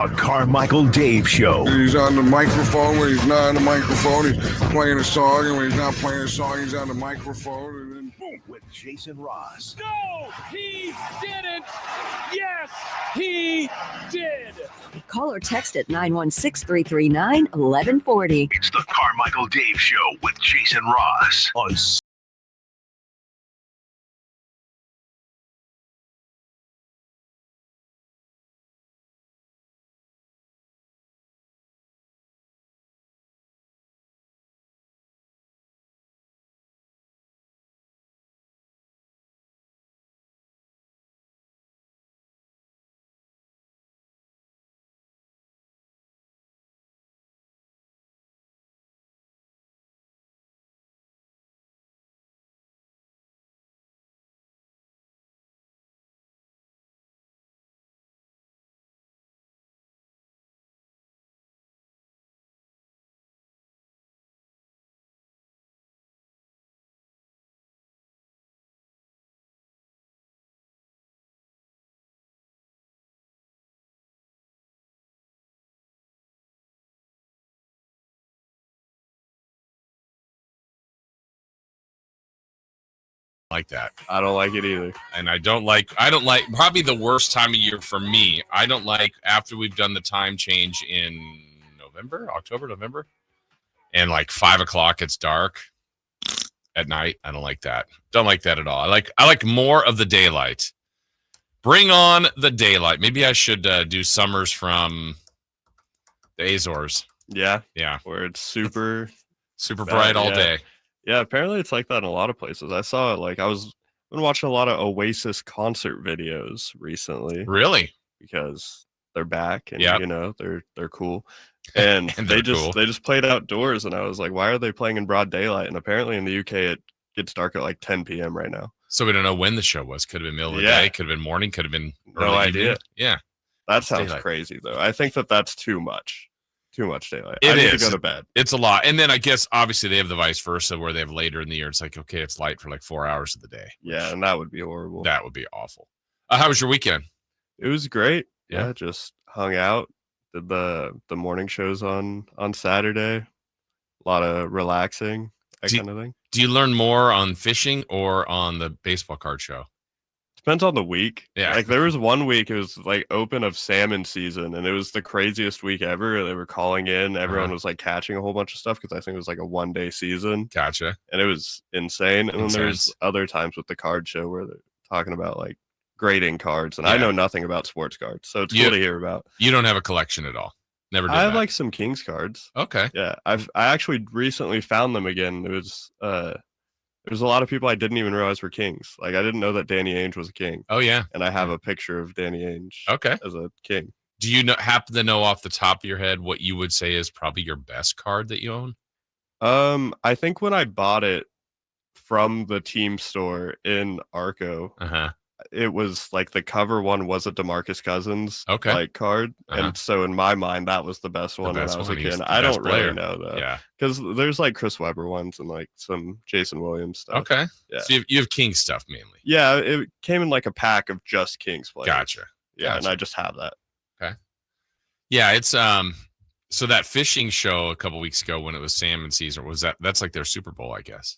A Carmichael Dave Show. He's on the microphone when he's not on the microphone. He's playing a song, and when he's not playing a song, he's on the microphone. And then boom. With Jason Ross. No, he didn't. Yes, he did. Call or text at 916-339-1140. It's the Carmichael Dave Show with Jason Ross on like that. I don't like it either. And I don't like probably the worst time of year for me. I don't like after we've done the time change in October, November, and like 5 o'clock, it's dark at night. I don't like that. Don't like that at all. I like more of the daylight. Bring on the daylight. Maybe I should do summers from the Azores. Yeah. Where it's super bright all day. Yeah, apparently it's like that in a lot of places. I saw it, I've been watching a lot of Oasis concert videos recently. Really? Because they're back and they're cool. And, and they just played outdoors, and I was like, why are they playing in broad daylight? And apparently in the UK it gets dark at like 10 p.m. right now. So we don't know when the show was. Could have been middle of the day, could have been morning, could have been no idea. Evening. Yeah. That sounds crazy though. I think that's too much. Too much daylight. I need to go to bed. It's a lot. And then I guess obviously they have the vice versa where they have later in the year. It's like, okay, it's light for like 4 hours of the day. Yeah, and that would be horrible. That would be awful. How was your weekend? It was great. Yeah, just hung out. Did the morning shows on Saturday. A lot of relaxing, kind of thing. Do you learn more on fishing or on the baseball card show? Depends on the week. Yeah. Like there was one week, it was like open of salmon season, and it was the craziest week ever. They were calling in. Everyone was like catching a whole bunch of stuff because I think it was like a 1-day season. Gotcha. And it was insane. And then there's other times with the card show where they're talking about like grading cards, and I know nothing about sports cards, so it's cool to hear about. You don't have a collection at all? Never did. I have like some Kings cards. Okay. Yeah, I actually recently found them again. It was there's a lot of people I didn't even realize were Kings. Like I didn't know that Danny Ainge was a King. Oh yeah. And I have a picture of Danny Ainge. Okay. As a King. Do you happen to know off the top of your head what you would say is probably your best card that you own? I think when I bought it from the team store in Arco, it was like the cover one was a DeMarcus Cousins like card. And so in my mind, that was the best one when I was a kid. I don't really know though. Yeah. Because there's like Chris Webber ones and like some Jason Williams stuff. Okay. Yeah. So you have King stuff mainly. Yeah. It came in like a pack of just Kings players. Gotcha. Yeah. And I just have that. Okay. Yeah. It's, so that fishing show a couple weeks ago when it was salmon season, that's like their Super Bowl, I guess.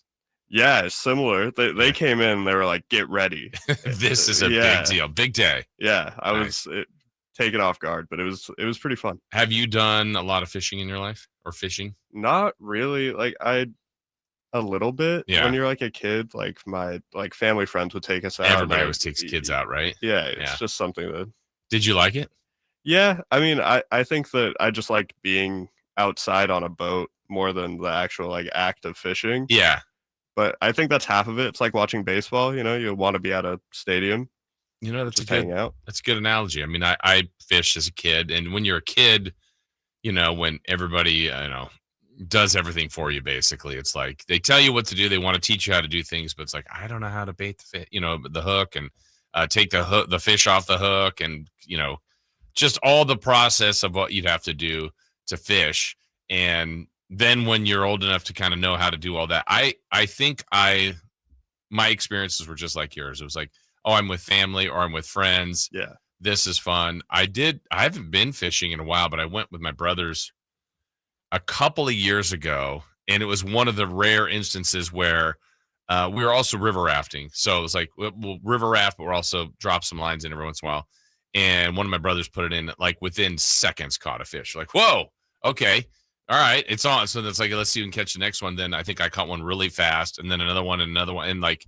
Yeah, it's similar. They came in, they were like, get ready. This is a big deal. Big day. Yeah, I was taken off guard, but it was pretty fun. Have you done a lot of fishing in your life or fishing? Not really. Like a little bit. Yeah. When you're like a kid, like my family friends would take us out. Everybody always takes kids out, right? Yeah, it's just something that. Did you like it? Yeah, I mean, I think that I just liked being outside on a boat more than the actual like act of fishing. Yeah. But I think that's half of it. It's like watching baseball. You know, you want to be at a stadium. You know, that's just hang out. That's a good analogy. I mean, I fished as a kid, and when you're a kid, you know, when everybody, does everything for you, basically, it's like they tell you what to do. They want to teach you how to do things, but it's like, I don't know how to bait the hook and take the fish off the hook, and just all the process of what you'd have to do to fish. And then when you're old enough to kind of know how to do all that, I think my experiences were just like yours. It was like, oh, I'm with family or I'm with friends. Yeah. This is fun. I haven't been fishing in a while, but I went with my brothers a couple of years ago, and it was one of the rare instances where we were also river rafting. So it was like, we'll river raft, but we'll also drop some lines in every once in a while. And one of my brothers put it in, like within seconds, caught a fish. Like, whoa, okay, all right, it's on. So that's like, let's see if we can catch the next one. Then I think I caught one really fast, and then another one, and another one, and like,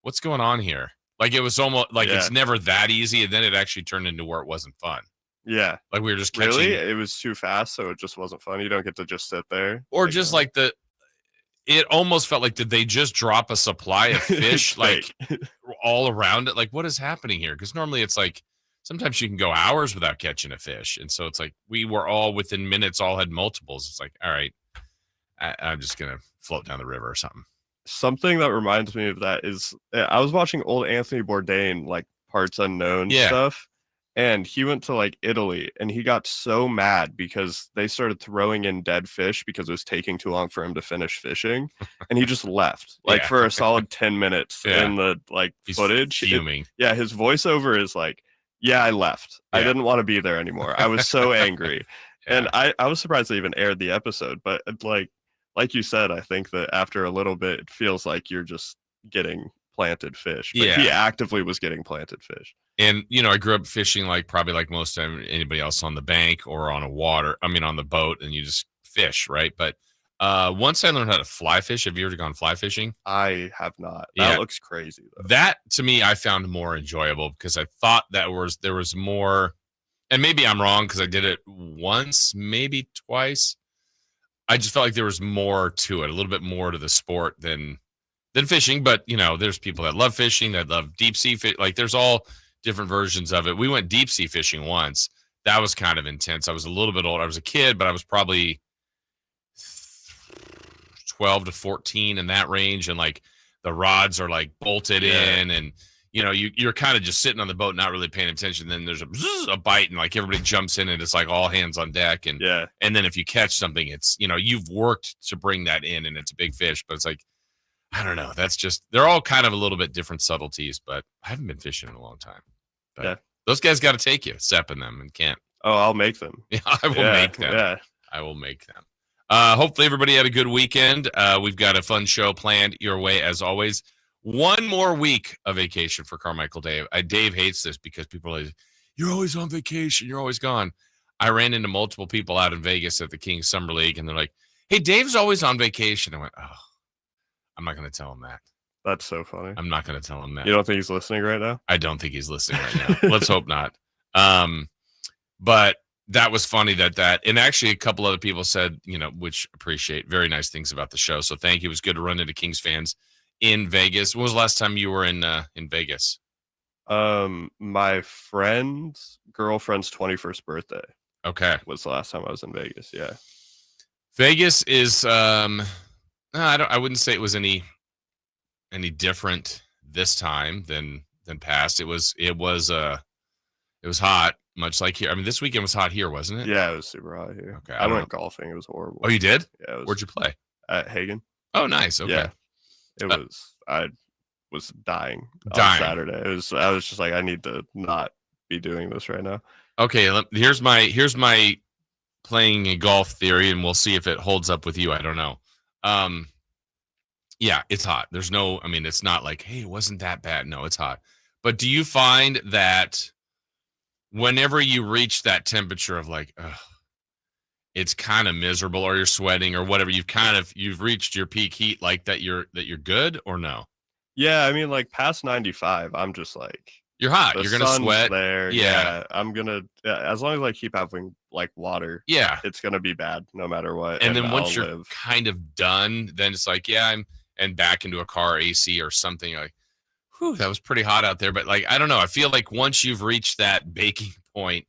what's going on here? Like, it was almost like it's never that easy, and then it actually turned into where it wasn't fun. Yeah, like we were just catching. Really, it was too fast, so it just wasn't fun. You don't get to just sit there, or just like it almost felt like, did they just drop a supply of fish like all around it? Like, what is happening here? Because normally it's like sometimes you can go hours without catching a fish, and so it's like we were all within minutes, all had multiples. It's like, all right, I'm just gonna float down the river or something. Something that reminds me of that is I was watching old Anthony Bourdain, like Parts Unknown stuff, and he went to like Italy, and he got so mad because they started throwing in dead fish because it was taking too long for him to finish fishing, and he just left like for a solid 10 minutes in the He's footage. Fuming. His voiceover is like, "Yeah, I left. I didn't want to be there anymore. I was so angry." And I was surprised they even aired the episode, but like you said, I think that after a little bit, it feels like you're just getting planted fish. But he actively was getting planted fish. And, I grew up fishing probably like most anybody else on the bank or on on the boat, and you just fish, right? But once I learned how to fly fish, have you ever gone fly fishing? I have not. That looks crazy, though. That, to me, I found more enjoyable because I thought there was more, and maybe I'm wrong because I did it once, maybe twice. I just felt like there was more to it, a little bit more to the sport than fishing. But, there's people that love fishing, that love deep sea fish. Like, there's all different versions of it. We went deep sea fishing once. That was kind of intense. I was a little bit old. I was a kid, but I was probably 12 to 14 in that range. And like the rods are like bolted in, and you're kind of just sitting on the boat, not really paying attention. Then there's a bite, and like everybody jumps in, and it's like all hands on deck. And and then if you catch something, it's you've worked to bring that in, and it's a big fish. But it's like, I don't know. That's just, they're all kind of a little bit different subtleties. But I haven't been fishing in a long time. But those guys got to take you, Sepp and them, and Kent. Oh, I'll make them. Yeah, I will make them. Yeah, I will make them. Hopefully everybody had a good weekend. We've got a fun show planned your way as always. One more week of vacation for Carmichael Dave. Dave hates this because people are like, "You're always on vacation. You're always gone." I ran into multiple people out in Vegas at the Kings Summer League, and they're like, "Hey, Dave's always on vacation." I went, "Oh, I'm not going to tell him that." That's so funny. I'm not going to tell him that. You don't think he's listening right now? I don't think he's listening right now. Let's hope not. But that was funny that, and actually a couple other people said, which appreciate, very nice things about the show. So thank you. It was good to run into Kings fans in Vegas. When was the last time you were in Vegas? My friend's girlfriend's 21st birthday. Okay. Was the last time I was in Vegas. Yeah. Vegas is, I wouldn't say it was any different this time than past. It was hot, much like here. I mean, this weekend was hot here, wasn't it? Yeah, it was super hot here. Okay. I went golfing. It was horrible. Oh, you did? Yeah. Where'd you play? At Hagen. Oh, nice. Okay. Yeah. It was, I was dying on Saturday. I was just like, I need to not be doing this right now. Okay. Here's my playing a golf theory, and we'll see if it holds up with you. I don't know. Yeah, it's hot. It's not like, hey, it wasn't that bad. No, it's hot. But do you find that whenever you reach that temperature of like, it's kind of miserable, or you're sweating or whatever, you've reached your peak heat, like that you're good, or no? Yeah, I mean, like past 95, I'm just like, you're hot. You're gonna sweat. There, yeah. I'm gonna, as long as I keep having like water. Yeah, it's gonna be bad no matter what. And then once you're kind of done, then it's like, and back into a car AC or something, like, whew, that was pretty hot out there. But like, I don't know. I feel like once you've reached that baking point,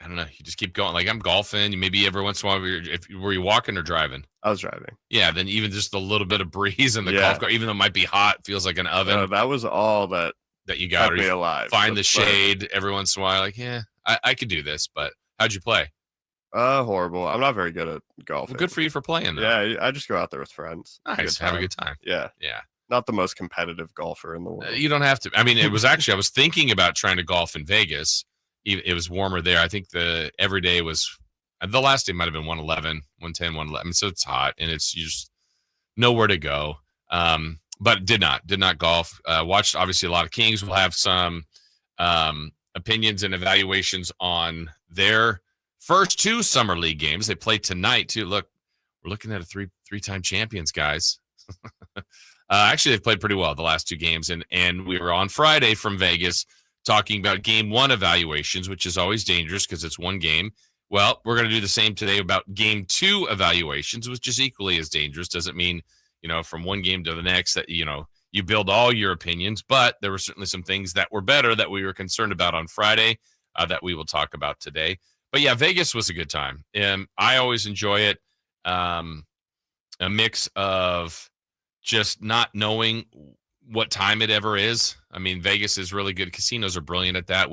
I don't know, you just keep going. Like, I'm golfing. Maybe every once in a while, were you walking or driving? I was driving. Yeah, then even just a little bit of breeze in the golf cart, even though it might be hot, feels like an oven. No, that was all that you got to be alive. Find the shade every once in a while. Like, I could do this. But how'd you play? Horrible. I'm not very good at golfing. Well, good for you for playing, though. Yeah, I just go out there with friends. Nice. Have a good time. Yeah. Yeah. not the most competitive golfer in the world. You don't have to. I mean, it was actually, I was thinking about trying to golf in Vegas. It was warmer there. I think every day was, the last day might have been 111, 110, 111. So it's hot and it's just nowhere to go. But did not golf. Watched obviously a lot of Kings. We'll have some opinions and evaluations on their first 2 summer league games. They play tonight too. Look, we're looking at a three-time champions, guys. Actually, they've played pretty well the last 2 games, and we were on Friday from Vegas talking about game 1 evaluations, which is always dangerous because it's one game. Well, we're going to do the same today about game 2 evaluations, which is equally as dangerous. Doesn't mean, from one game to the next that, you build all your opinions, but there were certainly some things that were better that we were concerned about on Friday that we will talk about today. But yeah, Vegas was a good time. I always enjoy it. A mix of just not knowing what time it ever is. I mean, Vegas is really good. Casinos are brilliant at that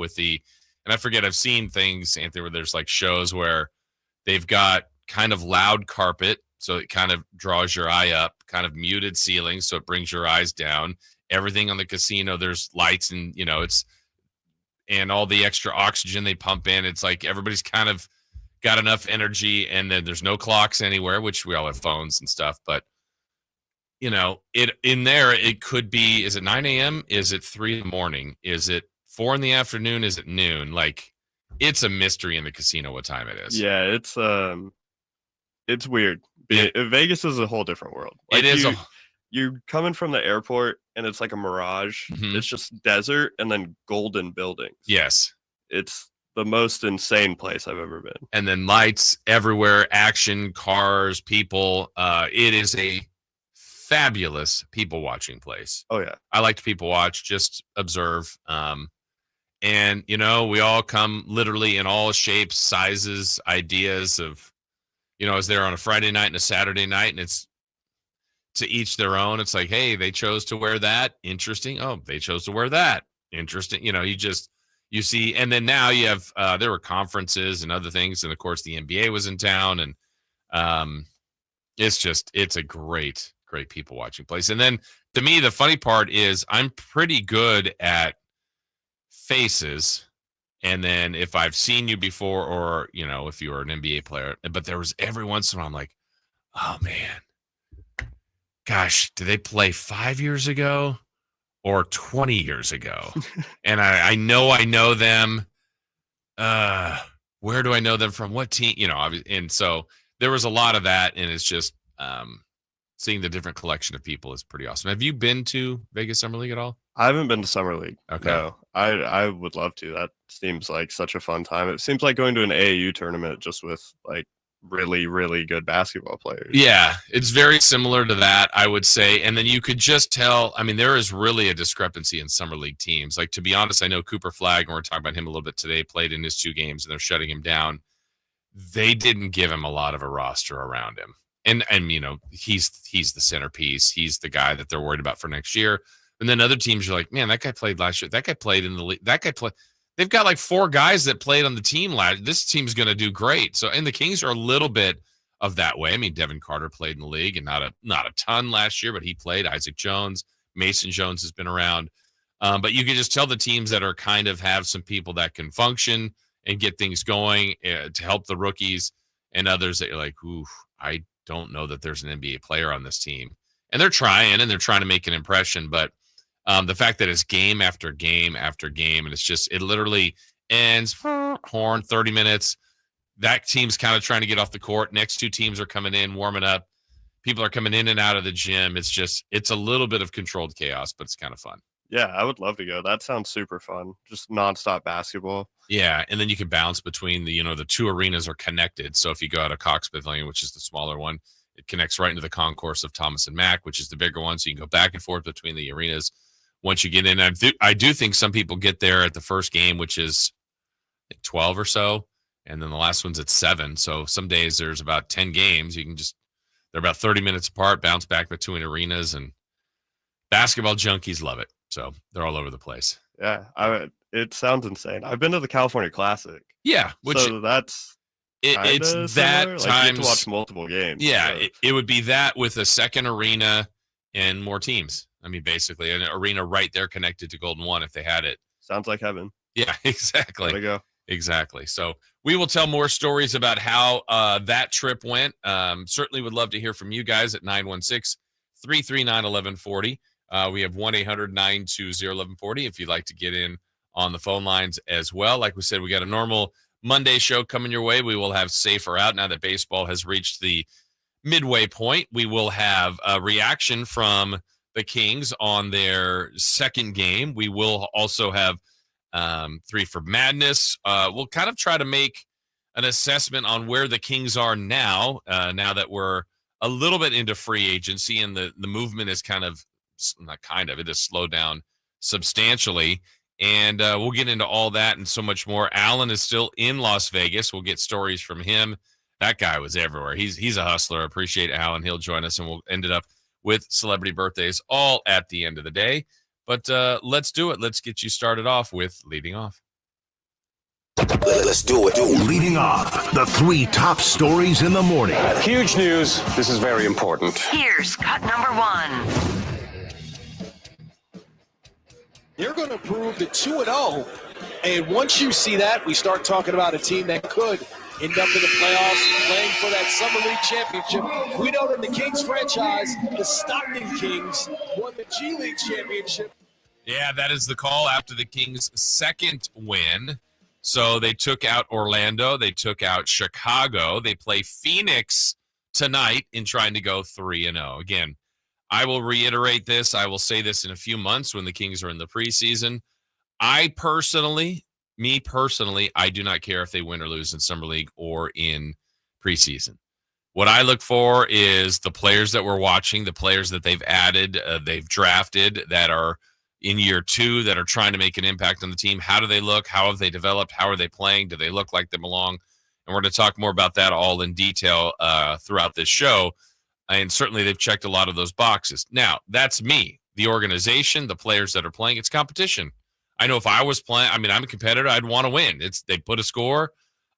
and I forget, I've seen things, Anthony, where there's like shows where they've got kind of loud carpet, so it kind of draws your eye up, kind of muted ceilings, so it brings your eyes down. Everything on the casino, there's lights and, and all the extra oxygen they pump in. It's like everybody's kind of got enough energy, and then there's no clocks anywhere, which we all have phones and stuff. But, it in there, it could be, is it 9 a.m.? Is it 3 in the morning? Is it 4 in the afternoon? Is it noon? Like, it's a mystery in the casino what time it is. Yeah, it's weird. Vegas is a whole different world. Like, it is. You're coming from the airport, and it's like a mirage. Mm-hmm. It's just desert and then golden buildings. Yes. It's the most insane place I've ever been. And then lights everywhere, action, cars, people. It is a fabulous people-watching place. Oh, yeah. I like to people watch, just observe. And, we all come literally in all shapes, sizes, ideas of, I was there on a Friday night and a Saturday night, and it's to each their own. It's like, hey, they chose to wear that. Interesting. Oh, they chose to wear that. Interesting. You see, and then now you have, there were conferences and other things. And of course the NBA was in town, and it's a great people watching place. And then to me, the funny part is I'm pretty good at faces. And then if I've seen you before, or, if you were an NBA player, but there was every once in a while, I'm like, oh man, gosh, did they play 5 years ago or 20 years ago? And I know them. Where do I know them from? What team? And so there was a lot of that. And it's just seeing the different collection of people is pretty awesome. Have you been to Vegas Summer League at all? I haven't been to Summer League. Okay. No, I would love to. That seems like such a fun time. It seems like going to an AAU tournament just with like really, really good basketball players. Yeah, it's very similar to that, I would say. And then you could just tell, I mean, there is really a discrepancy in Summer League teams. Like, to be honest, I know Cooper Flagg, and we're talking about him a little bit today, played in his 2 games, and they're shutting him down. They didn't give him a lot of a roster around him. And he's the centerpiece. He's the guy that they're worried about for next year. And then other teams are like, man, that guy played last year. That guy played in the league. That guy played. They've got like 4 guys that played on the team last. This team's going to do great. So, and the Kings are a little bit of that way. I mean, Devin Carter played in the league, and not a ton last year, but he played. Isaac Jones, Mason Jones has been around. But you can just tell the teams that are kind of have some people that can function and get things going to help the rookies, and others that you're like, ooh, I don't know that there's an NBA player on this team. And they're trying to make an impression, but the fact that it's game after game after game, and it literally ends, horn, 30 minutes. That team's kind of trying to get off the court. Next 2 teams are coming in, warming up. People are coming in and out of the gym. It's a little bit of controlled chaos, but it's kind of fun. Yeah, I would love to go. That sounds super fun. Just nonstop basketball. Yeah, and then you can bounce between the 2 arenas are connected. So if you go out of Cox Pavilion, which is the smaller one, it connects right into the concourse of Thomas and Mack, which is the bigger one. So you can go back and forth between the arenas. Once you get in, I do think some people get there at the first game, which is 12 or so, and then the last one's at 7. So some days there's about 10 games. They're about 30 minutes apart, bounce back between arenas, and basketball junkies love it. So they're all over the place. Yeah, it sounds insane. I've been to the California Classic. Yeah, so that's it's similar. that like, times you get to watch multiple games. Yeah, it would be that with a second arena and more teams. I mean, basically an arena right there connected to Golden One if they had it. Sounds like heaven. Yeah, exactly. There we go. Exactly. So we will tell more stories about how that trip went. Certainly would love to hear from you guys at 916-339-1140. We have 1-800-920-1140 if you'd like to get in on the phone lines as well. Like we said, we got a normal Monday show coming your way. We will have Safer Out now that baseball has reached the midway point. We will have a reaction from the Kings on their second game. We will also have Three for Madness. We'll kind of try to make an assessment on where the Kings are now, now that we're a little bit into free agency and the movement is it has slowed down substantially. And we'll get into all that and so much more. Alan is still in Las Vegas. We'll get stories from him. That guy was everywhere. He's a hustler. Appreciate Alan. He'll join us, and we'll end it up with celebrity birthdays all at the end of the day. But let's do it. Let's get you started off with Leading Off. Let's do it. Leading off, the 3 top stories in the morning. Huge news. This is very important. Here's cut number 1. They're going to prove the 2-0. And once you see that, we start talking about a team that could end up in the playoffs and playing for that Summer League championship. We know that the Kings franchise, the Stockton Kings, won the G League championship. Yeah, that is the call after the Kings' second win. So they took out Orlando. They took out Chicago. They play Phoenix tonight in trying to go 3-0. Again, I will reiterate this. I will say this in a few months when the Kings are in the preseason. I personally, I do not care if they win or lose in Summer League or in preseason. What I look for is the players that we're watching, the players that they've added, they've drafted that are in year 2 that are trying to make an impact on the team. How do they look? How have they developed? How are they playing? Do they look like they belong? And we're going to talk more about that all in detail throughout this show. And certainly they've checked a lot of those boxes. Now, that's me, the organization, the players that are playing. It's competition. I know if I was playing, I'm a competitor, I'd want to win. They put a score,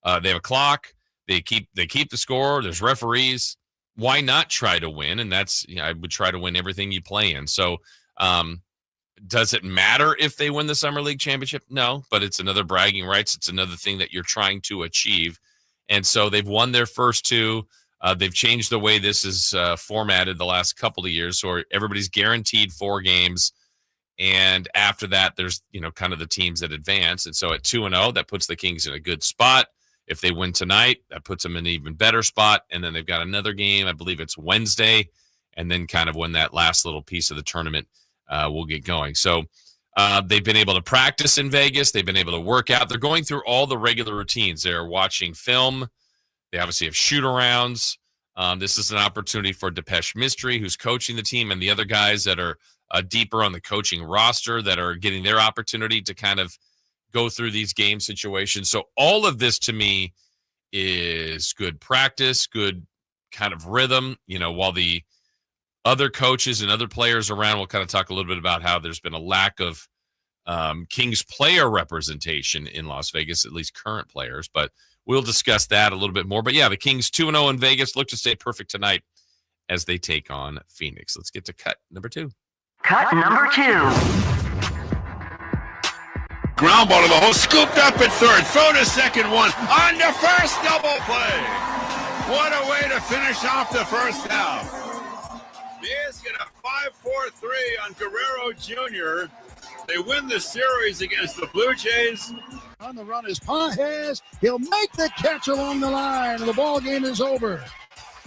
they have a clock, they keep the score, there's referees. Why not try to win? And that's, I would try to win everything you play in. So does it matter if they win the Summer League championship? No, but it's another bragging rights. It's another thing that you're trying to achieve. And so they've won their first 2. They've changed the way this is formatted the last couple of years. So everybody's guaranteed 4 games. And after that, there's, kind of the teams that advance. And so at 2-0, that puts the Kings in a good spot. If they win tonight, that puts them in an even better spot. And then they've got another game. I believe it's Wednesday. And then kind of when that last little piece of the tournament will get going. So they've been able to practice in Vegas. They've been able to work out. They're going through all the regular routines. They're watching film. They obviously have shoot-arounds. This is an opportunity for Depeche Mystery, who's coaching the team, and the other guys that are deeper on the coaching roster that are getting their opportunity to kind of go through these game situations. So all of this to me is good practice, good kind of rhythm, while the other coaches and other players around, we'll kind of talk a little bit about how there's been a lack of Kings player representation in Las Vegas, at least current players, but we'll discuss that a little bit more. But yeah, the Kings 2-0 in Vegas look to stay perfect tonight as they take on Phoenix. Let's get to cut number 2. Cut number 2. Ground ball to the hole, scooped up at third. Throw to second one. On the first double play. What a way to finish off the first half. Bears get a 5-4-3 on Guerrero Jr. They win the series against the Blue Jays. On the run is Pages. He'll make the catch along the line. The ball game is over.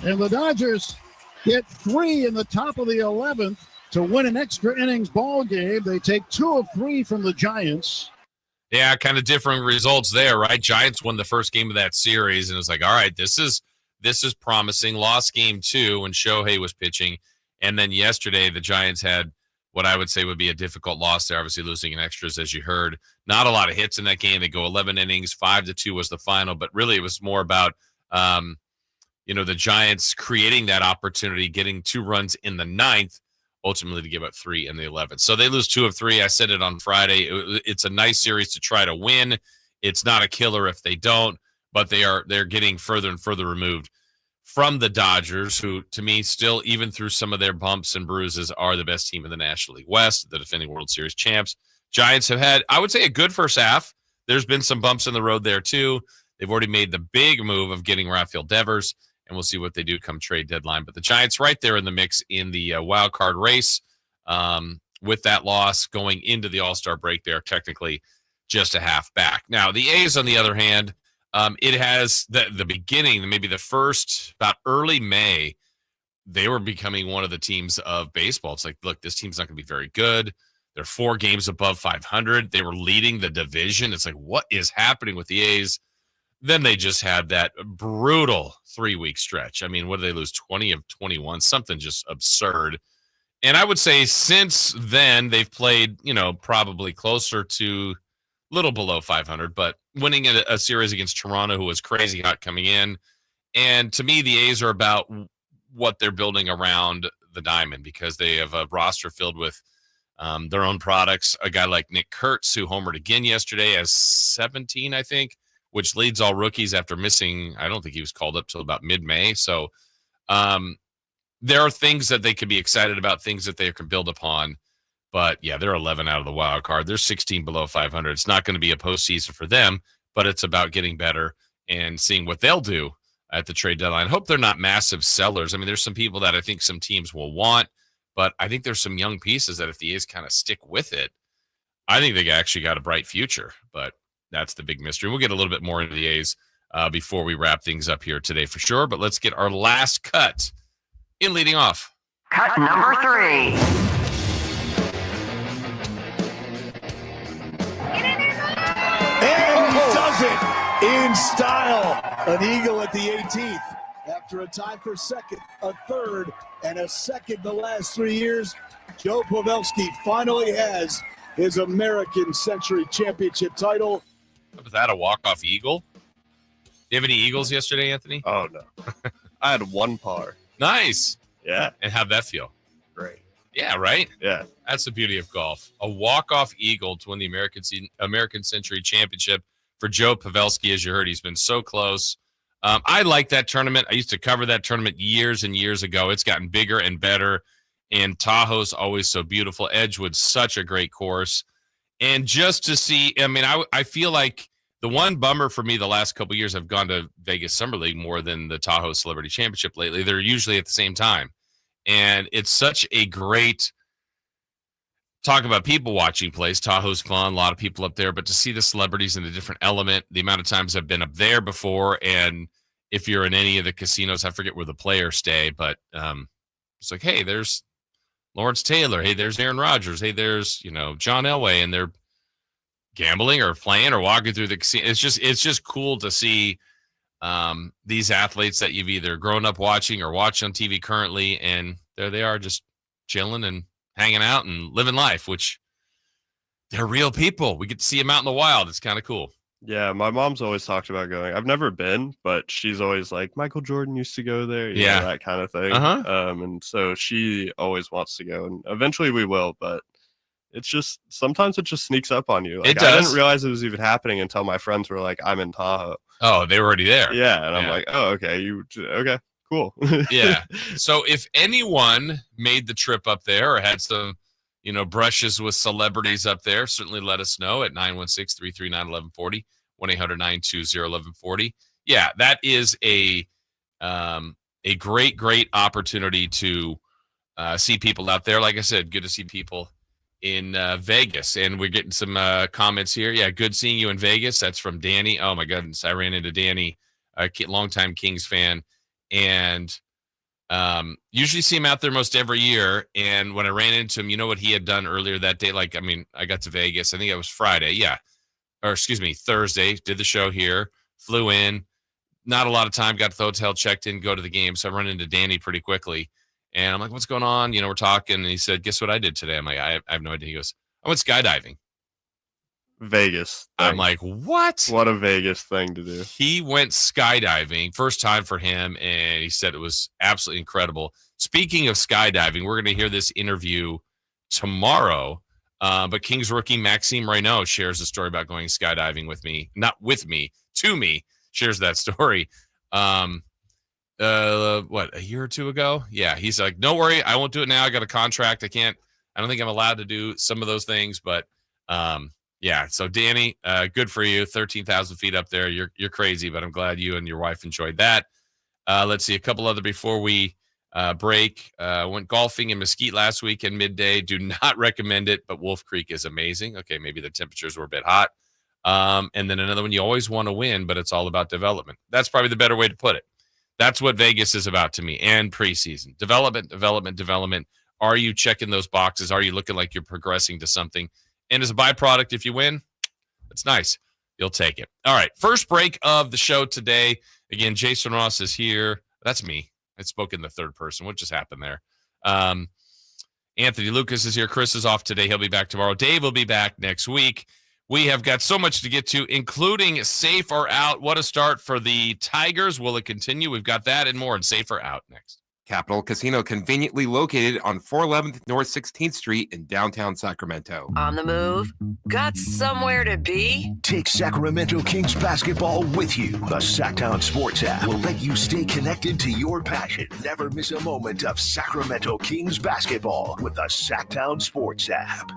And the Dodgers get 3 in the top of the 11th to win an extra innings ball game. They take 2 of 3 from the Giants. Yeah, kind of different results there, right? Giants won the first game of that series, and it was like, all right, this is promising. Lost game 2 when Shohei was pitching. And then yesterday, the Giants had what I would say would be a difficult loss there, obviously losing in extras, as you heard. Not a lot of hits in that game. They go 11 innings, 5-2 was the final, but really it was more about, the Giants creating that opportunity, getting 2 runs in the 9th, ultimately to give up 3 in the 11th. So they lose 2 of 3. I said it on Friday. It's a nice series to try to win. It's not a killer if they don't, but they're getting further and further removed from the Dodgers, who to me still, even through some of their bumps and bruises, are the best team in the National League West, the defending World Series champs. Giants have had, I would say, a good first half. There's been some bumps in the road there too. They've already made the big move of getting Rafael Devers, and we'll see what they do come trade deadline. But the Giants right there in the mix in the wild card race. With that loss going into the All-Star break, they're technically just a half back. Now, the A's, on the other hand, it has the beginning, maybe the first, about early May, they were becoming one of the teams of baseball. It's like, look, this team's not going to be very good. They're 4 games above 500. They were leading the division. It's like, what is happening with the A's? Then they just had that brutal 3-week stretch. I mean, what did they lose? 20 of 21, something just absurd. And I would say since then, they've played, probably closer to a little below 500, but winning a series against Toronto, who was crazy hot coming in. And to me, the A's are about what they're building around the diamond, because they have a roster filled with their own products. A guy like Nick Kurtz, who homered again yesterday, as 17, I think, which leads all rookies after missing. I don't think he was called up till about mid-May. So there are things that they could be excited about, things that they can build upon. But, yeah, they're 11 out of the wild card. They're 16 below 500. It's not going to be a postseason for them, but it's about getting better and seeing what they'll do at the trade deadline. I hope they're not massive sellers. I mean, there's some people that I think some teams will want, but I think there's some young pieces that if the A's kind of stick with it, I think they actually got a bright future. But that's the big mystery. We'll get a little bit more into the A's before we wrap things up here today for sure. But let's get our last cut in leading off. Cut number 3. And he does it in style. An eagle at the 18th. After a tie for second, a third, and a second the last 3 years, Joe Pavelski finally has his American Century Championship title. Was that a walk-off eagle? Do you have any eagles yesterday, Anthony? Oh, no. I had 1 par. Nice. Yeah. And how'd that feel? Great. Yeah, right? Yeah. That's the beauty of golf. A walk-off eagle to win the American Century Championship for Joe Pavelski. As you heard, he's been so close. I like that tournament. I used to cover that tournament years and years ago. It's gotten bigger and better, and Tahoe's always so beautiful. Edgewood's such a great course. And just to see, I mean, I feel like the one bummer for me the last couple of years, I've gone to Vegas Summer League more than the Tahoe Celebrity Championship lately. They're usually at the same time. And it's such a great talk about people watching place. Tahoe's fun, a lot of people up there, but to see the celebrities in a different element, the amount of times I've been up there before, and if you're in any of the casinos, I forget where the players stay, but it's like, hey, there's Lawrence Taylor. Hey, there's Aaron Rodgers. Hey, there's, John Elway, and they're gambling or playing or walking through the casino. It's just cool to see these athletes that you've either grown up watching or watch on TV currently, and there they are just chilling and hanging out and living life, which they're real people. We get to see them out in the wild. It's kind of cool. Yeah, my mom's always talked about going. I've never been, but she's always like, Michael Jordan used to go there. Yeah. That kind of thing. And so she always wants to go, and eventually we will, but it's just, sometimes it just sneaks up on you. Like, it does. I didn't realize it was even happening until my friends were like, I'm in Tahoe. Oh, they were already there. Yeah. And I'm like, oh, okay. Okay, cool. Yeah. So if anyone made the trip up there or had some, brushes with celebrities up there, certainly let us know at 916-339-1140, 1-800-920-1140. Yeah, that is a great, great opportunity to see people out there. Like I said, good to see people in Vegas. And we're getting some comments here. Yeah, good seeing you in Vegas. That's from Danny. Oh, my goodness. I ran into Danny, a longtime Kings fan, and usually see him out there most every year. And when I ran into him, you know what he had done earlier that day? I got to Vegas. I think it was Friday. Yeah. Or excuse me, Thursday. Did the show here. Flew in. Not a lot of time. Got to the hotel, checked in, go to the game. So I run into Danny pretty quickly. And I'm like, what's going on? We're talking. And he said, guess what I did today? I'm like, I have no idea. He goes, I went skydiving. Vegas thing. I'm like, what? What a Vegas thing to do. He went skydiving, first time for him, and he said it was absolutely incredible. Speaking of skydiving, we're going to hear this interview tomorrow, but Kings rookie Maxime Reynaud shares a story about going skydiving with me, not with me, to me, shares that story. a year or two ago? Yeah, he's like, don't worry, I won't do it now. I got a contract. I don't think I'm allowed to do some of those things, but yeah. So Danny, good for you. 13,000 feet up there. You're crazy, but I'm glad you and your wife enjoyed that. Let's see a couple other before we break. Went golfing in Mesquite last weekend midday. Do not recommend it, but Wolf Creek is amazing. Okay, maybe the temperatures were a bit hot. And then another one, you always want to win, but it's all about development. That's probably the better way to put it. That's what Vegas is about to me, and preseason. Development. Are you checking those boxes? Are you looking like you're progressing to something? And as a byproduct, if you win, it's nice. You'll take it. All right, first break of the show today. Again, Jason Ross is here. That's me. I spoke in the third person. What just happened there? Anthony Lucas is here. Chris is off today. He'll be back tomorrow. Dave will be back next week. We have got so much to get to, including Safe or Out. What a start for the Tigers. Will it continue? We've got that and more, and Safe or Out next. Capital Casino, conveniently located on 411th North 16th Street in downtown Sacramento. On the move? Got somewhere to be? Take Sacramento Kings basketball with you. The Sacktown Sports app will let you stay connected to your passion. Never miss a moment of Sacramento Kings basketball with the Sacktown Sports app.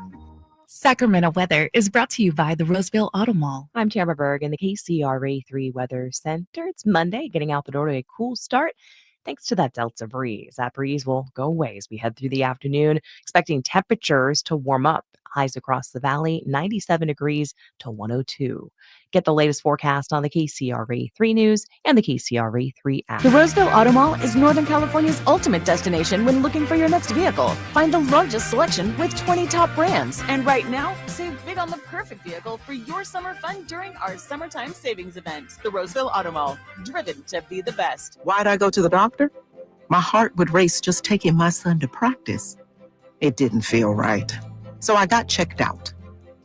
Sacramento weather is brought to you by the Roseville Auto Mall. I'm Tamara Berg in the KCRA 3 Weather Center. It's Monday, getting out the door to a cool start. Thanks to that Delta breeze. That breeze will go away as we head through the afternoon, expecting temperatures to warm up. Highs across the valley, 97 degrees to 102. Get the latest forecast on the KCRA 3 News and the KCRA 3 app. The Roseville Auto Mall is Northern California's ultimate destination when looking for your next vehicle. Find the largest selection with 20 top brands. And right now, save big on the perfect vehicle for your summer fun during our summertime savings event. The Roseville Auto Mall, driven to be the best. Why'd I go to the doctor? My heart would race just taking my son to practice. It didn't feel right. So I got checked out.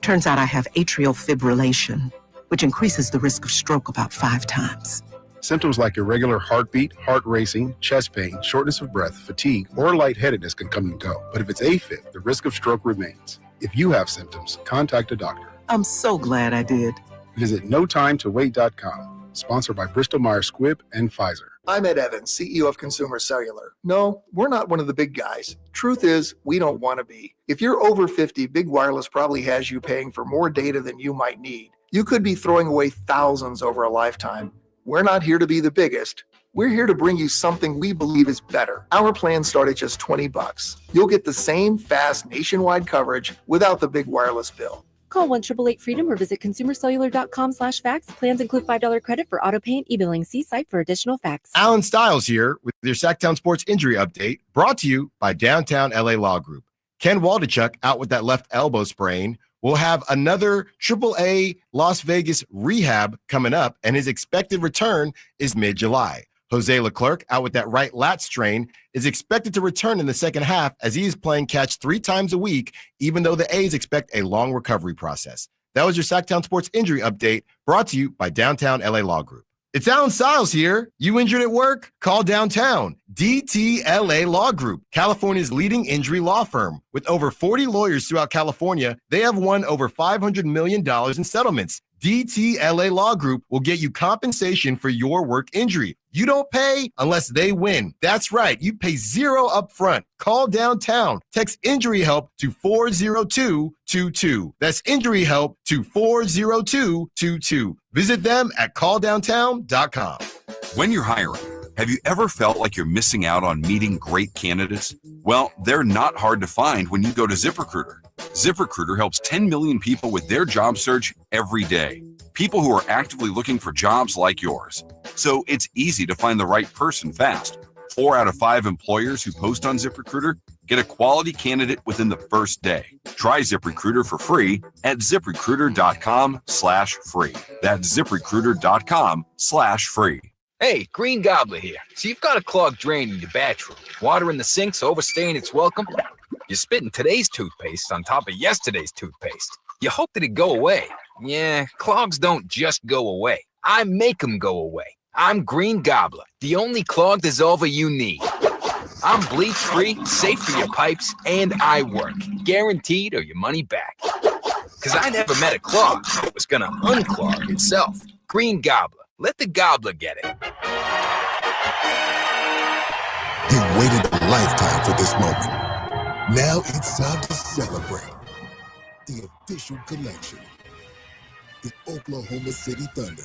Turns out I have atrial fibrillation, which increases the risk of stroke about 5 times. Symptoms like irregular heartbeat, heart racing, chest pain, shortness of breath, fatigue, or lightheadedness can come and go. But if it's AFib, the risk of stroke remains. If you have symptoms, contact a doctor. I'm so glad I did. Visit NoTimeToWait.com. Sponsored by Bristol-Myers Squibb and Pfizer. I'm Ed Evans, CEO of Consumer Cellular. No, we're not one of the big guys. Truth is, we don't want to be. If you're over 50, Big Wireless probably has you paying for more data than you might need. You could be throwing away thousands over a lifetime. We're not here to be the biggest. We're here to bring you something we believe is better. Our plans start at just $20. You'll get the same fast nationwide coverage without the big wireless bill. Call 1-888-FREEDOM or visit consumercellular.com/facts. Plans include $5 credit for auto pay and e-billing. See site for additional facts. Alan Stiles here with your Sacktown Sports Injury Update, brought to you by Downtown LA Law Group. Ken Waldachuk out with that left elbow sprain. We'll have another AAA Las Vegas rehab coming up, and his expected return is mid-July. Jose Leclerc, out with that right lat strain, is expected to return in the second half as he is playing catch 3 times a week, even though the A's expect a long recovery process. That was your Sacktown Sports Injury Update, brought to you by Downtown LA Law Group. It's Alan Stiles here. You injured at work? Call Downtown. DTLA Law Group, California's leading injury law firm. With over 40 lawyers throughout California, they have won over $500 million in settlements. DTLA Law Group will get you compensation for your work injury. You don't pay unless they win. That's right. You pay $0 up front. Call Downtown. Text injury help to 40222. That's injury help to 40222. Visit them at calldowntown.com. When you're hiring, have you ever felt like you're missing out on meeting great candidates? Well, they're not hard to find when you go to ZipRecruiter. ZipRecruiter helps 10 million people with their job search every day. People who are actively looking for jobs like yours. So it's easy to find the right person fast. 4 out of 5 employers who post on ZipRecruiter get a quality candidate within the first day. Try ZipRecruiter for free at ZipRecruiter.com/free. That's ZipRecruiter.com/free. Hey, Green Gobbler here. So you've got a clogged drain in your bathroom. Water in the sink's overstaying its welcome. You're spitting today's toothpaste on top of yesterday's toothpaste. You hope that it go away. Yeah, clogs don't just go away. I make them go away. I'm Green Gobbler, the only clog dissolver you need. I'm bleach-free, safe for your pipes, and I work. Guaranteed or your money back. Because I never met a clog that was going to unclog itself. Green Gobbler. Let the gobbler get it. He waited a lifetime for this moment. Now it's time to celebrate. The official collection. The Oklahoma City Thunder,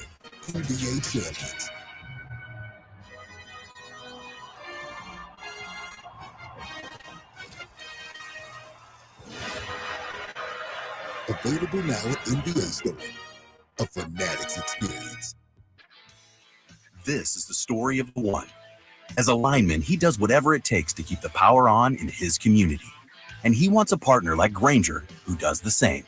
NBA champions. Available now at NBA Store. A Fanatics experience. This is the story of the one. As a lineman, he does whatever it takes to keep the power on in his community. And he wants a partner like Grainger who does the same.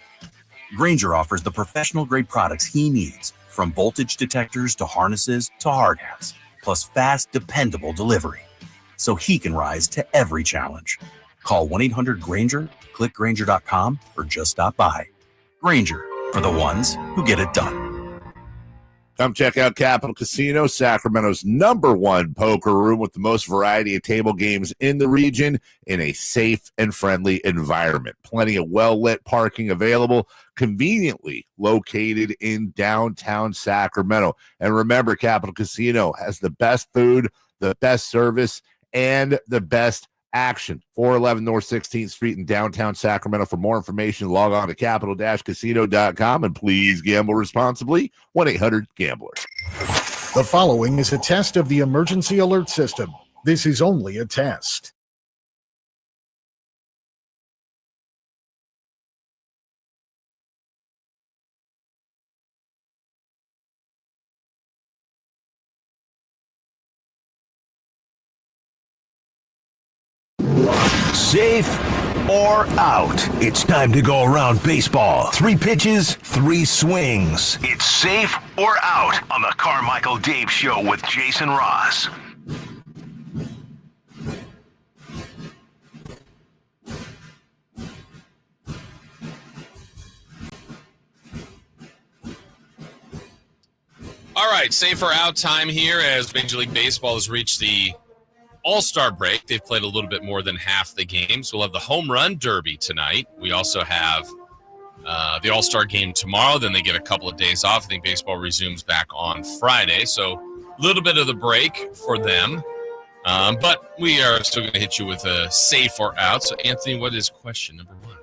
Grainger offers the professional-grade products he needs, from voltage detectors to harnesses to hard hats, plus fast, dependable delivery, so he can rise to every challenge. Call 1-800-GRAINGER, click Grainger.com, or just stop by. Grainger, for the ones who get it done. Come check out Capital Casino, Sacramento's #1 poker room with the most variety of table games in the region in a safe and friendly environment. Plenty of well-lit parking available, conveniently located in downtown Sacramento. And remember, Capital Casino has the best food, the best service, and the best action. 411 North 16th Street in downtown Sacramento. For more information, log on to capital-casino.com, and please gamble responsibly. 1-800-GAMBLER. The following is a test of the emergency alert system. This is only a test. Safe or out? It's time to go around baseball. 3 pitches, 3 swings. It's safe or out on the Carmichael Dave Show with Jason Ross. All right, safe or out time here as Major League Baseball has reached the All-Star break. They've played a little bit more than half the games. We'll have the Home Run Derby tonight. We also have the All-Star game tomorrow. Then they get a couple of days off. I think baseball resumes back on Friday. So a little bit of the break for them. But we are still going to hit you with a safe or out. So, Anthony, what is question number 1?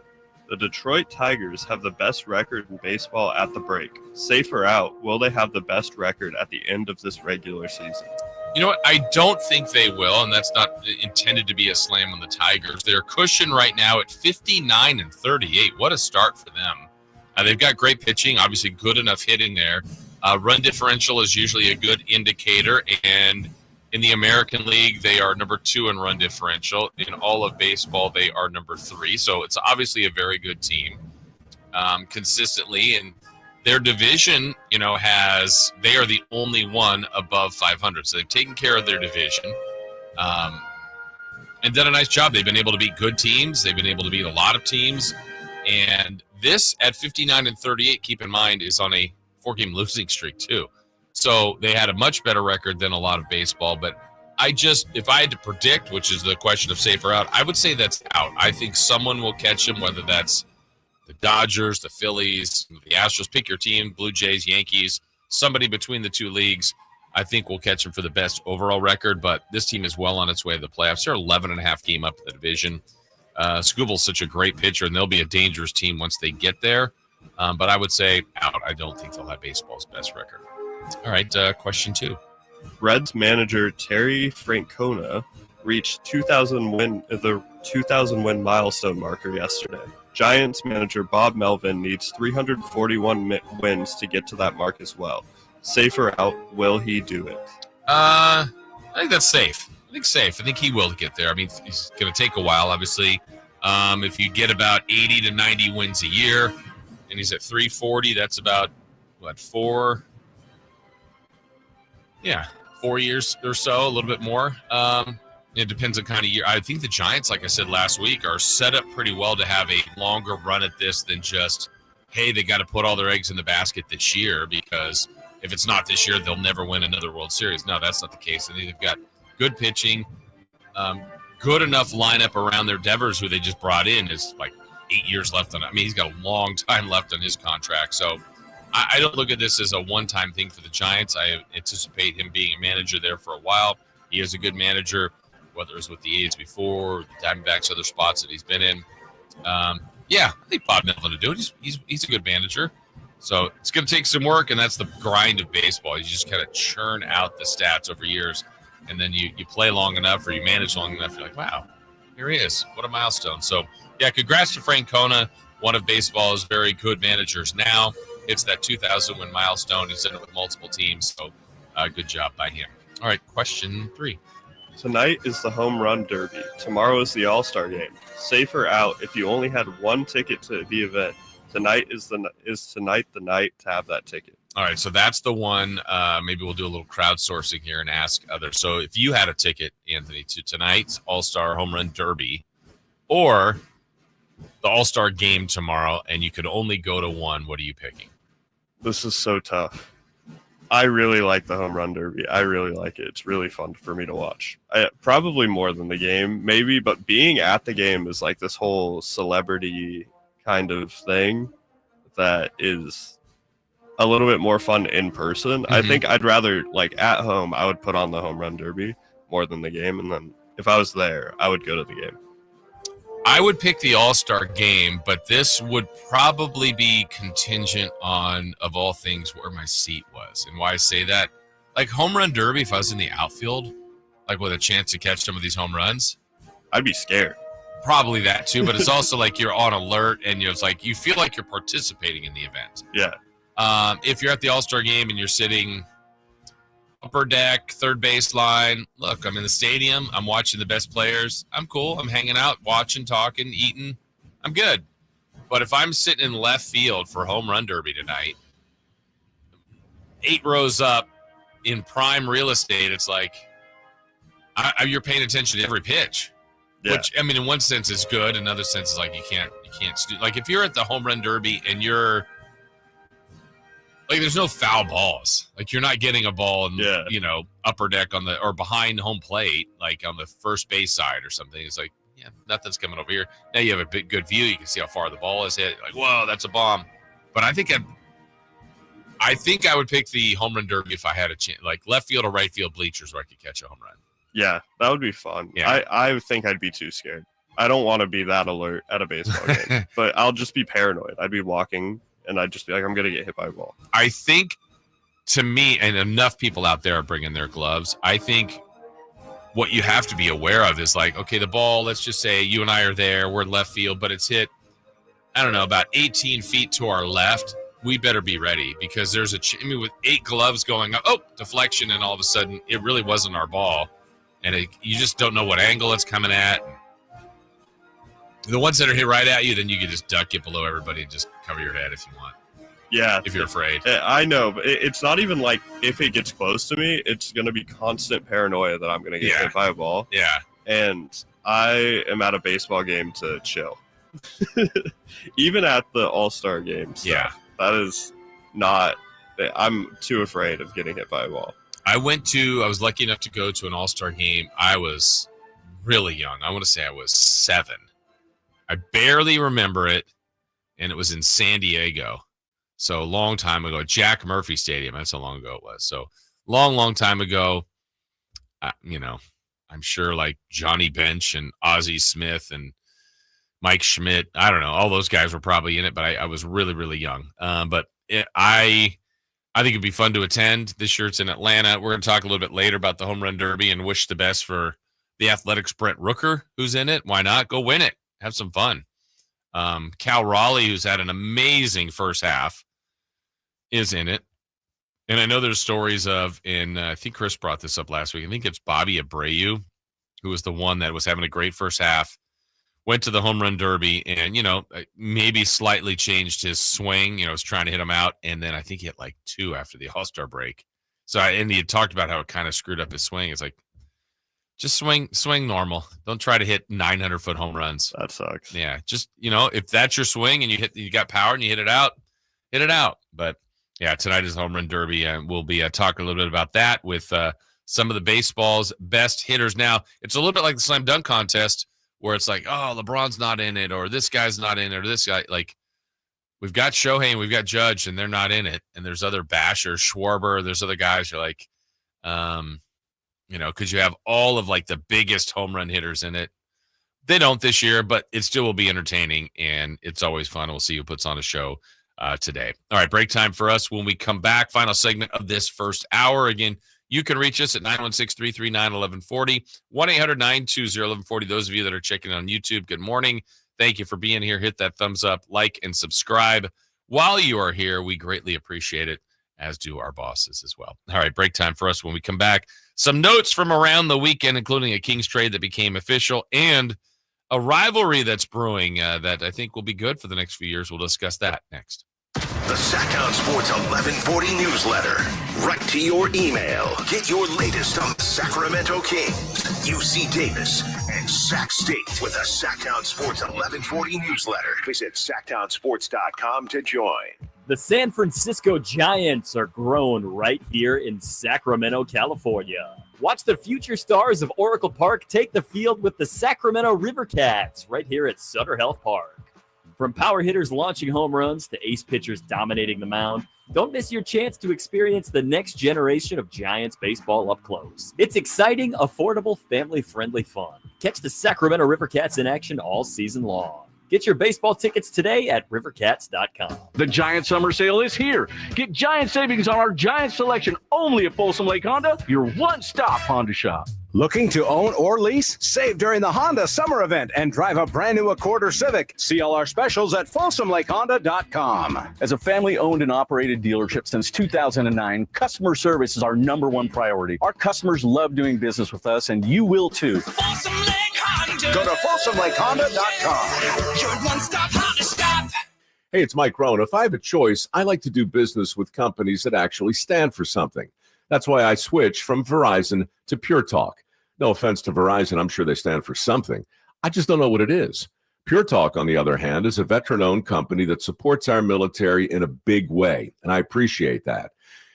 The Detroit Tigers have the best record in baseball at the break. Safe or out, will they have the best record at the end of this regular season? You know what? I don't think they will, and that's not intended to be a slam on the Tigers. They're cushioned right now at 59-38. What a start for them. They've got great pitching, obviously good enough hitting there. Run differential is usually a good indicator, and in the American League, they are number 2 in run differential. In all of baseball, they are number 3. So it's obviously a very good team consistently, and their division, they are the only one above 500. So they've taken care of their division and done a nice job. They've been able to beat good teams. They've been able to beat a lot of teams. And this at 59-38, keep in mind, is on a 4-game losing streak too. So they had a much better record than a lot of baseball. But if I had to predict, which is the question of safe or out, I would say that's out. I think someone will catch him, whether that's the Dodgers, the Phillies, the Astros, pick your team, Blue Jays, Yankees, somebody between the 2 leagues, I think will catch him for the best overall record. But this team is well on its way to the playoffs. They're 11.5 game up in the division. Scooble's such a great pitcher, and they'll be a dangerous team once they get there. But I would say out. I don't think they'll have baseball's best record. All right, question 2. Reds manager Terry Francona reached the 2,000 win milestone marker yesterday. Giants manager Bob Melvin needs 341 wins to get to that mark as well. Safe or out, will he do it? I think that's safe. I think he will get there. I mean, he's going to take a while, obviously. If you get about 80 to 90 wins a year, and he's at 340, that's about, 4 years or so, a little bit more. It depends on kind of year. I think the Giants, like I said last week, are set up pretty well to have a longer run at this than just, hey, they got to put all their eggs in the basket this year, because if it's not this year, they'll never win another World Series. No, that's not the case. I think they've got good pitching, good enough lineup around their Devers, who they just brought in, is like 8 years left on it. I mean, he's got a long time left on his contract. So I don't look at this as a one-time thing for the Giants. I anticipate him being a manager there for a while. He is a good manager, whether it was with the A's before, the Diamondbacks, other spots that he's been in. Yeah, I think Bob Melvin to do it. He's a good manager. So it's going to take some work, and that's the grind of baseball. You just kind of churn out the stats over years, and then you play long enough or you manage long enough, you're like, wow, here he is. What a milestone. So, yeah, congrats to Francona, one of baseball's very good managers now. It's that 2000 win milestone. He's done it with multiple teams, so good job by him. All right, question 3. Tonight is the Home Run Derby. Tomorrow is the All-Star Game. Safe or out if you only had one ticket to the event. Tonight is tonight the night to have that ticket. All right, so that's the one. Maybe we'll do a little crowdsourcing here and ask others. So if you had a ticket, Anthony, to tonight's All-Star Home Run Derby or the All-Star Game tomorrow, and you could only go to one, what are you picking? This is so tough. I really like the Home Run Derby. I really like it. It's really fun for me to watch. Probably more than the game, maybe, but being at the game is like this whole celebrity kind of thing that is a little bit more fun in person. Mm-hmm. I think I'd rather, like, at home, I would put on the Home Run Derby more than the game, and then if I was there, I would go to the game. I would pick the All-Star Game, but this would probably be contingent on, of all things, where my seat was. And why I say that, like Home Run Derby, if I was in the outfield, like with a chance to catch some of these home runs, I'd be scared. Probably that too, but it's also like you're on alert and it's like you feel like you're participating in the event. Yeah. If you're at the All-Star Game and you're sitting upper deck, third baseline, look, I'm in the stadium. I'm watching the best players. I'm cool. I'm hanging out, watching, talking, eating. I'm good. But if I'm sitting in left field for Home Run Derby tonight, 8 rows up in prime real estate, it's like you're paying attention to every pitch. Yeah. Which, I mean, in one sense is good. In another sense is like you can't like if you're at the Home Run Derby and you're like, there's no foul balls. Like you're not getting a ball in, upper deck on the, or behind home plate, like on the first base side or something. It's like, yeah, nothing's coming over here. Now you have a big good view. You can see how far the ball is hit. Like, whoa, that's a bomb. But I think I would pick the Home Run Derby if I had a chance, like left field or right field bleachers where I could catch a home run. Yeah, that would be fun. Yeah. I think I'd be too scared. I don't want to be that alert at a baseball game, but I'll just be paranoid. I'd be walking and I'd just be like, I'm going to get hit by a ball. I think, to me, and enough people out there are bringing their gloves, I think what you have to be aware of is like, okay, the ball, let's just say you and I are there, we're in left field, but it's hit, I don't know, about 18 feet to our left. We better be ready because there's with 8 gloves going up, deflection, and all of a sudden it really wasn't our ball. And you just don't know what angle it's coming at. The ones that are hit right at you, then you can just duck it below everybody and just cover your head if you want. Yeah. If you're afraid. I know, but it's not even like if it gets close to me, it's going to be constant paranoia that I'm going to get hit by a ball. Yeah. And I am at a baseball game to chill. Even at the All-Star game. Yeah. That is not, I'm too afraid of getting hit by a ball. I was lucky enough to go to an All-Star game. I was really young. I want to say I was 7. I barely remember it, and it was in San Diego. So a long time ago, Jack Murphy Stadium. That's how long ago it was. So long time ago, I'm sure like Johnny Bench and Ozzie Smith and Mike Schmidt, I don't know, all those guys were probably in it, but I was really, really young. I think it'd be fun to attend. This year it's in Atlanta. We're going to talk a little bit later about the Home Run Derby and wish the best for the Athletics' Brent Rooker, who's in it. Why not? Go win it. Have some fun. Cal Raleigh, who's had an amazing first half, is in it. And I know there's stories of, and I think Chris brought this up last week, I think it's Bobby Abreu, who was the one that was having a great first half, went to the Home Run Derby and, maybe slightly changed his swing, was trying to hit him out. And then I think he hit like 2 after the All-Star break. So, and he had talked about how it kind of screwed up his swing. It's like, just swing normal. Don't try to hit 900-foot home runs. That sucks. Yeah, just, if that's your swing and you got power and you hit it out, hit it out. But, yeah, tonight is Home Run Derby, and we'll be talking a little bit about that with some of the baseball's best hitters. Now, it's a little bit like the slam dunk contest where it's like, oh, LeBron's not in it, or this guy's not in it, or this guy. Like, we've got Shohei and we've got Judge, and they're not in it. And there's other bashers, Schwarber. There's other guys who are like, because you have all of like the biggest home run hitters in it. They don't this year, but it still will be entertaining, and it's always fun. We'll see who puts on a show today. All right, break time for us. When we come back, final segment of this first hour. Again, you can reach us at 916-339-1140, 1-800-920-1140. Those of you that are checking on YouTube, good morning. Thank you for being here. Hit that thumbs up, like, and subscribe. While you are here, we greatly appreciate it, as do our bosses as well. All right, break time for us. When we come back, some notes from around the weekend, including a Kings trade that became official and a rivalry that's brewing that I think will be good for the next few years. We'll discuss that next. The Sacktown Sports 1140 newsletter, right to your email. Get your latest on Sacramento Kings, UC Davis, and Sac State with the Sacktown Sports 1140 newsletter. Visit SacktownSports.com to join. The San Francisco Giants are grown right here in Sacramento, California. Watch the future stars of Oracle Park take the field with the Sacramento River Cats right here at Sutter Health Park. From power hitters launching home runs to ace pitchers dominating the mound, don't miss your chance to experience the next generation of Giants baseball up close. It's exciting, affordable, family-friendly fun. Catch the Sacramento River Cats in action all season long. Get your baseball tickets today at rivercats.com. The Giant Summer Sale is here. Get giant savings on our Giant selection only at Folsom Lake Honda, your one-stop Honda shop. Looking to own or lease? Save during the Honda Summer Event and drive a brand new Accord or Civic. See all our specials at FolsomLakeHonda.com. As a family-owned and operated dealership since 2009, customer service is our number one priority. Our customers love doing business with us, and you will too. Folsom Lake Honda. Go to FolsomLakeHonda.com. Your one-stop Honda stop. Hey, it's Mike Rohn. If I have a choice, I like to do business with companies that actually stand for something. That's why I switched from Verizon to Pure Talk. No offense to Verizon, I'm sure they stand for something. I just don't know what it is. Pure Talk, on the other hand, is a veteran-owned company that supports our military in a big way, and I appreciate that.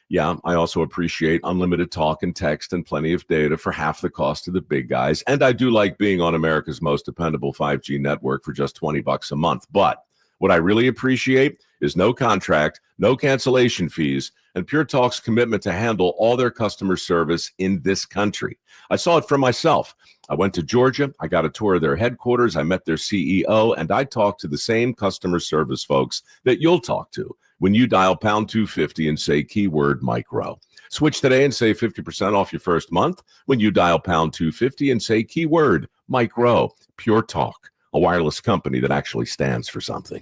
Yeah, I also appreciate unlimited talk and text and plenty of data for half the cost of the big guys, and I do like being on America's most dependable 5G network for just $20 a month. But what I really appreciate is no contract, no cancellation fees, and Pure Talk's commitment to handle all their customer service in this country. I saw it for myself. I went to Georgia. I got a tour of their headquarters. I met their CEO, and I talked to the same customer service folks that you'll talk to when you dial pound 250 and say keyword Mike Rowe. Switch today and save 50% off your first month when you dial pound 250 and say keyword Mike Rowe. Pure Talk, a wireless company that actually stands for something.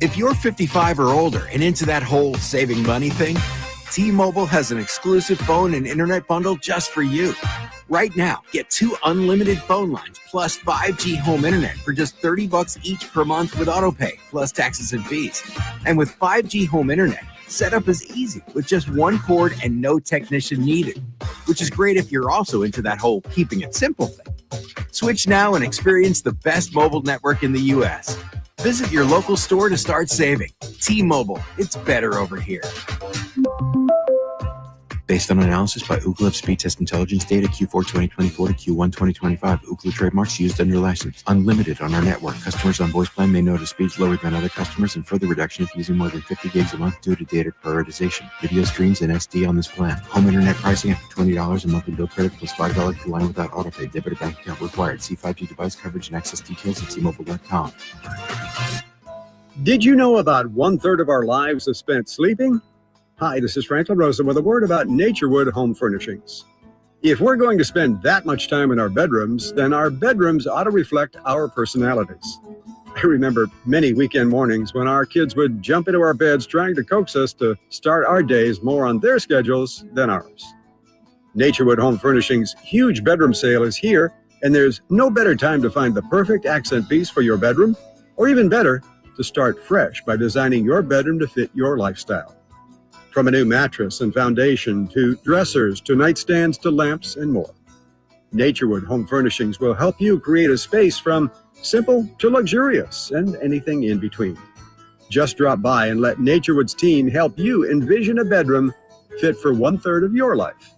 If you're 55 or older and into that whole saving money thing, T-Mobile has an exclusive phone and internet bundle just for you. Right now, get 2 unlimited phone lines plus 5G home internet for just $30 each per month with autopay, plus taxes and fees. And with 5G home internet, setup is easy with just one cord and no technician needed, which is great if you're also into that whole keeping it simple thing. Switch now and experience the best mobile network in the U.S. Visit your local store to start saving. T-Mobile, it's better over here. Based on analysis by Ookla of speed test intelligence data Q4 2024 to Q1 2025. Ookla trademarks used under license. Unlimited on our network. Customers on voice plan may notice speeds lower than other customers and further reduction if using more than 50 gigs a month due to data prioritization. Video streams and SD on this plan. Home internet pricing after $20 a monthly bill credit plus $5 per line without autopay. Debit or bank account required. See 5G device coverage and access details at T-Mobile.com. Did you know about 1/3 of our lives are spent sleeping? Hi, this is Franklin Rosen with a word about Naturewood Home Furnishings. If we're going to spend that much time in our bedrooms, then our bedrooms ought to reflect our personalities. I remember many weekend mornings when our kids would jump into our beds trying to coax us to start our days more on their schedules than ours. Naturewood Home Furnishings' huge bedroom sale is here, and there's no better time to find the perfect accent piece for your bedroom, or even better, to start fresh by designing your bedroom to fit your lifestyle. From a new mattress and foundation to dressers to nightstands to lamps and more. Naturewood Home Furnishings will help you create a space from simple to luxurious and anything in between. Just drop by and let Naturewood's team help you envision a bedroom fit for 1/3 of your life.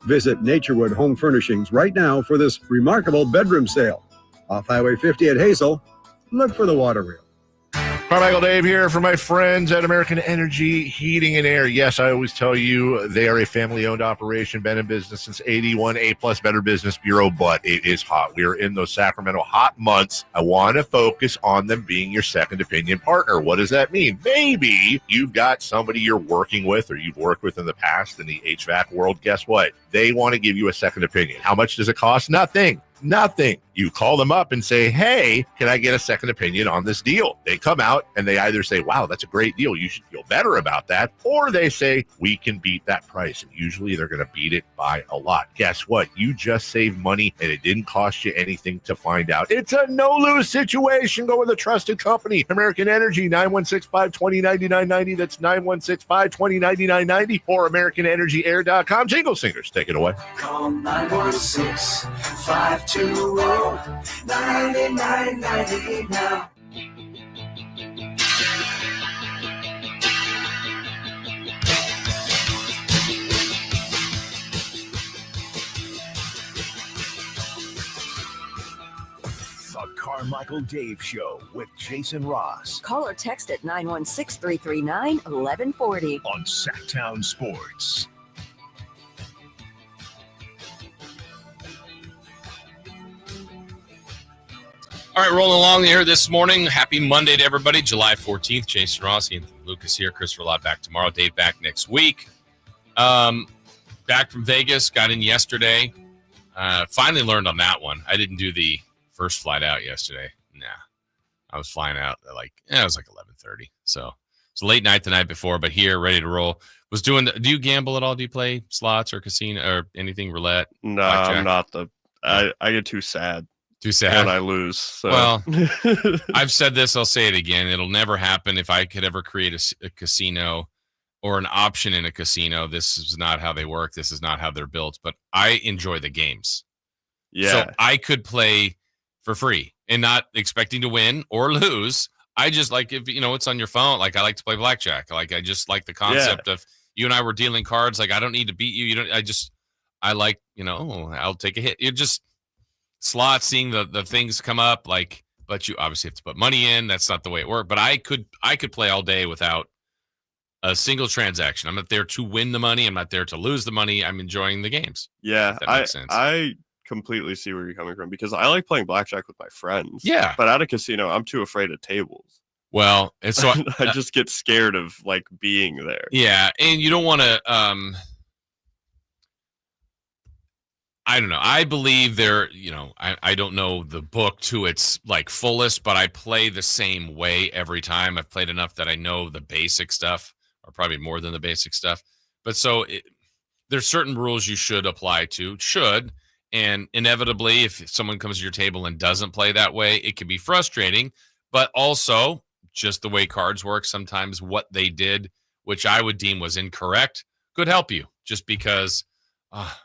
Visit Naturewood Home Furnishings right now for this remarkable bedroom sale. Off Highway 50 at Hazel, look for the water wheel. Carmichael Dave here for my friends at American Energy Heating and Air. Yes, I always tell you they are a family-owned operation, been in business since 81, A-plus Better Business Bureau, but it is hot. We are in those Sacramento hot months. I want to focus on them being your second opinion partner. What does that mean? Maybe you've got somebody you're working with or you've worked with in the past in the HVAC world. Guess what? They want to give you a second opinion. How much does it cost? Nothing. You call them up and say, hey, can I get a second opinion on this deal? They come out and they either say, wow, that's a great deal. You should feel better about that. Or they say, we can beat that price. And usually they're going to beat it by a lot. Guess what? You just saved money and it didn't cost you anything to find out. It's a no-lose situation. Go with a trusted company. American Energy, 916-520-9990. That's 916-520-9990 or AmericanEnergyAir.com. Jingle Singers, take it away. Call 916-520-9990 now. The Carmichael Dave Show with Jason Ross. Call or text at 916-339-1140 on Sacktown Sports. All right, rolling along here this morning. Happy Monday to everybody. July 14th. Jason Rossi and Lucas here. Christopher Lott back tomorrow. Dave back next week. Back from Vegas. Got in yesterday. Finally learned on that one. I didn't do the first flight out yesterday. Nah. I was flying out at it was like 11:30. So it's a late night the night before, but here, ready to roll. Do you gamble at all? Do you play slots or casino or anything, roulette? No, blackjack? I'm not I get too sad. Too sad when I lose. So. Well, I've said this. I'll say it again. It'll never happen. If I could ever create a casino or an option in a casino, this is not how they work. This is not how they're built. But I enjoy the games. Yeah. So I could play for free and not expecting to win or lose. I just like if it's on your phone. Like I like to play blackjack. Like I just like the concept of you and I were dealing cards. Like I don't need to beat you. I like I'll take a hit. You're just. Slots, seeing the things come up, but you obviously have to put money in. That's not the way it works. But I could play all day without a single transaction. I'm not there to win the money. I'm not there to lose the money. I'm enjoying the games. Yeah, that makes sense. I completely see where you're coming from because I like playing blackjack with my friends. Yeah, but at a casino, I'm too afraid of tables. Well, and so I just get scared of being there. Yeah, and you don't want to. I don't know. I believe I don't know the book to its fullest, but I play the same way every time. I've played enough that I know the basic stuff, or probably more than the basic stuff. But there's certain rules you should apply to, and inevitably, if someone comes to your table and doesn't play that way, it can be frustrating. But also, just the way cards work, sometimes what they did, which I would deem was incorrect, could help you just because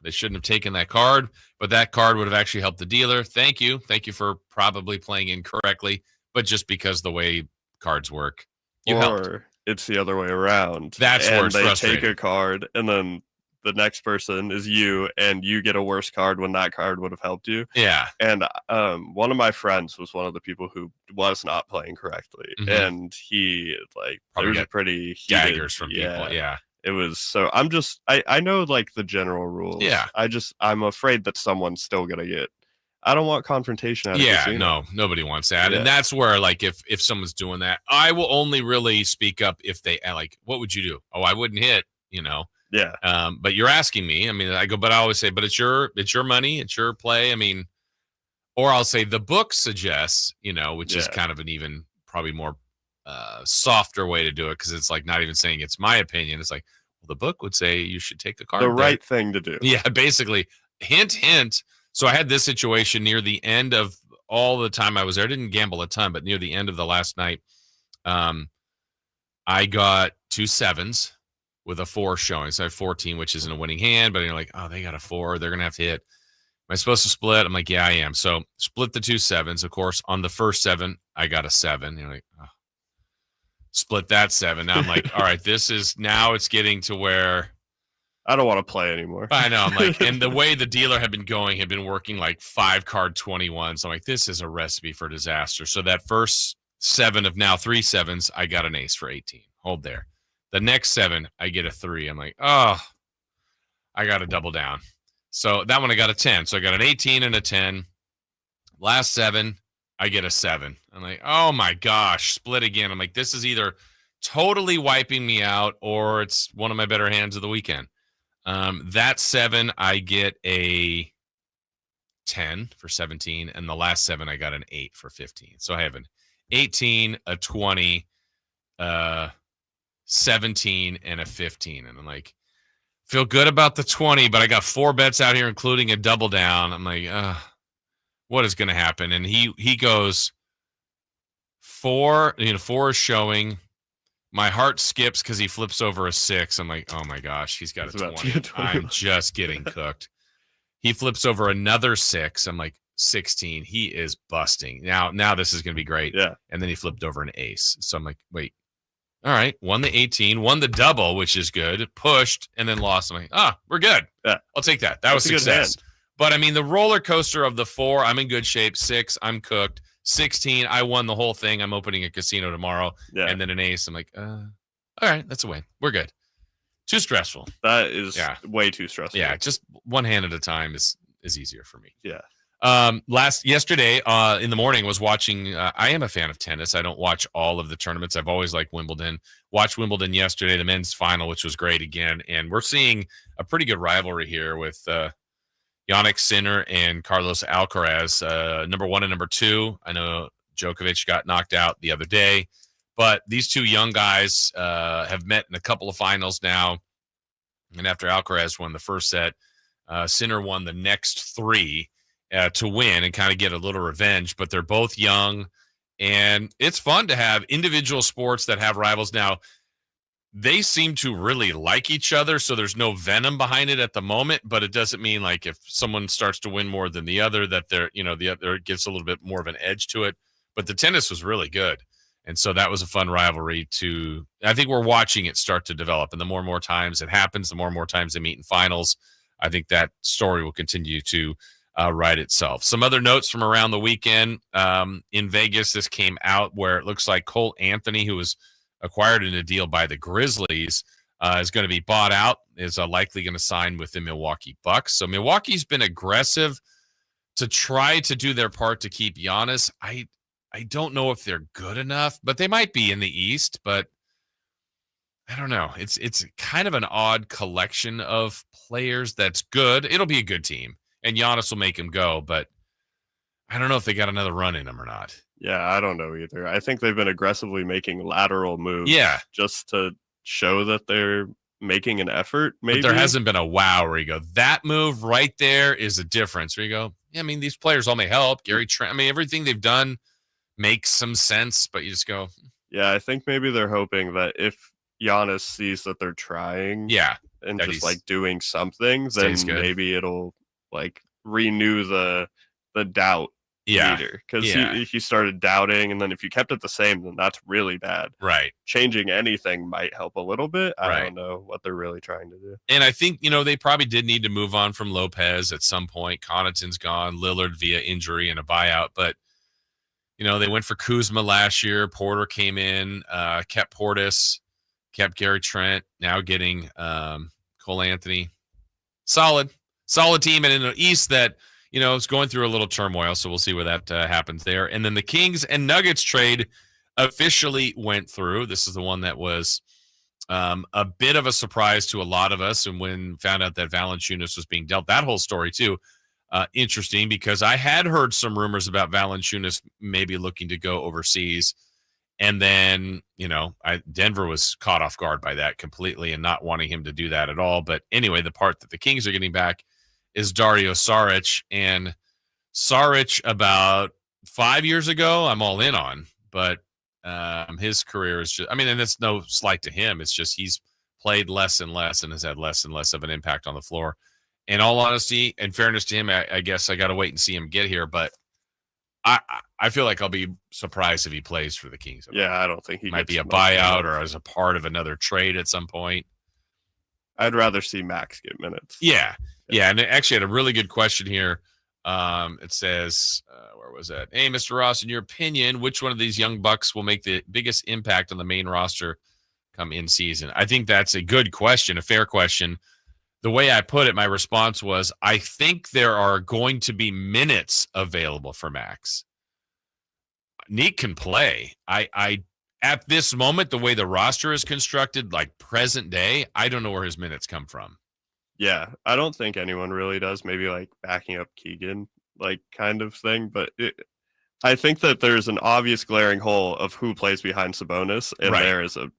they shouldn't have taken that card, but that card would have actually helped the dealer. Thank you. Thank you for probably playing incorrectly, but just because the way cards work, you helped. It's the other way around. That's where it's frustrating. They take a card, and then the next person is you, and you get a worse card when that card would have helped you. Yeah. And one of my friends was one of the people who was not playing correctly, and he there was a pretty daggers from people. Yeah. It was so I know the general rules. Yeah. I'm afraid that someone's still gonna get. I don't want confrontation. No, nobody wants that. Yeah. And that's where if someone's doing that, I will only really speak up if they what would you do? Oh, I wouldn't hit, Yeah. But you're asking me. I mean, but I always say, but it's your money, it's your play. I mean, or I'll say the book suggests, which is kind of an even probably more softer way to do it because it's not even saying it's my opinion. It's the book would say you should take a card. The right thing to do. Yeah, basically. Hint. So I had this situation near the end of all the time I was there. I didn't gamble a ton, but near the end of the last night, I got 2 7s with a 4 showing. So I have 14, which isn't a winning hand, but you're they got a 4. They're going to have to hit. Am I supposed to split? I'm yeah, I am. So split the 2 7s. Of course, on the first 7, I got a 7. You're split that 7. Now I'm all right, it's getting to where I don't want to play anymore. I know. I'm and the way the dealer had been working 5 card 21. So I'm this is a recipe for disaster. So that first 7 of now 3 sevens, I got an ace for 18. Hold there. The next 7, I get a 3. I'm like, oh, I got to double down. So that one I got a 10. So I got an 18 and a 10. Last 7, I get a 7. I'm like, oh my gosh, split again. I'm like, this is either totally wiping me out or it's one of my better hands of the weekend. That 7, I get a 10 for 17. And the last 7, I got an 8 for 15. So I have an 18, a 20, 17, and a 15. And I'm like, feel good about the 20, but I got 4 bets out here, including a double down. I'm like, what is going to happen? And he goes 4, 4 is showing. My heart skips because he flips over a 6. I'm like, oh my gosh, he's got a 20. I'm just getting cooked. He flips over another 6. I'm like, 16. He is busting. Now this is going to be great. Yeah. And then he flipped over an ace. So I'm like, wait. All right. Won the 18, won the double, which is good. Pushed and then lost. I'm like, we're good. Yeah. I'll take that. That was success. But I mean, the roller coaster of the 4, I'm in good shape. 6, I'm cooked. 16, I won the whole thing. I'm opening a casino tomorrow. Yeah. And then an ace. I'm like, all right, that's a win. We're good. Too stressful. That is way too stressful. Yeah, just one hand at a time is easier for me. Yeah. Yesterday in the morning was watching. I am a fan of tennis. I don't watch all of the tournaments. I've always liked Wimbledon. Watched Wimbledon yesterday, the men's final, which was great again. And we're seeing a pretty good rivalry here with Jannik Sinner and Carlos Alcaraz, number 1 and number 2. I know Djokovic got knocked out the other day, but these two young guys have met in a couple of finals now. And after Alcaraz won the first set, Sinner won the next 3 to win and kind of get a little revenge. But they're both young, and it's fun to have individual sports that have rivals. Now, they seem to really like each other, so there's no venom behind it at the moment, but it doesn't mean like if someone starts to win more than the other that they're, the other gives a little bit more of an edge to it. But the tennis was really good. And so that was a fun rivalry I think we're watching it start to develop. And the more and more times it happens, the more and more times they meet in finals, I think that story will continue to write itself. Some other notes from around the weekend in Vegas, this came out where it looks like Cole Anthony, who was acquired in a deal by the Grizzlies, is going to be bought out, is likely going to sign with the Milwaukee Bucks. So Milwaukee's been aggressive to try to do their part to keep Giannis. I don't know if they're good enough, but they might be in the East, but I don't know. It's kind of an odd collection of players that's good. It'll be a good team, and Giannis will make him go, but I don't know if they got another run in them or not. Yeah, I don't know either. I think they've been aggressively making lateral moves. Yeah. Just to show that they're making an effort, maybe. But there hasn't been a wow where you go, that move right there is a difference. Where you go, yeah, I mean, these players all may help. Gary Trent, I mean, everything they've done makes some sense, but you just go. Yeah, I think maybe they're hoping that if Giannis sees that they're trying and just like doing something, then maybe it'll like renew the doubt leader, because he started doubting, and then if you kept it the same, then that's really bad. Right. Changing anything might help a little bit. I don't know what they're really trying to do. And I think, they probably did need to move on from Lopez at some point. Connaughton's gone, Lillard via injury and a buyout, but they went for Kuzma last year. Porter came in, kept Portis, kept Gary Trent, now getting Cole Anthony. Solid team. And in the East that, it's going through a little turmoil, so we'll see where that happens there. And then the Kings and Nuggets trade officially went through. This is the one that was a bit of a surprise to a lot of us. And when found out that Valanciunas was being dealt, that whole story too, interesting, because I had heard some rumors about Valanciunas maybe looking to go overseas. And then, Denver was caught off guard by that completely and not wanting him to do that at all. But anyway, the part that the Kings are getting back is Dario Saric. And Saric, about 5 years ago, I'm all in on. But his career is just, and it's no slight to him. It's just he's played less and less and has had less and less of an impact on the floor. In all honesty and fairness to him, I guess I got to wait and see him get here. But I feel like I'll be surprised if he plays for the Kings. Yeah, I don't think he might be a buyout or as a part of another trade at some point. I'd rather see Max get minutes. Yeah. And I actually had a really good question here It says, where was that? Hey, Mr. Ross, in your opinion, which one of these young bucks will make the biggest impact on the main roster come in season? I think that's a good question, a fair question. The way I put it, my response was, I think there are going to be minutes available for Max. Nick can play. I at this moment, the way the roster is constructed, like present day, I don't know where his minutes come from. Yeah, I don't think anyone really does. Maybe like backing up Keegan, like kind of thing. But I think that there's an obvious glaring hole of who plays behind Sabonis, and there is a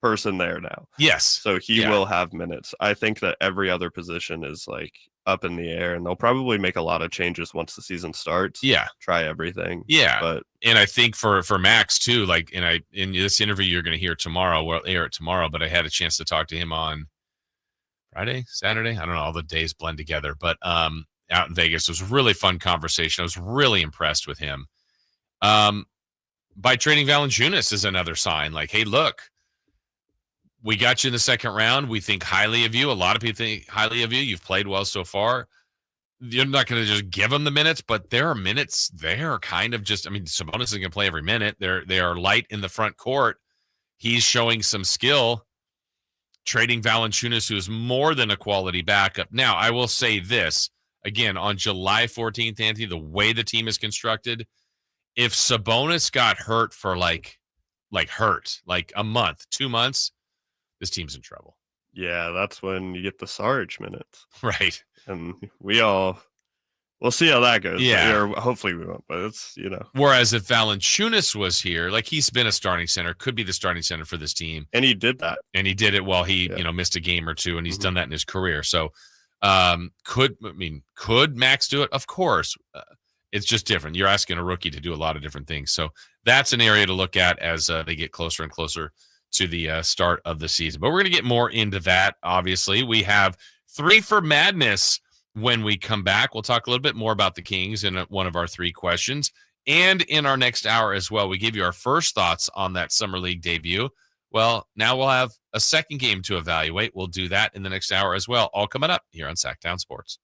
person there now. Yes. So he will have minutes. I think that every other position is like up in the air, and they'll probably make a lot of changes once the season starts. Yeah. Try everything. Yeah. And I think for Max too, like, in this interview you're going to hear tomorrow, we'll air it tomorrow, but I had a chance to talk to him on Friday, Saturday. I don't know. All the days blend together, but out in Vegas, it was a really fun conversation. I was really impressed with him. By trading Valanciunas is another sign like, hey, look, we got you in the second round. We think highly of you. A lot of people think highly of you. You've played well so far. You're not going to just give them the minutes, but there are minutes there kind of just, I mean, Sabonis isn't going to play every minute. They are light in the front court. He's showing some skill. Trading Valanciunas, who is more than a quality backup. Now, I will say this, again, on July 14th, Anthony, the way the team is constructed, if Sabonis got hurt for like a month, 2 months, this team's in trouble. Yeah, that's when you get the Sarge minutes. Right. And we'll see how that goes. Yeah. Or hopefully we won't, but it's, Whereas if Valanciunas was here, like he's been a starting center, could be the starting center for this team. And he did that. And he did it while he, missed a game or two, and he's done that in his career. So could Max do it? Of course. It's just different. You're asking a rookie to do a lot of different things. So that's an area to look at as they get closer and closer to the start of the season. But we're going to get more into that, obviously. We have 3 for Madness when we come back. We'll talk a little bit more about the Kings in one of our 3 questions. And in our next hour as well, we give you our first thoughts on that Summer League debut. Well, now we'll have a second game to evaluate. We'll do that in the next hour as well. All coming up here on Sacktown Sports.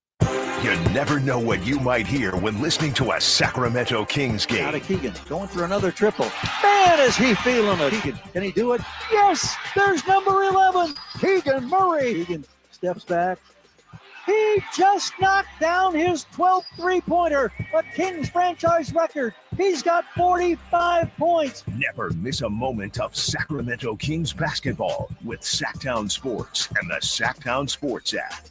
You never know what you might hear when listening to a Sacramento Kings game. Out of Keegan, going for another triple. Man, is he feeling it. Keegan, can he do it? Yes, there's number 11, Keegan Murray. Keegan steps back. He just knocked down his 12th three-pointer, a Kings franchise record. He's got 45 points. Never miss a moment of Sacramento Kings basketball with Sacktown Sports and the Sacktown Sports app.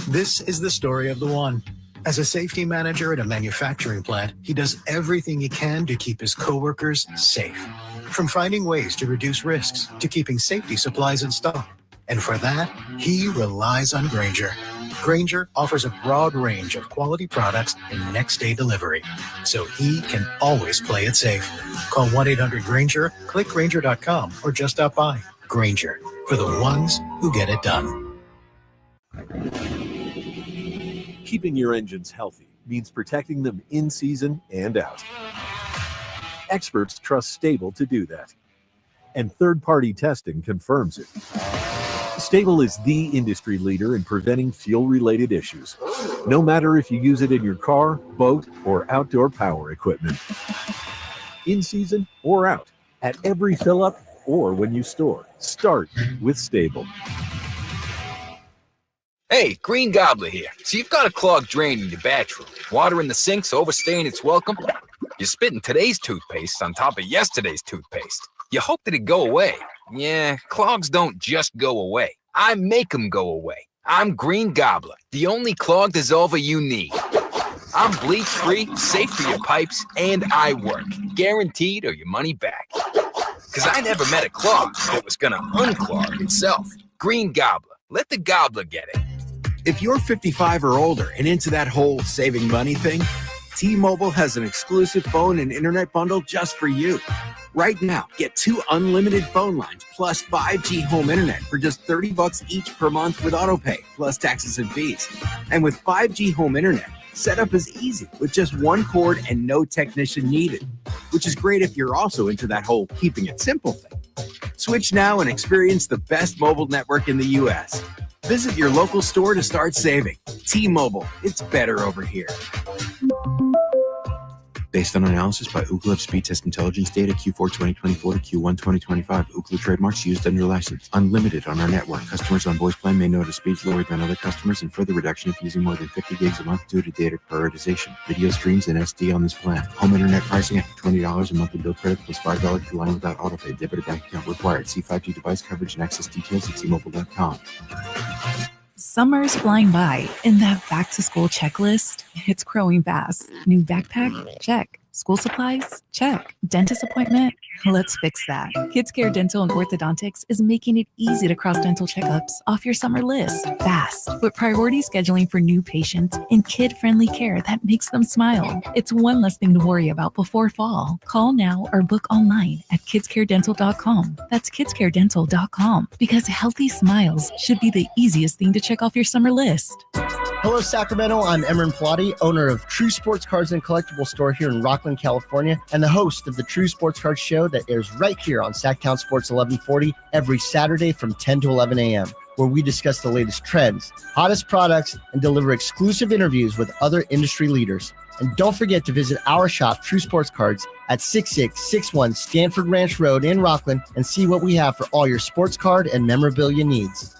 This is the story of the one. As a safety manager at a manufacturing plant, he does everything he can to keep his coworkers safe. From finding ways to reduce risks to keeping safety supplies in stock. And for that, he relies on Grainger. Grainger offers a broad range of quality products and next-day delivery, so he can always play it safe. Call 1-800-GRAINGER, click Grainger.com, or just stop by. Grainger, for the ones who get it done. Keeping your engines healthy means protecting them in season and out. Experts trust Stable to do that, and third-party testing confirms it. Stable is the industry leader in preventing fuel-related issues, no matter if you use it in your car, boat, or outdoor power equipment. In season or out, at every fill-up or when you store, start with Stable. Hey, Green Gobbler here. So you've got a clogged drain in your bathroom. Water in the sink's overstaying its welcome. You're spitting today's toothpaste on top of yesterday's toothpaste. You hope that it go away. Yeah, clogs don't just go away. I make them go away. I'm Green Gobbler, the only clog dissolver you need. I'm bleach-free, safe for your pipes, and I work. Guaranteed or your money back. Because I never met a clog that was going to unclog itself. Green Gobbler. Let the gobbler get it. If you're 55 or older and into that whole saving money thing, T-Mobile has an exclusive phone and internet bundle just for you. Right now, get 2 unlimited phone lines plus 5G home internet for just $30 each per month with autopay, plus taxes and fees. And with 5G home internet, setup is easy with just 1 cord and no technician needed, which is great if you're also into that whole keeping it simple thing. Switch now and experience the best mobile network in the U.S. Visit your local store to start saving. T-Mobile, it's better over here. Based on analysis by Ookla of speed test intelligence data Q4 2024 to Q1 2025, Ookla trademarks used under license. Unlimited on our network. Customers on voice plan may notice speeds lower than other customers and further reduction if using more than 50 gigs a month due to data prioritization. Video streams and SD on this plan. Home internet pricing after $20 a monthly bill credit plus $5 per line without autopay. Debit or bank account required. See 5G device coverage and access details at tmobile.com. Summer's flying by, and that back-to-school checklist, it's growing fast. New backpack? Check. School supplies? Check. Dentist appointment? Let's fix that. Kids Care Dental and Orthodontics is making it easy to cross dental checkups off your summer list fast with priority scheduling for new patients and kid-friendly care that makes them smile. It's one less thing to worry about before fall. Call now or book online at kidscaredental.com. That's kidscaredental.com because healthy smiles should be the easiest thing to check off your summer list. Hello, Sacramento. I'm Emran Pilati, owner of True Sports Cards and Collectible Store here in Rockland, California, and the host of the True Sports Cards Show that airs right here on Sacktown Sports 1140 every Saturday from 10 to 11 a.m., where we discuss the latest trends, hottest products, and deliver exclusive interviews with other industry leaders. And don't forget to visit our shop, True Sports Cards, at 6661 Stanford Ranch Road in Rockland and see what we have for all your sports card and memorabilia needs.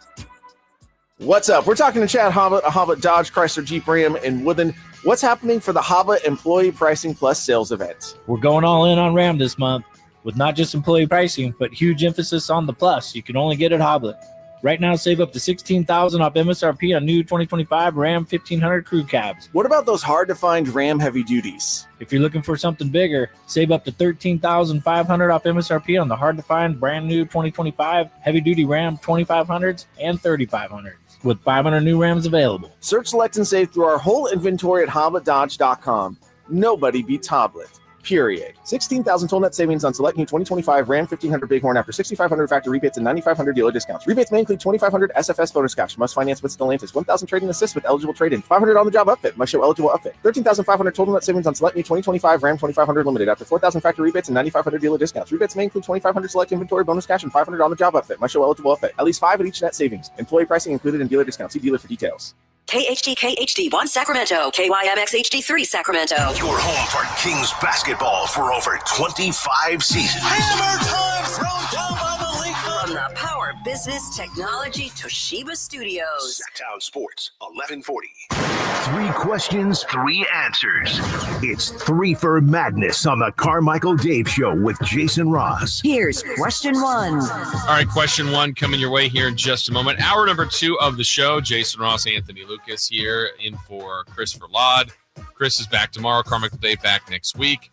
What's up? We're talking to Chad Hobbit, a Hobbit Dodge Chrysler Jeep Ram in Woodland. What's happening for the Hobbit Employee Pricing Plus sales event? We're going all in on Ram this month with not just employee pricing, but huge emphasis on the plus. You can only get at Hobbit. Right now, save up to $16,000 off MSRP on new 2025 Ram 1500 crew cabs. What about those hard-to-find Ram heavy duties? If you're looking for something bigger, save up to $13,500 off MSRP on the hard-to-find brand new 2025 heavy-duty Ram 2500s and 3500s. With 500 new Rams available. Search, select, and save through our whole inventory at hobbitdodge.com. Nobody beats Hobbit. Period. 16,000 total net savings on select new 2025 Ram 1500 Bighorn after 6,500 factory rebates and 9,500 dealer discounts. Rebates may include 2,500 SFS bonus cash. Must finance with Stellantis. 1,000 trading assist with eligible trade-in. 500 on the job upfit. Must show eligible upfit. 13,500 total net savings on select new 2025 Ram 2500 Limited after 4,000 factory rebates and 9,500 dealer discounts. Rebates may include 2,500 select inventory bonus cash and 500 on the job upfit. Must show eligible upfit. At least 5 at each net savings. Employee pricing included in dealer discounts. See dealer for details. KHD1 Sacramento, KYMX HD3 Sacramento. Your home for Kings basketball for over 25 seasons. Hammer time thrown down by the league. From the Power Business Technology Toshiba Studios. Sacktown Sports 1140. 3 questions, 3 answers. It's 3 for Madness on the Carmichael Dave Show with Jason Ross. Here's question 1. All right, question 1 coming your way here in just a moment. Hour number 2 of the show. Jason Ross, Anthony Lucas here in for Christopher Laud. Chris is back tomorrow. Carmichael Dave back next week.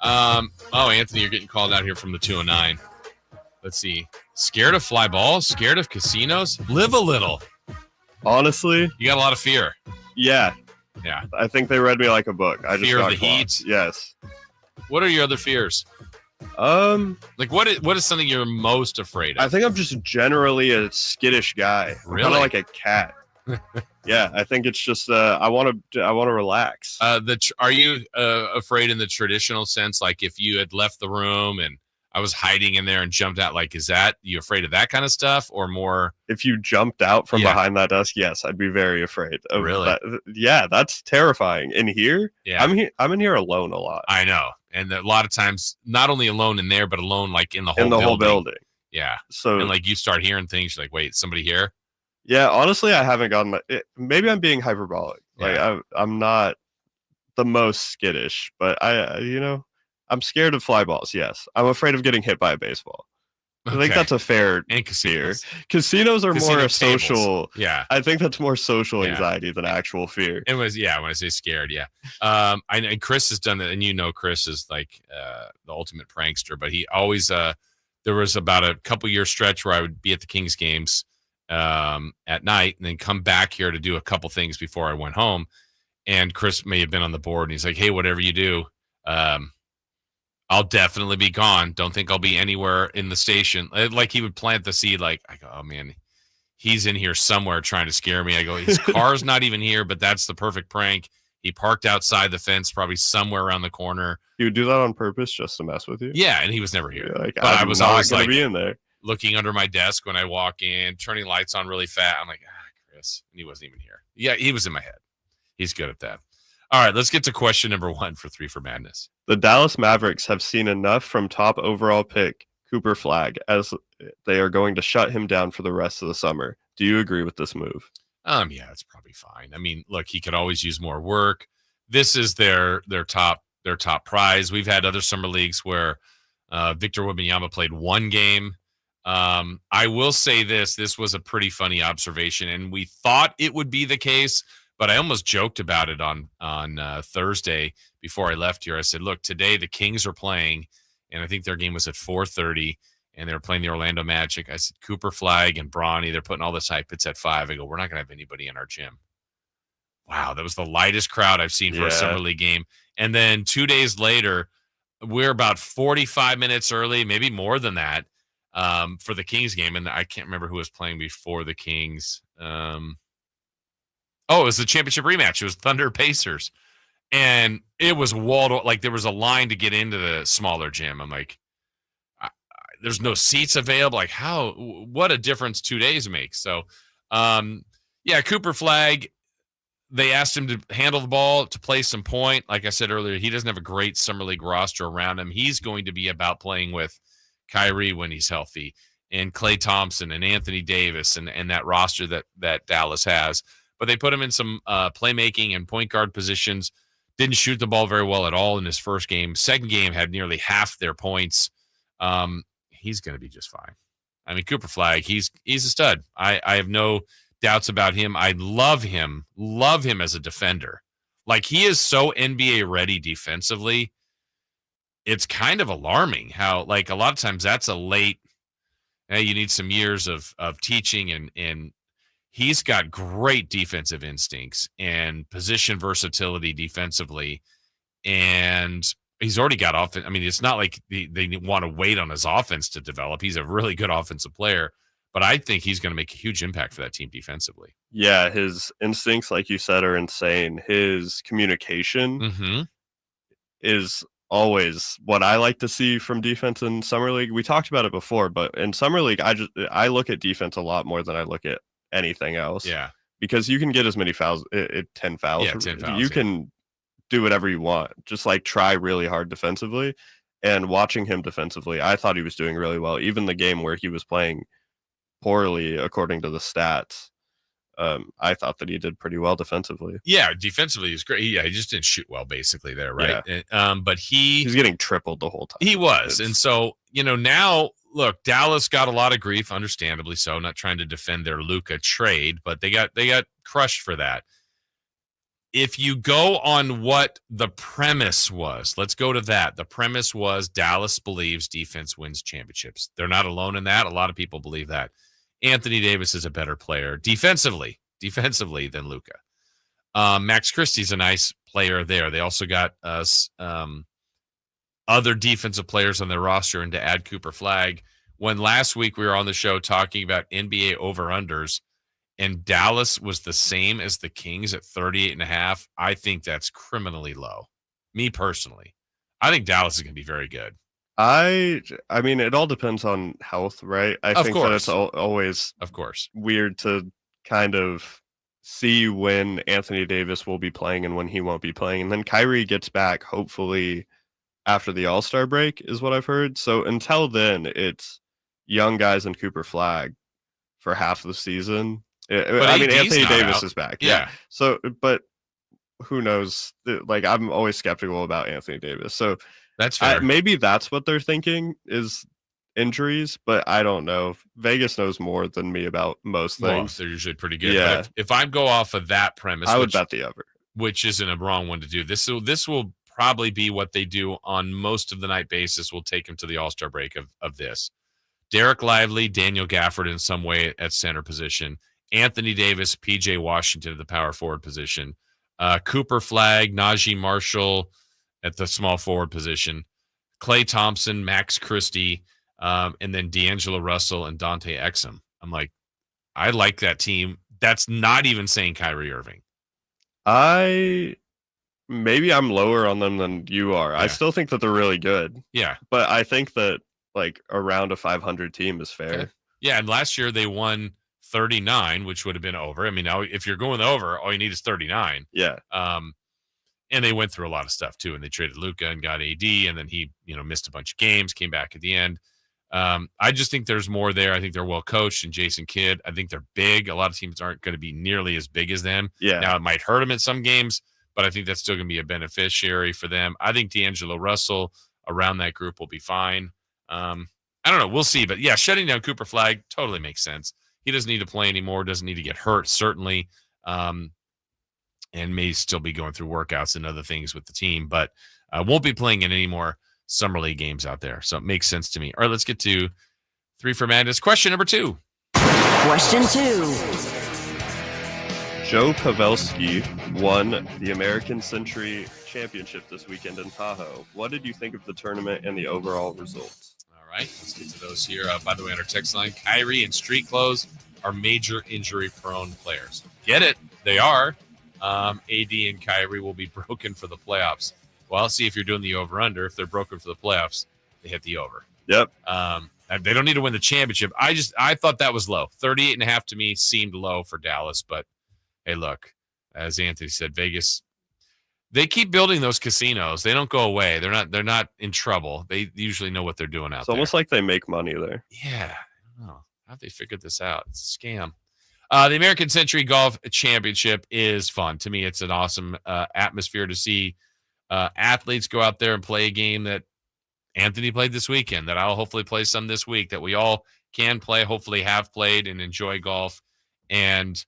Anthony, you're getting called out here from the 209. Let's see. Scared of fly balls? Scared of casinos? Live a little. Honestly, you got a lot of fear. Yeah. I think they read me like a book. I just fear of got the caught. heat. Yes. What are your other fears? Like what is something you're most afraid of? I think I'm just generally a skittish guy. Really? Kind of like a cat. Yeah, I think it's just I want to relax. Are you afraid in the traditional sense, like if you had left the room and I was hiding in there and jumped out, like you afraid of that kind of stuff, or more if you jumped out from behind that desk? Yes, I'd be very afraid of really that. Yeah, that's terrifying. In here, yeah, I'm in here alone a lot. I know, and a lot of times not only alone in there, but alone like in the whole building. Yeah, so and like you start hearing things, you're like, wait, somebody here? Yeah, honestly, I haven't gotten maybe I'm being hyperbolic. Like I'm not the most skittish, but I'm scared of fly balls. Yes, I'm afraid of getting hit by a baseball. I think that's a fair fear. Casinos are more a social. Yeah, I think that's more social anxiety than actual fear. It was when I say scared, and Chris has done it, and Chris is like the ultimate prankster. But he always there was about a couple year stretch where I would be at the Kings games at night and then come back here to do a couple things before I went home. And Chris may have been on the board, and he's like, "Hey, whatever you do, I'll definitely be gone. Don't think I'll be anywhere in the station." Like he would plant the seed. Like I go, "Oh man, he's in here somewhere trying to scare me." I go, "His car's not even here, but that's the perfect prank. He parked outside the fence, probably somewhere around the corner." He would do that on purpose just to mess with you. Yeah, and he was never here. Like, I was always like be in there, looking under my desk when I walk in, turning lights on really fast. I'm like, Chris, and he wasn't even here. Yeah, he was in my head. He's good at that. All right, let's get to question number 1 for 3 for Madness. The Dallas Mavericks have seen enough from top overall pick Cooper Flagg as they are going to shut him down for the rest of the summer. Do you agree with this move? Yeah, it's probably fine. I mean, look, he could always use more work. This is their top prize. We've had other summer leagues where Victor Wembanyama played 1 game. I will say this was a pretty funny observation, and we thought it would be the case, but I almost joked about it on Thursday before I left here. I said, look, today the Kings are playing, and I think their game was at 4:30, and they were playing the Orlando Magic. I said, Cooper Flagg and Bronny, they're putting all this hype. It's at 5. I go, we're not going to have anybody in our gym. Wow, that was the lightest crowd I've seen for a summer league game. And then 2 days later, we're about 45 minutes early, maybe more than that, for the Kings game. And I can't remember who was playing before the Kings. It was the championship rematch. It was Thunder Pacers. And it was walled, like there was a line to get into the smaller gym. I'm like, there's no seats available. Like what a difference 2 days makes. So, Cooper Flagg, they asked him to handle the ball, to play some point. Like I said earlier, he doesn't have a great summer league roster around him. He's going to be about playing with Kyrie when he's healthy, and Klay Thompson and Anthony Davis and that roster that Dallas has. But they put him in some playmaking and point guard positions. Didn't shoot the ball very well at all in his first game. Second game had nearly half their points. He's going to be just fine. I mean, Cooper Flagg, he's a stud. I have no doubts about him. I love him as a defender. Like, he is so NBA ready defensively. It's kind of alarming how, like, a lot of times that's a late, you need some years of teaching, and he's got great defensive instincts and position versatility defensively. And he's already got offense. I mean, it's not like they want to wait on his offense to develop. He's a really good offensive player, but I think he's going to make a huge impact for that team defensively. Yeah, his instincts, like you said, are insane. His communication is always what I like to see from defense in Summer League. We talked about it before, but in Summer League, I look at defense a lot more than I look at anything else. Yeah. Because you can get as many fouls, 10 fouls. Yeah, 10 fouls. You can do whatever you want. Just like try really hard defensively. And watching him defensively, I thought he was doing really well. Even the game where he was playing poorly, according to the stats, I thought that he did pretty well defensively. Yeah, defensively he's great. Yeah, he just didn't shoot well basically there, right? Yeah. But he's getting tripled the whole time. He was. And so, now, look, Dallas got a lot of grief, understandably so. Not trying to defend their Luka trade, but they got crushed for that. If you go on what the premise was, let's go to that. The premise was Dallas believes defense wins championships. They're not alone in that. A lot of people believe that. Anthony Davis is a better player defensively than Luka. Max Christie's a nice player there. They also got other defensive players on their roster, and to add Cooper Flagg. When last week we were on the show talking about NBA over-unders, and Dallas was the same as the Kings at 38.5, I think that's criminally low. Me personally. I think Dallas is going to be very good. I mean, it all depends on health, right? I think that it's always weird to kind of see when Anthony Davis will be playing and when he won't be playing. And then Kyrie gets back, hopefully, after the All-Star break, is what I've heard. So until then, it's young guys and Cooper Flagg for half the season. I mean, Anthony Davis is back. Yeah. So, but who knows? Like, I'm always skeptical about Anthony Davis. So that's fair. Maybe that's what they're thinking is injuries, but I don't know. Vegas knows more than me about most things. They're usually pretty good. Yeah. But if I go off of that premise, I would bet the over, which isn't a wrong one to do. This will probably be what they do on most of the night basis. We'll take them to the All-Star break of this. Derek Lively, Daniel Gafford in some way at center position. Anthony Davis, PJ Washington at the power forward position. Cooper Flagg, Najee Marshall at the small forward position. Klay Thompson, Max Christie, and then D'Angelo Russell and Dante Exum. I'm like, I like that team. That's not even saying Kyrie Irving. Maybe I'm lower on them than you are. Yeah. I still think that they're really good. Yeah. But I think that like around a 500 team is fair. Okay. Yeah, and last year they won 39, which would have been over. I mean, now if you're going over, all you need is 39. Yeah. And they went through a lot of stuff too, and they traded Luka and got AD, and then he, missed a bunch of games, came back at the end. I just think there's more there. I think they're well coached, and Jason Kidd, I think they're big. A lot of teams aren't going to be nearly as big as them. Yeah. Now it might hurt them in some games, but I think that's still going to be a beneficiary for them. I think D'Angelo Russell around that group will be fine. I don't know. We'll see. But yeah, shutting down Cooper Flagg totally makes sense. He doesn't need to play anymore, doesn't need to get hurt, certainly, and may still be going through workouts and other things with the team, but won't be playing in any more Summer League games out there. So it makes sense to me. All right, let's get to 3 for Madness. Question number 2. Question 2. Joe Pavelski won the American Century Championship this weekend in Tahoe. What did you think of the tournament and the overall results? All right, let's get to those here. By the way, on our text line, Kyrie and street clothes are major injury-prone players. Get it? They are. AD and Kyrie will be broken for the playoffs. Well, see if you're doing the over-under. If they're broken for the playoffs, they hit the over. Yep. They don't need to win the championship. I thought that was low. 38.5 to me seemed low for Dallas, but hey, look, as Anthony said, Vegas, they keep building those casinos. They don't go away. They're not in trouble. They usually know what they're doing out there. It's almost like they make money there. Yeah. I don't know. How have they figured this out? It's a scam. The American Century Golf Championship is fun. To me, it's an awesome atmosphere to see athletes go out there and play a game that Anthony played this weekend, that I'll hopefully play some this week, that we all can play, hopefully have played and enjoy golf. And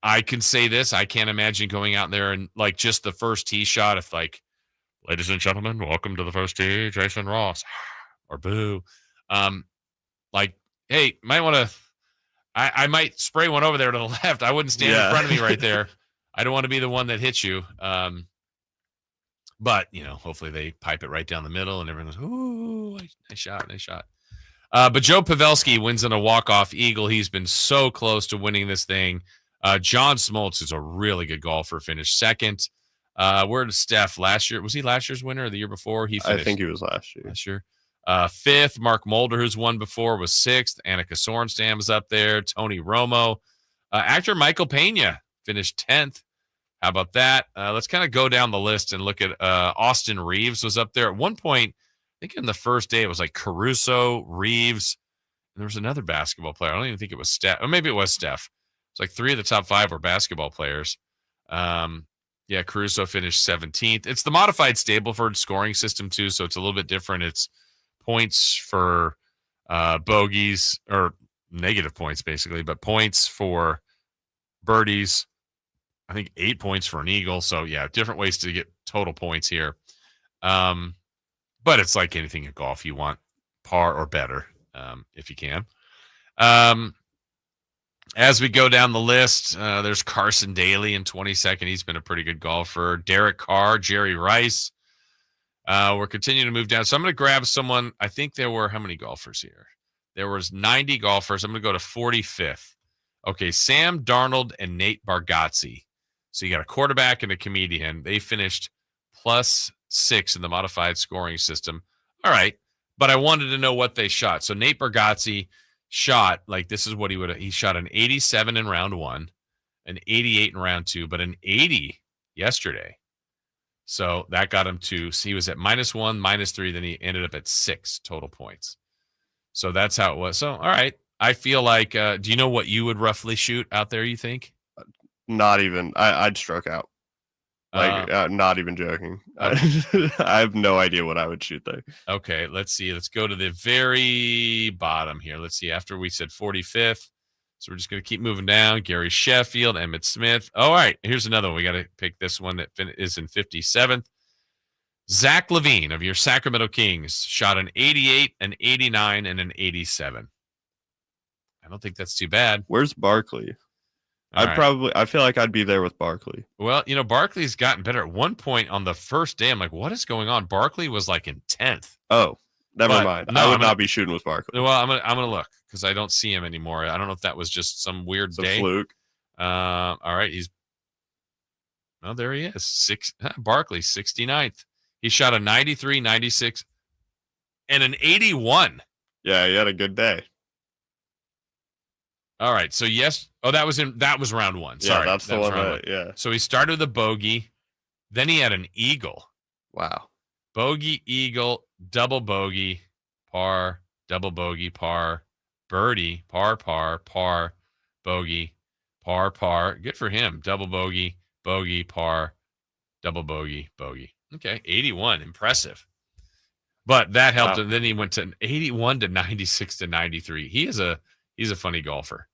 I can say this, I can't imagine going out there and like just the first tee shot, if like, ladies and gentlemen, welcome to the first tee, Jason Ross, or boo. Like, hey, might want to, I might spray one over there to the left. I wouldn't stand in front of me right there. I don't want to be the one that hits you. But, hopefully they pipe it right down the middle and everyone goes, ooh, nice shot. But Joe Pavelski wins on a walk-off eagle. He's been so close to winning this thing. John Smoltz is a really good golfer, finished second. Where did Steph last year? Was he last year's winner or the year before? I think he was last year. Fifth. Mark Mulder, who's won before, was sixth. Annika Sorenstam was up there. Tony Romo. Actor Michael Pena finished 10th. How about that? Let's kind of go down the list and look at Austin Reeves was up there. At one point, I think in the first day, it was like Caruso, Reeves, and there was another basketball player. I don't even think it was Steph. Or maybe it was Steph. It's like 3 of the top 5 were basketball players. Caruso finished 17th. It's the modified Stableford scoring system, too, so it's a little bit different. It's points for bogeys, or negative points, basically, but points for birdies. I think 8 points for an eagle. So, yeah, different ways to get total points here. But it's like anything in golf. You want par or better if you can. As we go down the list, there's Carson Daly in 22nd. He's been a pretty good golfer. Derek Carr, Jerry Rice. We're continuing to move down. So I'm going to grab someone. I think there were how many golfers here? There was 90 golfers. I'm going to go to 45th. Okay, Sam Darnold and Nate Bargatze. So you got a quarterback and a comedian. They finished +6 in the modified scoring system. All right, but I wanted to know what they shot. So Nate Bargatze shot, like this is what he shot an 87 in round 1, an 88 in round 2, but an 80 yesterday. So that got him to, he was at -1, -3, then he ended up at 6 total points. So that's how it was. So, all right. I feel like, do you know what you would roughly shoot out there, you think? Not even. I'd stroke out. Not even joking. I have no idea what I would shoot there. Okay, let's see. Let's go to the very bottom here. Let's see. After we said 45th, so we're just going to keep moving down. Gary Sheffield, Emmett Smith. All right, here's another one. We got to pick this one that is in 57th. Zach LaVine of your Sacramento Kings shot an 88, an 89, and an 87. I don't think that's too bad. Where's Barkley? I feel like I'd be there with Barkley. Well, Barkley's gotten better. At one point on the first day, I'm like, what is going on? Barkley was like in 10th. Oh, never mind. No, I would not be shooting with Barkley. Well, I'm gonna look because I don't see him anymore. I don't know if that was just some weird day. A fluke. All right, there he is. Barkley, 69th. He shot a 93, 96, and an 81. Yeah, he had a good day. All right. So that was round one. Sorry. Yeah, that's the one. Yeah. So he started with a bogey. Then he had an eagle. Wow. Bogey, eagle, double bogey, par, double bogey, par, birdie, par, bogey, par. Good for him. Double bogey, par, double bogey. Okay, 81. Impressive. But that helped him. Then he went to 81 to 96 to 93. He's a funny golfer.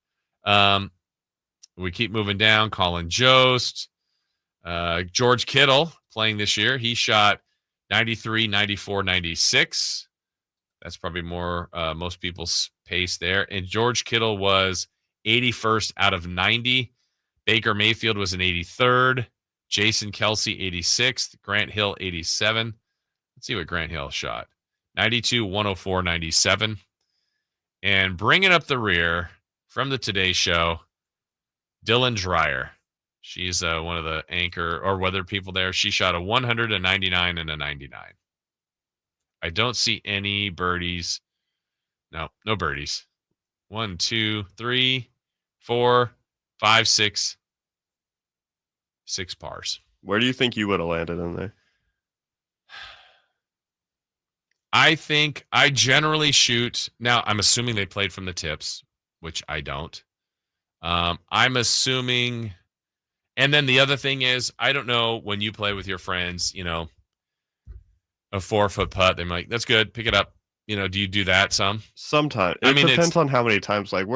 We keep moving down. Colin Jost. George Kittle playing this year. He shot 93, 94, 96. That's probably more most people's pace there. And George Kittle was 81st out of 90. Baker Mayfield was an 83rd. Jason Kelsey, 86th. Grant Hill, 87. Let's see what Grant Hill shot. 92, 104, 97. And bringing up the rear from the Today Show, Dylan Dreyer. She's one of the anchor or weather people there. She shot a 100, a 99, and a 99. I don't see any birdies. No birdies. 1, 2, 3, 4, 5, 6. 6 pars. Where do you think you would have landed in there? I think I generally shoot. Now, I'm assuming they played from the tips, which I don't. I'm assuming. And then the other thing is, I don't know when you play with your friends, a 4-foot putt, they're like, that's good. Pick it up. Do you do that some? Sometimes. It depends on how many times. Like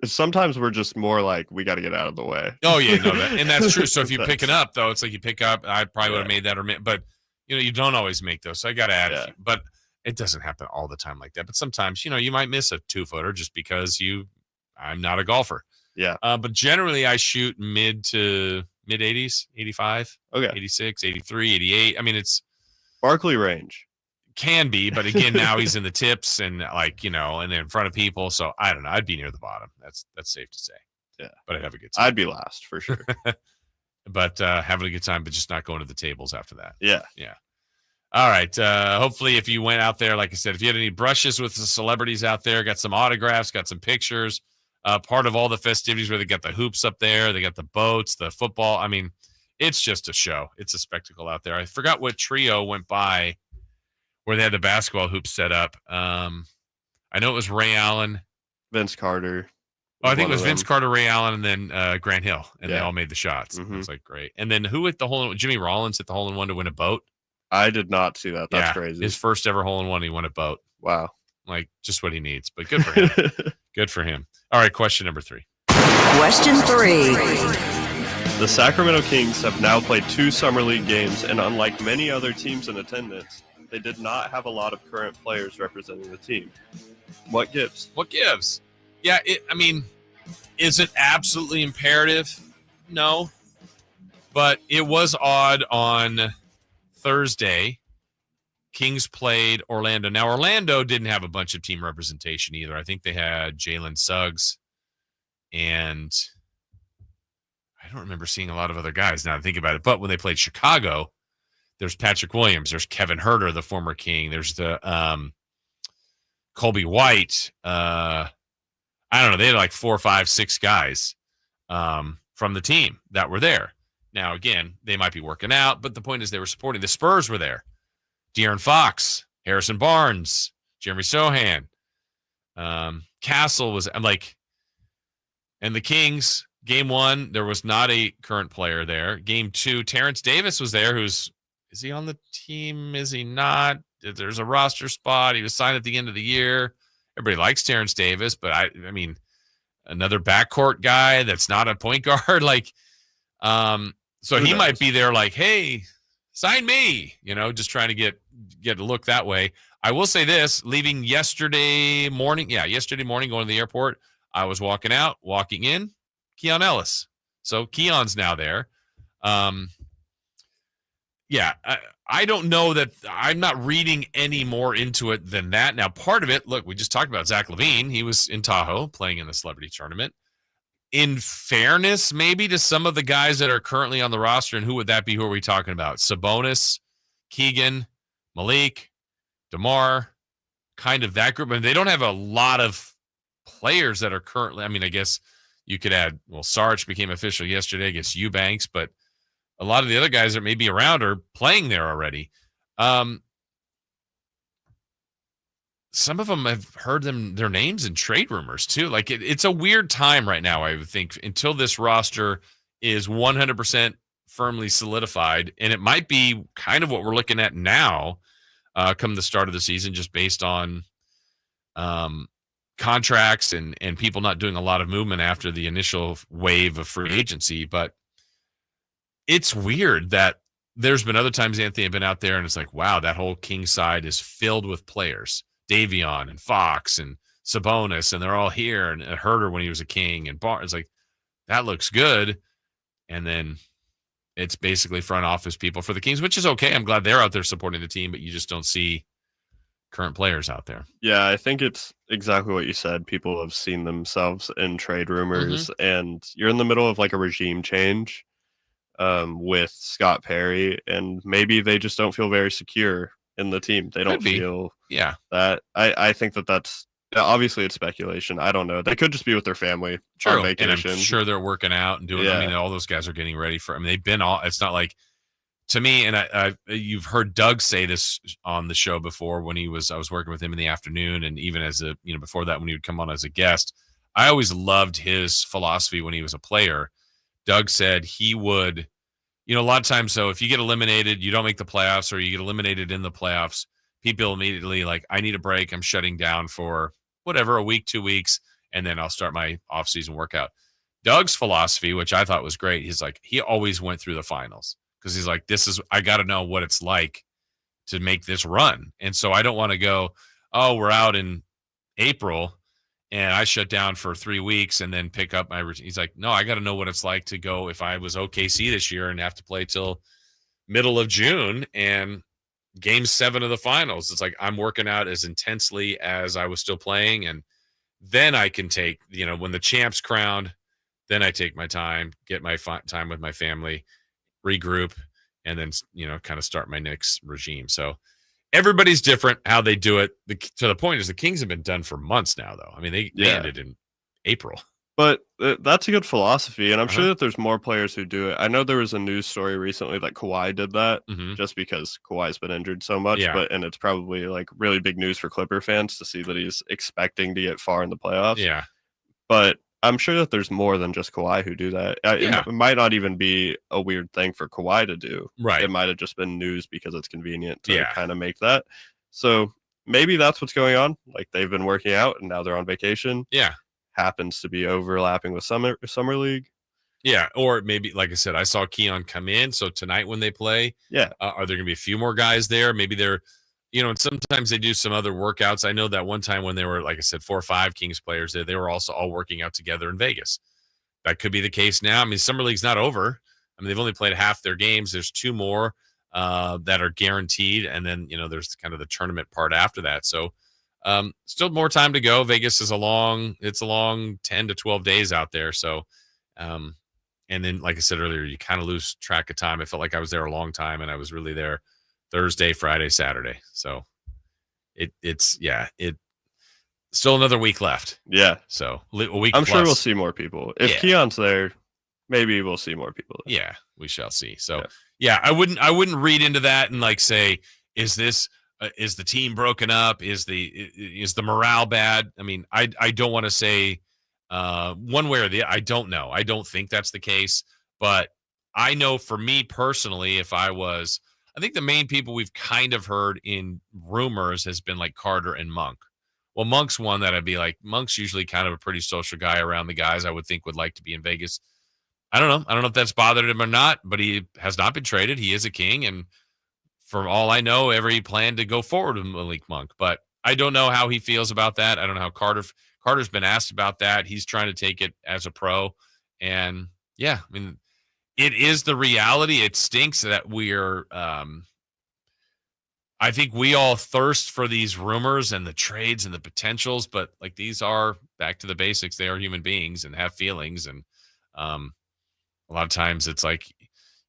sometimes we're just more like, we got to get out of the way. Oh yeah, no, and that's true. So if you pick it up though, it's like you pick up, I probably would have made that but you don't always make those. So I got to add a few, but it doesn't happen all the time like that. But sometimes, you might miss a 2-footer just because I'm not a golfer. Yeah. But generally I shoot mid 80s, 85, okay, 86, 83, 88. I mean, it's Barkley range. Can be, but again, now he's in the tips and and in front of people. So I don't know. I'd be near the bottom. That's safe to say. Yeah. But I'd have a good time. I'd be last for sure. But having a good time, but just not going to the tables after that. Yeah. Yeah. All right. Hopefully if you went out there, like I said, if you had any brushes with the celebrities out there, got some autographs, got some pictures, part of all the festivities where they got the hoops up there, they got the boats, the football. I mean, it's just a show. It's a spectacle out there. I forgot what trio went by where they had the basketball hoops set up. I know it was Ray Allen. Vince Carter. Oh, I think it was Vince Carter, Ray Allen, and then Grant Hill, and they Yeah. all made the shots. Mhm. It was like great. And then who hit the hole? Jimmy Rollins hit the hole in one to win a boat. I did not see that. That's Yeah, crazy. His first ever hole in one, he won a boat. Wow. Like just what he needs. But good for him. Good for him. All right, question number 3. Question 3. The Sacramento Kings have now played 2 Summer League games, and unlike many other teams in attendance, they did not have a lot of current players representing the team. What gives? What gives? Yeah, is it absolutely imperative? No. But it was odd on Thursday. Kings played Orlando. Now, Orlando didn't have a bunch of team representation either. I think they had Jalen Suggs, and I don't remember seeing a lot of other guys now to think about it. But when they played Chicago, there's Patrick Williams, there's Kevin Huerter, the former King, there's the Colby White. I don't know. They had like 4, 5, 6 guys from the team that were there. Now, again, they might be working out, but the point is they were supporting. The Spurs were there. De'Aaron Fox, Harrison Barnes, Jeremy Sohan, Castle was and the Kings, game 1, there was not a current player there. Game 2, Terrence Davis was there. Is he on the team? Is he not? There's a roster spot. He was signed at the end of the year. Everybody likes Terrence Davis, but I mean, another backcourt guy that's not a point guard. So he might be there like, hey, sign me, just trying to get a look that way. I will say this, leaving yesterday morning, going to the airport, I was walking in, Keon Ellis. So Keon's now there. I don't know that I'm not reading any more into it than that. Now, part of it, look, we just talked about Zach LaVine. He was in Tahoe playing in the celebrity tournament. In fairness, maybe to some of the guys that are currently on the roster, and who would that be? Who are we talking about? Sabonis, Keegan, Malik, DeMar, kind of that group. And they don't have a lot of players that are currently, I mean, I guess you could add, well, Sarge became official yesterday, I guess Eubanks, but a lot of the other guys that may be around are playing there already. Some of them have heard their names in trade rumors too. Like it's a weird time right now, I would think, until this roster is 100% firmly solidified. And it might be kind of what we're looking at now, come the start of the season, just based on contracts and people not doing a lot of movement after the initial wave of free agency. But it's weird that there's been other times, Anthony, I've been out there and it's like, wow, that whole King side is filled with players. Davion and Fox and Sabonis, and they're all here, and Herter when he was a King, and Barnes. Like, that looks good. And then it's basically front office people for the Kings, which is okay. I'm glad they're out there supporting the team, but you just don't see current players out there. Yeah, I think it's exactly what you said. People have seen themselves in trade rumors, and you're in the middle of like a regime change with Scott Perry, and maybe they just don't feel very secure in the team. They don't feel that. I think that's obviously it's speculation. I don't know. They could just be with their family on vacation. And I'm sure they're working out and doing. I mean, all those guys are getting ready for. I mean, they've been all. It's not like, to me, and you've heard Doug say this on the show before when I was working with him in the afternoon, and even as before that when he would come on as a guest. I always loved his philosophy when he was a player. Doug said he would. A lot of times, so if you get eliminated, you don't make the playoffs, or you get eliminated in the playoffs, people immediately like, I need a break. I'm shutting down for whatever, a week, 2 weeks, and then I'll start my off-season workout. Doug's philosophy, which I thought was great, he's like, he always went through the finals because he's like, I got to know what it's like to make this run. And so I don't want to go, oh, we're out in April and I shut down for 3 weeks and then pick up my routine. He's like, no, I got to know what it's like to go if I was OKC this year and have to play till middle of June and game 7 of the finals. It's like, I'm working out as intensely as I was still playing. And then I can take, when the champ's crowned, then I take my time, get my time with my family, regroup, and then, kind of start my next regime. So everybody's different how they do it. To the point is the Kings have been done for months now, though. I mean, they ended in April. But that's a good philosophy, and I'm sure that there's more players who do it. I know there was a news story recently that Kawhi did that just because Kawhi's been injured so much. Yeah. And it's probably like really big news for Clipper fans to see that he's expecting to get far in the playoffs. Yeah. But I'm sure that there's more than just Kawhi who do that. It might not even be a weird thing for Kawhi to do. Right. It might have just been news because it's convenient to kind of make that. So maybe that's what's going on. Like they've been working out and now they're on vacation. Yeah. Happens to be overlapping with summer league. Yeah. Or maybe, like I said, I saw Keon come in. So tonight when they play, are there going to be a few more guys there? Maybe they're, and sometimes they do some other workouts. I know that one time when there were, like I said, 4 or 5 Kings players there, they were also all working out together in Vegas. That could be the case now. I mean, summer league's not over. I mean, they've only played half their games. There's 2 more that are guaranteed. And then, there's kind of the tournament part after that. So still more time to go. Vegas is a long 10 to 12 days out there. So, and then, like I said earlier, you kind of lose track of time. I felt like I was there a long time and I was really there Thursday, Friday, Saturday. So it's still another week left. Yeah. So a week. I'm sure we'll see more people. If Keon's there, maybe we'll see more people there. Yeah, we shall see. So I wouldn't read into that and like say, is this is the team broken up? Is the morale bad? I mean, I don't want to say one way or the other. I don't know. I don't think that's the case, but I know for me personally, I think the main people we've kind of heard in rumors has been like Carter and Monk. Well, Monk's one that I'd be like, Monk's usually kind of a pretty social guy around the guys I would think would like to be in Vegas. I don't know. I don't know if that's bothered him or not, but he has not been traded. He is a King. And for all I know, every plan to go forward with Malik Monk. But I don't know how he feels about that. I don't know how Carter's been asked about that. He's trying to take it as a pro. And I mean, it is the reality. It stinks that we're I think we all thirst for these rumors and the trades and the potentials, but like these are back to the basics. They are human beings and have feelings. And a lot of times it's like,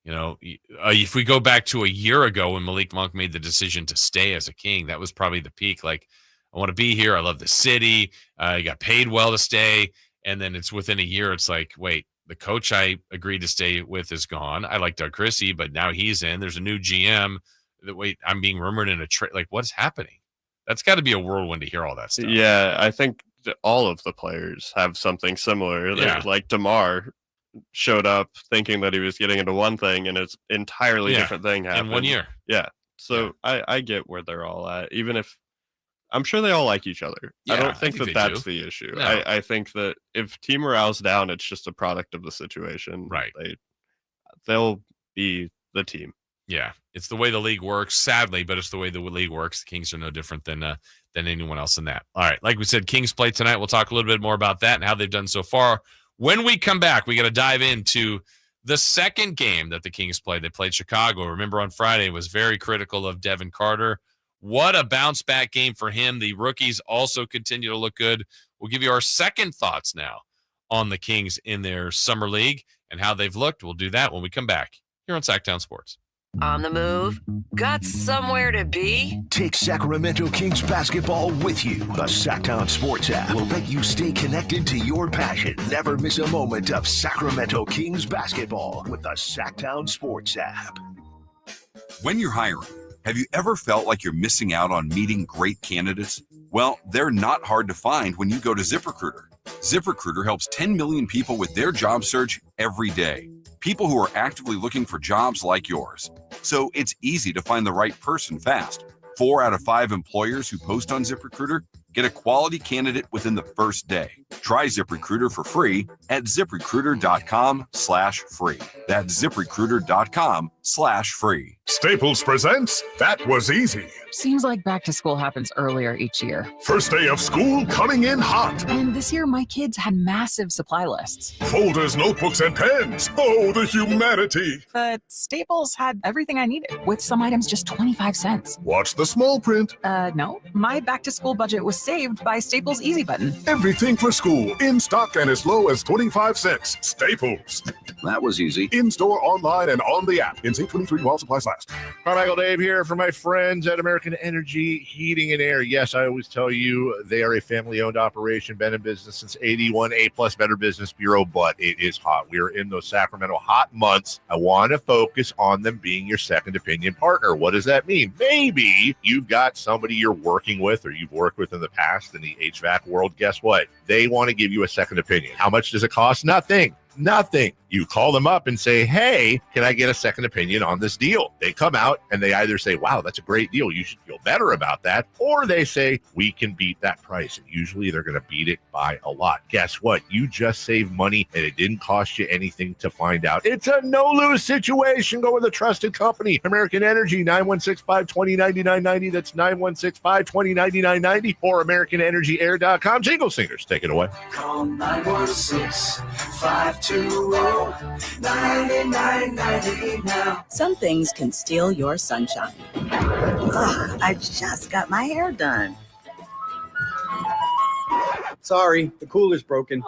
if we go back to a year ago when Malik Monk made the decision to stay as a King, that was probably the peak. Like, I want to be here. I love the city. I got paid well to stay. And then it's within a year. It's like, wait, the coach I agreed to stay with is gone. I like Doug Christie, but now he's in. There's a new GM. Wait, I'm being rumored in a trade. Like, what's happening? That's got to be a whirlwind to hear all that stuff. Yeah, I think all of the players have something similar. Yeah. Like DeMar showed up thinking that he was getting into one thing, and it's entirely different thing happened. In 1 year. Yeah. So I get where they're all at, even if I'm sure they all like each other. Yeah, I don't think they that's do. the issue. No. I think that if team morale's down, it's just a product of the situation. Right. They'll be the team. Yeah, it's the way the league works, sadly, but it's the way the league works. The Kings are no different than anyone else in that. All right, like we said, Kings play tonight. We'll talk a little bit more about that and how they've done so far. When we come back, we got to dive into the second game that the Kings played. They played Chicago. Remember on Friday was very critical of Devin Carter. What a bounce-back game for him. The rookies also continue to look good. We'll give you our second thoughts now on the Kings in their summer league and how they've looked. We'll do that when we come back here on Sacktown Sports. On the move? Got somewhere to be? Take Sacramento Kings basketball with you. The Sacktown Sports app will let you stay connected to your passion. Never miss a moment of Sacramento Kings basketball with the Sacktown Sports app. When you're hiring, have you ever felt like you're missing out on meeting great candidates? Well, they're not hard to find when you go to ZipRecruiter. ZipRecruiter helps 10 million people with their job search every day. People who are actively looking for jobs like yours. So it's easy to find the right person fast. 4 out of 5 employers who post on ZipRecruiter get a quality candidate within the first day. Try ZipRecruiter for free at ZipRecruiter.com/free. That's ZipRecruiter.com/free. Staples presents That Was Easy. Seems like back to school happens earlier each year. First day of school coming in hot. And this year, my kids had massive supply lists. Folders, notebooks, and pens. Oh, the humanity. But Staples had everything I needed, with some items just 25 cents. Watch the small print. No. My back to school budget was saved by Staples Easy Button. Everything for school, in stock and as low as 25 cents. Staples. That was easy. In-store, online, and on the app. NC 23 while supplies last. Carmichael Dave here for my friends at American Energy Heating and Air. Yes, I always tell you they are a family-owned operation, been in business since 81, A-plus Better Business Bureau, but it is hot. We are in those Sacramento hot months. I want to focus on them being your second opinion partner. What does that mean? Maybe you've got somebody you're working with or you've worked with in the past in the HVAC world. Guess what? They want to give you a second opinion. How much does it cost? Nothing. You call them up and say, hey, can I get a second opinion on this deal? They come out and they either say, wow, that's a great deal. You should feel better about that. Or they say, we can beat that price. And usually they're going to beat it by a lot. Guess what? You just saved money and it didn't cost you anything to find out. It's a no-lose situation. Go with a trusted company. American Energy, 916-520-9990. That's 916-520-9990 or AmericanEnergyAir.com. Jingle Singers, take it away. Call 916-520-9990 now. Some things can steal your sunshine. Ugh, I just got my hair done. Sorry, the cooler's broken.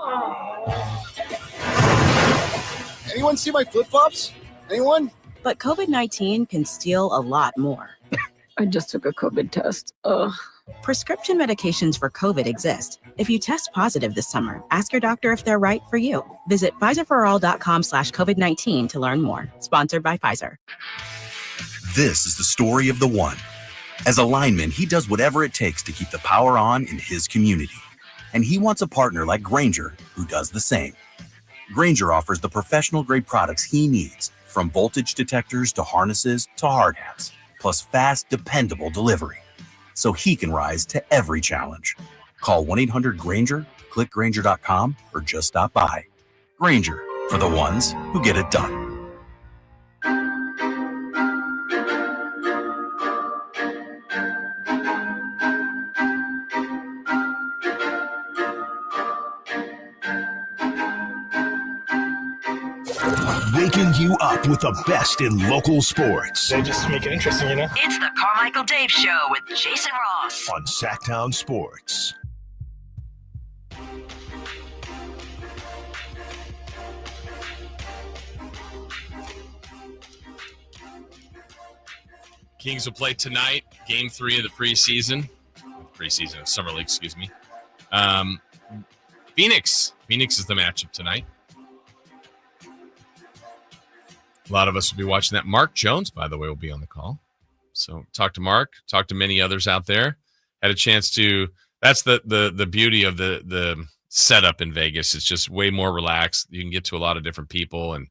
Anyone see my flip-flops? Anyone? But COVID-19 can steal a lot more. I just took a COVID test. Ugh. Prescription medications for COVID exist. If you test positive this summer, ask your doctor if they're right for you. Visit PfizerForAll.com/COVID-19 to learn more. Sponsored by Pfizer. This is the story of the one. As a lineman, he does whatever it takes to keep the power on in his community. And he wants a partner like Grainger who does the same. Grainger offers the professional-grade products he needs, from voltage detectors to harnesses to hard hats, plus fast, dependable delivery, so he can rise to every challenge. Call 1-800-GRAINGER, click Grainger.com, or just stop by. Grainger, for the ones who get it done. Waking you up with the best in local sports. They just make it interesting, you know? It's the Carmichael Dave Show with Jason Ross on Sacktown Sports. Kings will play tonight, game 3 of the preseason. preseason, summer league, excuse me. Phoenix is the matchup tonight. A lot of us will be watching that. Mark Jones, by the way, will be on the call. So talk to Mark, talk to many others out there. Had a chance to. That's the beauty of the setup in Vegas. It's just way more relaxed. You can get to a lot of different people, and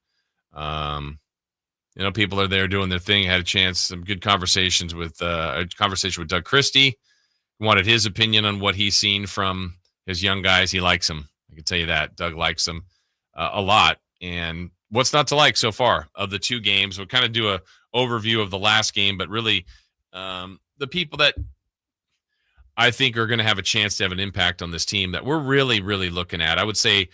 people are there doing their thing. Had a chance, some good conversations with a conversation with Doug Christie. Wanted his opinion on what he's seen from his young guys. He likes them. I can tell you that. Doug likes them a lot. And what's not to like so far of the two games? We'll kind of do a overview of the last game, but really the people that I think are going to have a chance to have an impact on this team that we're really, really looking at. I would say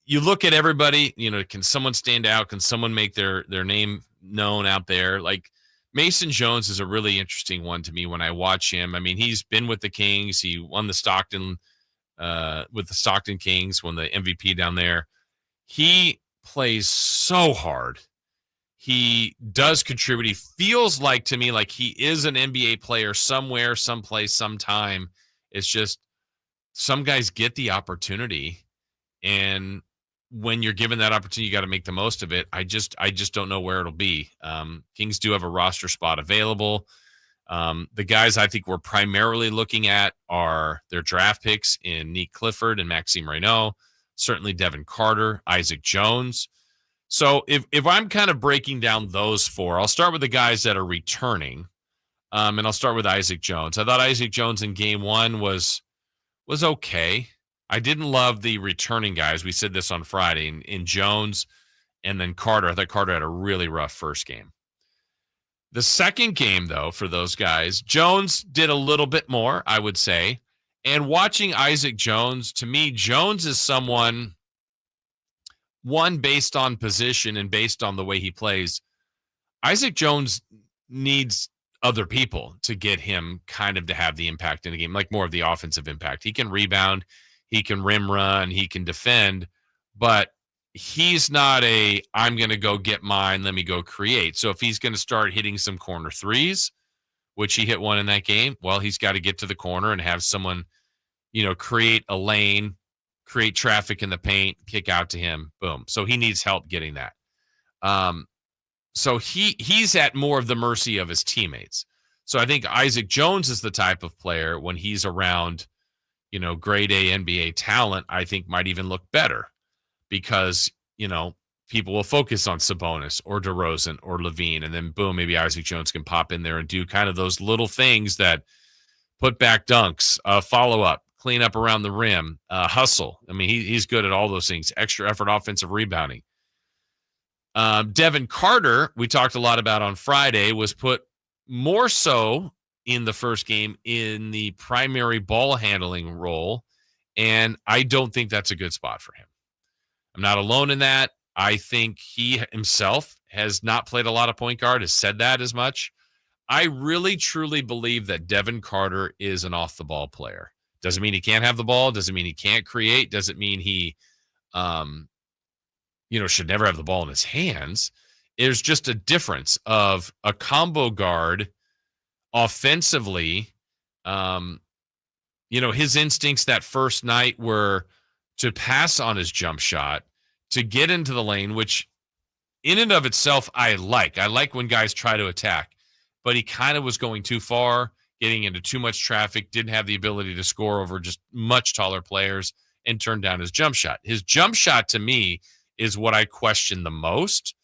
you look at everybody, can someone stand out? Can someone make their name known out there? Like Mason Jones is a really interesting one to me when I watch him. I mean, he's been with the Kings. He won the Stockton with the Stockton Kings, won the MVP down there. He plays so hard. He does contribute. He feels like to me like he is an NBA player somewhere, someplace, sometime. It's just some guys get the opportunity, and when you're given that opportunity, you got to make the most of it. I just don't know where it'll be. Kings do have a roster spot available. The guys I think we're primarily looking at are their draft picks in Nick Clifford and Maxime Reynaud, certainly Devin Carter, Isaac Jones. So if I'm kind of breaking down those four, I'll start with the guys that are returning, and I'll start with Isaac Jones. I thought Isaac Jones in game one was okay. I didn't love the returning guys. We said this on Friday in Jones and then Carter. I thought Carter had a really rough first game. The second game, though, for those guys, Jones did a little bit more, I would say. And watching Isaac Jones, to me, Jones is someone, one, based on position and based on the way he plays. Isaac Jones needs other people to get him kind of to have the impact in a game, like more of the offensive impact. He can rebound, he can rim run, he can defend, but he's not I'm going to go get mine, let me go create. So if he's going to start hitting some corner threes, which he hit one in that game, well, he's got to get to the corner and have someone, create a lane, create traffic in the paint, kick out to him, boom. So he needs help getting that. So he's at more of the mercy of his teammates. So I think Isaac Jones is the type of player when he's around, grade A NBA talent, I think might even look better because, people will focus on Sabonis or DeRozan or Levine, and then boom, maybe Isaac Jones can pop in there and do kind of those little things that put back dunks, follow up, clean up around the rim, hustle. I mean, he's good at all those things, extra effort, offensive rebounding. Devin Carter, we talked a lot about on Friday, was put more so in the first game in the primary ball handling role, and I don't think that's a good spot for him. I'm not alone in that. I think he himself has not played a lot of point guard, has said that as much. I really, truly believe that Devin Carter is an off-the-ball player. Doesn't mean he can't have the ball. Doesn't mean he can't create. Doesn't mean he, should never have the ball in his hands. There's just a difference of a combo guard offensively. His instincts that first night were to pass on his jump shot, to get into the lane, which in and of itself, I like. I like when guys try to attack, but he kind of was going too far, getting into too much traffic, didn't have the ability to score over just much taller players and turn down his jump shot. His jump shot to me is what I question the most.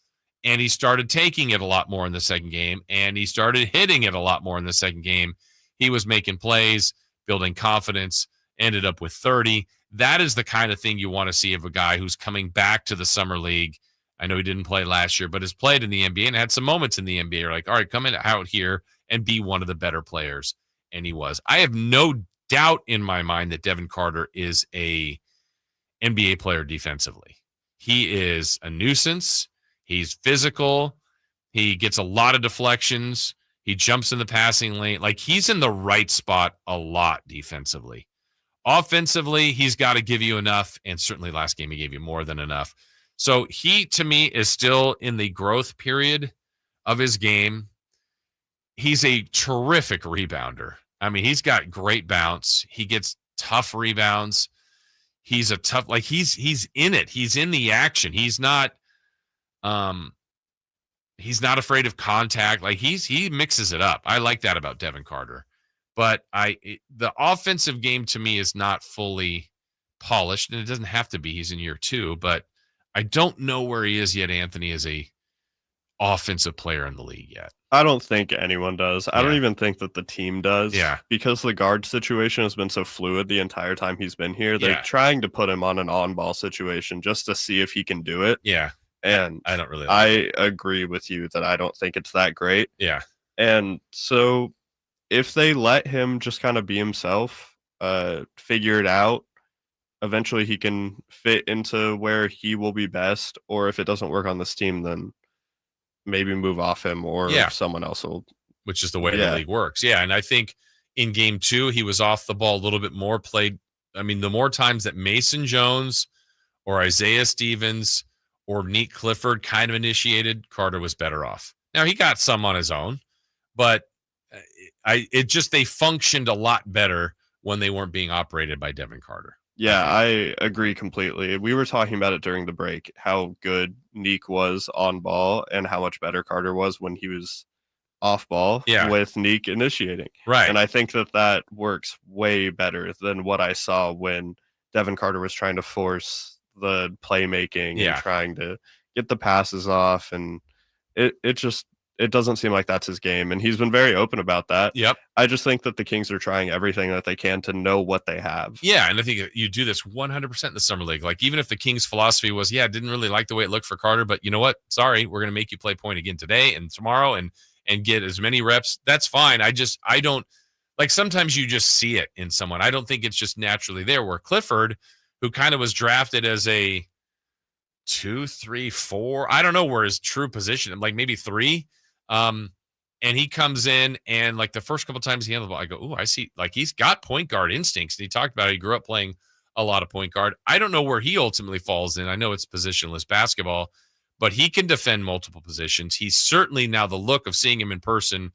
And he started taking it a lot more in the second game, and he started hitting it a lot more in the second game. He was making plays, building confidence, ended up with 30. That is the kind of thing you want to see of a guy who's coming back to the summer league. I know he didn't play last year, but has played in the NBA and had some moments in the NBA. You're like, all right, come out here and be one of the better players. And he was. I have no doubt in my mind that Devin Carter is a NBA player defensively. He is a nuisance. He's physical. He gets a lot of deflections. He jumps in the passing lane. Like, he's in the right spot a lot defensively. Offensively, he's got to give you enough, and certainly last game he gave you more than enough. So he, to me, is still in the growth period of his game. He's a terrific rebounder. I mean, he's got great bounce. He gets tough rebounds. He's a tough, like he's in it. He's in the action. He's not afraid of contact. Like he mixes it up. I like that about Devin Carter. But the offensive game to me is not fully polished, and it doesn't have to be. He's in year 2, but I don't know where he is yet, Anthony, as a offensive player in the league yet. I don't think anyone does. I don't even think that the team does. Yeah. Because the guard situation has been so fluid the entire time he's been here. They're trying to put him on an on-ball situation just to see if he can do it. Yeah. And I don't really like I agree with you that I don't think it's that great. Yeah. And so if they let him just kind of be himself, figure it out, eventually he can fit into where he will be best. Or if it doesn't work on this team, then maybe move off him or someone else will. Which is the way the league works. Yeah. And I think in game 2, he was off the ball a little bit more, the more times that Mason Jones or Isaiah Stevens or Nick Clifford kind of initiated, Carter was better off. Now he got some on his own, but they functioned a lot better when they weren't being operated by Devin Carter. Yeah, I agree completely. We were talking about it during the break, how good Nick was on ball and how much better Carter was when he was off ball with Nick initiating. Right. And I think that works way better than what I saw when Devin Carter was trying to force the playmaking and trying to get the passes off. And it doesn't seem like that's his game. And he's been very open about that. Yep. I just think that the Kings are trying everything that they can to know what they have. Yeah, and I think you do this 100% in the Summer League. Like, even if the Kings' philosophy was, didn't really like the way it looked for Carter, but you know what? Sorry, we're going to make you play point again today and tomorrow and get as many reps. That's fine. I don't, like, sometimes you just see it in someone. I don't think it's just naturally there. Where Clifford, who kind of was drafted as a 2, 3, 4, I don't know where his true position, like maybe 3. And he comes in and like the first couple times he handled the ball, I go, "Ooh, I see." Like he's got point guard instincts. And he talked about it. He grew up playing a lot of point guard. I don't know where he ultimately falls in. I know it's positionless basketball, but he can defend multiple positions. He's certainly, now the look of seeing him in person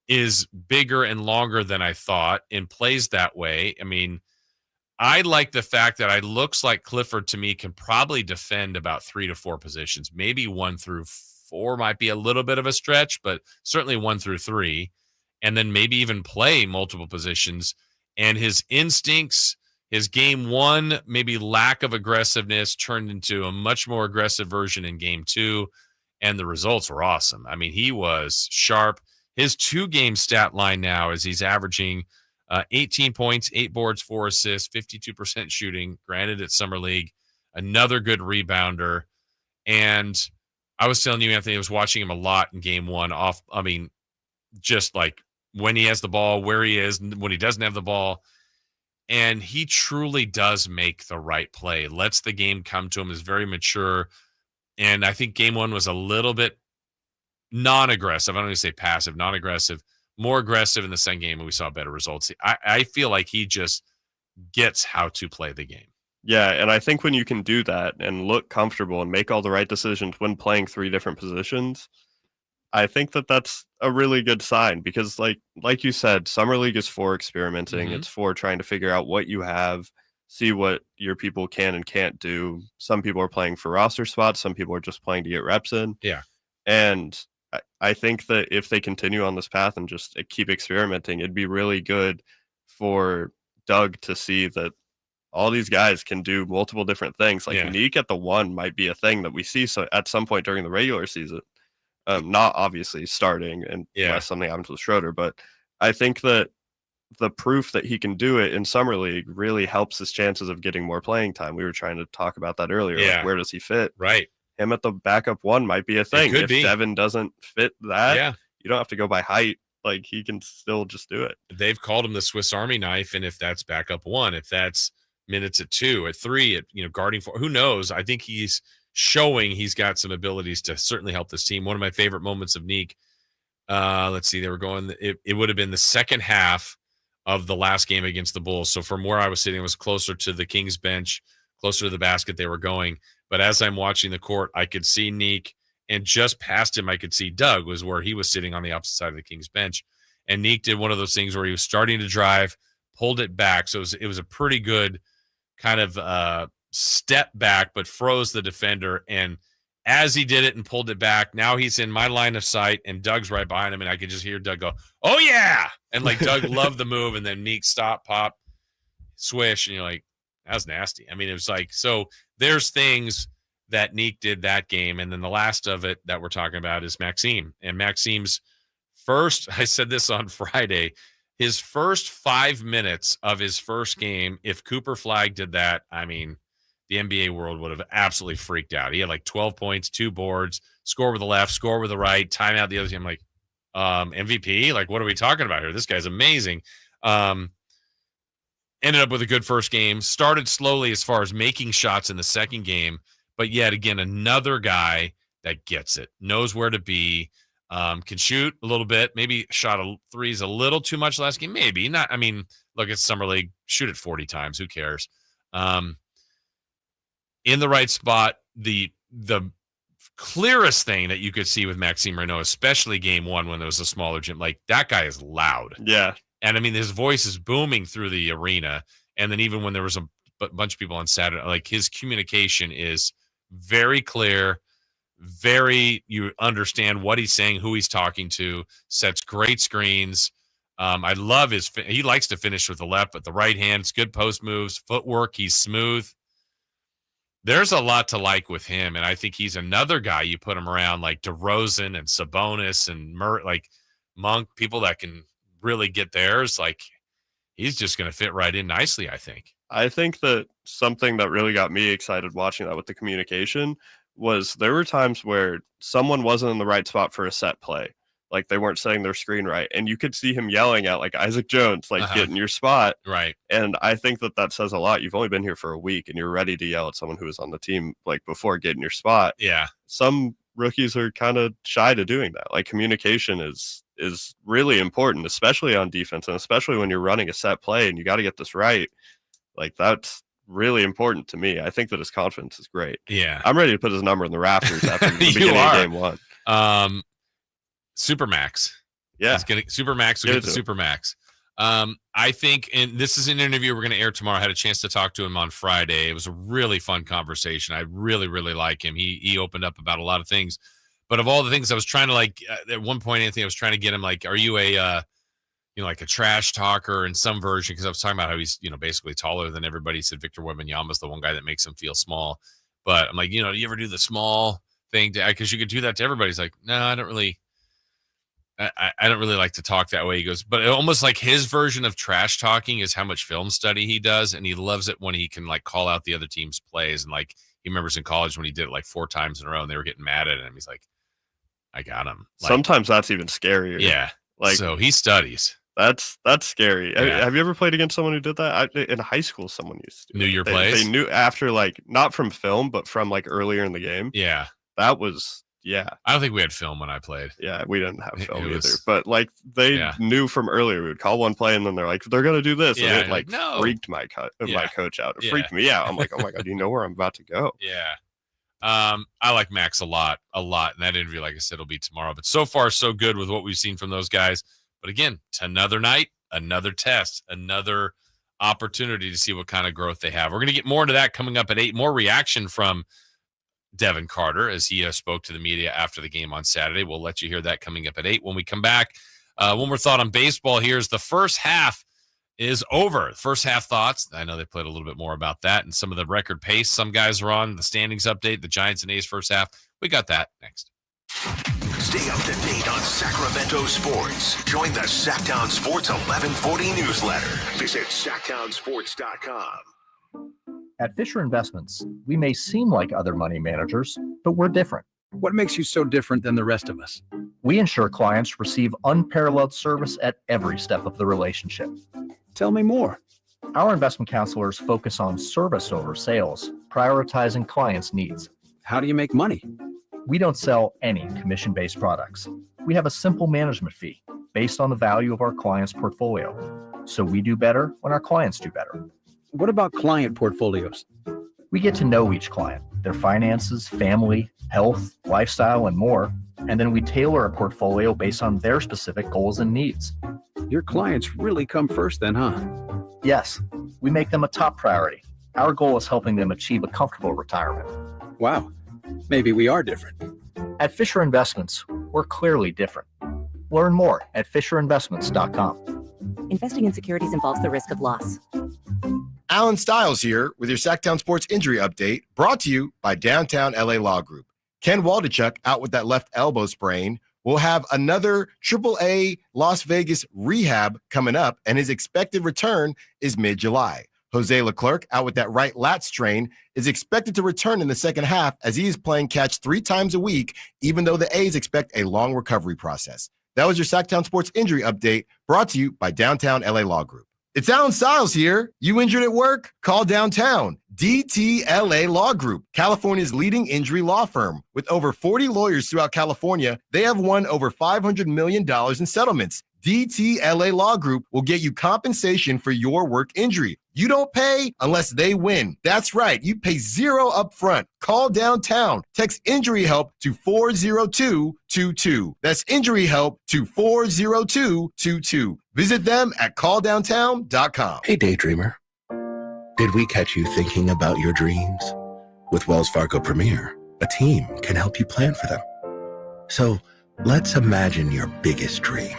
is bigger and longer than I thought and plays that way. I mean, I like the fact that it looks like Clifford to me can probably defend about 3 to 4 positions, maybe 1 through 4 might be a little bit of a stretch, but certainly 1 through 3, and then maybe even play multiple positions. And his instincts, his game 1, maybe lack of aggressiveness turned into a much more aggressive version in game 2, and the results were awesome. I mean, he was sharp. His 2-game stat line now is he's averaging 18 points, 8 boards, 4 assists, 52% shooting. Granted, it's Summer League. Another good rebounder. And I was telling you, Anthony, I was watching him a lot in game 1 off. I mean, just like when he has the ball, where he is, when he doesn't have the ball. And he truly does make the right play. Lets the game come to him, is very mature. And I think game 1 was a little bit non-aggressive. I don't even say passive, non-aggressive. More aggressive in the second game, and we saw better results. I feel like he just gets how to play the game. Yeah, and I think when you can do that and look comfortable and make all the right decisions when playing 3 different positions, I think that that's a really good sign because like you said, Summer League is for experimenting. Mm-hmm. It's for trying to figure out what you have, see what your people can and can't do. Some people are playing for roster spots. Some people are just playing to get reps in. Yeah. And I think that if they continue on this path and just keep experimenting, it'd be really good for Doug to see that all these guys can do multiple different things. Like Nick at the 1 might be a thing that we see so at some point during the regular season. Not obviously starting unless something happens with Schroeder, but I think that the proof that he can do it in Summer League really helps his chances of getting more playing time. We were trying to talk about that earlier. Yeah. Like, where does he fit? Right. Him at the backup 1 might be a thing. If be. Devin doesn't fit that, you don't have to go by height. Like he can still just do it. They've called him the Swiss Army knife, and if that's backup 1, if that's minutes at 2, at 3, at guarding 4, who knows? I think he's showing he's got some abilities to certainly help this team. One of my favorite moments of Nick, let's see, they were going. It would have been the second half of the last game against the Bulls. So from where I was sitting, it was closer to the Kings bench, closer to the basket they were going. But as I'm watching the court, I could see Nick, and just past him, I could see Doug was where he was sitting on the opposite side of the Kings bench. and Neek did one of those things where he was starting to drive, pulled it back. So it was a pretty good kind of step back, but froze the defender. And as he did it and pulled it back, now he's in my line of sight, and Doug's right behind him, and I could just hear Doug go, "Oh yeah!" And like Doug loved the move, and then Neek stop, pop, swish, and you're like, that was nasty. I mean, it was like, so there's things that Neek did that game. And then the last of it that we're talking about is Maxime. And Maxime's first, I said this on Friday, his first 5 minutes of his first game, if Cooper Flagg did that, I mean, the NBA world would have absolutely freaked out. He had like 12 points, 2 boards, score with the left, score with the right, timeout the other team. I'm like, MVP? Like, what are we talking about here? This guy's amazing. Ended up with a good first game, started slowly as far as making shots in the second game, but yet again, another guy that gets it, knows where to be, can shoot a little bit, maybe shot threes a little too much last game, maybe not. I mean, look, it's Summer League, shoot it 40 times, who cares? In the right spot, the clearest thing that you could see with Maxime Renaud, especially game one when there was a smaller gym, like that guy is loud. Yeah. And I mean, his voice is booming through the arena. And then even when there was a bunch of people on Saturday, like his communication is very clear, you understand what he's saying, who he's talking to, sets great screens. I love he likes to finish with the left, but the right hand, it's good post moves, footwork, he's smooth. There's a lot to like with him. And I think he's another guy you put him around like DeRozan and Sabonis and like Monk, people that can really get theirs, like he's just going to fit right in nicely. I think that something that really got me excited watching that with the communication was there were times where someone wasn't in the right spot for a set play, like they weren't setting their screen right, and you could see him yelling at like Isaac Jones, like get in your spot, right? And I think that says a lot. You've only been here for a week and you're ready to yell at someone who was on the team like before getting your spot. Yeah, some rookies are kind of shy to doing that. Like communication is really important, especially on defense, and especially when you're running a set play and you got to get this right. Like that's really important to me. I think that his confidence is great. Yeah, I'm ready to put his number in the rafters after the beginning of game one. Supermax. Yeah, he's getting Supermax. We'll get the Supermax. I think, and this is an interview we're going to air tomorrow. I had a chance to talk to him on Friday. It was a really fun conversation. I really, really like him. He opened up about a lot of things. But of all the things I was trying to like, at one point, Anthony, I was trying to get him like, are you like a trash talker in some version? Because I was talking about how he's, basically taller than everybody. He said Victor Wembanyama's the one guy that makes him feel small. But I'm like, do you ever do the small thing? Because you could do that to everybody. He's like, no, I don't really like to talk that way. He goes, but almost like his version of trash talking is how much film study he does. And he loves it when he can like call out the other team's plays. And like, he remembers in college when he did it like 4 times in a row and they were getting mad at him. He's like, I got him. Like, sometimes that's even scarier. Yeah. Like, so he studies. That's scary. Yeah. Have you ever played against someone who did that? In high school, someone used to. Knew your plays? They knew after, like, not from film, but from like earlier in the game. Yeah. That was, yeah. I don't think we had film when I played. Yeah, we didn't have film either. But like they knew from earlier. We would call one play and then they're like, they're gonna do this. Yeah, and it like freaked my coach out. It freaked me out. I'm like, oh my God, you know where I'm about to go. Yeah. I like Max a lot. And that interview, like I said, will be tomorrow. But so far, so good with what we've seen from those guys. But again, it's another night, another test, another opportunity to see what kind of growth they have. We're going to get more into that coming up at 8. More reaction from Devin Carter as he spoke to the media after the game on Saturday. We'll let you hear that coming up at 8. When we come back, one more thought on baseball here is the first half is over. First half thoughts. I know they played a little bit more about that and some of the record pace some guys are on, the standings update, the Giants and A's first half. We got that next. Stay up to date on Sacramento sports. Join the Sacktown Sports 1140 newsletter. Visit SacktownSports.com. At Fisher Investments, we may seem like other money managers, but we're different. What makes you so different than the rest of us? We ensure clients receive unparalleled service at every step of the relationship. Tell me more. Our investment counselors focus on service over sales, prioritizing clients' needs. How do you make money? We don't sell any commission-based products. We have a simple management fee based on the value of our clients' portfolio. So we do better when our clients do better. What about client portfolios? We get to know each client, their finances, family, health, lifestyle, and more, and then we tailor a portfolio based on their specific goals and needs. Your clients really come first then, huh? Yes, we make them a top priority. Our goal is helping them achieve a comfortable retirement. Wow, maybe we are different. At Fisher Investments, we're clearly different. Learn more at FisherInvestments.com. Investing in securities involves the risk of loss. Alan Stiles here with your Sacktown Sports Injury Update, brought to you by Downtown LA Law Group. Ken Waldachuk, out with that left elbow sprain, will have another AAA Las Vegas rehab coming up, and his expected return is mid-July. Jose Leclerc, out with that right lat strain, is expected to return in the second half as he is playing catch 3 times a week, even though the A's expect a long recovery process. That was your Sacktown Sports Injury Update, brought to you by Downtown LA Law Group. It's Alan Stiles here. You injured at work? Call Downtown. DTLA Law Group, California's leading injury law firm. With over 40 lawyers throughout California, they have won over $500 million in settlements. DTLA Law Group will get you compensation for your work injury. You don't pay unless they win. That's right. You pay $0 up front. Call Downtown. Text injury help to 40222. That's injury help to 40222. Visit them at calldowntown.com. Hey, daydreamer. Did we catch you thinking about your dreams? With Wells Fargo Premier, a team can help you plan for them. So let's imagine your biggest dream.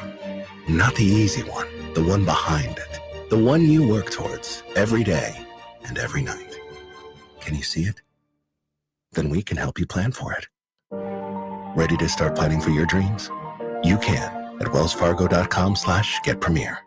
Not the easy one, the one behind it. The one you work towards every day and every night. Can you see it? Then we can help you plan for it. Ready to start planning for your dreams? You can at wellsfargo.com/getpremier.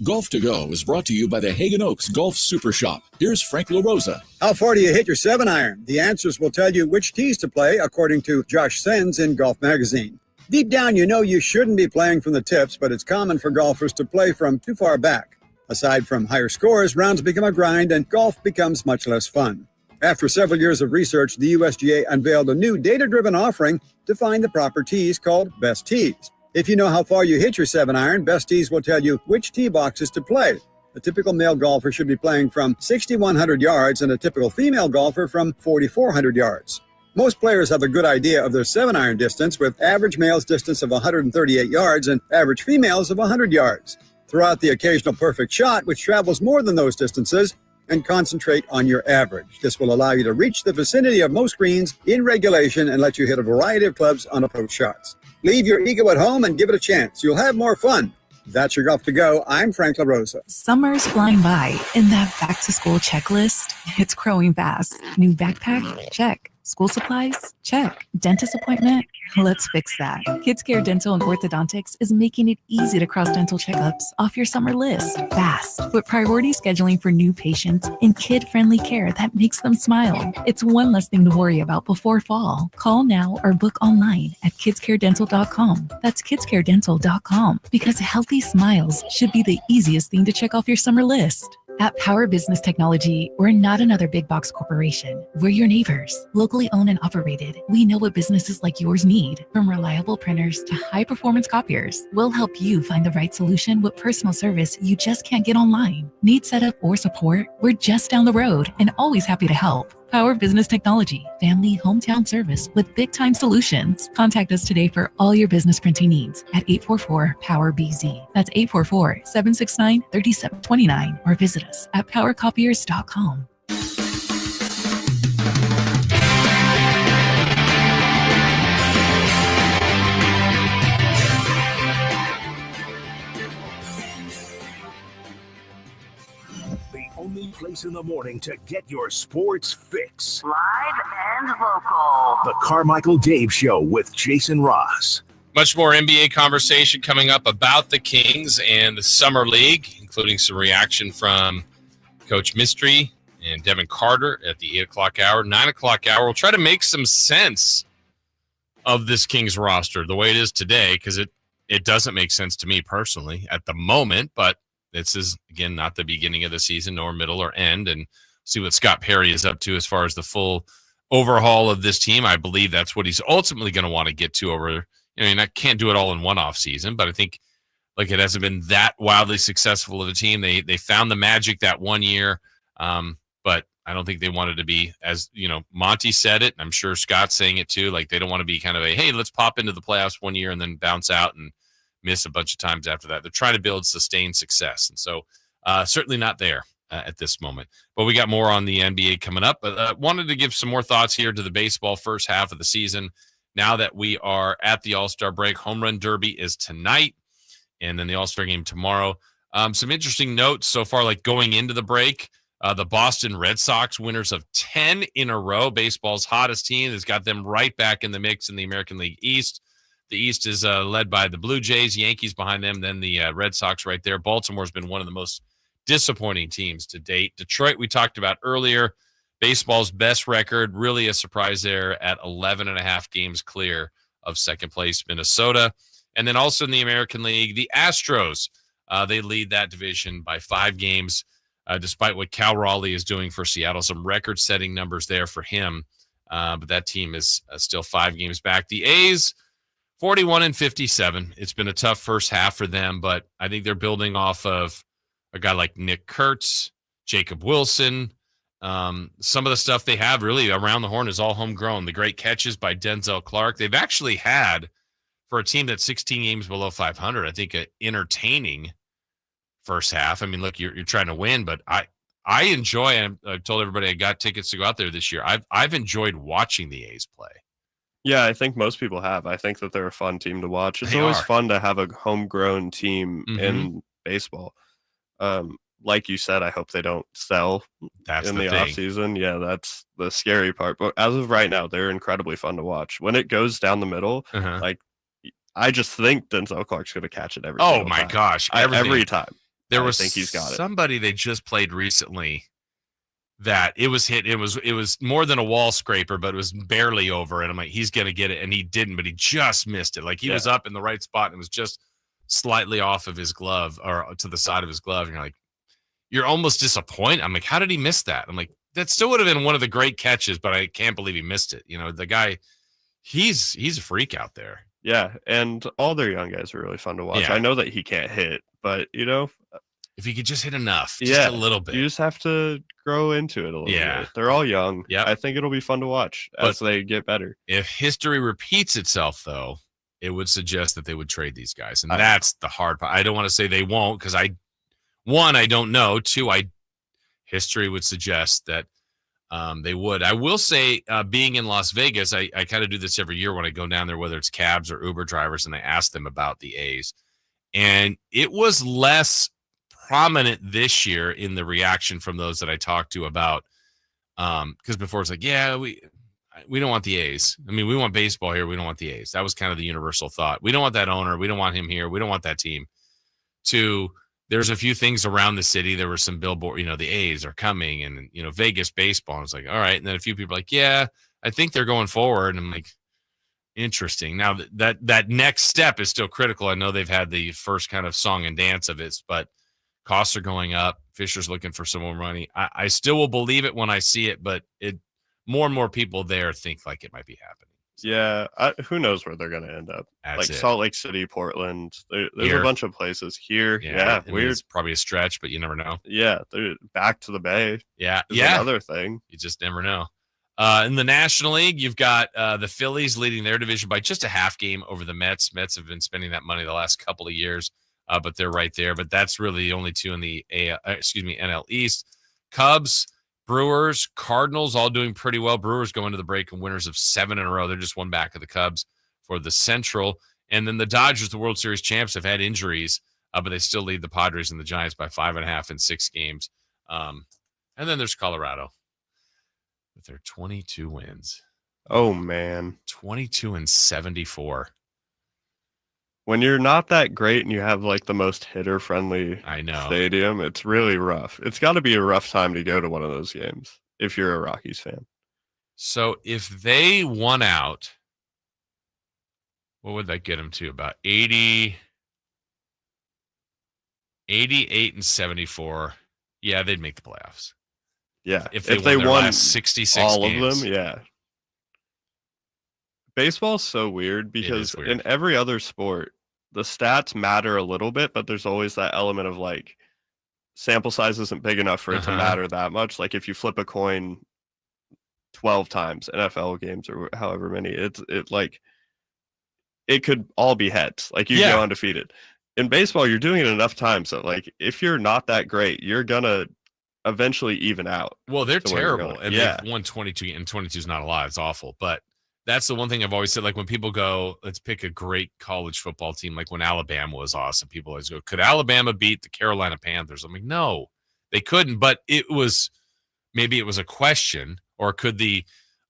Golf to Go is brought to you by the Hagen Oaks Golf Super Shop. Here's Frank LaRosa. How far do you hit your 7-iron? The answers will tell you which tees to play, according to Josh Sens in Golf Magazine. Deep down, you know you shouldn't be playing from the tips, but it's common for golfers to play from too far back. Aside from higher scores, rounds become a grind and golf becomes much less fun. After several years of research, the USGA unveiled a new data-driven offering to find the proper tees called Best Tees. If you know how far you hit your 7-iron, Best Tees will tell you which tee boxes to play. A typical male golfer should be playing from 6,100 yards and a typical female golfer from 4,400 yards. Most players have a good idea of their 7-iron distance, with average male's distance of 138 yards and average female's of 100 yards. Throw out the occasional perfect shot, which travels more than those distances, and concentrate on your average. This will allow you to reach the vicinity of most greens in regulation and let you hit a variety of clubs on approach shots. Leave your ego at home and give it a chance. You'll have more fun. That's your Golf to Go. I'm Frank LaRosa. Summer's flying by, and that back-to-school checklist, it's growing fast. New backpack? Check. School supplies? Check. Dentist appointment? Let's fix that. Kids Care Dental and Orthodontics is making it easy to cross dental checkups off your summer list fast, with priority scheduling for new patients and kid-friendly care that makes them smile. It's one less thing to worry about before fall. Call now or book online at kidscaredental.com. That's kidscaredental.com, because healthy smiles should be the easiest thing to check off your summer list. At Power Business Technology, we're not another big box corporation. We're your neighbors, locally owned and operated. We know what businesses like yours need, from reliable printers to high-performance copiers. We'll help you find the right solution with personal service you just can't get online. Need setup or support? We're just down the road and always happy to help. Power Business Technology, family hometown service with big-time solutions. Contact us today for all your business printing needs at 844-POWER-BZ. That's 844-769-3729, or visit us at powercopiers.com. Only place in the morning to get your sports fix. Live and local. The Carmichael Dave Show with Jason Ross. Much more NBA conversation coming up about the Kings and the Summer League, including some reaction from Coach Mystery and Devin Carter at the 8 o'clock hour. 9 o'clock hour, we'll try to make some sense of this Kings roster the way it is today, because it doesn't make sense to me personally at the moment, but this is, again, not the beginning of the season, nor middle or end, and see what Scott Perry is up to as far as the full overhaul of this team. I believe that's what he's ultimately going to want to get to over, I can't do it all in one off season, but I think it hasn't been that wildly successful of a team. They found the magic that one year, but I don't think they wanted to be, as Monty said it, and I'm sure Scott's saying it too, they don't want to be kind of hey, let's pop into the playoffs one year and then bounce out and miss a bunch of times after that. They're trying to build sustained success. And so certainly not there at this moment. But we got more on the NBA coming up. But wanted to give some more thoughts here to the baseball first half of the season. Now that we are at the All-Star break, Home Run Derby is tonight, and then the All-Star game tomorrow. Some interesting notes so far, like going into the break, the Boston Red Sox, winners of 10 in a row, baseball's hottest team, has got them right back in the mix in the American League East. The East is led by the Blue Jays, Yankees behind them, then the Red Sox right there. Baltimore's been one of the most disappointing teams to date. Detroit, we talked about earlier, baseball's best record, really a surprise there at 11.5 games clear of second place, Minnesota. And then also in the American League, the Astros, they lead that division by 5 games, despite what Cal Raleigh is doing for Seattle. Some record-setting numbers there for him, but that team is still 5 games back. The A's, 41-57. It's been a tough first half for them, but I think they're building off of a guy like Nick Kurtz, Jacob Wilson. Some of the stuff they have really around the horn is all homegrown. The great catches by Denzel Clark. They've actually had, for a team that's 16 games below 500, I think an entertaining first half. I mean, look, you're trying to win, but I enjoy, and I told everybody I got tickets to go out there this year. I've enjoyed watching the A's play. Yeah, I think most people have. I think that they're a fun team to watch. It's always fun to have a homegrown team in baseball. Like you said, I hope they don't sell in the offseason. Yeah, that's the scary part. But as of right now, they're incredibly fun to watch. When it goes down the middle, like I just think Denzel Clark's going to catch it every time. Gosh. Every time. I think he's got it. Somebody they just played recently that it was hit. It was more than a wall scraper, but it was barely over. And I'm like, he's going to get it. And he didn't, but he just missed it. Like he was up in the right spot and it was just slightly off of his glove or to the side of his glove. And you're like, you're almost disappointed. I'm like, how did he miss that? I'm like, that still would have been one of the great catches, but I can't believe he missed it. You know, the guy, he's a freak out there. Yeah, and all their young guys are really fun to watch. Yeah. I know that he can't hit, but, you know. If he could just hit enough, just a little bit. You just have to grow into it a little bit. They're all young. Yeah, I think it'll be fun to watch as they get better. If history repeats itself, though, it would suggest that they would trade these guys. And that's the hard part. I don't want to say they won't because I don't know. 2, history would suggest that they would. I will say, being in Las Vegas, I kind of do this every year when I go down there, whether it's cabs or Uber drivers, and I ask them about the A's. And it was less prominent this year in the reaction from those that I talked to about, because before it's like, yeah, we don't want the A's. I mean, we want baseball here. We don't want the A's. That was kind of the universal thought. We don't want that owner. We don't want him here. We don't want that team. There's a few things around the city. There were some billboard, the A's are coming and, Vegas baseball. I was like, all right. And then a few people are like, yeah, I think they're going forward. And I'm like, interesting. Now that next step is still critical. I know they've had the first kind of song and dance of it, but costs are going up. Fisher's looking for some more money. I still will believe it when I see it, but more and more people there think like it might be happening. Yeah, who knows where they're going to end up? Salt Lake City, Portland. There's a bunch of places here. Yeah, weird. It's probably a stretch, but you never know. Yeah, they're back to the Bay. Yeah, another thing. You just never know. In the National League, you've got the Phillies leading their division by just a half game over the Mets. Mets have been spending that money the last couple of years, but they're right there. But that's really the only 2 in the NL East. Cubs, Brewers, Cardinals all doing pretty well. Brewers go into the break and winners of 7 in a row. They're just 1 back of the Cubs for the Central. And then the Dodgers, the World Series champs, have had injuries, but they still lead the Padres and the Giants by 5.5 in 6 games. And then there's Colorado with their 22 wins. Oh, man. 22-74. When you're not that great and you have like the most hitter-friendly stadium, it's really rough. It's got to be a rough time to go to one of those games if you're a Rockies fan. So if they won out, what would that get them to? About 80, 88-74. Yeah, they'd make the playoffs. Yeah, if they won 66 all games. of them, yeah. Baseball's so weird because in every other sport, the stats matter a little bit, but there's always that element of like sample size isn't big enough for it to matter that much. Like if you flip a coin 12 times, NFL games or however many, it like it could all be heads. Like you go undefeated. In baseball, you're doing it enough times that like if you're not that great, you're gonna eventually even out. Well, they're terrible, and they've won 22, and 22 is not a lot. It's awful, but that's the one thing I've always said. Like when people go, let's pick a great college football team. Like when Alabama was awesome, people always go, could Alabama beat the Carolina Panthers? I'm like, no, they couldn't. But maybe it was a question, or could the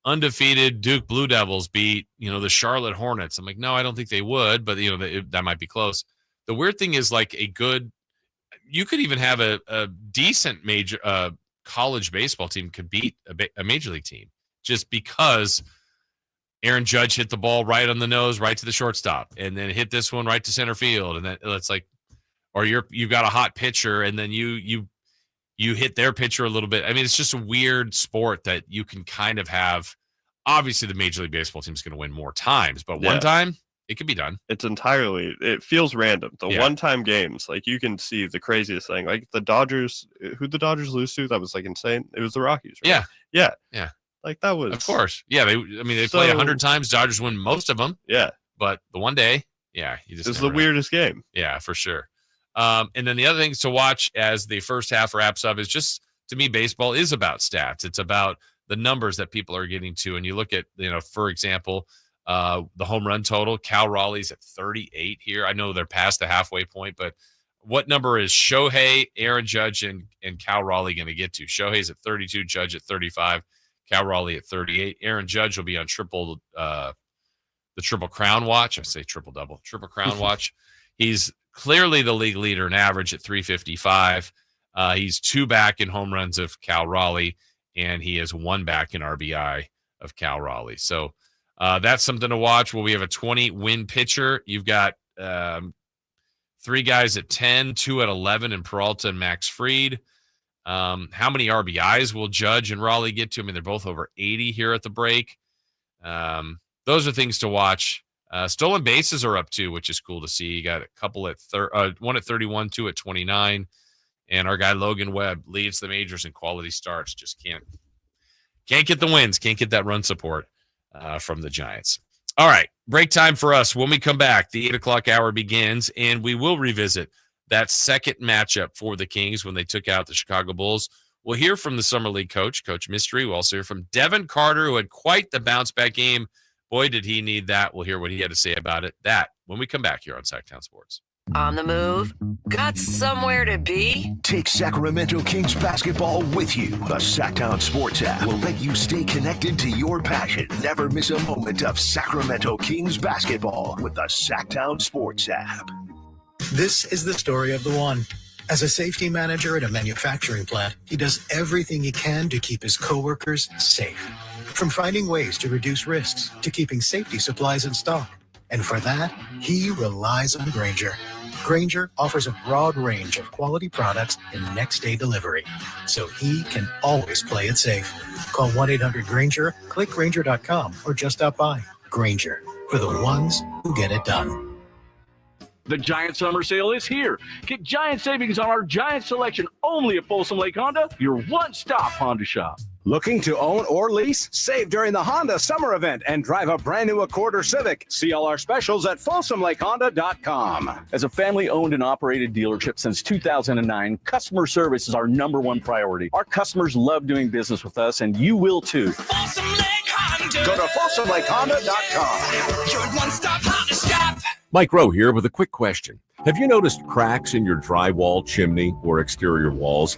undefeated Duke Blue Devils beat, the Charlotte Hornets? I'm like, no, I don't think they would, but that might be close. The weird thing is like you could even have a decent major college baseball team could beat a major league team just because Aaron Judge hit the ball right on the nose, right to the shortstop, and then hit this one right to center field, and then it's like, or you've got a hot pitcher, and then you hit their pitcher a little bit. I mean, it's just a weird sport that you can kind of have. Obviously, the Major League Baseball team is going to win more times, but one time it can be done. It feels random. The one-time games, like you can see the craziest thing. Like the Dodgers, who'd the Dodgers lose to? That was like insane. It was the Rockies, right? Yeah. Like that was, of course. Yeah, they play 100 times. Dodgers win most of them. Yeah, but the one day, you just. It's the weirdest game. Yeah, for sure. And then the other things to watch as the first half wraps up is just, to me, baseball is about stats. It's about the numbers that people are getting to, and you look at, for example, the home run total. Cal Raleigh's at 38 here. I know they're past the halfway point, but what number is Shohei, Aaron Judge, and Cal Raleigh going to get to? Shohei's at 32, Judge at 35. Cal Raleigh at 38. Aaron Judge will be on the Triple Crown watch. I say triple-double. Triple Crown watch. He's clearly the league leader in average at 355. He's 2 back in home runs of Cal Raleigh, and he is 1 back in RBI of Cal Raleigh. So that's something to watch. Well, we have a 20-win pitcher. You've got 3 guys at 10, 2 at 11, and Peralta and Max Fried. How many RBIs will Judge and Raleigh get to? I mean, they're both over 80 here at the break. Those are things to watch. Stolen bases are up too, which is cool to see. You got a couple at 1 at 31, 2 at 29, and our guy Logan Webb leads the majors in quality starts. Just can't get the wins, can't get that run support from the Giants. All right, break time for us. When we come back, the 8:00 hour begins, and we will revisit that second matchup for the Kings when they took out the Chicago Bulls. We'll hear from the Summer League coach, Coach Mystery. We'll also hear from Devin Carter, who had quite the bounce-back game. Boy, did he need that. We'll hear what he had to say about it. That when we come back here on Sacktown Sports. On the move? Got somewhere to be? Take Sacramento Kings basketball with you. The Sacktown Sports app will let you stay connected to your passion. Never miss a moment of Sacramento Kings basketball with the Sacktown Sports app. This is the story of the one. As a safety manager at a manufacturing plant, he does everything he can to keep his coworkers safe. From finding ways to reduce risks to keeping safety supplies in stock. And for that, he relies on Grainger. Grainger offers a broad range of quality products and next-day delivery, so he can always play it safe. Call 1-800-GRAINGER, click Grainger.com, or just stop by. Grainger, for the ones who get it done. The Giant Summer Sale is here. Get giant savings on our giant selection only at Folsom Lake Honda, your one-stop Honda shop. Looking to own or lease? Save during the Honda Summer Event and drive a brand new Accord or Civic. See all our specials at FolsomLakeHonda.com. As a family-owned and operated dealership since 2009, customer service is our #1 priority. Our customers love doing business with us, and you will too. Folsom Lake Honda. Go to FolsomLakeHonda.com. Your one-stop Honda shop. Mike Rowe here with a quick question. Have you noticed cracks in your drywall, chimney, or exterior walls?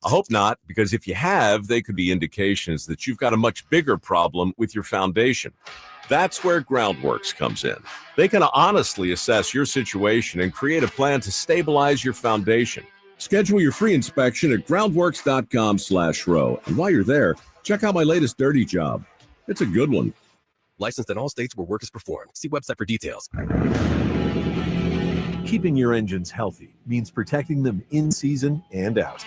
I hope not, because if you have, they could be indications that you've got a much bigger problem with your foundation. That's where Groundworks comes in. They can honestly assess your situation and create a plan to stabilize your foundation. Schedule your free inspection at groundworks.com/row. And while you're there, check out my latest dirty job. It's a good one. Licensed in all states where work is performed. See website for details. Keeping your engines healthy means protecting them in season and out.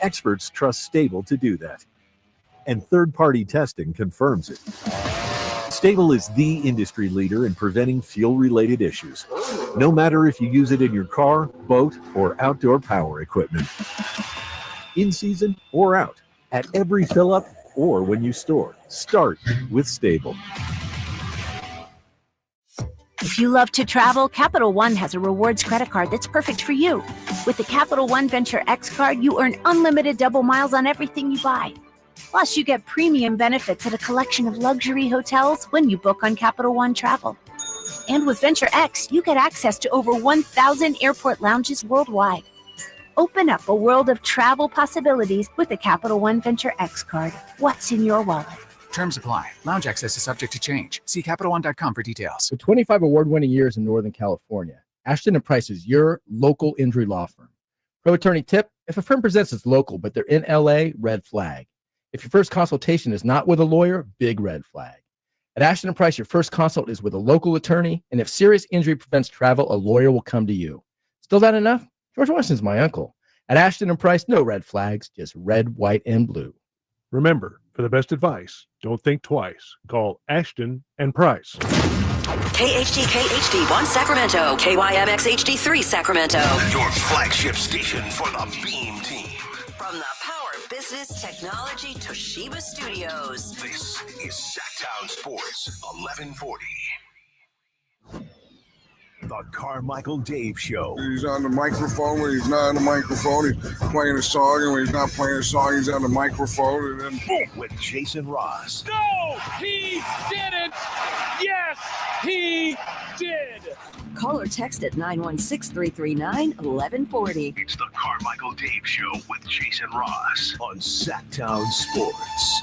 Experts trust Stable to do that. And third-party testing confirms it. Stable is the industry leader in preventing fuel-related issues, no matter if you use it in your car, boat, or outdoor power equipment. In season or out, at every fill-up or when you store, start with Stable. If you love to travel, Capital One has a rewards credit card that's perfect for you. With the Capital One Venture X card, you earn unlimited double miles on everything you buy. Plus, you get premium benefits at a collection of luxury hotels when you book on Capital One Travel. And with Venture X, you get access to over 1,000 airport lounges worldwide. Open up a world of travel possibilities with the Capital One Venture X card. What's in your wallet? Terms apply. Lounge access is subject to change. See CapitalOne.com for details. With 25 award-winning years in Northern California, Ashton & Price is your local injury law firm. Pro attorney tip: if a firm presents as local but they're in LA, red flag. If your first consultation is not with a lawyer, big red flag. At Ashton & Price, your first consult is with a local attorney, and if serious injury prevents travel, a lawyer will come to you. Still not enough? George Washington's my uncle. At Ashton & Price, no red flags, just red, white, and blue. Remember, for the best advice, don't think twice. Call Ashton and Price. KHTK HD1 Sacramento, KYMX HD3 Sacramento. Your flagship station for the Beam Team. From the Power Business Technology Toshiba Studios. This is Sacktown Sports 1140. The Carmichael Dave Show. He's on the microphone when he's not on the microphone. He's playing a song, and when he's not playing a song, he's on the microphone. And then boom, with Jason Ross. No, he didn't. Yes, he did. Call or text at 916-339-1140. It's the Carmichael Dave Show with Jason Ross on Sacktown Sports.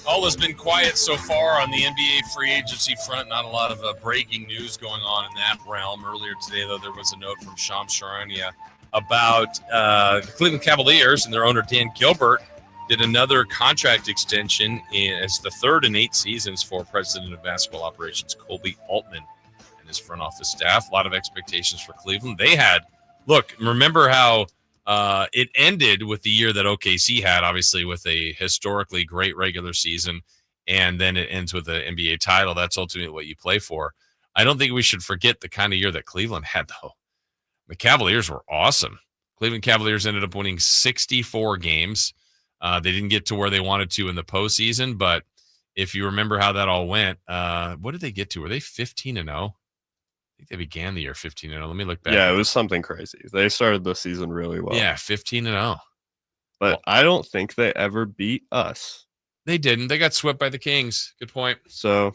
All has been quiet so far on the NBA free agency front. Not a lot of breaking news going on in that realm. Earlier today, though, there was a note from Shams Charania about the Cleveland Cavaliers and their owner, Dan Gilbert, did another contract extension as the third in 8 seasons for President of Basketball Operations Colby Altman and his front office staff. A lot of expectations for Cleveland. They had, remember how it ended with the year that OKC had, obviously with a historically great regular season, and then it ends with an NBA title. That's ultimately what you play for. I don't think we should forget the kind of year that Cleveland had, though. The Cavaliers were awesome. Cleveland Cavaliers ended up winning 64 games. They didn't get to where they wanted to in the postseason, but if you remember how that all went, what did they get to? Were they 15-0? I think they began the year 15-0. Let me look back. Yeah, it was something crazy. They started the season really well. Yeah, 15-0. But I don't think they ever beat us. They didn't. They got swept by the Kings. Good point. So,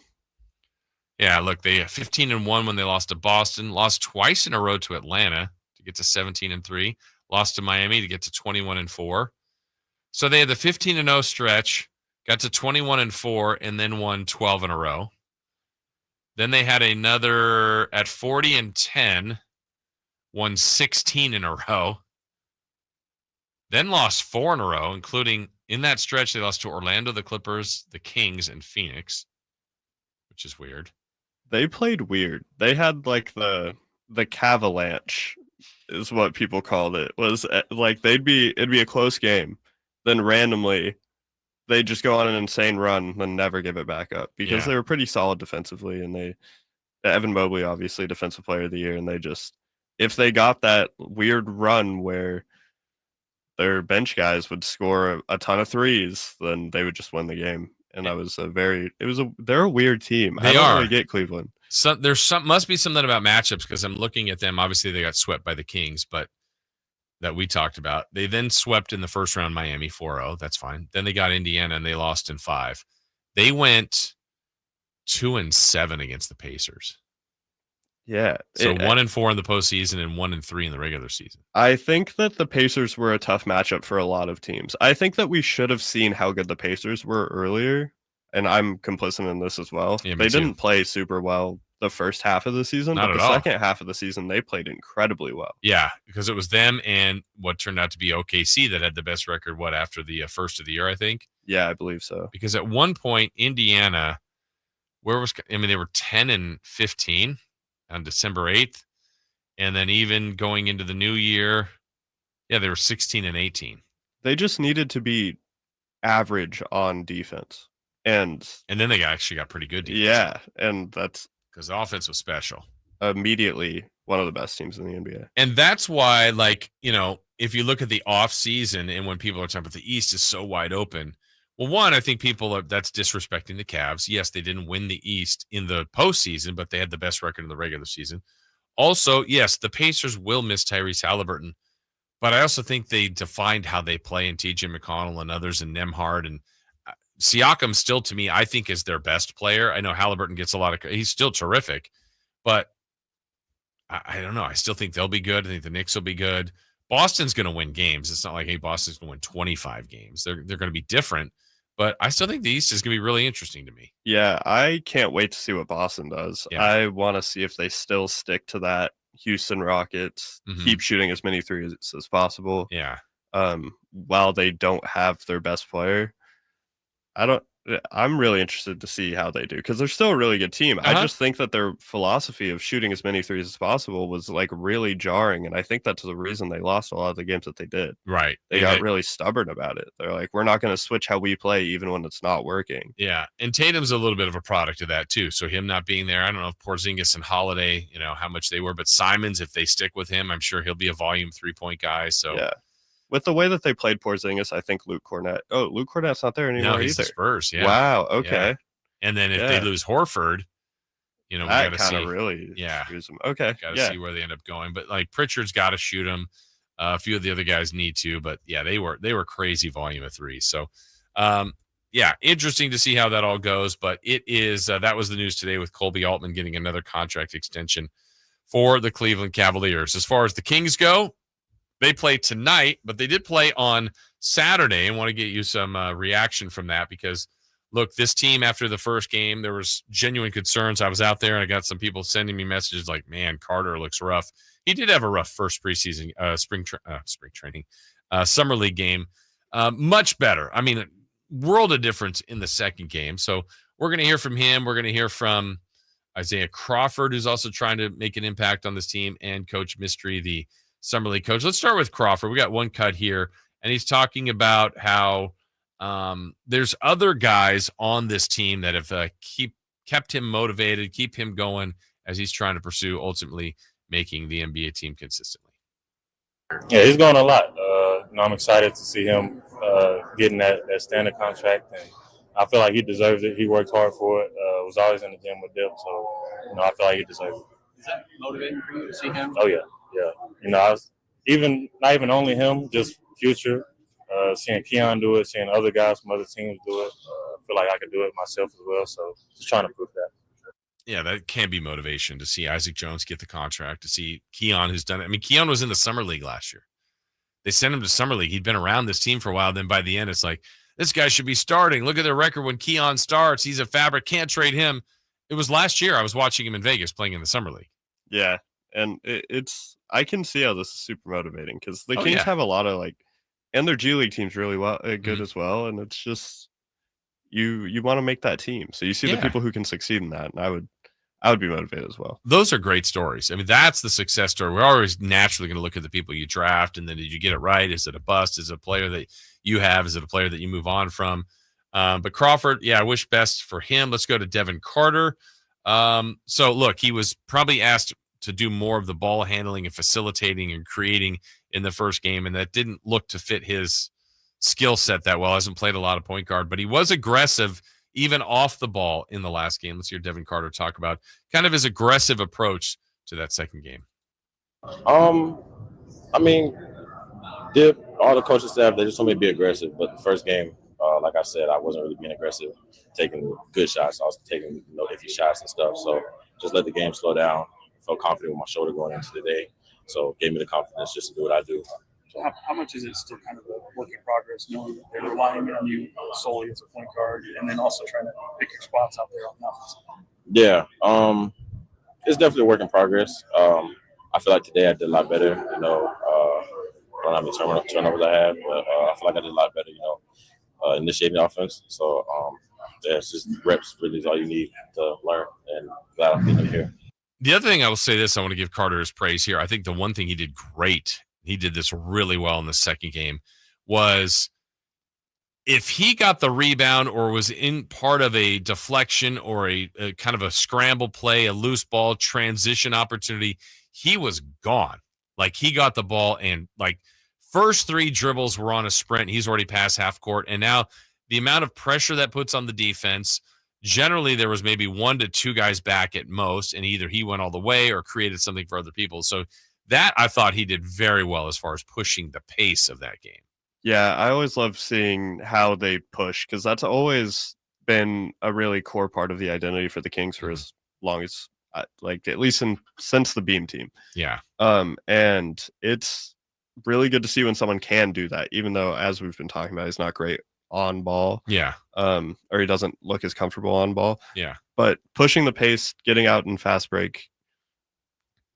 yeah, look, they 15-1 when they lost to Boston, lost twice in a row to Atlanta to get to 17-3, lost to Miami to get to 21-4. So they had the 15-0 stretch, got to 21-4, and then won 12 in a row. Then they had another at 40-10, won 16 in a row. Then lost 4 in a row, including in that stretch, they lost to Orlando, the Clippers, the Kings, and Phoenix, which is weird. They played weird. They had like the Cavalanche is what people called it. Was like it'd be a close game. Then randomly they just go on an insane run and never give it back up because they were pretty solid defensively, and Evan Mobley, obviously defensive player of the year, and they just, if they got that weird run where their bench guys would score a ton of threes, then they would just win the game. And they're a weird team. I don't really get Cleveland. So must be something about matchups, because I'm looking at them. Obviously they got swept by the Kings, but that we talked about. They then swept in the first round Miami 4-0. That's fine. Then they got Indiana and they lost in 5. They went 2-7 against the Pacers. Yeah. So 1-4 in the postseason and 1-3 in the regular season. I think that the Pacers were a tough matchup for a lot of teams. I think that we should have seen how good the Pacers were earlier, and I'm complicit in this as well. Yeah, they didn't play super well the first half of the season, Not but at the all. second half of the season, they played incredibly well. Yeah, because it was them and what turned out to be OKC that had the best record, after the first of the year, I think? Yeah, I believe so. Because at one point, Indiana, they were 10-15 on December 8th. And then even going into the new year, they were 16-18. They just needed to be average on defense. And then they actually got pretty good defense. Yeah, and that's because the offense was special. Immediately one of the best teams in the NBA. And that's why, if you look at the off season and when people are talking about the East is so wide open, Well, one, I think that's disrespecting the Cavs. Yes, they didn't win the East in the postseason, but they had the best record in the regular season. Also, yes, the Pacers will miss Tyrese Halliburton, but I also think they defined how they play in TJ McConnell and others and Nembhard and Siakam still, to me, I think is their best player. I know Halliburton gets a lot of – he's still terrific, but I don't know. I still think they'll be good. I think the Knicks will be good. Boston's going to win games. It's not like, hey, Boston's going to win 25 games. They're going to be different, but I still think the East is going to be really interesting to me. Yeah, I can't wait to see what Boston does. Yeah. I want to see if they still stick to that Houston Rockets, keep shooting as many threes as possible. Yeah. While they don't have their best player. I'm really interested to see how they do because they're still a really good team. I just think that their philosophy of shooting as many threes as possible was like really jarring. And I think that's the reason they lost a lot of the games that they did. Right. They got really stubborn about it. They're like, we're not going to switch how we play even when it's not working. Yeah. And Tatum's a little bit of a product of that too. So him not being there, I don't know if Porzingis and Holiday, how much they were, but Simons, if they stick with him, I'm sure he'll be a volume 3-point guy. So yeah. With the way that they played Porzingis, I think Luke Cornett. Oh, Luke Cornett's not there anymore he's either. The Spurs, yeah. Wow. Okay. Yeah. And then if they lose Horford, we got to see. Kind of really screws them. Okay. Got to see where they end up going. But like Pritchard's got to shoot him. A few of the other guys need to, but yeah, they were crazy volume of threes. So, interesting to see how that all goes. But it is that was the news today with Colby Altman getting another contract extension for the Cleveland Cavaliers. As far as the Kings go, they play tonight, but they did play on Saturday, and want to get you some reaction from that because, look, this team after the first game, there was genuine concerns. I was out there, and I got some people sending me messages like, man, Carter looks rough. He did have a rough first preseason spring training, summer league game. Much better. I mean, world of difference in the second game. So we're going to hear from him. We're going to hear from Isaiah Crawford, who's also trying to make an impact on this team, and Coach Mystery, the Summer League coach. Let's start with Crawford. We got one cut here, and he's talking about how there's other guys on this team that have kept him motivated, keep him going as he's trying to pursue ultimately making the NBA team consistently. Yeah, he's going a lot. I'm excited to see him getting that standard contract, and I feel like he deserves it. He worked hard for it. Was always in the gym with Dip, so I feel like he deserves it. Is that motivating for you to see him? Oh yeah. Yeah, I was not even only him, just future, seeing Keon do it, seeing other guys from other teams do it. I feel like I could do it myself as well. So just trying to prove that. Yeah, that can be motivation to see Isaac Jones get the contract, to see Keon, who's done it. I mean, Keon was in the Summer League last year. They sent him to Summer League. He'd been around this team for a while. Then by the end, it's like, this guy should be starting. Look at their record when Keon starts. He's a fabric. Can't trade him. It was last year. I was watching him in Vegas playing in the Summer League. Yeah, and I can see how this is super motivating because the Kings have a lot of and their G League team's really good as well, and it's just you want to make that team, so you see the people who can succeed in that, and I would be motivated as well. Those are great stories. I mean, that's the success story. We're always naturally going to look at the people you draft, and then did you get it right? Is it a bust? Is it a player that you have? Is it a player that you move on from? But Crawford, I wish best for him. Let's go to Devin Carter. So look, he was probably asked to do more of the ball handling and facilitating and creating in the first game, and that didn't look to fit his skill set that well. Hasn't played a lot of point guard, but he was aggressive even off the ball in the last game. Let's hear Devin Carter talk about kind of his aggressive approach to that second game. I mean, Dip, all the coaching staff, they just told me to be aggressive, but the first game, like I said, I wasn't really being aggressive, taking good shots. I was taking iffy shots and stuff, so just let the game slow down. Felt confident with my shoulder going into the day, so it gave me the confidence just to do what I do. So how much is it still kind of a work in progress, knowing that they're relying on you solely as a point guard, and then also trying to pick your spots out there on the offense? Yeah, it's definitely a work in progress. I feel like today I did a lot better. I don't know how many turnovers I had, but I feel like I did a lot better. Initiating offense. So it's just reps. Really, is all you need to learn, and glad I'm getting here. The other thing I will say this, I want to give Carter his praise here. I think the one thing he did great, he did this really well in the second game, was if he got the rebound or was in part of a deflection or a kind of a scramble play, a loose ball transition opportunity, he was gone. Like he got the ball and first three dribbles were on a sprint. He's already past half court. And now the amount of pressure that puts on the defense, generally there was maybe 1 to 2 guys back at most, and either he went all the way or created something for other people. So that I thought he did very well as far as pushing the pace of that game. Yeah, I always love seeing how they push, because that's always been a really core part of the identity for the Kings for as long as, like, at least since the Beam team. Yeah. And it's really good to see when someone can do that, even though, as we've been talking about, he's not great on ball. Yeah. Or he doesn't look as comfortable on ball. Yeah. But pushing the pace, getting out in fast break,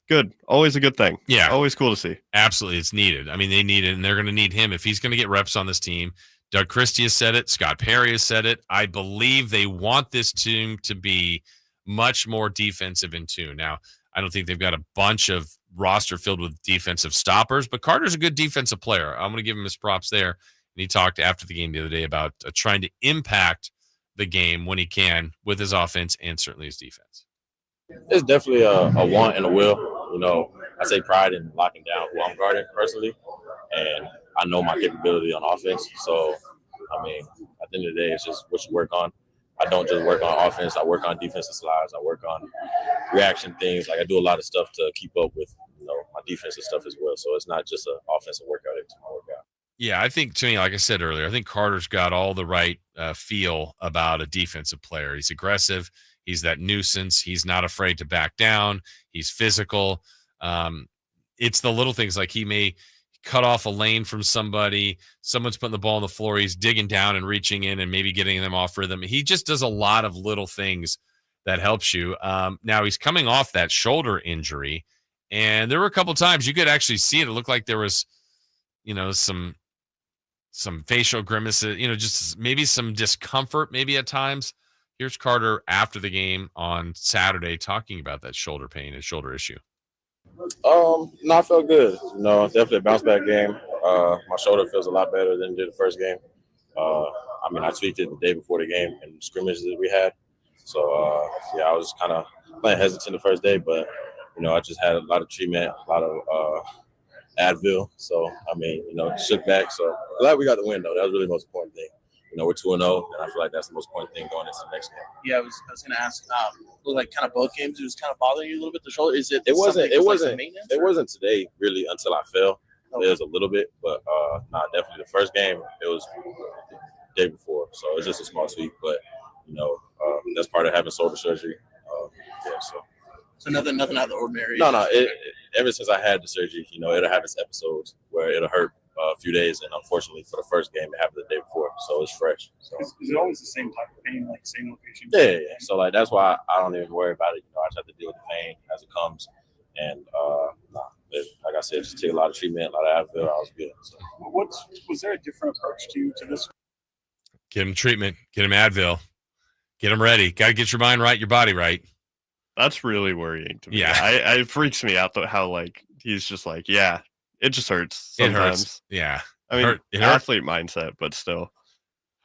good. Always a good thing. Yeah. Always cool to see. Absolutely. It's needed. I mean, they need it, and they're going to need him if he's going to get reps on this team. Doug Christie has said it. Scott Perry has said it. I believe they want this team to be much more defensive in tune. Now, I don't think they've got a bunch of roster filled with defensive stoppers, but Carter's a good defensive player. I'm going to give him his props there. And he talked after the game the other day about trying to impact the game when he can with his offense and certainly his defense. It's definitely a want and a will. You know, I take pride in locking down who I'm guarding personally, and I know my capability on offense. So, I mean, at the end of the day, it's just what you work on. I don't just work on offense. I work on defensive slides. I work on reaction things. Like, I do a lot of stuff to keep up with, you know, my defensive stuff as well. So it's not just an offensive workout. It's my workout. Yeah, I think, to me, like I said earlier, I think Carter's got all the right feel about a defensive player. He's aggressive. He's that nuisance. He's not afraid to back down. He's physical. It's the little things, like he may cut off a lane from somebody. Someone's putting the ball on the floor. He's digging down and reaching in and maybe getting them off rhythm. He just does a lot of little things that helps you. Now he's coming off that shoulder injury, and there were a couple times you could actually see it. It looked like there was, you know, some facial grimaces, you know, just maybe some discomfort maybe at times. Here's Carter after the game on Saturday talking about that shoulder pain and shoulder issue. No, I felt good. You know, definitely a bounce back game. My shoulder feels a lot better than it did the first game. I mean, I tweaked it the day before the game and scrimmages that we had. So, yeah, I was kind of playing hesitant the first day, but, you know, I just had a lot of treatment, a lot of Advil. So, I mean, you know, shook back. So, glad we got the win, though. That was really the most important thing. You know, we're 2-0, and I feel like that's the most important thing going into the next game. Yeah, I was going to ask. Like kind of both games, it was kind of bothering you a little bit. The shoulder, is it? It wasn't It wasn't today really until I fell. Okay. It was a little bit, but definitely the first game it was the day before, so it's just a small tweak. But you know, that's part of having shoulder surgery. Yeah, so nothing out of the ordinary. No. Ever since I had the surgery, you know, it'll have its episodes where it'll hurt a few days, and unfortunately for the first game it happened the day before, so it's fresh. So is it always the same type of pain, like same location? Yeah. So like that's why I don't even worry about it. You know, I just have to deal with the pain as it comes, and like I said, just take a lot of treatment, a lot of Advil. I was good. So. Was there a different approach to this? Get him treatment, get him Advil, get him ready. Got to get your mind right, your body right. That's really worrying to me. Yeah, it freaks me out how like he's just like, yeah. It just hurts sometimes. It hurts. Yeah. I mean, athlete mindset, but still.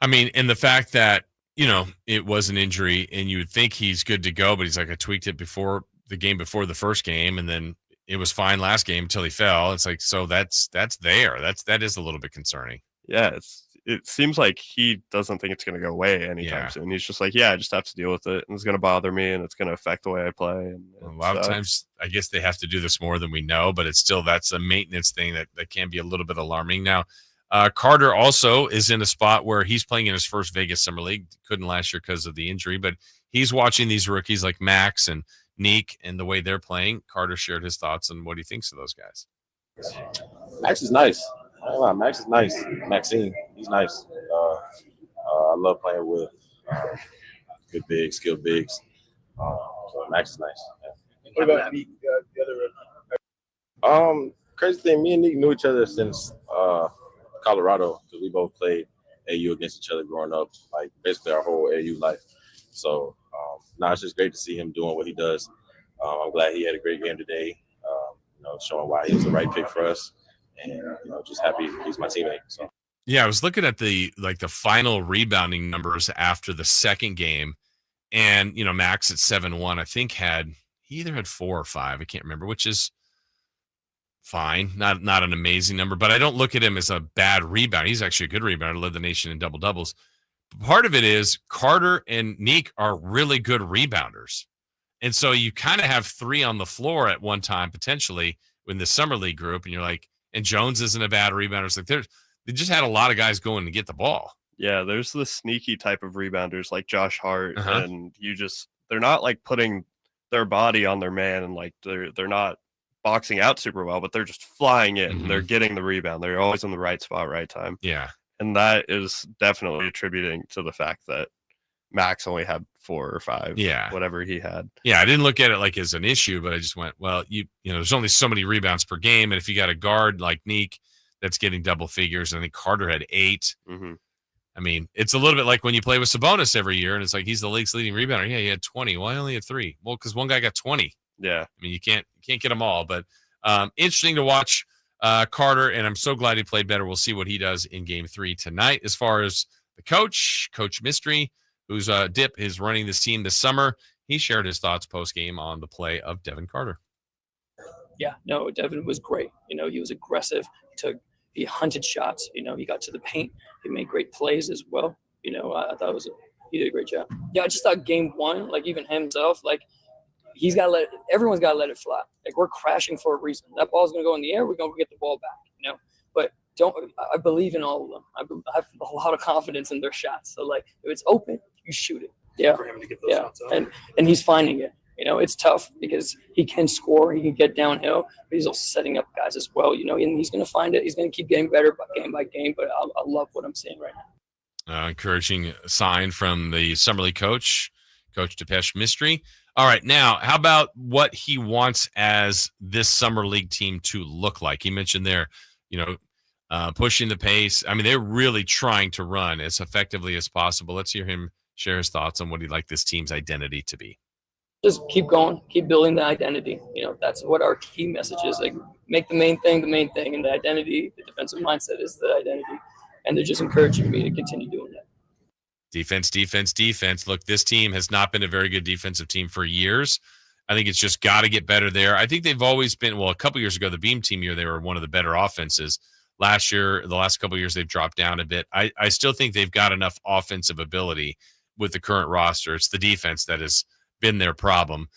I mean, and the fact that, you know, it was an injury and you would think he's good to go, but he's like, I tweaked it before the game, before the first game, and then it was fine last game until he fell. It's like, so that's there. That is a little bit concerning. Yeah, it seems like he doesn't think it's going to go away anytime soon. He's just like, yeah, I just have to deal with it, and it's going to bother me, and it's going to affect the way I play. And a lot of times, I guess they have to do this more than we know, but it's still, that's a maintenance thing that can be a little bit alarming. Now, Carter also is in a spot where he's playing in his first Vegas Summer League. Couldn't last year because of the injury, but he's watching these rookies like Max and Neek and the way they're playing. Carter shared his thoughts on what he thinks of those guys. Max is nice. Max is nice. Maxine, he's nice. I love playing with good bigs, skilled bigs. So Max is nice. Yeah. What about Neek, the other? Crazy thing, me and Neek knew each other since Colorado, because we both played AU against each other growing up, like basically our whole AU life. So it's just great to see him doing what he does. I'm glad he had a great game today. You know, showing why he was the right pick for us. And, you know, just happy he's my teammate. So yeah, I was looking at the final rebounding numbers after the second game, and you know, Max at 7-1, I think he either had 4 or 5, I can't remember, which is fine, not an amazing number, but I don't look at him as a bad rebound. He's actually a good rebounder, led the nation in double doubles. part of it is Carter and Neek are really good rebounders. And so you kind of have 3 on the floor at one time, potentially, in the summer league group. And you're like, and Jones isn't a bad rebounder. It's like they just had a lot of guys going to get the ball. Yeah, there's the sneaky type of rebounders like Josh Hart, and they're not like putting their body on their man, and like they're not boxing out super well, but they're just flying in. They're getting the rebound. They're always in the right spot, right time. Yeah. And that is definitely attributing to the fact that Max only had 4 or 5, whatever he had. Yeah, I didn't look at it like as an issue, but I just went, well, you know, there's only so many rebounds per game, and if you got a guard like Neek that's getting double figures, I think Carter had 8. I mean, it's a little bit like when you play with Sabonis every year, and it's like he's the league's leading rebounder. Yeah, he had 20. Why only had 3? Well, because one guy got 20. Yeah, I mean, you can't get them all, but interesting to watch Carter, and I'm so glad he played better. We'll see what he does in Game 3 tonight. As far as the Coach Mystery, who's Dip is running this team this summer, he shared his thoughts post game on the play of Devin Carter. Yeah, no, Devin was great. You know, he was aggressive. He hunted shots. You know, he got to the paint. He made great plays as well. You know, I thought he did a great job. Yeah, I just thought Game 1, like even himself, like everyone's got to let it fly. Like we're crashing for a reason. That ball's going to go in the air. We're going to get the ball back, you know. But I believe in all of them. I have a lot of confidence in their shots. So like if it's open, you shoot it. Yeah. For him to get those shots up. And he's finding it. You know, it's tough because he can score, he can get downhill, but he's also setting up guys as well, you know, and he's going to find it. He's going to keep getting better by game, but I love what I'm seeing right now. Encouraging sign from the Summer League coach, Coach Depeche Mystery. All right, now, how about what he wants as this Summer League team to look like? He mentioned there, you know, pushing the pace. I mean, they're really trying to run as effectively as possible. Let's hear him share his thoughts on what he'd like this team's identity to be. Just keep going, keep building the identity. You know, that's what our key message is. Like, make the main thing, and the identity, the defensive mindset is the identity. And they're just encouraging me to continue doing that. Defense. Look, this team has not been a very good defensive team for years. I think it's just got to get better there. I think they've always been, well, a couple years ago, the Beam team year, they were one of the better offenses. Last year, the last couple of years, they've dropped down a bit. I still think they've got enough offensive ability with the current roster. It's the defense that has been their problem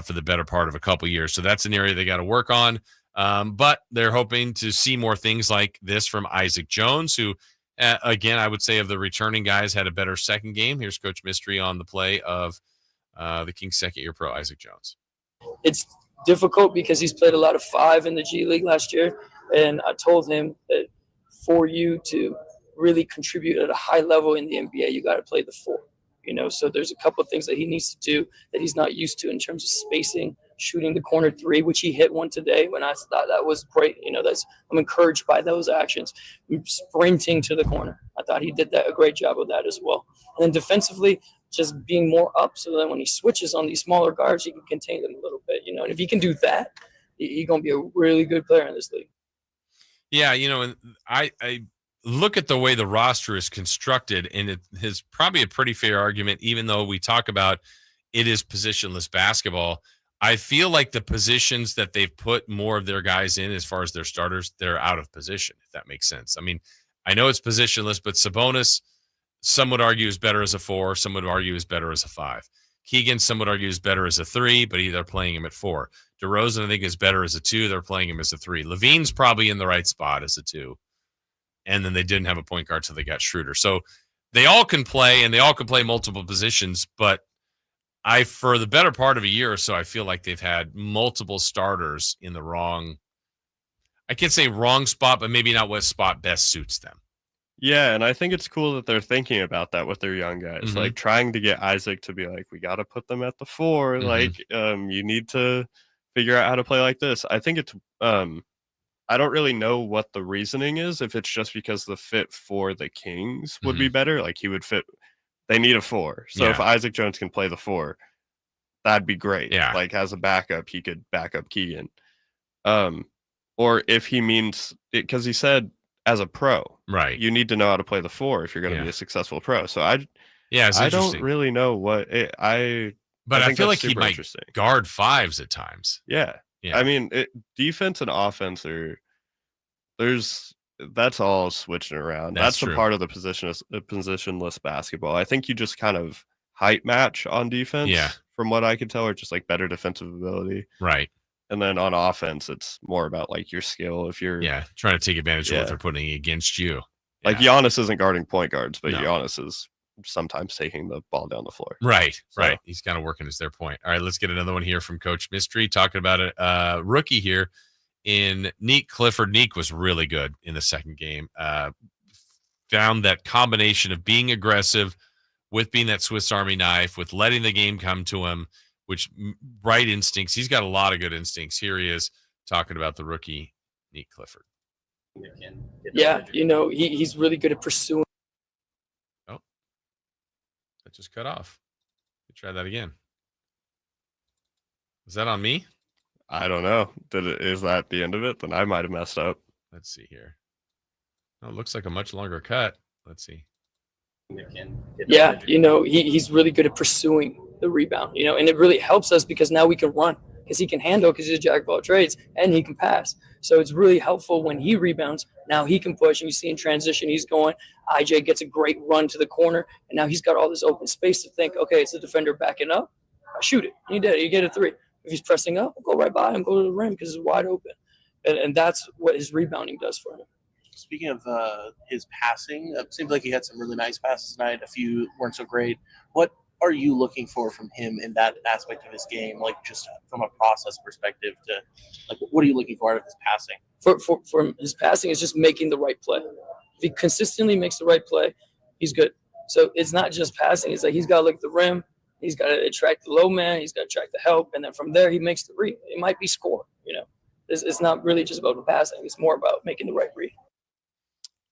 for the better part of a couple years. So that's an area they got to work on. But they're hoping to see more things like this from Isaac Jones, who, again, I would say of the returning guys, had a better second game. Here's Coach Mystery on the play of the Kings' second-year pro, Isaac Jones. It's difficult because he's played a lot of 5 in the G League last year, and I told him that for you to really contribute at a high level in the NBA, you got to play the 4. You know, so there's a couple of things that he needs to do that he's not used to in terms of spacing, shooting the corner 3, which he hit one today when I thought that was great. You know, I'm encouraged by those actions. Sprinting to the corner, I thought he did a great job of that as well. And then defensively, just being more up so that when he switches on these smaller guards, he can contain them a little bit. You know, and if he can do that, he's going to be a really good player in this league. Yeah, you know, and I look at the way the roster is constructed, and it is probably a pretty fair argument, even though we talk about it is positionless basketball. I feel like the positions that they've put more of their guys in as far as their starters, they're out of position, if that makes sense. I mean, I know it's positionless, but Sabonis, some would argue, is better as a 4. Some would argue is better as a 5. Keegan, some would argue, is better as a 3, but they're playing him at 4. DeRozan, I think, is better as a 2. They're playing him as a 3. Levine's probably in the right spot as a 2. And then they didn't have a point guard, so they got Schroeder. So they all can play, and they all can play multiple positions. But for the better part of a year or so, I feel like they've had multiple starters in the wrong, I can't say wrong spot, but maybe not what spot best suits them. Yeah, and I think it's cool that they're thinking about that with their young guys, like trying to get Isaac to be like, we got to put them at the 4. Like, you need to figure out how to play like this. I think it's I don't really know what the reasoning is, if it's just because the fit for the Kings would be better. Like, he would fit. They need a 4. So if Isaac Jones can play the 4, that'd be great. Yeah. Like, as a backup, he could back up Keegan. Or if he means, because he said as a pro, right, you need to know how to play the 4 if you're going to be a successful pro. So I it's don't really know what I feel like he might guard 5s at times. Yeah. I mean, defense and offense there's That's all switching around. That's That's a true. part of the positionless basketball. I think you just kind of height match on defense. Yeah. From what I could tell, or just like better defensive ability. Right. And then on offense, it's more about like your skill. If you're trying to take advantage of what they're putting against you. Like Giannis isn't guarding point guards, but No. Giannis is sometimes taking the ball down the floor. Right. So- Right. He's kind of working as their point. All right, let's get another one here from Coach Mystery talking about a rookie here in Neek Clifford. Neek was really good in the second game. Found that combination of being aggressive with being that Swiss Army knife, with letting the game come to him, which right instincts. He's got a lot of good instincts. Here he is talking about the rookie, Neek Clifford. Yeah, he's really good at pursuing. Oh, that just cut off. Let me try that again. Is that on me? I don't know. Is that the end of it? Then I might have messed up. Let's see here. Oh, it looks like a much longer cut. Let's see. Yeah, he's really good at pursuing the rebound, and it really helps us because now we can run because he can handle because he's a jack of all trades and he can pass. So it's really helpful when he rebounds. Now he can push, and you see in transition, he's going. IJ gets a great run to the corner, and now he's got all this open space to think, okay, it's the defender backing up. I shoot it. You did it. You get a three. If he's pressing up, go right by him, go to the rim because it's wide open. And that's what his rebounding does for him. Speaking of his passing, it seems like he had some really nice passes tonight. A few weren't so great. What are you looking for from him in that aspect of his game, like just from a process perspective? What are you looking for out of his passing? For his passing is just making the right play. If he consistently makes the right play, he's good. So it's not just passing. It's like he's got to look at the rim. He's got to attract the low man. He's got to attract the help. And then from there, he makes the read. It might be score, It's not really just about the passing. It's more about making the right read.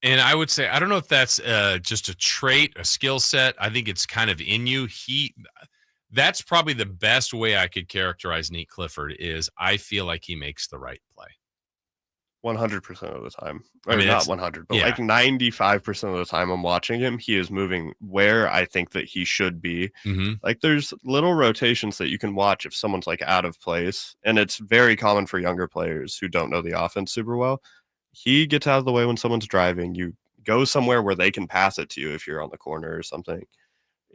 And I would say, I don't know if that's just a trait, a skill set. I think it's kind of in you. That's probably the best way I could characterize Neek Clifford is I feel like he makes the right play. 100% of the time. I mean, not 100, but like 95% of the time I'm watching him, he is moving where I think that he should be. Mm-hmm. Like there's little rotations that you can watch if someone's like out of place. And it's very common for younger players who don't know the offense super well. He gets out of the way when someone's driving. You go somewhere where they can pass it to you if you're on the corner or something.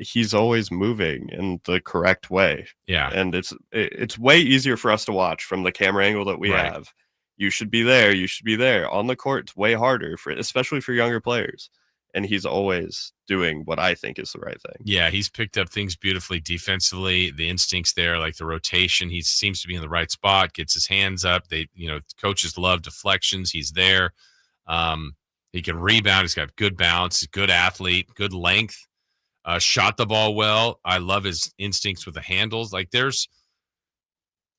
He's always moving in the correct way. Yeah. And it's way easier for us to watch from the camera angle that we have. You should be there. You should be there. On the court, it's way harder, especially for younger players. And he's always doing what I think is the right thing. Yeah, he's picked up things beautifully defensively. The instincts there, like the rotation, he seems to be in the right spot, gets his hands up. Coaches love deflections. He's there. He can rebound. He's got good bounce, good athlete, good length, shot the ball well. I love his instincts with the handles.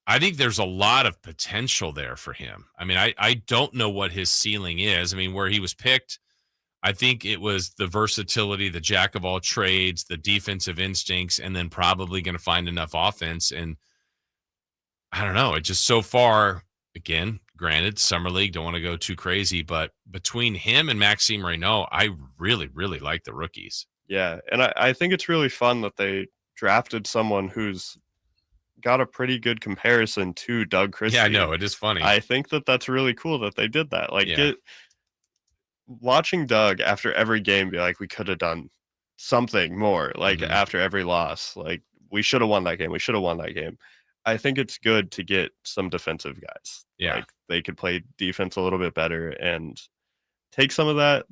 I think there's a lot of potential there for him. I mean, I don't know what his ceiling is. I mean, where he was picked, I think it was the versatility, the jack of all trades, the defensive instincts, and then probably going to find enough offense. And I don't know. It just so far, again, granted, Summer League, don't want to go too crazy, but between him and Maxime Reynaud, I really, really like the rookies. Yeah, and I think it's really fun that they drafted someone who's got a pretty good comparison to Doug Christie. Yeah, I know. It is funny. I think that's really cool that they did that. Watching Doug after every game be like, we could have done something more, after every loss. Like, we should have won that game. We should have won that game. I think it's good to get some defensive guys. Yeah. They could play defense a little bit better and take some of that,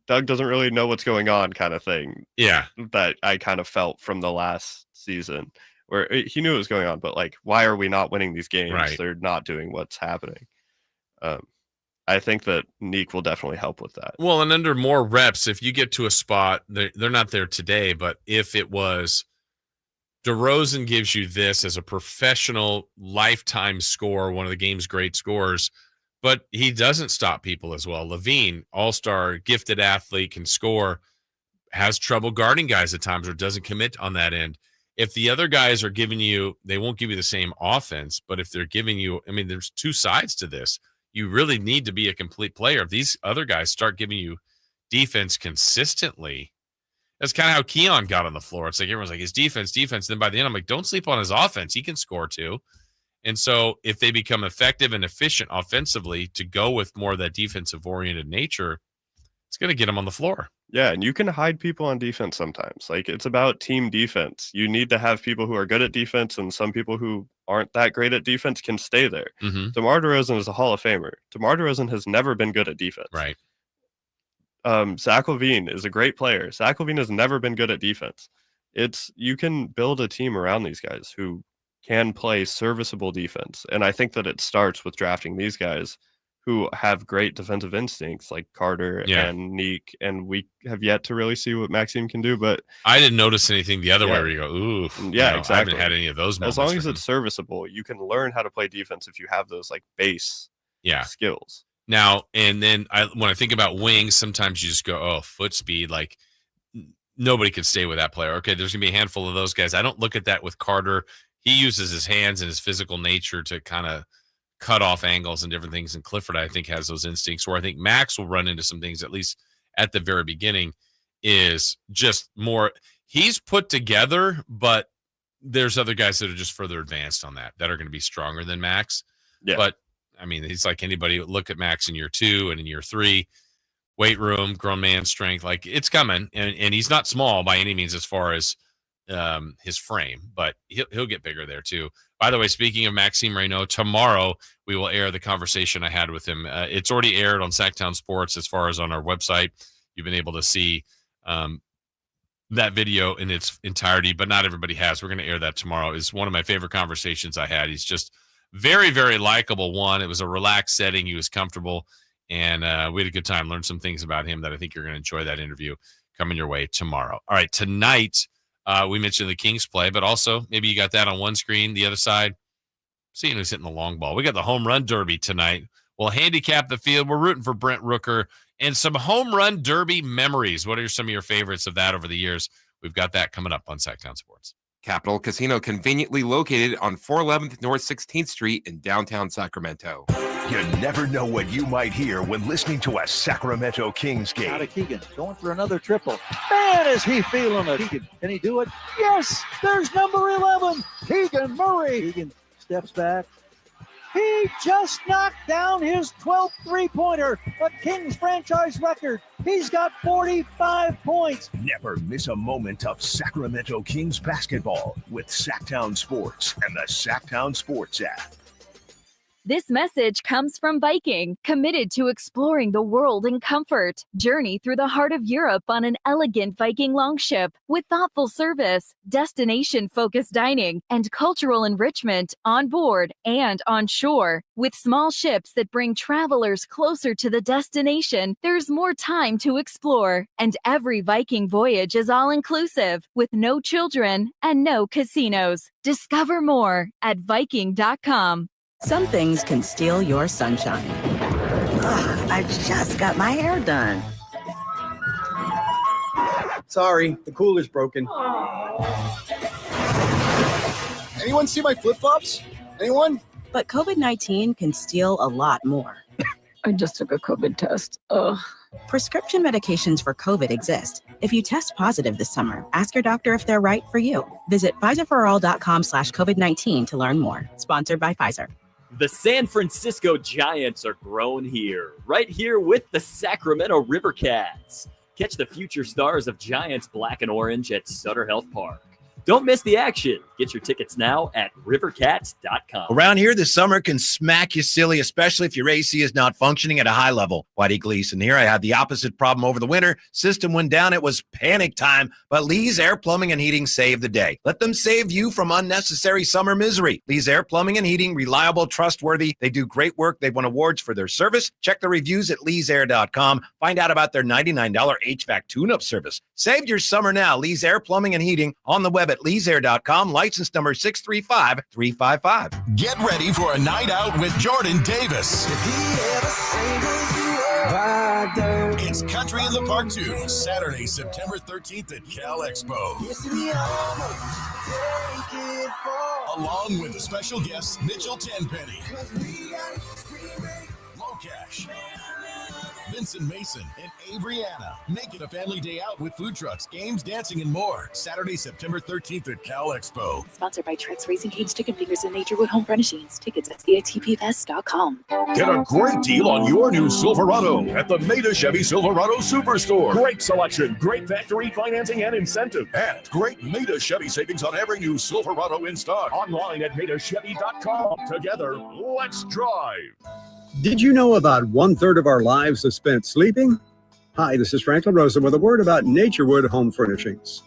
Doug doesn't really know what's going on kind of thing. Yeah. That I kind of felt from the last season where he knew what was going on, but why are we not winning these games? Right. They're not doing what's happening. I think that Neek will definitely help with that. Well, and under more reps, if you get to a spot, they're not there today, but if it was DeRozan gives you this as a professional lifetime scorer, one of the game's great scorers, but he doesn't stop people as well. Levine, all-star, gifted athlete, can score, has trouble guarding guys at times or doesn't commit on that end. If the other guys are giving you, they won't give you the same offense, but if they're giving you, I mean, there's two sides to this. You really need to be a complete player. If these other guys start giving you defense consistently, that's kind of how Keon got on the floor. It's like everyone's like, his defense. Then by the end, I'm like, don't sleep on his offense. He can score too. And so if they become effective and efficient offensively to go with more of that defensive-oriented nature, it's going to get them on the floor. Yeah, and you can hide people on defense sometimes. Like, it's about team defense. You need to have people who are good at defense, and some people who aren't that great at defense can stay there. DeMar DeRozan is a Hall of Famer. DeMar DeRozan has never been good at defense. Right. Zach LaVine is a great player. Zach LaVine has never been good at defense. You can build a team around these guys who can play serviceable defense. And I think that it starts with drafting these guys who have great defensive instincts, like Carter and Neek. And we have yet to really see what Maxime can do. But I didn't notice anything the other way where you go, ooh. Yeah, exactly. I haven't had any of those moments. As long as it's serviceable, you can learn how to play defense if you have those like base skills. Now, and then when I think about wings, sometimes you just go, oh, foot speed. Like, nobody could stay with that player. Okay, there's going to be a handful of those guys. I don't look at that with Carter. He uses his hands and his physical nature to kind of cut off angles and different things. And Clifford, I think, has those instincts where I think Max will run into some things, at least at the very beginning, is just more. He's put together, but there's other guys that are just further advanced on that are going to be stronger than Max. Yeah. But, I mean, he's like anybody. Look at Max in year 2 and in year 3. Weight room, grown man strength, like it's coming. And he's not small by any means as far as his frame, but he'll get bigger there too. By the way, speaking of Maxime Reynaud, tomorrow we will air the conversation I had with him. It's already aired on Sacktown Sports as far as on our website. You've been able to see that video in its entirety, but not everybody has. We're going to air that tomorrow. It's one of my favorite conversations I had. He's just very, very likable. It was a relaxed setting. He was comfortable, and we had a good time. Learned some things about him that I think you're going to enjoy. That interview coming your way tomorrow. All right, tonight, we mentioned the Kings play, but also maybe you got that on one screen, the other side, seeing who's hitting the long ball. We got the Home Run Derby tonight. We'll handicap the field. We're rooting for Brent Rooker and some Home Run Derby memories. What are some of your favorites of that over the years? We've got that coming up on Sacktown Sports. Capital Casino, conveniently located on 411th North 16th Street in downtown Sacramento. You never know what you might hear when listening to a Sacramento Kings game. Out of Keegan, going for another triple. Man, is he feeling it. Keegan, can he do it? Yes, there's number 11, Keegan Murray. Keegan steps back. He just knocked down his 12th three-pointer, a Kings franchise record. He's got 45 points. Never miss a moment of Sacramento Kings basketball with Sacktown Sports and the Sacktown Sports app. This message comes from Viking, committed to exploring the world in comfort. Journey through the heart of Europe on an elegant Viking longship with thoughtful service, destination-focused dining, and cultural enrichment on board and on shore. With small ships that bring travelers closer to the destination, there's more time to explore. And every Viking voyage is all-inclusive, with no children and no casinos. Discover more at Viking.com. Some things can steal your sunshine. Ugh, I just got my hair done. Sorry, the cooler's broken. Anyone see my flip-flops? Anyone? But COVID-19 can steal a lot more. I just took a COVID test. Ugh. Prescription medications for COVID exist. If you test positive this summer, ask your doctor if they're right for you. Visit PfizerForAll.com/COVID-19 to learn more. Sponsored by Pfizer. The San Francisco Giants are grown here, right here with the Sacramento River Cats. Catch the future stars of Giants Black and Orange at Sutter Health Park. Don't miss the action. Get your tickets now at rivercats.com. Around here, the summer can smack you silly, especially if your AC is not functioning at a high level. Whitey Gleason here. I had the opposite problem over the winter. System went down. It was panic time, but Lee's Air Plumbing and Heating saved the day. Let them save you from unnecessary summer misery. Lee's Air Plumbing and Heating, reliable, trustworthy. They do great work. They've won awards for their service. Check the reviews at leesair.com. Find out about their $99 HVAC tune-up service. Save your summer now. Lee's Air Plumbing and Heating on the web at leesair.com. License number 635355. Get ready for a night out with Jordan Davis. It's Country in the Park 2, Saturday, September 13th at Cal Expo. Along with the special guests Mitchell Tenpenny, Low Cash, Vincent Mason, and Averyana. Make it a family day out with food trucks, games, dancing, and more. Saturday, September 13th at Cal Expo. Sponsored by Trex Racing Canes, Chicken Fingers, and Naturewood Home Furnishings. Tickets at catpfest.com. Get a great deal on your new Silverado at the Maida Chevy Silverado Superstore. Great selection, great factory financing and incentive, and great Maida Chevy savings on every new Silverado in stock. Online at MaidaChevy.com. Together, let's drive. Did you know about 1/3 of our lives is spent sleeping? Hi, this is Franklin Rosen with a word about Naturewood Home Furnishings.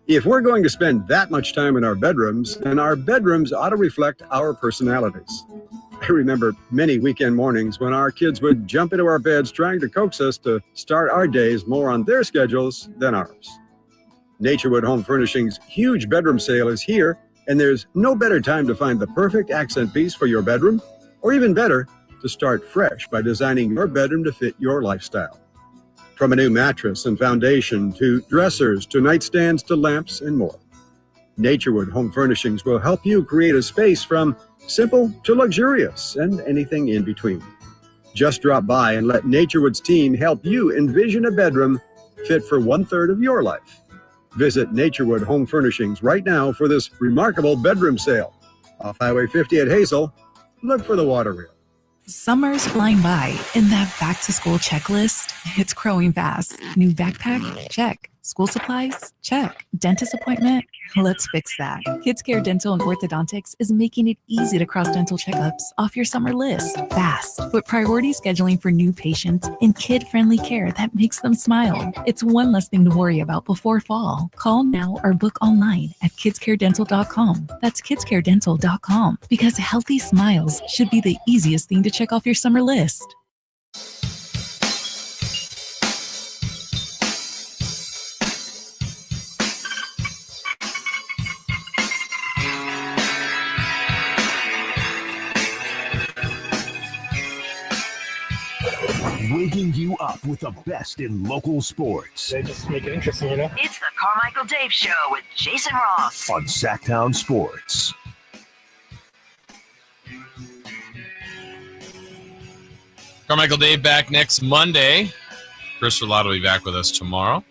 If we're going to spend that much time in our bedrooms, then our bedrooms ought to reflect our personalities. I remember many weekend mornings when our kids would jump into our beds trying to coax us to start our days more on their schedules than ours. Naturewood Home Furnishings' huge bedroom sale is here, and there's no better time to find the perfect accent piece for your bedroom, or even better, to start fresh by designing your bedroom to fit your lifestyle. From a new mattress and foundation to dressers to nightstands to lamps and more. Naturewood Home Furnishings will help you create a space from simple to luxurious and anything in between. Just drop by and let Naturewood's team help you envision a bedroom fit for 1/3 of your life. Visit Naturewood Home Furnishings right now for this remarkable bedroom sale. Off Highway 50 at Hazel, look for the water reel. Summer's flying by, and that back-to-school checklist, it's growing fast. New backpack? Check. School supplies? Check. Dentist appointment? Let's fix that. Kids Care Dental and Orthodontics is making it easy to cross dental checkups off your summer list fast, with priority scheduling for new patients and kid-friendly care that makes them smile. It's one less thing to worry about before fall. Call now or book online at kidscaredental.com. That's kidscaredental.com, because healthy smiles should be the easiest thing to check off your summer list. Waking you up with the best in local sports. They just make it interesting, you know? It's the Carmichael Dave Show with Jason Ross on Sacktown Sports. Carmichael Dave back next Monday. Chris Roulette will be back with us tomorrow.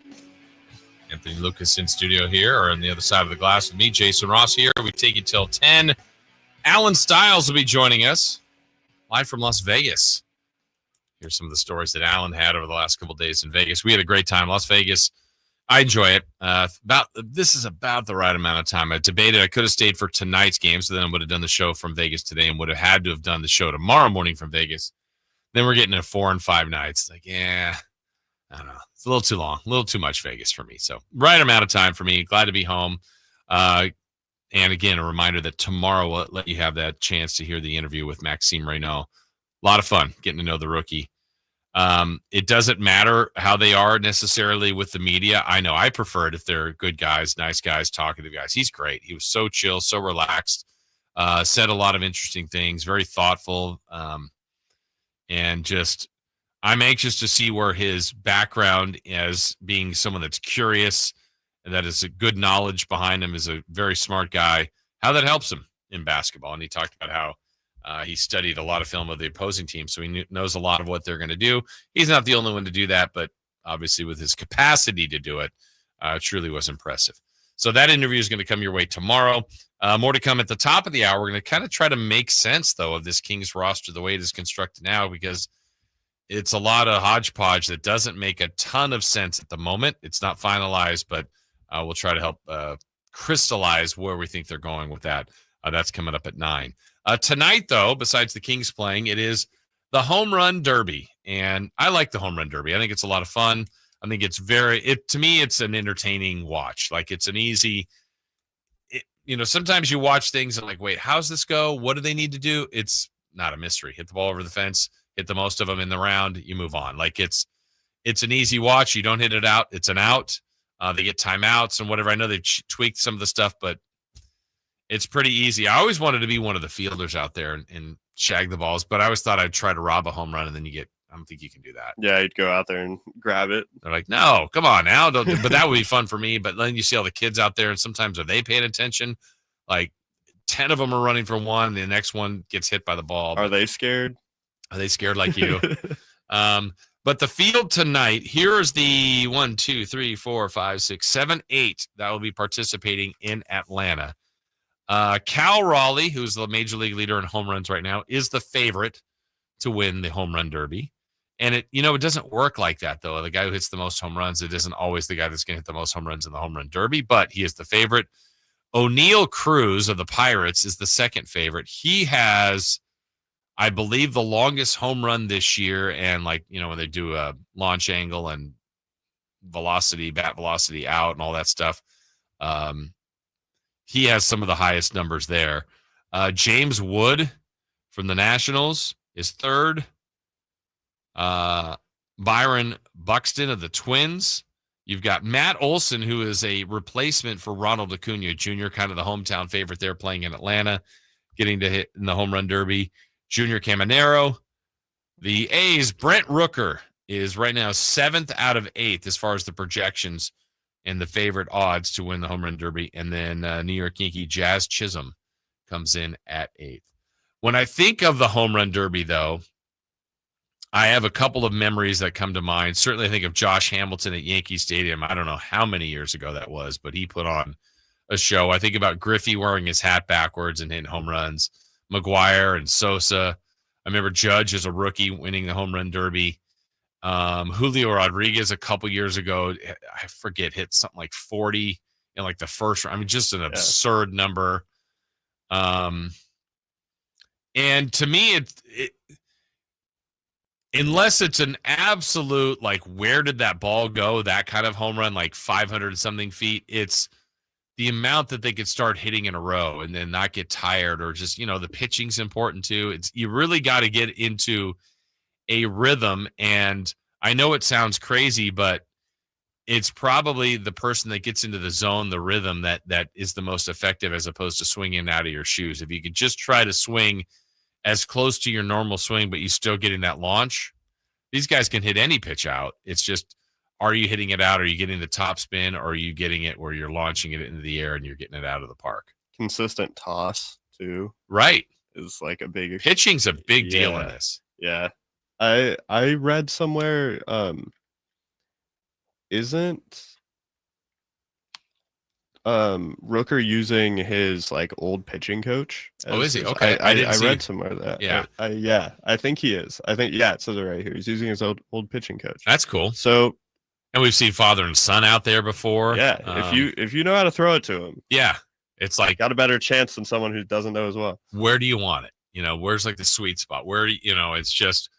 Anthony Lucas in studio here, or on the other side of the glass with me, Jason Ross here. We take you till 10. Alan Stiles will be joining us live from Las Vegas. Here's some of the stories that Alan had over the last couple of days in Vegas. We had a great time. Las Vegas, I enjoy it. This is about the right amount of time. I debated I could have stayed for tonight's game, so then I would have done the show from Vegas today and would have had to have done the show tomorrow morning from Vegas. Then we're getting to 4 and 5 nights. Like, yeah, I don't know. It's a little too long, a little too much Vegas for me. So right amount of time for me. Glad to be home. And again, a reminder that tomorrow we'll let you have that chance to hear the interview with Maxime Reynaud. A lot of fun getting to know the rookie. It doesn't matter how they are necessarily with the media. I know I prefer it if they're good guys, nice guys, talkative guys. He's great. He was so chill, so relaxed, said a lot of interesting things, very thoughtful. And just, I'm anxious to see where his background as being someone that's curious and that is a good knowledge behind him, is a very smart guy, how that helps him in basketball. And he talked about how he studied a lot of film of the opposing team, so he knows a lot of what they're going to do. He's not the only one to do that, but obviously with his capacity to do it, it truly was impressive. So that interview is going to come your way tomorrow. More to come at the top of the hour. We're going to kind of try to make sense, though, of this Kings roster, the way it is constructed now, because it's a lot of hodgepodge that doesn't make a ton of sense at the moment. It's not finalized, but we'll try to help crystallize where we think they're going with that. That's coming up at 9. Tonight, though, besides the Kings playing, it is the Home Run Derby. And I like the Home Run Derby. I think it's a lot of fun. I think it's to me, it's an entertaining watch. Like, it's an easy, sometimes you watch things and like, wait, how's this go? What do they need to do? It's not a mystery. Hit the ball over the fence, hit the most of them in the round, you move on. Like, it's an easy watch. You don't hit it out, it's an out. They get timeouts and whatever. I know they've tweaked some of the stuff, but it's pretty easy. I always wanted to be one of the fielders out there and shag the balls, but I always thought I'd try to rob a home run, and then I don't think you can do that. Yeah, you'd go out there and grab it. They're like, no, come on now. But that would be fun for me. But then you see all the kids out there, and sometimes are they paying attention? Like 10 of them are running for one, and the next one gets hit by the ball. Are they scared? Are they scared like you? But But the field tonight, here's the 1, 2, 3, 4, 5, 6, 7, 8 that will be participating in Atlanta. Cal Raleigh, who's the major league leader in home runs right now, is the favorite to win the home run derby. And it doesn't work like that, though. The guy who hits the most home runs, it isn't always the guy that's going to hit the most home runs in the home run derby, but he is the favorite. O'Neal Cruz of the Pirates is the second favorite. He has, I believe, the longest home run this year. And when they do a launch angle and velocity, bat velocity out and all that stuff, he has some of the highest numbers there. James Wood from the Nationals is third. Byron Buxton of the Twins. You've got Matt Olson, who is a replacement for Ronald Acuna Jr., kind of the hometown favorite there, playing in Atlanta, getting to hit in the home run derby. Junior Caminero. The A's, Brent Rooker is right now 7th out of 8th as far as the projections and the favorite odds to win the home run derby. And then New York Yankee Jazz Chisholm comes in at 8th. When I think of the home run derby, though, I have a couple of memories that come to mind. Certainly, I think of Josh Hamilton at Yankee Stadium. I don't know how many years ago that was, but he put on a show. I think about Griffey wearing his hat backwards and hitting home runs. McGuire and Sosa. I remember Judge as a rookie winning the home run derby. Julio Rodriguez a couple years ago, I forget, hit something like 40 in the first round. I mean, just an absurd number. And to me, it unless it's an absolute, where did that ball go, that kind of home run, 500 something feet, it's the amount that they could start hitting in a row and then not get tired, or just, the pitching's important too. You really got to get into a rhythm. And I know it sounds crazy, but it's probably the person that gets into the zone, the rhythm that is the most effective, as opposed to swinging out of your shoes. If you could just try to swing as close to your normal swing, but you still getting that launch, these guys can hit any pitch out. It's just, are you hitting it out? Are you getting the top spin, or are you getting it where you're launching it into the air and you're getting it out of the park? Consistent toss too. Right. Is a big pitching's a big deal in this. Yeah. I read somewhere, isn't Rooker using his old pitching coach? Is he? Okay. I read somewhere that. Yeah. I think he is. It says it right here. He's using his old pitching coach. That's cool. So, and we've seen father and son out there before. Yeah. If you know how to throw it to him. Yeah. It's got a better chance than someone who doesn't know as well. Where do you want it? Where's the sweet spot? Where, it's just,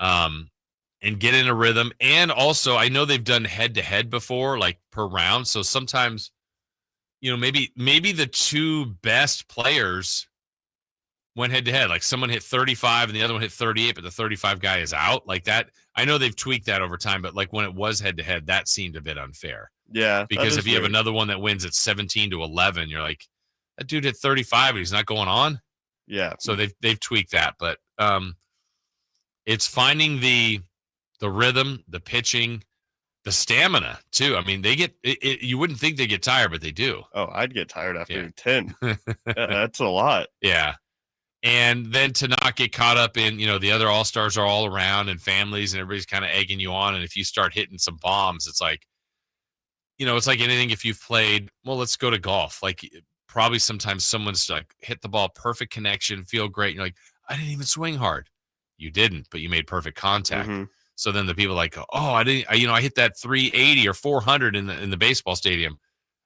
and get in a rhythm. And also, I know they've done head-to-head before, per round. So sometimes, maybe the two best players went head-to-head. Someone hit 35 and the other one hit 38, but the 35 guy is out. That, I know they've tweaked that over time, but when it was head-to-head, that seemed a bit unfair. Yeah. Because if you have another one that wins at 17-11, you're like, that dude hit 35 and he's not going on. Yeah. So they've tweaked that, but it's finding the rhythm, the pitching, the stamina too. I mean, they get it, you wouldn't think they get tired, but they do. Oh, I'd get tired after 10. That's a lot. Yeah. And then to not get caught up in, the other all-stars are all around and families and everybody's kind of egging you on. And if you start hitting some bombs, it's it's like anything. If you've played, well, let's go to golf. Probably sometimes someone's hit the ball, perfect connection, feel great. And you're like, I didn't even swing hard. You didn't, but you made perfect contact. Mm-hmm. So then the people I didn't, I hit that 380 or 400 in the baseball stadium.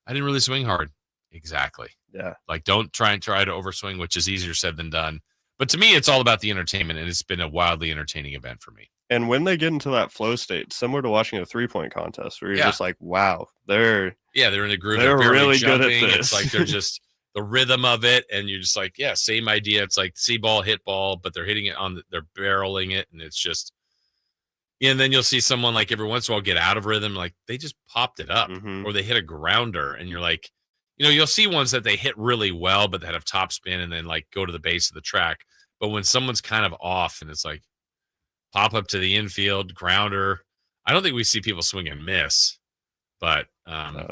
I didn't really swing hard. Exactly. Yeah. Don't try to overswing, which is easier said than done. But to me, it's all about the entertainment, and it's been a wildly entertaining event for me. And when they get into that flow state, similar to watching a 3-point contest, where you're just wow, they're in the groove. They're really jumping. good at this. It's they're just the rhythm of it, and you're just same idea. It's see ball, hit ball, but they're hitting it they're barreling it, and it's just. Yeah, and then you'll see someone every once in a while get out of rhythm, they just popped it up, or they hit a grounder, and you're you'll see ones that they hit really well, but that have top spin and then go to the base of the track. But when someone's kind of off and it's pop up to the infield, grounder, I don't think we see people swing and miss, but not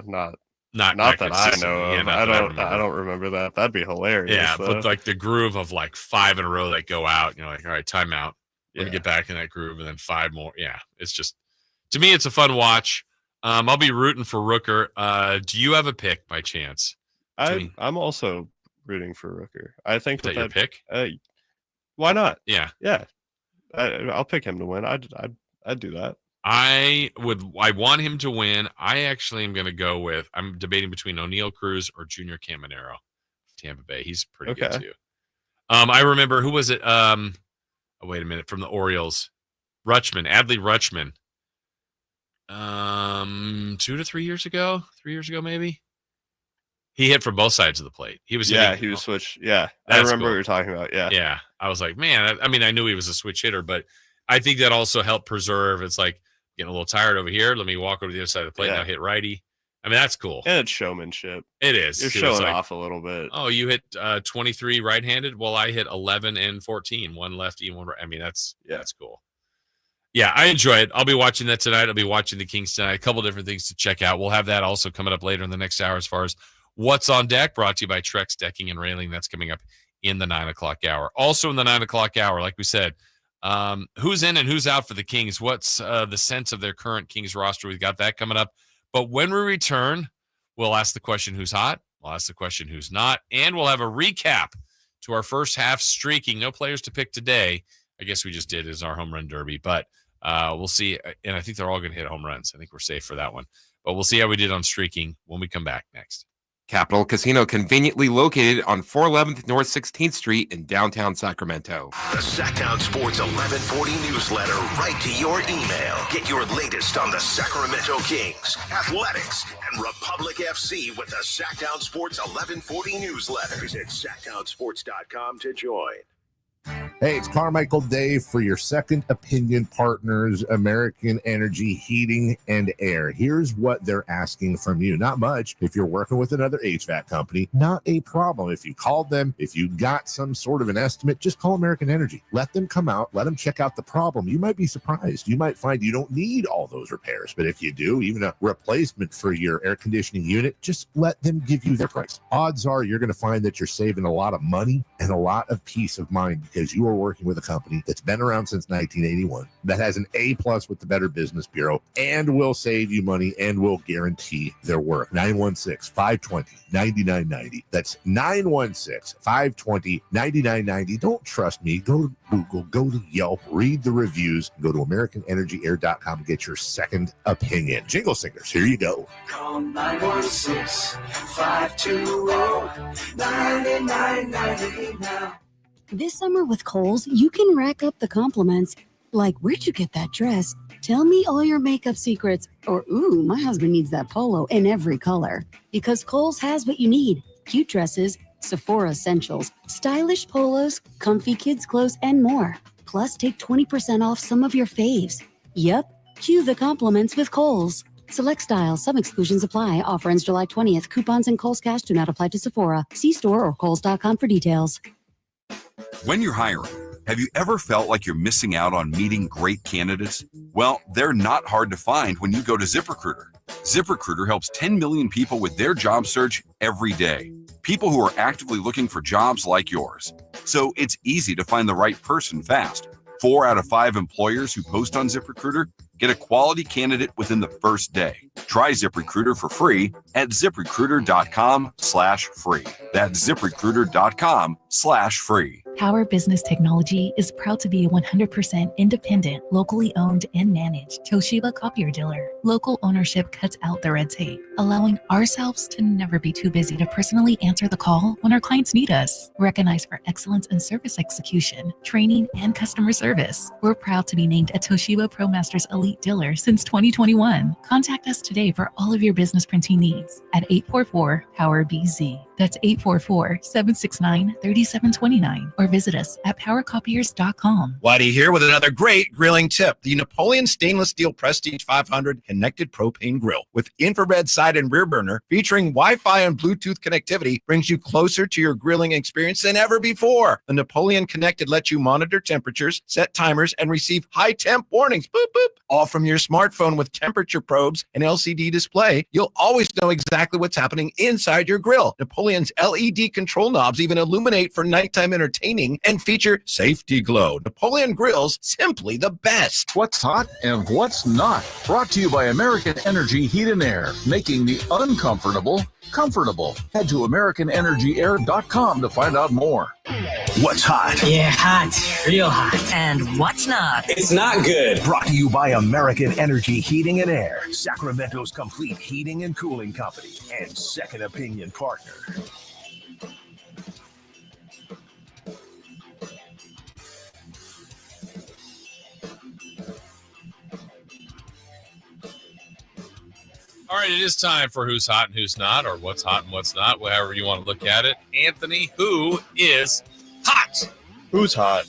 that I know of. Yeah, I don't remember that. That'd be hilarious. Yeah, but the groove of 5 in a row that go out, you're all right, timeout. Let me get back in that groove, and then 5 more. Yeah, it's just, to me, it's a fun watch. I'll be rooting for Rooker. Do you have a pick by chance? I'm also rooting for Rooker. I think that your pick. Why not? Yeah. I'll pick him to win. I'd do that. I want him to win. I actually am going to go with. I'm debating between O'Neal Cruz or Junior Caminero, Tampa Bay. He's pretty good too. I remember, who was it? Wait a minute, from the Orioles, Adley Rutschman. 2 to 3 years ago, maybe. He hit from both sides of the plate. He was he was switch. Yeah, I remember what you're talking about. Yeah. I was like, man. I mean, I knew he was a switch hitter, but I think that also helped preserve. It's like, getting a little tired over here. Let me walk over to the other side of the plate. Now hit righty. I mean, that's cool. And it's showmanship. It is. You're showing off a little bit. Oh, you hit 23 right-handed. Well, I hit 11 and 14. One lefty and one right. I mean, that's cool. Yeah, I enjoy it. I'll be watching that tonight. I'll be watching the Kings tonight. A couple different things to check out. We'll have that also coming up later in the next hour as far as what's on deck, brought to you by Trex Decking and Railing. That's coming up in the 9 o'clock hour. Also in the 9 o'clock hour, like we said, who's in and who's out for the Kings? What's the sense of their current Kings roster? We've got that coming up. But when we return, we'll ask the question, who's hot? We'll ask the question, who's not? And we'll have a recap to our first half streaking. No players to pick today. I guess we just did as our home run derby. But we'll see. And I think they're all going to hit home runs. I think we're safe for that one. But we'll see how we did on streaking when we come back next. Capital Casino, conveniently located on 411th North 16th Street in downtown Sacramento. The Sacktown Sports 1140 newsletter right to your email. Get your latest on the Sacramento Kings, Athletics, and Republic FC with the Sacktown Sports 1140 newsletter. Visit sacktownsports.com to join. Hey, it's Carmichael Dave for your second opinion partners, American Energy Heating and Air. Here's what they're asking from you. Not much. If you're working with another HVAC company, not a problem. If you called them, if you got some sort of an estimate, just call American Energy. Let them come out. Let them check out the problem. You might be surprised. You might find you don't need all those repairs. But if you do, even a replacement for your air conditioning unit, just let them give you their price. Odds are you're going to find that you're saving a lot of money and a lot of peace of mind because you are working with a company that's been around since 1981, that has an A+ with the Better Business Bureau, and will save you money and will guarantee their work. 916-520-9990. That's 916-520-9990. Don't trust me. Go to Google, go to Yelp, read the reviews, go to AmericanEnergyAir.com and get your second opinion. Jingle singers, here you go. Call 916-520-9990 now. This summer with Kohl's, you can rack up the compliments like, where'd you get that dress? Tell me all your makeup secrets. Or, ooh, my husband needs that polo in every color. Because Kohl's has what you need. Cute dresses, Sephora essentials, stylish polos, comfy kids clothes, and more. Plus, take 20% off some of your faves. Yep, cue the compliments with Kohl's. Select styles, some exclusions apply. Offer ends July 20th. Coupons and Kohl's Cash do not apply to Sephora. See store or kohls.com for details. When you're hiring, have you ever felt like you're missing out on meeting great candidates? Well, they're not hard to find when you go to ZipRecruiter. ZipRecruiter helps 10 million people with their job search every day. People who are actively looking for jobs like yours. So it's easy to find the right person fast. 4 out of 5 employers who post on ZipRecruiter get a quality candidate within the first day. Try ZipRecruiter for free at ZipRecruiter.com/free. That's ZipRecruiter.com/free. Power Business Technology is proud to be a 100% independent, locally owned and managed Toshiba copier dealer. Local ownership cuts out the red tape, allowing ourselves to never be too busy to personally answer the call when our clients need us. Recognized for excellence in service execution, training, and customer service, we're proud to be named a Toshiba ProMasters Elite Dealer since 2021. Contact us today for all of your business printing needs at 844-POWER-BZ. That's 844-769-3729, or visit us at powercopiers.com. Whitey here with another great grilling tip. The Napoleon Stainless Steel Prestige 500 Connected Propane Grill with infrared side and rear burner featuring Wi-Fi and Bluetooth connectivity brings you closer to your grilling experience than ever before. The Napoleon Connected lets you monitor temperatures, set timers, and receive high temp warnings. Boop, boop. All from your smartphone with temperature probes and LCD display. You'll always know exactly what's happening inside your grill. Napoleon Napoleon's LED control knobs even illuminate for nighttime entertaining and feature safety glow. Napoleon grills, simply the best. What's hot and what's not. Brought to you by American Energy Heat and Air, making the uncomfortable comfortable. Head to AmericanEnergyAir.com to find out more. What's hot? Yeah, hot. Real hot. And what's not? It's not good. Brought to you by American Energy Heating and Air, Sacramento's complete heating and cooling company and second opinion partner. All right, it is time for Who's Hot and Who's Not, or What's Hot and What's Not, however you want to look at it. Anthony, who is hot? Who's hot?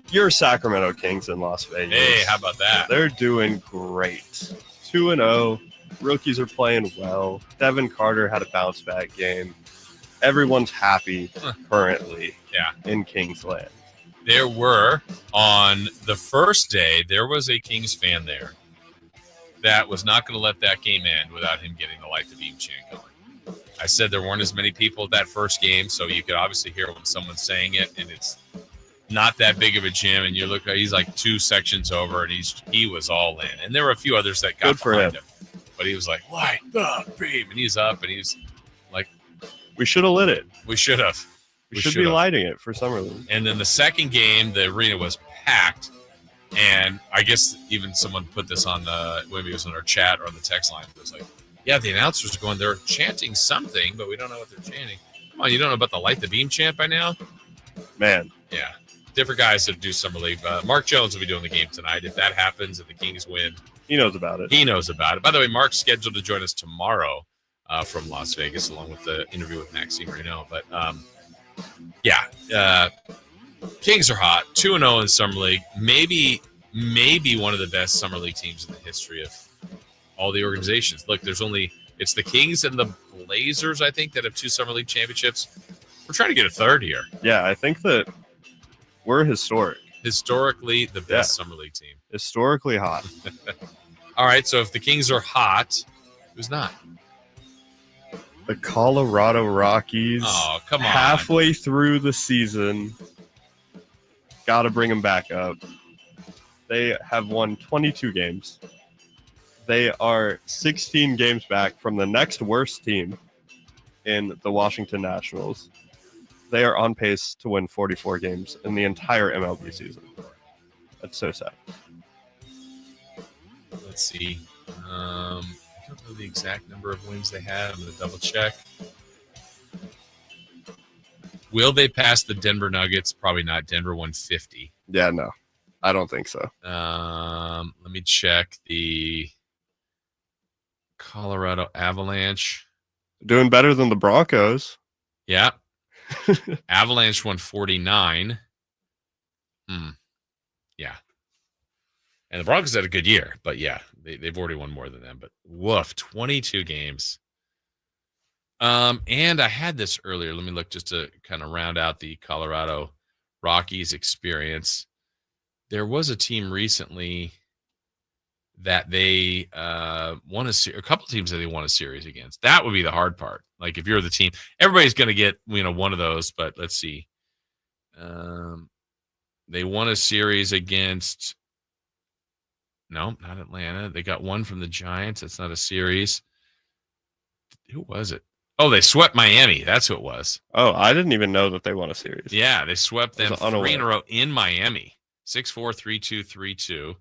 Your Sacramento Kings in Las Vegas. Hey, how about that? They're doing great. 2-0. Rookies are playing well. Devin Carter had a bounce back game. Everyone's happy currently in Kings land. There were, on the first day, there was a Kings fan there that was not going to let that game end without him getting the Light the Beam chant going. I said there weren't as many people at that first game, so you could obviously hear when someone's saying it, and it's not that big of a gym, and you look, he's like 2 sections over, and he was all in. And there were a few others that got behind him. But he was like, Light the Beam, and he's up, and he's like, we should have lit it. We should have. We should be lighting it for Summer League. And then the second game, the arena was packed. And I guess even someone put this on maybe it was in our chat or on the text line. It was like, yeah, the announcers are going, they're chanting something, but we don't know what they're chanting. Come on, you don't know about the Light the Beam chant by now? Man. Yeah. Different guys that do Summer League. Mark Jones will be doing the game tonight. If that happens and the Kings win, he knows about it. He knows about it. By the way, Mark's scheduled to join us tomorrow from Las Vegas, along with the interview with Maxime Reno. But, Kings are hot. 2-0 in Summer League. Maybe one of the best Summer League teams in the history of all the organizations. Look, it's the Kings and the Blazers, I think, that have 2 Summer League championships. We're trying to get a third here. Yeah, I think that we're historic. Historically, the best Summer League team. Historically hot. All right, so if the Kings are hot, who's not? The Colorado Rockies. Oh, come on. Halfway through the season. Got to bring them back up. They have won 22 games. They are 16 games back from the next worst team in the Washington Nationals. They are on pace to win 44 games in the entire MLB season. That's so sad. Let's see. I don't know the exact number of wins they had. I'm going to double check. Will they pass the Denver Nuggets? Probably not. Denver won 50. Yeah, no. I don't think so. Let me check the Colorado Avalanche. Doing better than the Broncos. Yeah. Avalanche won 49. Yeah. And the Broncos had a good year, but yeah, they've already won more than them. But woof, 22 games. And I had this earlier. Let me look just to kind of round out the Colorado Rockies experience. There was a team recently that they won a couple teams that they won a series against. That would be the hard part. Like if you're the team, everybody's going to get one of those. But let's see. They won a series against. No, not Atlanta. They got one from the Giants. It's not a series. Who was it? Oh, they swept Miami. That's who it was. Oh, I didn't even know that they won a series. Yeah, they swept them 3 in a row in Miami. 6-4, 3-2, 3-2.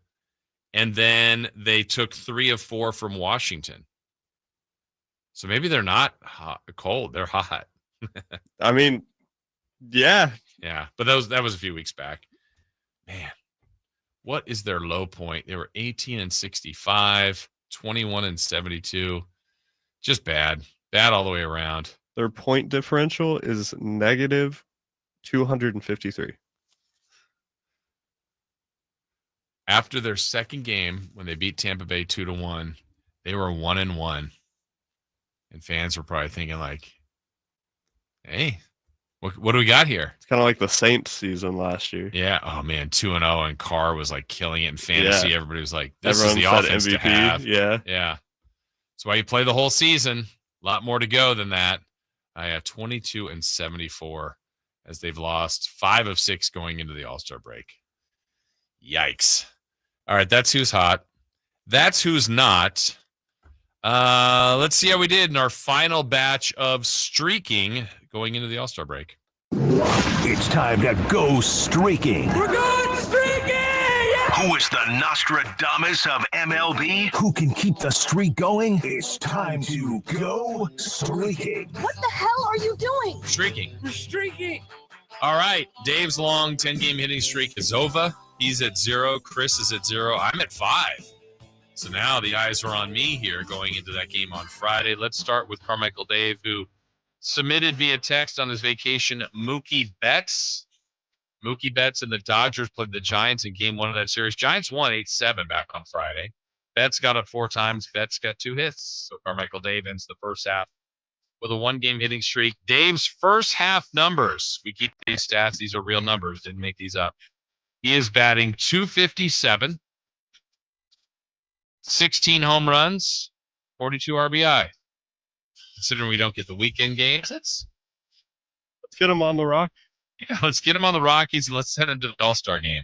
And then they took 3 of 4 from Washington. So maybe they're not cold. They're hot. I mean, yeah. Yeah, but that was a few weeks back. Man, what is their low point? They were 18-65, 21-72. Just bad. Bad all the way around. Their point differential is negative 253. After their second game, when they beat Tampa Bay 2-1, they were 1-1. And fans were probably thinking like, hey, what do we got here? It's kind of like the Saints season last year. Yeah. Oh, man, 2-0, and Carr was like killing it in fantasy. Yeah. Everybody was like, this Everyone is the offense MVP. To have. Yeah. Yeah. That's why you play the whole season. A lot more to go than that. I have 22-74 as they've lost 5 of 6 going into the All-Star break. Yikes. All right, that's who's hot. That's who's not. Let's see how we did in our final batch of streaking going into the All-Star break. It's time to go streaking. We're going streaking! Yeah! Who is the Nostradamus of MLB? Who can keep the streak going? It's time to go streaking. What the hell are you doing? Streaking. We're streaking. All right, Dave's long 10-game hitting streak is over. He's at 0. Chris is at 0. I'm at 5. So now the eyes are on me here going into that game on Friday. Let's start with Carmichael Dave, who submitted via text on his vacation Mookie Betts. Mookie Betts and the Dodgers played the Giants in game 1 of that series. Giants won 8-7 back on Friday. Betts got up 4 times. Betts got 2 hits. So Carmichael Dave ends the first half with a 1-game hitting streak. Dave's first half numbers. We keep these stats. These are real numbers. Didn't make these up. He is batting .257, 16 home runs, 42 RBI. Considering we don't get the weekend games, let's get him on the rock. Yeah, let's get him on the Rockies and let's head into the All-Star game.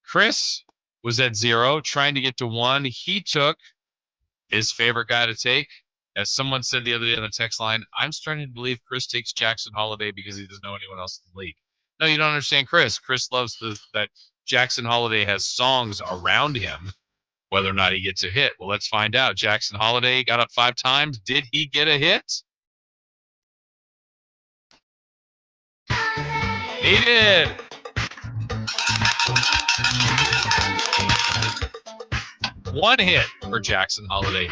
Chris was at 0, trying to get to 1. He took his favorite guy to take. As someone said the other day on the text line, I'm starting to believe Chris takes Jackson Holiday because he doesn't know anyone else in the league. No, you don't understand Chris. Chris loves that Jackson Holiday has songs around him, whether or not he gets a hit. Well, let's find out. Jackson Holiday got up 5 times. Did he get a hit? He did. One hit for Jackson Holiday.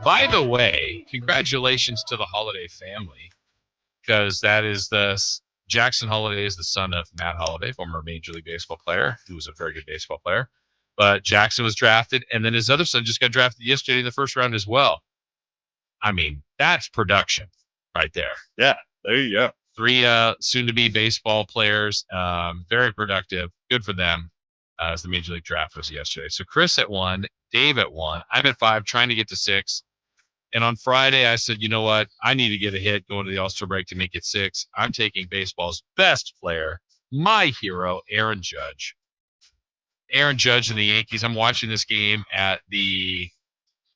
By the way, congratulations to the Holiday family, because that is Jackson Holiday is the son of Matt Holiday, former Major League Baseball player, who was a very good baseball player. But Jackson was drafted, and then his other son just got drafted yesterday in the first round as well. I mean, that's production right there. Yeah, there you go. 3 soon-to-be baseball players, very productive. Good for them. As the Major League Draft was yesterday. So Chris at 1, Dave at 1, I'm at 5, trying to get to 6. And on Friday, I said, you know what? I need to get a hit going to the All-Star break to make it 6. I'm taking baseball's best player, my hero, Aaron Judge. Aaron Judge and the Yankees. I'm watching this game at the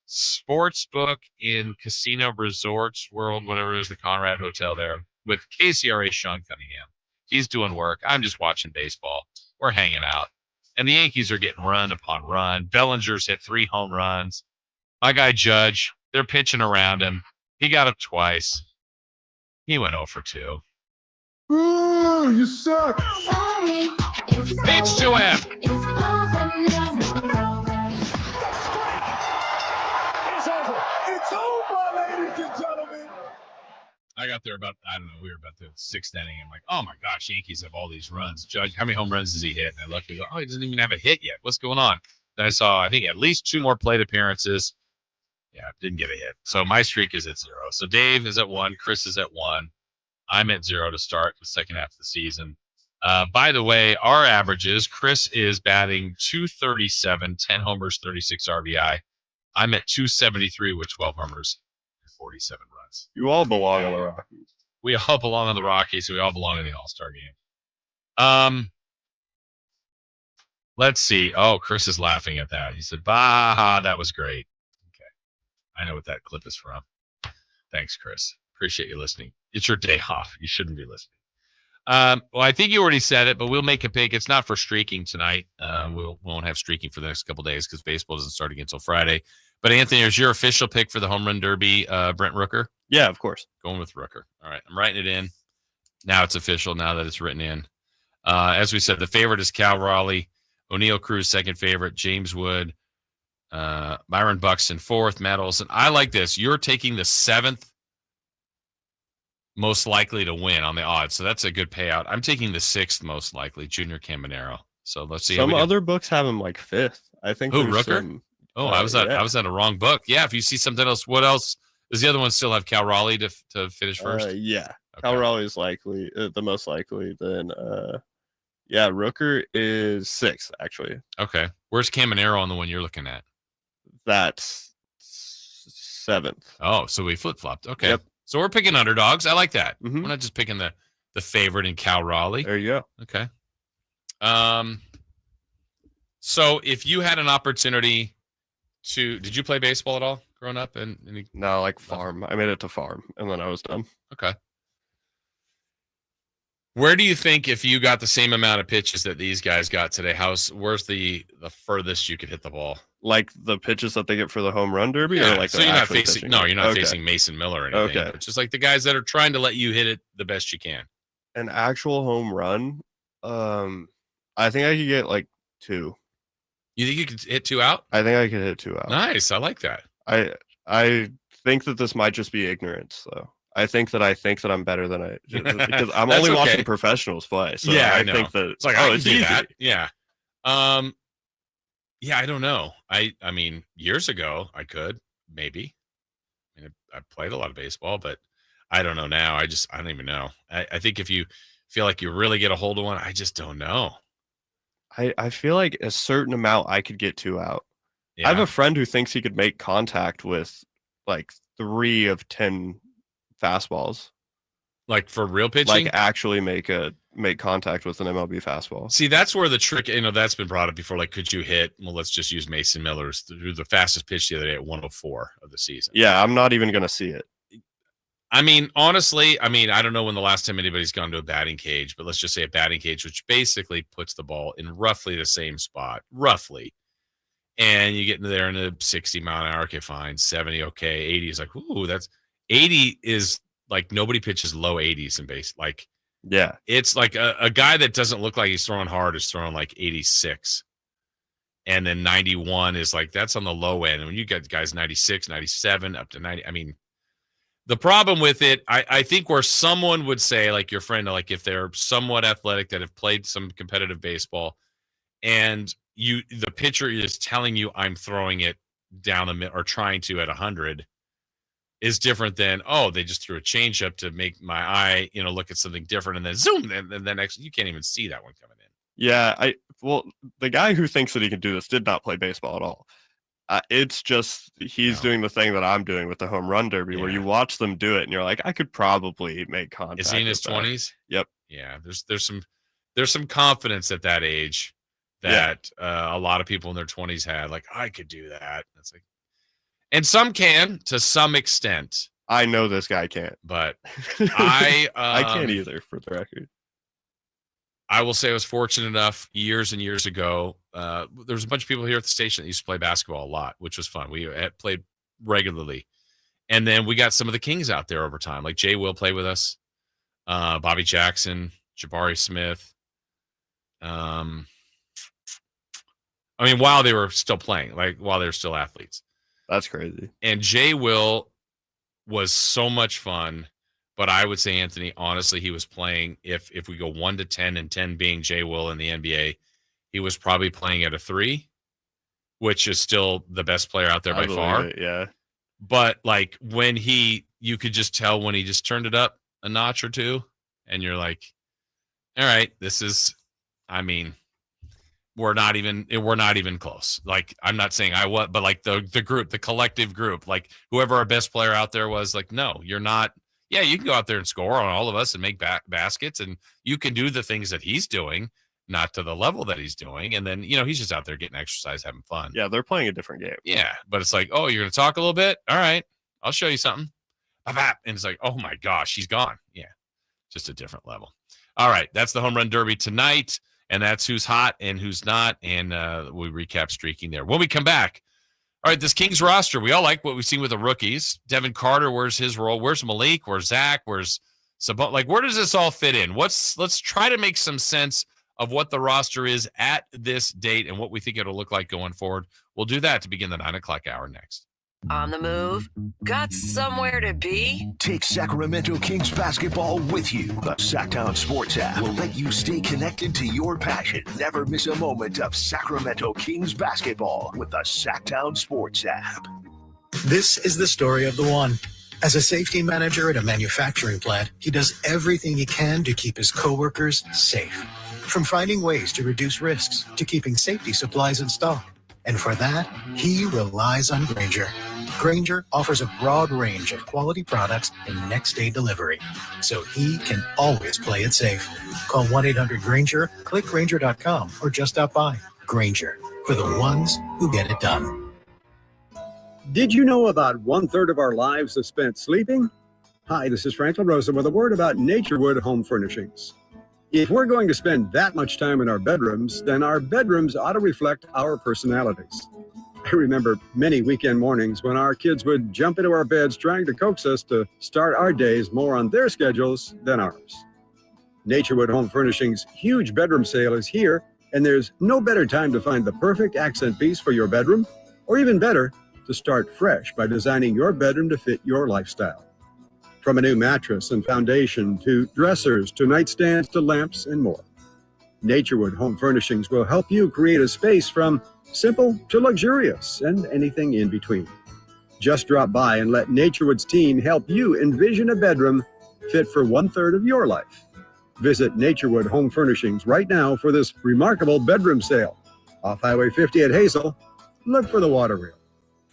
Sportsbook in Casino Resorts World, whatever it is, the Conrad Hotel there, with KCRA Sean Cunningham. He's doing work. I'm just watching baseball. We're hanging out. And the Yankees are getting run upon run. Bellinger's hit 3 home runs. My guy Judge, they're pitching around him. He got up twice. He went 0 for 2. Ooh, you suck. Pitch to him. It's over. It's over, ladies and gentlemen. I got there about, I don't know, we were about the 6th inning. I'm like, oh my gosh, Yankees have all these runs. Judge, how many home runs does he hit? And I looked and go, oh, he doesn't even have a hit yet. What's going on? Then I saw, I think, at least 2 more plate appearances. Yeah, didn't get a hit. So my streak is at 0. So Dave is at 1. Chris is at 1. I'm at 0 to start the second half of the season. By the way, our averages, Chris is batting .237, 10 homers, 36 RBI. I'm at .273 with 12 homers and 47 runs. You all belong on the Rockies. We all belong on the Rockies. We all belong in the All-Star game. Let's see. Oh, Chris is laughing at that. He said, bah, that was great. Okay. I know what that clip is from. Thanks, Chris. Appreciate you listening. It's your day off. You shouldn't be listening. Well, I think you already said it, but we'll make a pick. It's not for streaking tonight. We won't have streaking for the next couple days because baseball doesn't start again until Friday. But Anthony, is your official pick for the Home Run Derby Brent Rooker? Yeah, of course. Going with Rooker. All right, I'm writing it in. Now it's official. Now that it's written in. As we said, the favorite is Cal Raleigh. O'Neill Cruz, second favorite. James Wood. Byron Buxton, 4th. Matt Olson. I like this. You're taking the 7th most likely to win on the odds. So that's a good payout. I'm taking the 6th most likely, Junior Caminero. So let's see. Some other books have him like 5th. I think. Who, Rooker? I was at a wrong book. Yeah, if you see something else, what else? Does the other one still have Cal Raleigh to finish first? Yeah. Okay. Cal Raleigh is likely, the most likely. Then, Rooker is 6th, actually. Okay. Where's Caminero on the one you're looking at? That's 7th. Oh, so we flip-flopped. Okay. Yep. So we're picking underdogs. I like that. We're not just picking the favorite in Cal Raleigh. There you go. Okay. So if you had an opportunity did you play baseball at all growing up? No, like farm. I made it to farm, and then I was done. Okay. Where do you think, if you got the same amount of pitches that these guys got today, where's the furthest you could hit the ball? Like the pitches that they get for the home run derby? Yeah. Or like So you're not facing facing Mason Miller or anything. Okay. It's just like the guys that are trying to let you hit it the best you can. An actual home run, I think I could get like 2. You think you could hit 2 out? I think I could hit 2 out. Nice. I like that. I think that this might just be ignorance, though. I think that I'm better than because I'm only watching professionals play. So yeah, I think that it's like I can do that. Yeah. Yeah, I don't know. I mean, years ago I could maybe. I mean, I played a lot of baseball, but I don't know now. I don't even know. I think if you feel like you really get a hold of one, I just don't know. I feel like a certain amount I could get 2 out. Yeah. I have a friend who thinks he could make contact with like 3 of 10 fastballs. Like for real pitching? Like actually make contact with an MLB fastball. See, that's where the trick, that's been brought up before. Like, could you hit, let's just use Mason Miller's through the fastest pitch the other day at 104 of the season. Yeah, I'm not even going to see it. I mean, honestly, I don't know when the last time anybody's gone to a batting cage, but let's just say a batting cage, which basically puts the ball in roughly the same spot, roughly. And you get into there in a 60 mile an hour, okay, fine. 70, okay. 80 is like, ooh, 80 is like nobody pitches low 80s in base. Like, yeah, it's like a guy that doesn't look like he's throwing hard is throwing like 86. And then 91 is like, that's on the low end. And when you got guys 96, 97, up to 90, I mean, the problem with it, I think where someone would say, like your friend, like if they're somewhat athletic that have played some competitive baseball and the pitcher is telling you I'm throwing it down the mid or trying to at 100 is different than, they just threw a changeup to make my eye, look at something different and then zoom. And then next, you can't even see that one coming in. Yeah. The guy who thinks that he can do this did not play baseball at all. It's just he's doing the thing that I'm doing with the home run derby, where you watch them do it and you're like, I could probably make contact. Is he in his 20s? Yep. Yeah. There's some confidence at that age that a lot of people in their 20s had. Like, I could do that. That's like, and some can to some extent. I know this guy can't, but I can't either. For the record, I will say I was fortunate enough years and years ago. There was a bunch of people here at the station that used to play basketball a lot, which was fun. We had played regularly. And then we got some of the Kings out there over time. Like Jay Will play with us, Bobby Jackson, Jabari Smith. While they were still playing, like while they were still athletes. That's crazy. And Jay Will was so much fun. But I would say, Anthony, honestly, he was playing, if we go 1 to 10 and 10 being Jay Will in the NBA, he was probably playing at a 3, which is still the best player out there by far. Yeah. But like when you could just tell when he just turned it up a notch or two, and you're like, all right, we're not even close. Like, I'm not saying but like the group, the collective group, like whoever our best player out there was, like, no, you're not. Yeah, you can go out there and score on all of us and make baskets, and you can do the things that he's doing, not to the level that he's doing. And then, he's just out there getting exercise, having fun. Yeah, they're playing a different game. Yeah, but it's like, oh, you're going to talk a little bit? All right, I'll show you something. And it's like, oh my gosh, he's gone. Yeah, just a different level. All right, that's the Home Run Derby tonight, and that's who's hot and who's not, and we recap streaking there. When we come back, all right, this Kings roster, we all like what we've seen with the rookies. Devin Carter, where's his role? Where's Malik? Where's Zach? Where's Sabon? Like, where does this all fit in? Let's try to make some sense of what the roster is at this date and what we think it'll look like going forward. We'll do that to begin the 9 o'clock hour next. On the move? Got somewhere to be? Take Sacramento Kings basketball with you. The Sacktown Sports app will let you stay connected to your passion. Never miss a moment of Sacramento Kings basketball with the Sacktown Sports app. This is the story of the one. As a safety manager at a manufacturing plant, he does everything he can to keep his coworkers safe. From finding ways to reduce risks to keeping safety supplies in stock. And for that, he relies on Grainger, Grainger offers a broad range of quality products and next-day delivery, so he can always play it safe. Call 1-800-GRAINGER, click Grainger.com, or just stop by. Grainger, for the ones who get it done. Did you know about 1/3 of our lives is spent sleeping? Hi, this is Franklin Rosa with a word about Naturewood Home Furnishings. If we're going to spend that much time in our bedrooms, then our bedrooms ought to reflect our personalities. I remember many weekend mornings when our kids would jump into our beds trying to coax us to start our days more on their schedules than ours. Naturewood Home Furnishings' huge bedroom sale is here, and there's no better time to find the perfect accent piece for your bedroom, or even better, to start fresh by designing your bedroom to fit your lifestyle. From a new mattress and foundation to dressers to nightstands to lamps and more. Naturewood Home Furnishings will help you create a space from simple to luxurious and anything in between. Just drop by and let Naturewood's team help you envision a bedroom fit for 1/3 of your life. Visit Naturewood Home Furnishings right now for this remarkable bedroom sale. Off Highway 50 at Hazel, look for the water reel.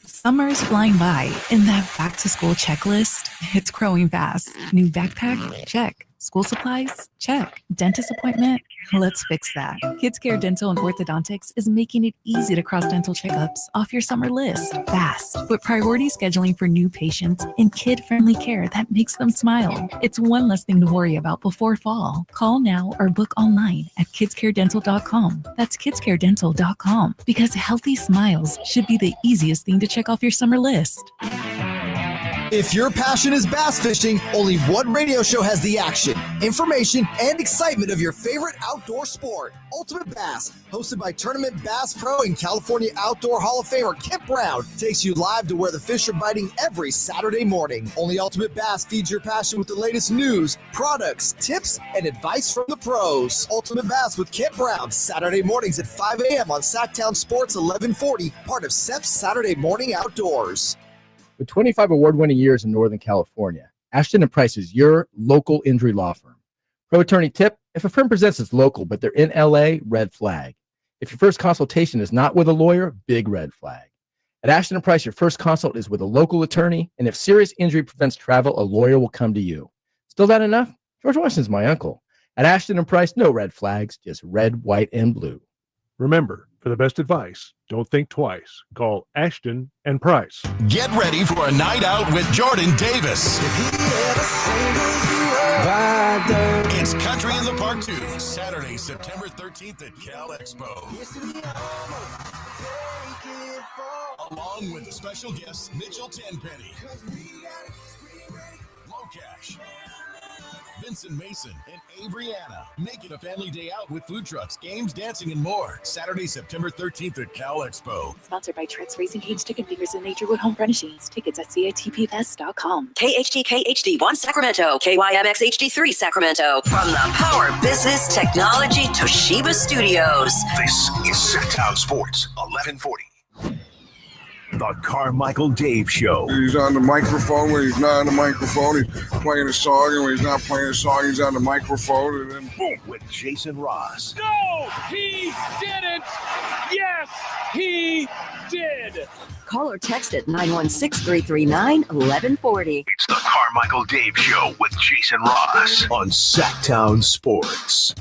Summer's flying by, and that back-to-school checklist, it's growing fast. New backpack? Check. School supplies? Check. Dentist appointment? Let's fix that. Kids Care Dental and Orthodontics is making it easy to cross dental checkups off your summer list fast, with priority scheduling for new patients and kid-friendly care that makes them smile. It's one less thing to worry about before fall. Call now or book online at kidscaredental.com. That's kidscaredental.com, because healthy smiles should be the easiest thing to check off your summer list. If your passion is bass fishing, only one radio show has the action, information, and excitement of your favorite outdoor sport. Ultimate Bass, hosted by Tournament Bass Pro and California Outdoor Hall of Famer Kip Brown, takes you live to where the fish are biting every Saturday morning. Only Ultimate Bass feeds your passion with the latest news, products, tips, and advice from the pros. Ultimate Bass with Kip Brown, Saturday mornings at 5 a.m. on Sacktown Sports 1140, part of SEP's Saturday Morning Outdoors. With 25 award-winning years in Northern California, Ashton & Price is your local injury law firm. Pro attorney tip: if a firm presents as local but they're in LA, red flag. If your first consultation is not with a lawyer, big red flag. At Ashton & Price, your first consult is with a local attorney, and if serious injury prevents travel, a lawyer will come to you. Still not enough? George Washington's my uncle. At Ashton & Price, no red flags, just red, white, and blue. Remember, for the best advice, don't think twice. Call Ashton & Price. Get ready for a night out with Jordan Davis. It's Country in the Park 2, Saturday, September 13th at Cal Expo. Along with the special guests Mitchell Tenpenny, Locash, Vincent Mason, and Abriana. Make it a family day out with food trucks, games, dancing, and more. Saturday, September 13th at Cal Expo. Sponsored by Trex Racing Cage, Chicken Fingers, and Naturewood Home Furnishings. Tickets at CITPFest.com. KHD1 Sacramento, KYMX HD3 Sacramento. From the Power Business Technology Toshiba Studios. This is Sacktown Sports 1140. The Carmichael Dave Show. He's on the microphone when he's not on the microphone. He's playing a song, and when he's not playing a song, he's on the microphone, and then boom. With Jason Ross. No, he didn't. Yes, he did. Call or text at 916-339-1140. It's the Carmichael Dave Show with Jason Ross on Sacktown Sports.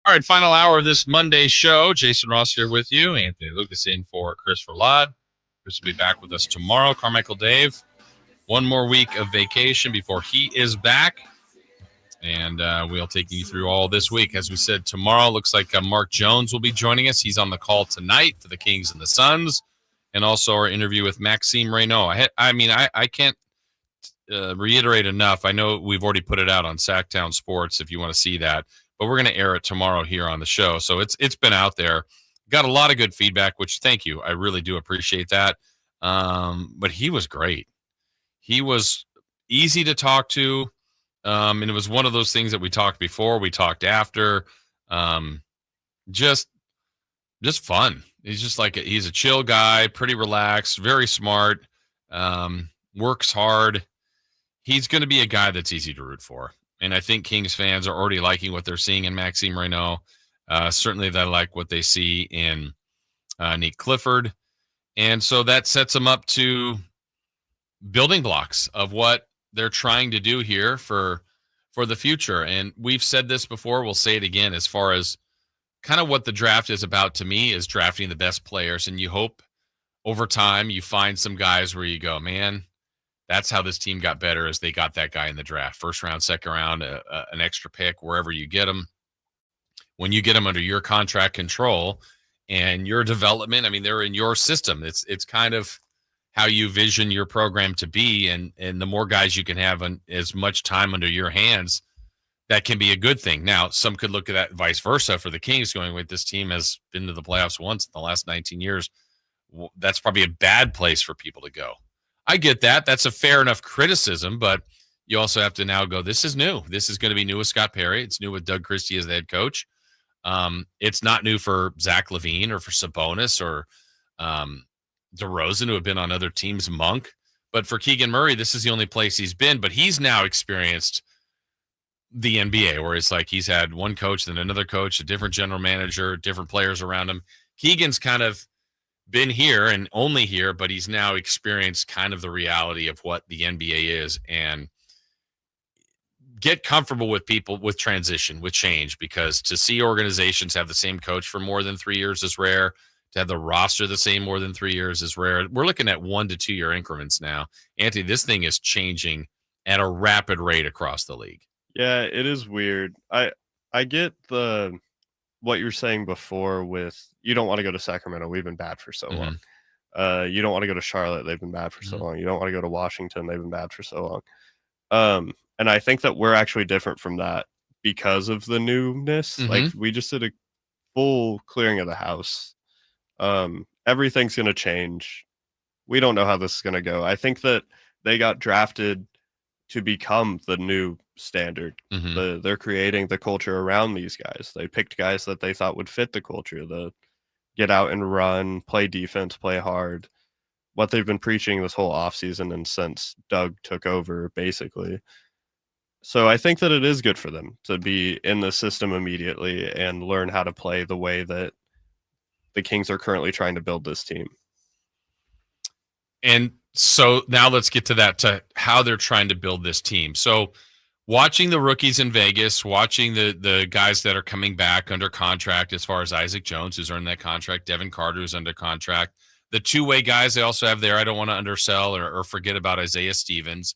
All right, final hour of this Monday show. Jason Ross here with you. Anthony Lucas in for Christopher Ladd. Chris will be back with us tomorrow. Carmichael Dave, one more week of vacation before he is back. And we'll take you through all this week. As we said, tomorrow looks like Mark Jones will be joining us. He's on the call tonight for the Kings and the Suns. And also our interview with Maxime Reynaud. I can't reiterate enough. I know we've already put it out on Sacktown Sports if you want to see that. But we're going to air it tomorrow here on the show. So it's been out there. Got a lot of good feedback, which thank you. I really do appreciate that. But he was great. He was easy to talk to. And it was one of those things that we talked before, we talked after. Just fun. He's just like, he's a chill guy, pretty relaxed, very smart. works hard. He's going to be a guy that's easy to root for. And I think Kings fans are already liking what they're seeing in Maxime Reynaud. Certainly they like what they see in Nick Clifford. And so that sets them up to building blocks of what they're trying to do here for the future. And we've said this before, we'll say it again, as far as kind of what the draft is about to me is drafting the best players. And you hope over time you find some guys where you go, man, that's how this team got better, as they got that guy in the draft. First round, second round, an extra pick, wherever you get them. When you get them under your contract control and your development, I mean, they're in your system. It's kind of how you vision your program to be. And the more guys you can have as much time under your hands, that can be a good thing. Now, some could look at that vice versa for the Kings, going, wait, this team has been to the playoffs once in the last 19 years. Well, that's probably a bad place for people to go. I get that. That's a fair enough criticism, but you also have to now go, this is new. This is going to be new with Scott Perry. It's new with Doug Christie as the head coach. It's not new for Zach LaVine or for Sabonis or DeRozan, who have been on other teams, Monk. But for Keegan Murray, this is the only place he's been. But he's now experienced the NBA, where it's like he's had one coach, then another coach, a different general manager, different players around him. Keegan's kind of been here and only here, but he's now experienced kind of the reality of what the NBA is, and get comfortable with people, with transition, with change, because to see organizations have the same coach for more than 3 years is rare. To have the roster the same more than 3 years is rare. We're looking at 1 to 2 year increments now. Anthony, this thing is changing at a rapid rate across the league. Yeah, it is weird. I get what you're saying before with, you don't want to go to Sacramento. We've been bad for so long. You don't want to go to Charlotte. They've been bad for so long. You don't want to go to Washington. They've been bad for so long. And I think that we're actually different from that because of the newness. Like, we just did a full clearing of the house. Everything's going to change. We don't know how this is going to go. I think that they got drafted to become the new standard. They're creating the culture around these guys. They picked guys that they thought would fit the culture, the get out and run, play defense, play hard. What they've been preaching this whole offseason and since Doug took over, basically. So I think that it is good for them to be in the system immediately and learn how to play the way that the Kings are currently trying to build this team. And so now let's get to that, to how they're trying to build this team. So watching the rookies in Vegas, watching the guys that are coming back under contract, as far as Isaac Jones, who's earned that contract, Devin Carter, who's under contract, the two-way guys they also have there. I don't want to undersell or forget about Isaiah Stevens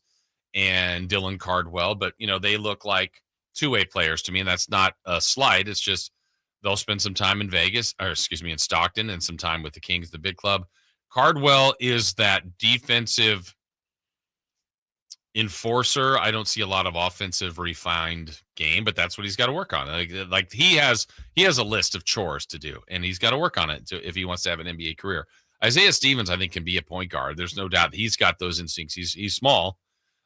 and Dylan Cardwell, but they look like two-way players to me, and that's not a slight. It's just they'll spend some time in Vegas, or in Stockton, and some time with the Kings, the big club. Cardwell is that defensive enforcer. I don't see a lot of offensive refined game, but that's what he's got to work on. Like he has a list of chores to do, and he's got to work on it if he wants to have an NBA career. Isaiah Stevens, I think, can be a point guard. There's no doubt he's got those instincts. He's small,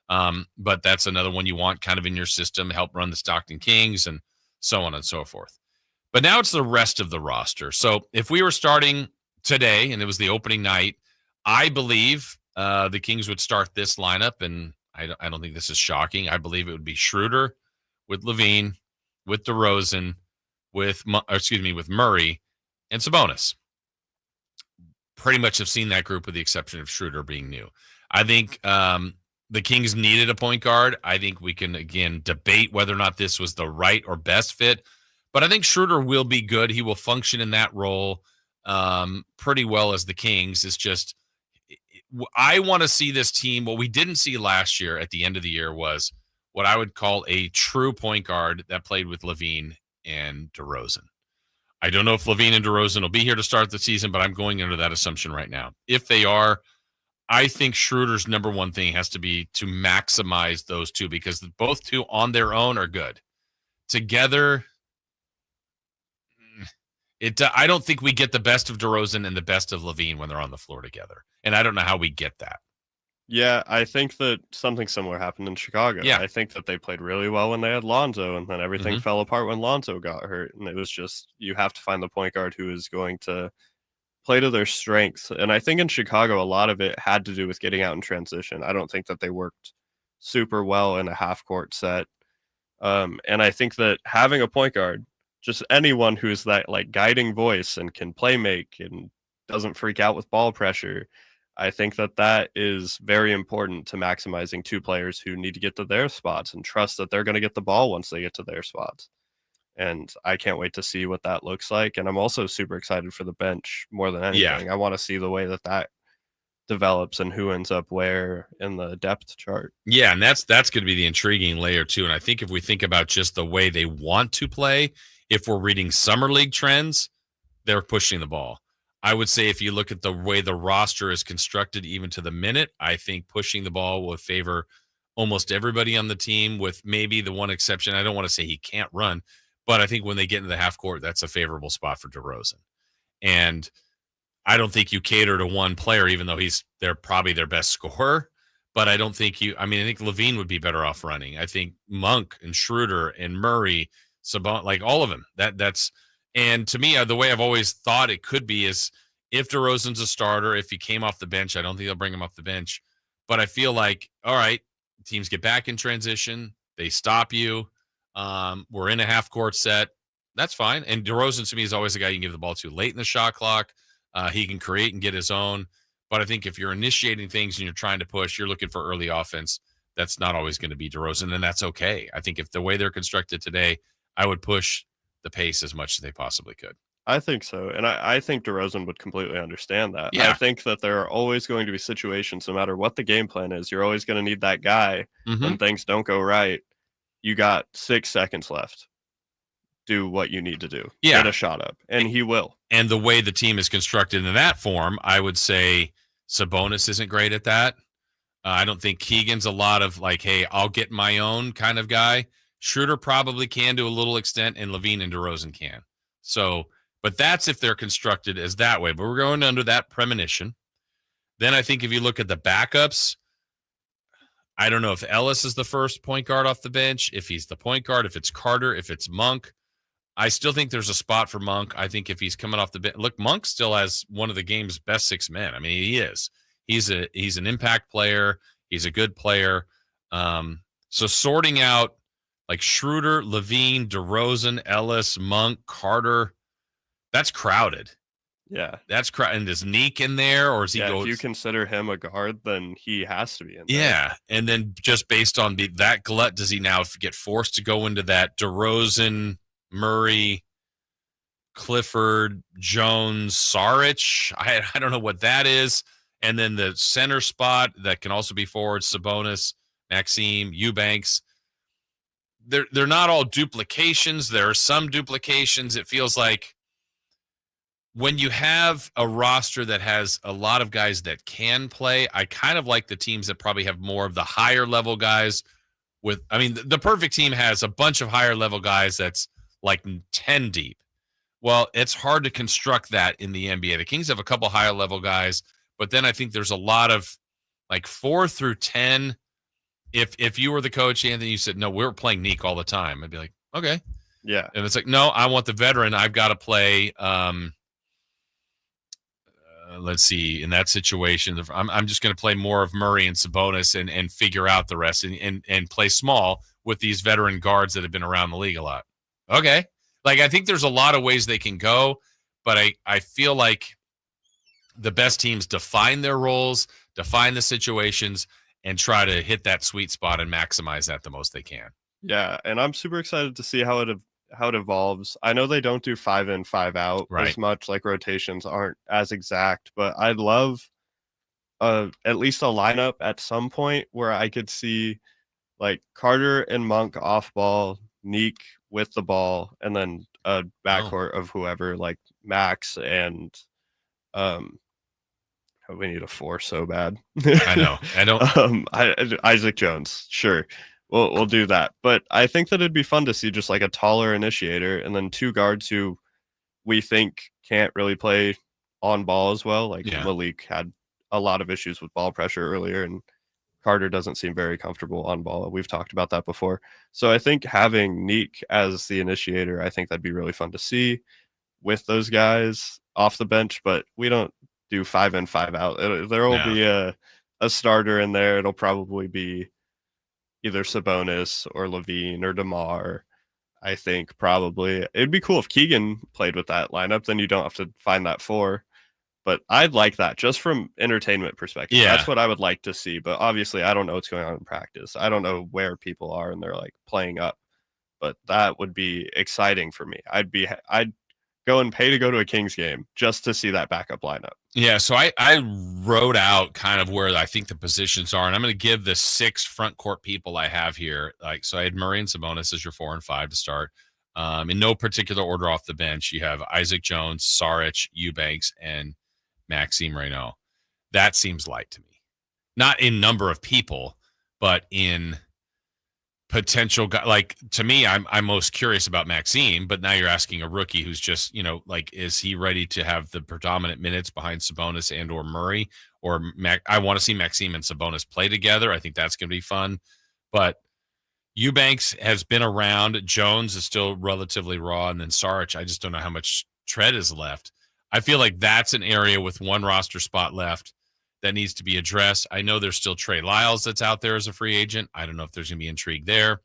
but that's another one you want kind of in your system, help run the Stockton Kings and so on and so forth. But now it's the rest of the roster. So if we were starting today and it was the opening night, I believe the Kings would start this lineup, and I don't think this is shocking. I believe it would be Schroeder with LaVine, with DeRozan, with Murray and Sabonis. Pretty much have seen that group with the exception of Schroeder being new. I think the Kings needed a point guard. I think we can, again, debate whether or not this was the right or best fit. But I think Schroeder will be good. He will function in that role pretty well as the Kings. It's just, I want to see this team. What we didn't see last year at the end of the year was what I would call a true point guard that played with LaVine and DeRozan. I don't know if LaVine and DeRozan will be here to start the season, but I'm going under that assumption right now. If they are, I think Schroeder's number one thing has to be to maximize those two, because both two on their own are good. Together, I don't think we get the best of DeRozan and the best of LaVine when they're on the floor together. And I don't know how we get that. Yeah, I think that something similar happened in Chicago. Yeah. I think that they played really well when they had Lonzo, and then everything fell apart when Lonzo got hurt. And it was just, you have to find the point guard who is going to play to their strengths. And I think in Chicago, a lot of it had to do with getting out in transition. I don't think that they worked super well in a half court set. And I think that having a point guard, just anyone who's that like guiding voice and can play make and doesn't freak out with ball pressure, I think that that is very important to maximizing two players who need to get to their spots and trust that they're going to get the ball once they get to their spots. And I can't wait to see what that looks like. And I'm also super excited for the bench more than anything. I want to see the way that that develops and who ends up where in the depth chart. Yeah, and that's going to be the intriguing layer too. And I think if we think about just the way they want to play, if we're reading summer league trends, they're pushing the ball. I would say if you look at the way the roster is constructed, even to the minute, I think pushing the ball will favor almost everybody on the team, with maybe the one exception. I don't want to say he can't run, but I think when they get into the half court, that's a favorable spot for DeRozan. And I don't think you cater to one player, even though they're probably their best scorer. But I don't think I think Levine would be better off running. I think Monk and Schroeder and Murray, Saban, like all of them. And to me, the way I've always thought it could be is if DeRozan's a starter, if he came off the bench, I don't think they'll bring him off the bench. But I feel like, all right, teams get back in transition. They stop you. We're in a half-court set. That's fine. And DeRozan, to me, is always a guy you can give the ball to late in the shot clock. He can create and get his own. But I think if you're initiating things and you're trying to push, you're looking for early offense, that's not always going to be DeRozan, and that's okay. I think if the way they're constructed today, I would push the pace as much as they possibly could. I think so. And I think DeRozan would completely understand that. Yeah. I think that there are always going to be situations, no matter what the game plan is, you're always going to need that guy when things don't go right. You got 6 seconds left. Do what you need to do. Yeah. Get a shot up. And he will. And the way the team is constructed in that form, I would say Sabonis isn't great at that. I don't think Keegan's a lot of like, hey, I'll get my own kind of guy. Schroeder probably can to a little extent, and Levine and DeRozan can. So, but that's if they're constructed as that way. But we're going under that premonition. Then I think if you look at the backups, I don't know if Ellis is the first point guard off the bench, if he's the point guard, if it's Carter, if it's Monk. I still think there's a spot for Monk. I think if he's coming off the bench, look, Monk still has one of the game's best 6 men. I mean, he is. He's an impact player. He's a good player. So sorting out like Schroeder, Levine, DeRozan, Ellis, Monk, Carter, that's crowded. Yeah. That's crowded. And is Neek in there, or is he if you consider him a guard, then he has to be in there. Yeah. And then just based on that glut, does he now get forced to go into that DeRozan, Murray, Clifford, Jones, Saric? I don't know what that is. And then the center spot that can also be forward, Sabonis, Maxime, Eubanks. They're not all duplications. There are some duplications. It feels like when you have a roster that has a lot of guys that can play, I kind of like the teams that probably have more of the higher level guys. The perfect team has a bunch of higher level guys that's like 10 deep. Well, it's hard to construct that in the NBA. The Kings have a couple higher level guys, but then I think there's a lot of like 4 through 10. If you were the coach, Anthony, you said, no, we're playing Neek all the time, I'd be like, okay. Yeah. And it's like, no, I want the veteran. I've got to play. Let's see, in that situation, I'm just going to play more of Murray and Sabonis and figure out the rest and play small with these veteran guards that have been around the league a lot. Okay. Like, I think there's a lot of ways they can go, but I feel like the best teams define their roles, define the situations, and try to hit that sweet spot and maximize that the most they can. Yeah, and I'm super excited to see how it evolves. I know they don't do 5 in, 5 out as much, like rotations aren't as exact, but I'd love at least a lineup at some point where I could see like Carter and Monk off ball, Neek with the ball, and then a backcourt of whoever, like Max and we need a 4 so bad. I know. I don't. Isaac Jones, sure. We'll do that. But I think that it'd be fun to see just like a taller initiator and then 2 guards who we think can't really play on ball as well. Like Malik had a lot of issues with ball pressure earlier, and Carter doesn't seem very comfortable on ball. We've talked about that before. So I think having Neek as the initiator, I think that'd be really fun to see with those guys. off the bench, but we don't do 5 in, 5 out. There will be a starter in there. It'll probably be either Sabonis or Levine or DeMar. I think probably it'd be cool if Keegan played with that lineup. Then you don't have to find that 4. But I'd like that just from entertainment perspective. Yeah. That's what I would like to see. But obviously, I don't know what's going on in practice. I don't know where people are and they're like playing up. But that would be exciting for me. I'd go and pay to go to a Kings game just to see that backup lineup. Yeah, so I wrote out kind of where I think the positions are, and I'm going to give the 6 front court people I have here. Like, so I had Murray and Sabonis as your 4 and 5 to start. In no particular order off the bench, you have Isaac Jones, Saric, Eubanks, and Maxime Reynaud. That seems light to me. Not in number of people, but in potential guy. Like, to me, I'm most curious about Maxime, but now you're asking a rookie who's just, like, is he ready to have the predominant minutes behind Sabonis and or Murray? Or I want to see Maxime and Sabonis play together. I think that's going to be fun. But Eubanks has been around. Jones is still relatively raw. And then Saric, I just don't know how much tread is left. I feel like that's an area with one roster spot left that needs to be addressed. I know there's still Trey Lyles that's out there as a free agent. I don't know if there's going to be intrigue there.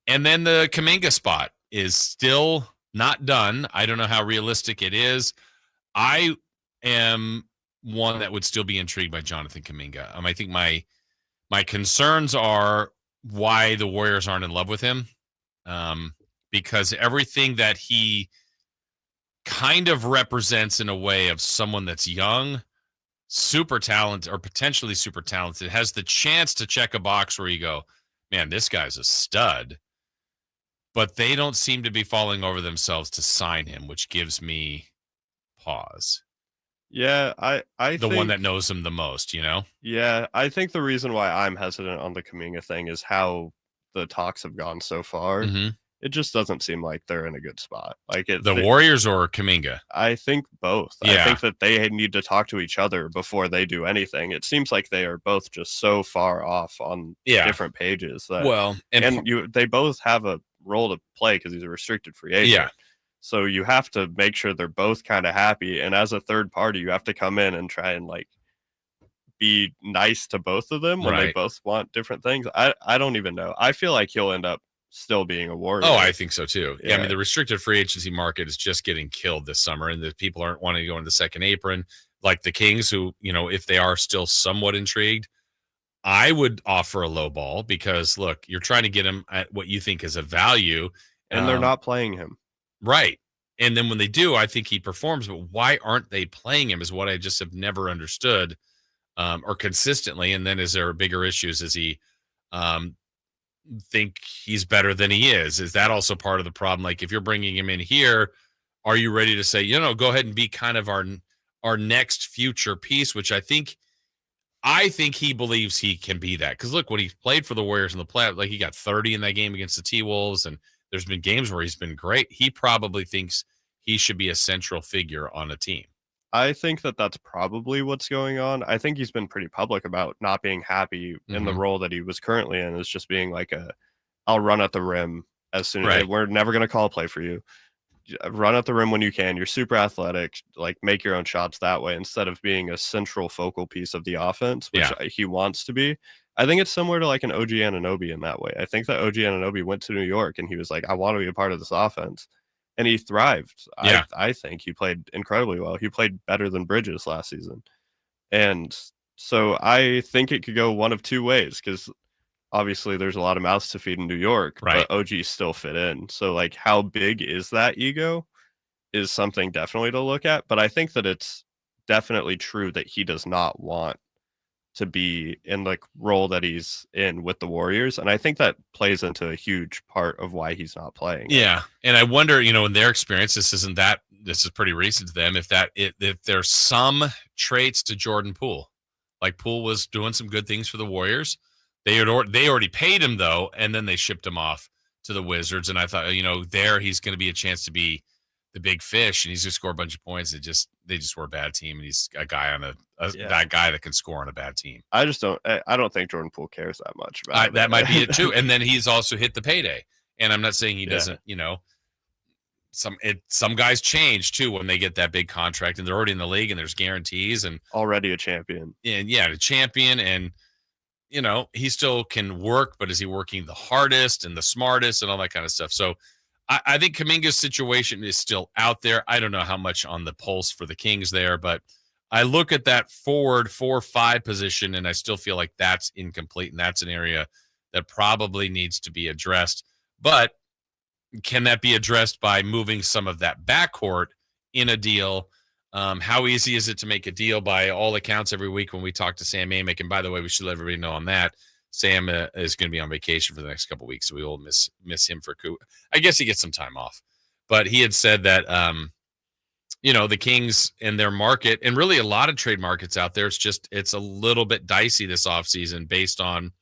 And then the Kuminga spot is still not done. I don't know how realistic it is. I am one that would still be intrigued by Jonathan Kuminga. I think my concerns are why the Warriors aren't in love with him, because everything that he kind of represents in a way of someone that's young, super talented, or potentially super talented, has the chance to check a box where you go, man, this guy's a stud. But they don't seem to be falling over themselves to sign him, which gives me pause. Yeah, I the think, one that knows him the most, Yeah, I think the reason why I'm hesitant on the Kuminga thing is how the talks have gone so far. Mm-hmm. It just doesn't seem like they're in a good spot. Like the Warriors or Kuminga? I think both. Yeah. I think that they need to talk to each other before they do anything. It seems like they are both just so far off on different pages. That, they both have a role to play because he's a restricted free agent. Yeah. So you have to make sure they're both kind of happy. And as a third party, you have to come in and try and be nice to both of them when they both want different things. I don't even know. I feel like he'll end up still being a Warrior. Oh, I think so too. Yeah. I mean, the restricted free agency market is just getting killed this summer, and the people aren't wanting to go into the second apron like the Kings, who, if they are still somewhat intrigued, I would offer a low ball because, look, you're trying to get him at what you think is a value. And they're not playing him. Right. And then when they do, I think he performs, but why aren't they playing him is what I just have never understood, or consistently. And then is there bigger issues? Is he think he's better than he is? Is that also part of the problem? Like, if you're bringing him in here, are you ready to say, go ahead and be kind of our next future piece, which I think he believes he can be that. Because look, when he played for the Warriors in the playoffs, like, he got 30 in that game against the T-Wolves, and there's been games where he's been great. He probably thinks he should be a central figure on a team. I think that that's probably what's going on. I think he's been pretty public about not being happy in the role that he was currently in, is just being like I'll run at the rim as soon as we're never going to call a play for you. Run at the rim when you can. You're super athletic, make your own shots that way instead of being a central focal piece of the offense, which he wants to be. I think it's similar to an OG Anunoby in that way. I think that OG Anunoby went to New York and he was like, I want to be a part of this offense. And he thrived. Yeah. I think he played incredibly well. He played better than Bridges last season. And so I think it could go one of two ways, because obviously there's a lot of mouths to feed in New York, but OG still fit in. So how big is that ego is something definitely to look at. But I think that it's definitely true that he does not want to be in the role that he's in with the Warriors. And I think that plays into a huge part of why he's not playing. Yeah. And I wonder, in their experience, this is pretty recent to them, if there's some traits to Jordan Poole. Like, Poole was doing some good things for the Warriors. They already paid him, though, and then they shipped him off to the Wizards. And I thought, there he's going to be a chance to be the big fish, and he's going to score a bunch of points. They just were a bad team, and he's a guy that guy that can score on a bad team. I don't think Jordan Poole cares that much about that. Might be it too. And then he's also hit the payday. And I'm not saying he doesn't, some guys change too when they get that big contract and they're already in the league and there's guarantees and already a champion. And a champion, and he still can work, but is he working the hardest and the smartest and all that kind of stuff? So I think Kuminga's situation is still out there. I don't know how much on the pulse for the Kings there, but I look at that forward 4-5 position and I still feel like that's incomplete, and that's an area that probably needs to be addressed. But can that be addressed by moving some of that backcourt in a deal? How easy is it to make a deal? By all accounts, every week when we talk to Sam Amick, and by the way, we should let everybody know on that, Sam is going to be on vacation for the next couple of weeks, so we will miss him for I guess he gets some time off. But he had said that, the Kings and their market, and really a lot of trade markets out there, it's a little bit dicey this offseason based on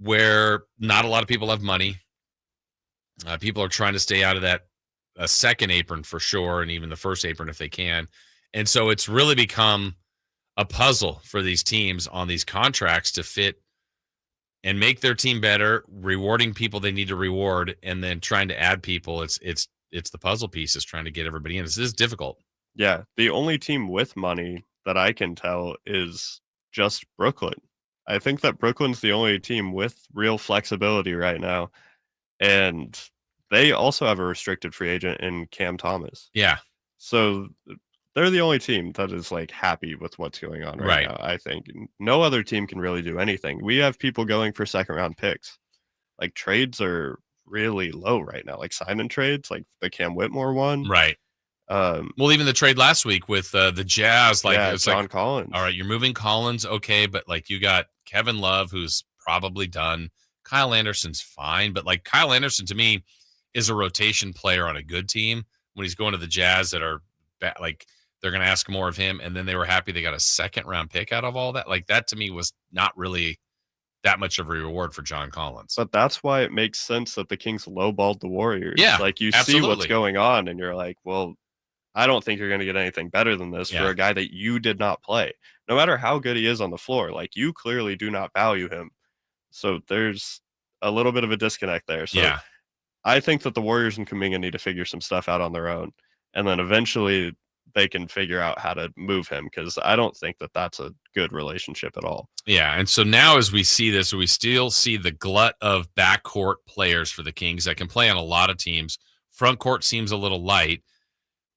where not a lot of people have money. People are trying to stay out of that second apron for sure, and even the first apron if they can. And so it's really become a puzzle for these teams on these contracts to fit and make their team better, rewarding people they need to reward, and then trying to add people. It's the puzzle pieces trying to get everybody in. This is difficult. Yeah, the only team with money that I can tell is just Brooklyn. I think that Brooklyn's the only team with real flexibility right now. And they also have a restricted free agent in Cam Thomas. Yeah. So they're the only team that is happy with what's going on right now. I think no other team can really do anything. We have people going for second round picks. Trades are really low right now. Sign and trades, the Cam Whitmore one. Right. Well, even the trade last week with the Jazz, it's John Collins. All right, you're moving Collins, okay, but you got Kevin Love, who's probably done. Kyle Anderson's fine, but Kyle Anderson to me is a rotation player on a good team. When he's going to the Jazz that are they're going to ask more of him, and then they were happy they got a second round pick out of all that. That to me was not really that much of a reward for John Collins. But that's why it makes sense that the Kings lowballed the Warriors. Yeah, you absolutely. See what's going on, and you're well, I don't think you're going to get anything better than this for a guy that you did not play. No matter how good he is on the floor, you clearly do not value him. So there's a little bit of a disconnect there. So yeah. I think that the Warriors and Kuminga need to figure some stuff out on their own. And then eventually they can figure out how to move him, because I don't think that that's a good relationship at all. Yeah, and so now as we see this, we still see the glut of backcourt players for the Kings that can play on a lot of teams. Front court seems a little light.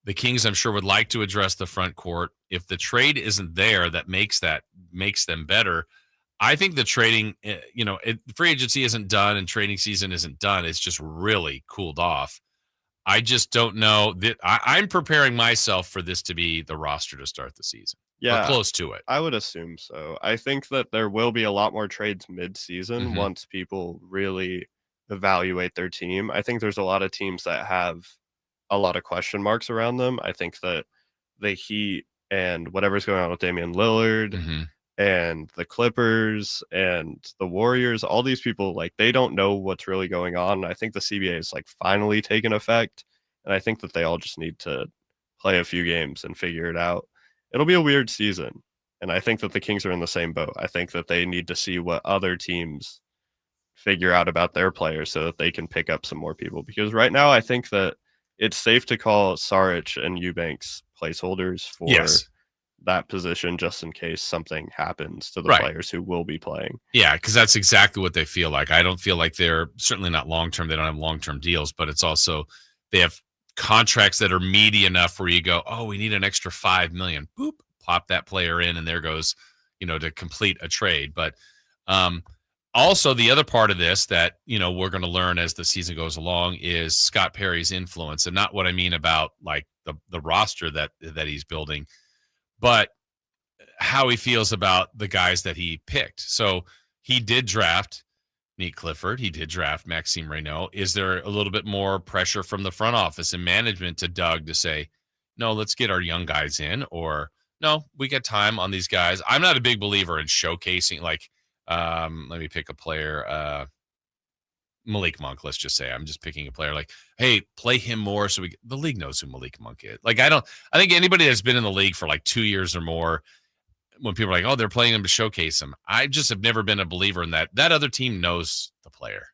The Kings, I'm sure, would like to address the front court. If the trade isn't there that makes them better, I think the trading, free agency isn't done and trading season isn't done. It's just really cooled off. I just don't know that I'm preparing myself for this to be the roster to start the season. Yeah, or close to it. I would assume so. I think that there will be a lot more trades mid-season once people really evaluate their team. I think there's a lot of teams that have a lot of question marks around them. I think that the Heat and whatever's going on with Damian Lillard and the Clippers and the Warriors, all these people, they don't know what's really going on. I think the CBA is finally taken effect, and I think that they all just need to play a few games and figure it out. It'll be a weird season, and I think that the Kings are in the same boat. I think that they need to see what other teams figure out about their players so that they can pick up some more people, because right now I think that it's safe to call Saric and Eubanks placeholders for that position, just in case something happens to the players who will be playing. Yeah, because that's exactly what they feel like. I don't feel like they're certainly not long-term. They don't have long-term deals, but it's also they have contracts that are meaty enough where you go, oh, we need an extra $5 million. Boop, plop that player in, and there goes, to complete a trade. But also the other part of this that, we're going to learn as the season goes along is Scott Perry's influence, and not what I mean about the roster that he's building, but how he feels about the guys that he picked. So he did draft Nate Clifford. He did draft Maxime Reynaud. Is there a little bit more pressure from the front office and management to Doug to say, no, let's get our young guys in, or no, we got time on these guys? I'm not a big believer in showcasing, let me pick a player, Malik Monk, let's just say. I'm just picking a player hey, play him more so the league knows who Malik Monk is. I think anybody that's been in the league for 2 years or more, when people are oh, they're playing him to showcase him, I just have never been a believer in that. That other team knows the player.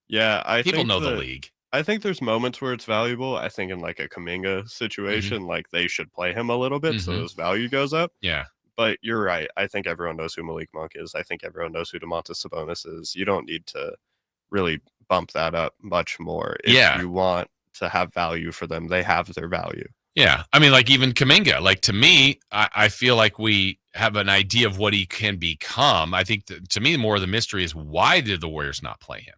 Yeah, people know the league. I think there's moments where it's valuable. I think in like a Kuminga situation, like they should play him a little bit so his value goes up. Yeah. But you're right. I think everyone knows who Malik Monk is. I think everyone knows who Domantas Sabonis is. You don't need to really bump that up much more. If you want to have value for them, they have their value. Yeah. I mean, like even Kuminga, like to me, I feel like we have an idea of what he can become. I think that, to me, more of the mystery is why did the Warriors not play him?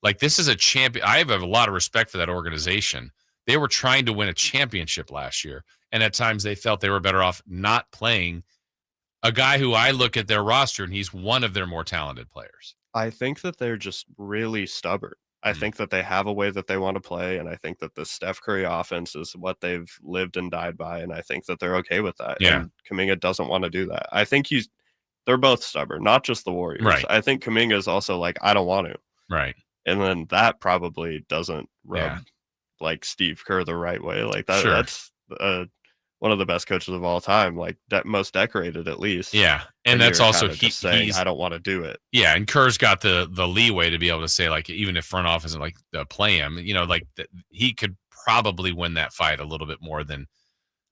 Like this is a champion. I have a lot of respect for that organization. They were trying to win a championship last year. And at times they felt they were better off not playing a guy who I look at their roster and he's one of their more talented players. I think that they're just really stubborn. I think that they have a way that they want to play, and I think that the Steph Curry offense is what they've lived and died by, and I think that they're okay with that. Yeah. And Kuminga doesn't want to do that. I think they're both stubborn, not just the Warriors. Right. I think Kuminga is also like, I don't want to. Right. And then that probably doesn't rub like Steve Kerr the right way. Like that. Sure. That's one of the best coaches of all time, like most decorated at least. Yeah. And that's also he's saying, I don't want to do it. Yeah, and Kerr's got the leeway to be able to say, like, even if front office isn't like play him, you know, like he could probably win that fight a little bit more than,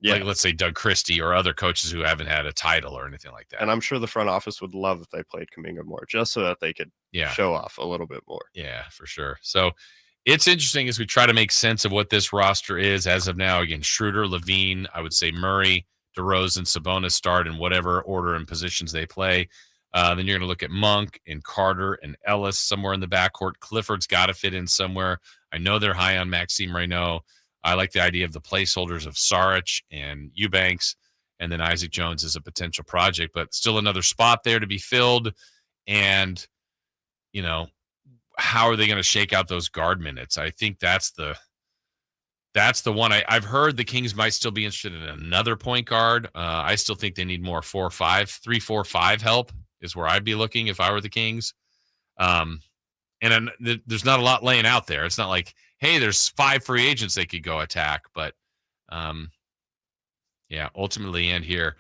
like, let's say Doug Christie or other coaches who haven't had a title or anything like that. And I'm sure the front office would love if they played Kuminga more, just so that they could show off a little bit more. Yeah, for sure. So it's interesting as we try to make sense of what this roster is as of now. Again, Schroeder, Levine, I would say Murray, DeRozan, Sabonis start in whatever order and positions they play. Then you're going to look at Monk and Carter and Ellis somewhere in the backcourt. Clifford's got to fit in somewhere. I know they're high on Maxime Reynaud. I like the idea of the placeholders of Saric and Eubanks, and then Isaac Jones is a potential project, but still another spot there to be filled. And, you know, how are they going to shake out those guard minutes? I think that's the one. I've heard the Kings might still be interested in another point guard. I still think they need more 3-4-5 help is where I'd be looking if I were the Kings. And there's not a lot laying out there. It's not like, hey, there's 5 free agents they could go attack. But, ultimately and here,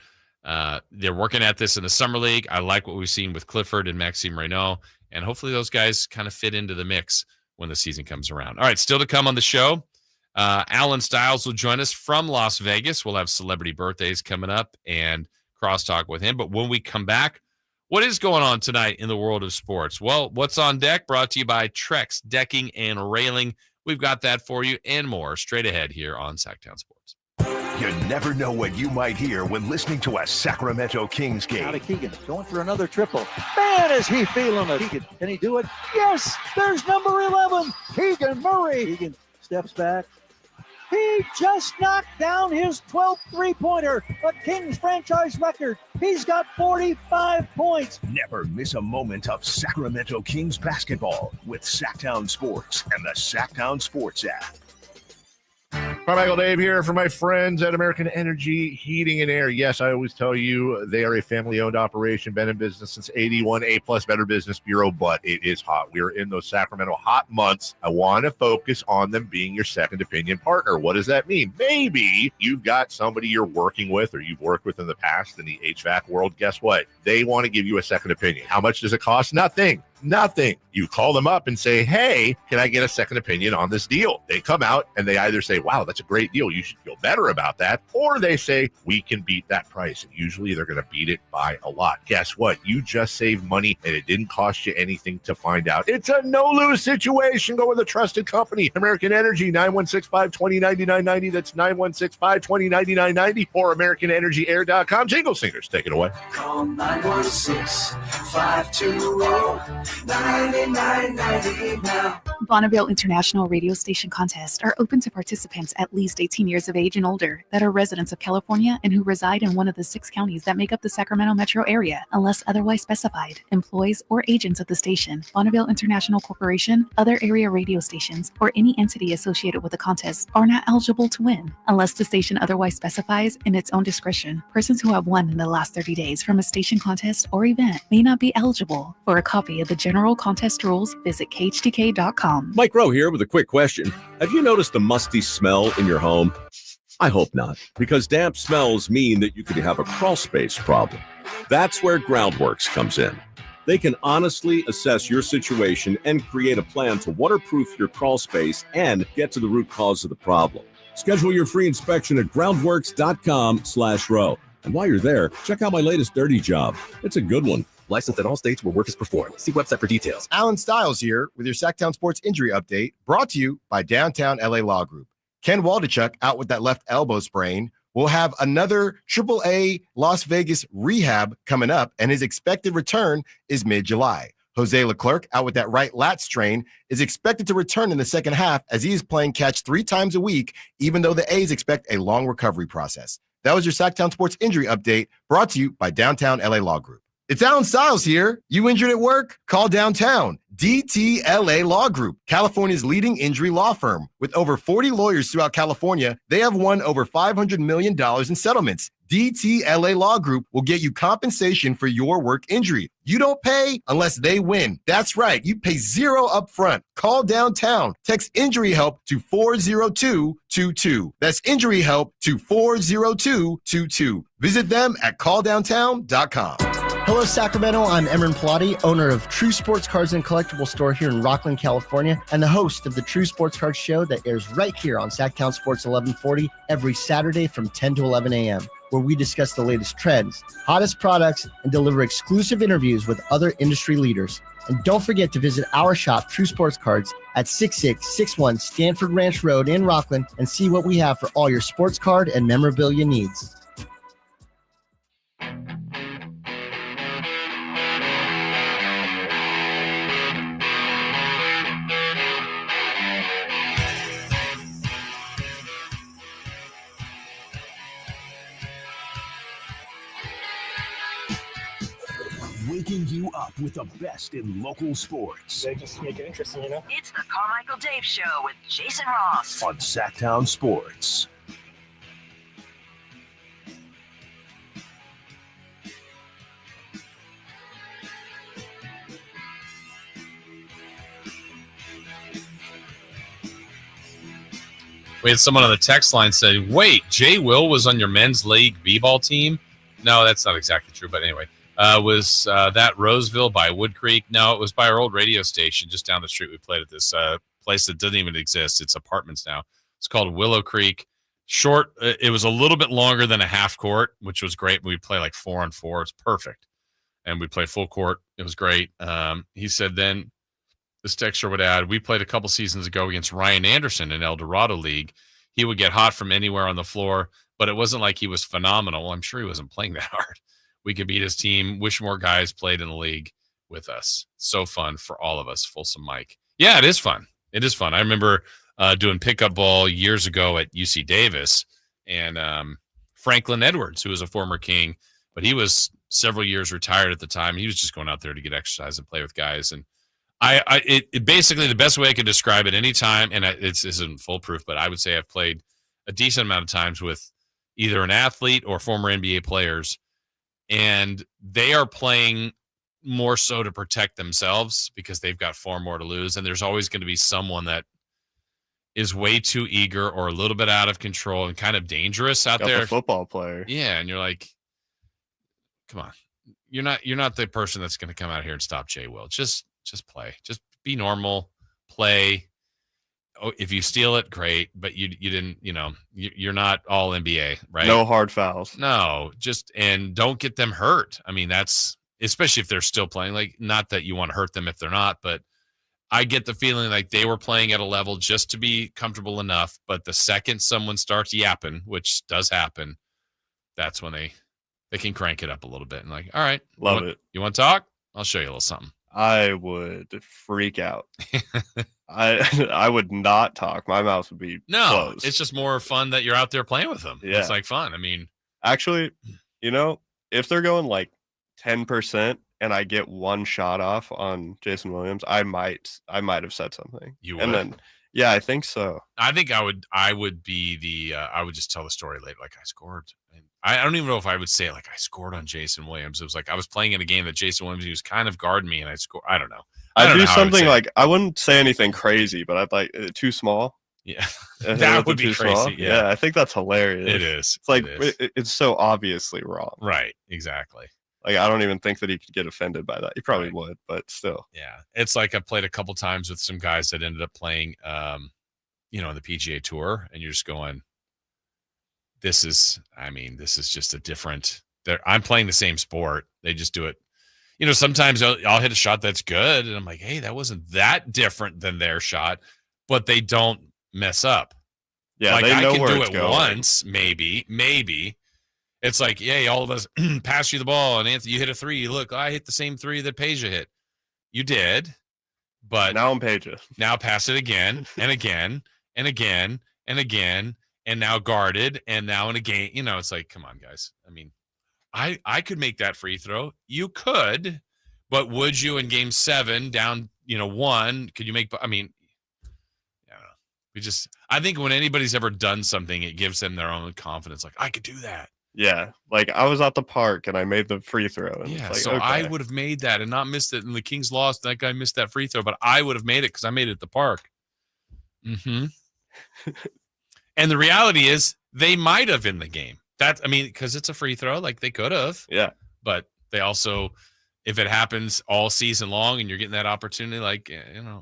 they're working at this in the Summer League. I like what we've seen with Clifford and Maxime Reynaud. And hopefully those guys kind of fit into the mix when the season comes around. All right, still to come on the show. Alan Stiles will join us from Las Vegas. We'll have celebrity birthdays coming up and crosstalk with him. But when we come back, what is going on tonight in the world of sports? Well, what's on deck brought to you by Trex Decking and Railing. We've got that for you and more straight ahead here on Sacktown Sports. You never know what you might hear when listening to a Sacramento Kings game. Out of Keegan, going for another triple. Man, is he feeling it. Keegan, can he do it? Yes, there's number 11, Keegan Murray. Keegan steps back. He just knocked down his 12th three-pointer, a Kings franchise record. He's got 45 points. Never miss a moment of Sacramento Kings basketball with Sacktown Sports and the Sacktown Sports app. Carmichael Dave here for my friends at American Energy Heating and Air. Yes, I always tell you they are a family-owned operation, been in business since 81, A-plus Better Business Bureau, but it is hot. We are in those Sacramento hot months. I want to focus on them being your second opinion partner. What does that mean? Maybe you've got somebody you're working with or you've worked with in the past in the HVAC world. Guess what? They want to give you a second opinion. How much does it cost? Nothing. You call them up and say, hey, can I get a second opinion on this deal? They come out and they either say, wow, that's a great deal, you should feel better about that. Or they say, we can beat that price. And usually they're going to beat it by a lot. Guess what? You just saved money and it didn't cost you anything to find out. It's a no-lose situation. Go with a trusted company. American Energy, 916-520-9990. That's 916-520-9990 or AmericanEnergyAir.com. Jingle singers, take it away. Call 916-520-9990 now. Bonneville International Radio Station contests are open to participants at least 18 years of age and older that are residents of California and who reside in one of the 6 counties that make up the Sacramento metro area, unless otherwise specified. Employees or agents of the station, Bonneville International Corporation, other area radio stations, or any entity associated with the contest are not eligible to win, unless the station otherwise specifies in its own discretion. Persons who have won in the last 30 days from a station contest or event may not be eligible. For a copy of the general contest rules, visit khtk.com. Mike Rowe here with a quick question. Have you noticed a musty smell in your home? I hope not, because damp smells mean that you could have a crawl space problem. That's where Groundworks comes in. They can honestly assess your situation and create a plan to waterproof your crawl space and get to the root cause of the problem. Schedule your free inspection at groundworks.com/row. And while you're there, check out my latest dirty job. It's a good one. Licensed in all states where work is performed. See website for details. Alan Stiles here with your Sacktown Sports Injury Update, brought to you by Downtown LA Law Group. Ken Waldachuk, out with that left elbow sprain, will have another AAA Las Vegas rehab coming up, and his expected return is mid-July. Jose Leclerc, out with that right lat strain, is expected to return in the second half as he is playing catch 3 times a week, even though the A's expect a long recovery process. That was your Sacktown Sports Injury Update, brought to you by Downtown LA Law Group. It's Alan Stiles here. You injured at work? Call Downtown. DTLA Law Group, California's leading injury law firm. With over 40 lawyers throughout California, they have won over $500 million in settlements. DTLA Law Group will get you compensation for your work injury. You don't pay unless they win. That's right. You pay zero up front. Call Downtown. Text injury help to 40222. That's injury help to 40222. Visit them at calldowntown.com. Hello, Sacramento. I'm Emran Pilati, owner of True Sports Cards and Collectible Store here in Rockland, California, and the host of the True Sports Cards Show that airs right here on Sacktown Sports 1140 every Saturday from 10 to 11 a.m., where we discuss the latest trends, hottest products, and deliver exclusive interviews with other industry leaders. And don't forget to visit our shop, True Sports Cards, at 6661 Stanford Ranch Road in Rockland, and see what we have for all your sports card and memorabilia needs. Waking you up with the best in local sports. They just make it interesting, you know? It's the Carmichael Dave Show with Jason Ross on Sacktown Sports. We had someone on the text line say, wait, Jay Will was on your men's league b-ball team? No, that's not exactly true, but anyway. Was that Roseville by Wood Creek? No, it was by our old radio station just down the street. We played at this place that doesn't even exist. It's apartments now. It's called Willow Creek. Short. It was a little bit longer than a half court, which was great. We'd play like 4-on-4. It's perfect. And we played full court. It was great. He said then this texter would add, we played a couple seasons ago against Ryan Anderson in El Dorado League. He would get hot from anywhere on the floor, but it wasn't like he was phenomenal. Well, I'm sure he wasn't playing that hard. We could beat his team. Wish more guys played in the league with us. So fun for all of us. Folsom Mike. Yeah, it is fun. It is fun. I remember doing pickup ball years ago at UC Davis, and Franklin Edwards, who was a former King, but he was several years retired at the time. He was just going out there to get exercise and play with guys. And it basically, the best way I could describe it anytime, and it isn't foolproof, but I would say I've played a decent amount of times with either an athlete or former NBA players, and they are playing more so to protect themselves because they've got far more to lose. And there's always going to be someone that is way too eager or a little bit out of control and kind of dangerous out there. The football player. Yeah. And you're like, come on, you're not the person that's going to come out here and stop Jay Will. Just play, just be normal, play. Oh, if you steal it, great. But you didn't, you're not all NBA, right? No hard fouls. No, and don't get them hurt. I mean, that's especially if they're still playing. Like, not that you want to hurt them if they're not, but I get the feeling like they were playing at a level just to be comfortable enough. But the second someone starts yapping, which does happen, that's when they can crank it up a little bit and like, all right, love it. You want to talk? I'll show you a little something. I would freak out. I would not talk. My mouth would be closed. It's just more fun that you're out there playing with them. Yeah. It's like fun. I mean, actually, if they're going like 10% and I get one shot off on Jason Williams, I might have said something. You would? And then, yeah, I think so. I think I would be I would just tell the story later. Like I scored. And I don't even know if I would say it like I scored on Jason Williams. It was like I was playing in a game that Jason Williams, he was kind of guarding me and I scored. I don't know. I'd do something like, I wouldn't say anything crazy, but I'd like too small. Yeah. That would be crazy. Yeah. I think that's hilarious. It is. It's like, it's so obviously wrong. Right. Exactly. Like, I don't even think that he could get offended by that. He probably would, but still. Yeah. It's like I've played a couple times with some guys that ended up playing, you know, on the PGA Tour, and you're just going, this is just a different. I'm playing the same sport. They just do it. You know, sometimes I'll hit a shot that's good, and I'm like, hey, that wasn't that different than their shot, but they don't mess up. Yeah, like, they know I can where do it's it going. once, maybe. It's like, yay, all of us pass you the ball, and Anthony, you hit a 3. You look, I hit the same 3 that Peja hit. You did, but now I'm Peja. Now pass it again and again and again and again, and now guarded, and now in a game. You know, it's like, come on, guys. I mean, I could make that free throw. You could, but would you in game 7 down, 1? Could you make? I mean, I don't know. I think when anybody's ever done something, it gives them their own confidence. Like, I could do that. Yeah, like I was at the park and I made the free throw. And Yeah, it's like, so okay. I would have made that and not missed it. And the Kings lost. That guy missed that free throw, but I would have made it because I made it at the park. Mm-hmm. And the reality is, they might have in the game. Because it's a free throw, like they could have. Yeah. But they also, if it happens all season long and you're getting that opportunity, like, I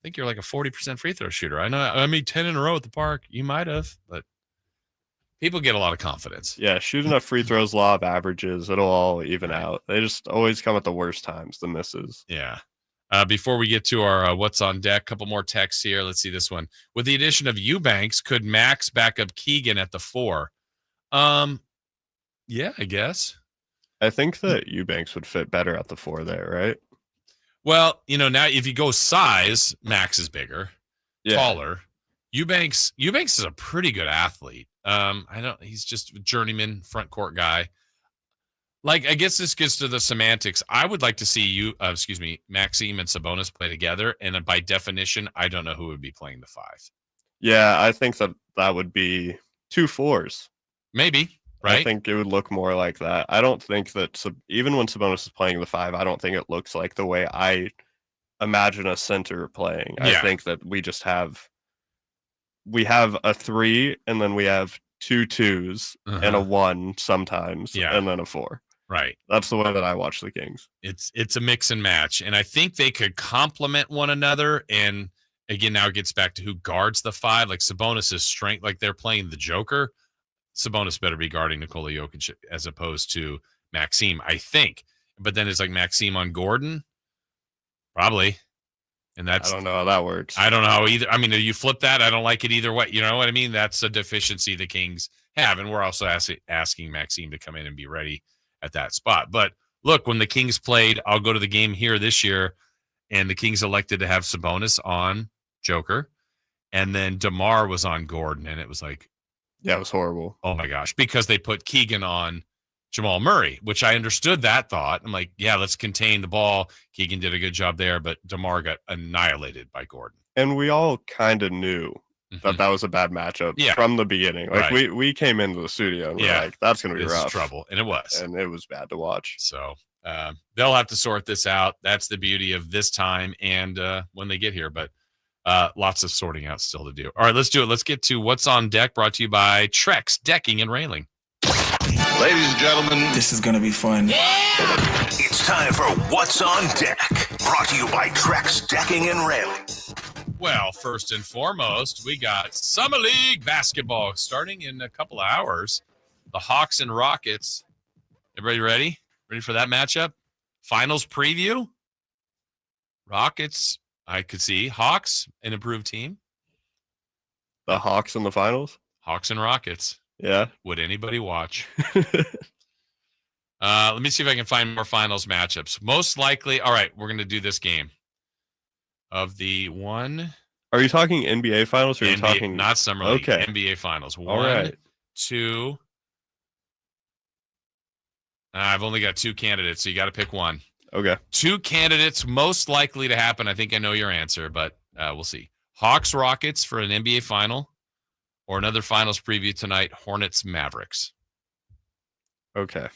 think you're like a 40% free throw shooter. I know I made 10 in a row at the park. You might have, but people get a lot of confidence. Yeah, shoot enough free throws, law of averages, it'll all even out. They just always come at the worst times, the misses. Yeah. Before we get to our what's on deck, couple more texts here. Let's see this one. With the addition of Eubanks, could Max back up Keegan at the 4? Yeah, I guess. I think that Eubanks would fit better at the 4 there, right? Well, now if you go size, Max is taller. Eubanks is a pretty good athlete. He's just a journeyman front court guy. Like, I guess this gets to the semantics. I would like to see Maxime and Sabonis play together, and by definition, I don't know who would be playing the 5. Yeah, I think that would be 2 4s. Maybe, right? I think it would look more like that. I don't think that even when Sabonis is playing the 5, I don't think it looks like the way I imagine a center playing. Yeah. I think that we have a 3, and then we have 2 2s and a 1 sometimes, and then a 4. Right. That's the way that I watch the Kings. It's a mix and match, and I think they could complement one another. And again, now it gets back to who guards the 5. Like Sabonis' strength, like they're playing the Joker. Sabonis better be guarding Nikola Jokic as opposed to Maxime, I think. But then it's like Maxime on Gordon, probably. And I don't know how that works. I don't know how either. I mean, you flip that, I don't like it either way. You know what I mean? That's a deficiency the Kings have, and we're also asking Maxime to come in and be ready at that spot. But look, when the Kings played, I'll go to the game here this year, and the Kings elected to have Sabonis on Joker, and then DeMar was on Gordon, and it was like, yeah, it was horrible. Oh my gosh, because they put Keegan on Jamal Murray, which I understood that thought. I'm like, yeah, let's contain the ball. Keegan did a good job there, but DeMar got annihilated by Gordon. And we all kind of knew that was a bad matchup from the beginning. Like we came into the studio and we're like, that's going to be rough. Trouble. And it was. And it was bad to watch. So they'll have to sort this out. That's the beauty of this time and when they get here. But lots of sorting out still to do. All right, let's do it. Let's get to What's on Deck, brought to you by Trex Decking and Railing. Ladies and gentlemen, this is going to be fun. It's time for What's on Deck, brought to you by Trex Decking and Railing. Well, first and foremost, we got Summer League basketball starting in a couple of hours. The Hawks and Rockets. Everybody ready? Ready for that matchup? Finals preview? Rockets, I could see. Hawks, an improved team. The Hawks in the finals? Hawks and Rockets. Yeah. Would anybody watch? Let me see if I can find more finals matchups. Most likely, all right, we're going to do this game. Of the one. Are you talking NBA finals or are you talking? Not Summer League. Okay. NBA finals. All right. 2. I've only got 2 candidates, so you got to pick one. Okay. 2 candidates most likely to happen. I think I know your answer, but we'll see. Hawks Rockets for an NBA final. Or another finals preview tonight, Hornets Mavericks. Okay.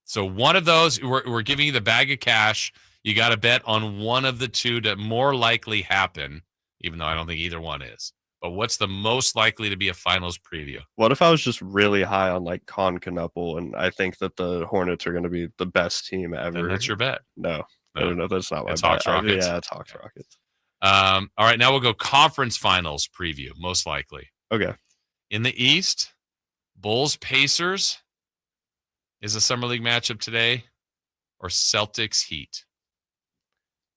So one of those, we're giving you the bag of cash. You got to bet on one of the 2 to more likely happen, even though I don't think either one is. But what's the most likely to be a finals preview? What if I was just really high on like Knuppel, and I think that the Hornets are going to be the best team ever? Then that's your bet. No, that's not my It's bet. Hawks Rockets. Yeah, it's Hawks Rockets. All right, now we'll go conference finals preview, most likely. Okay. In the East, Bulls Pacers is a summer league matchup today, or Celtics Heat?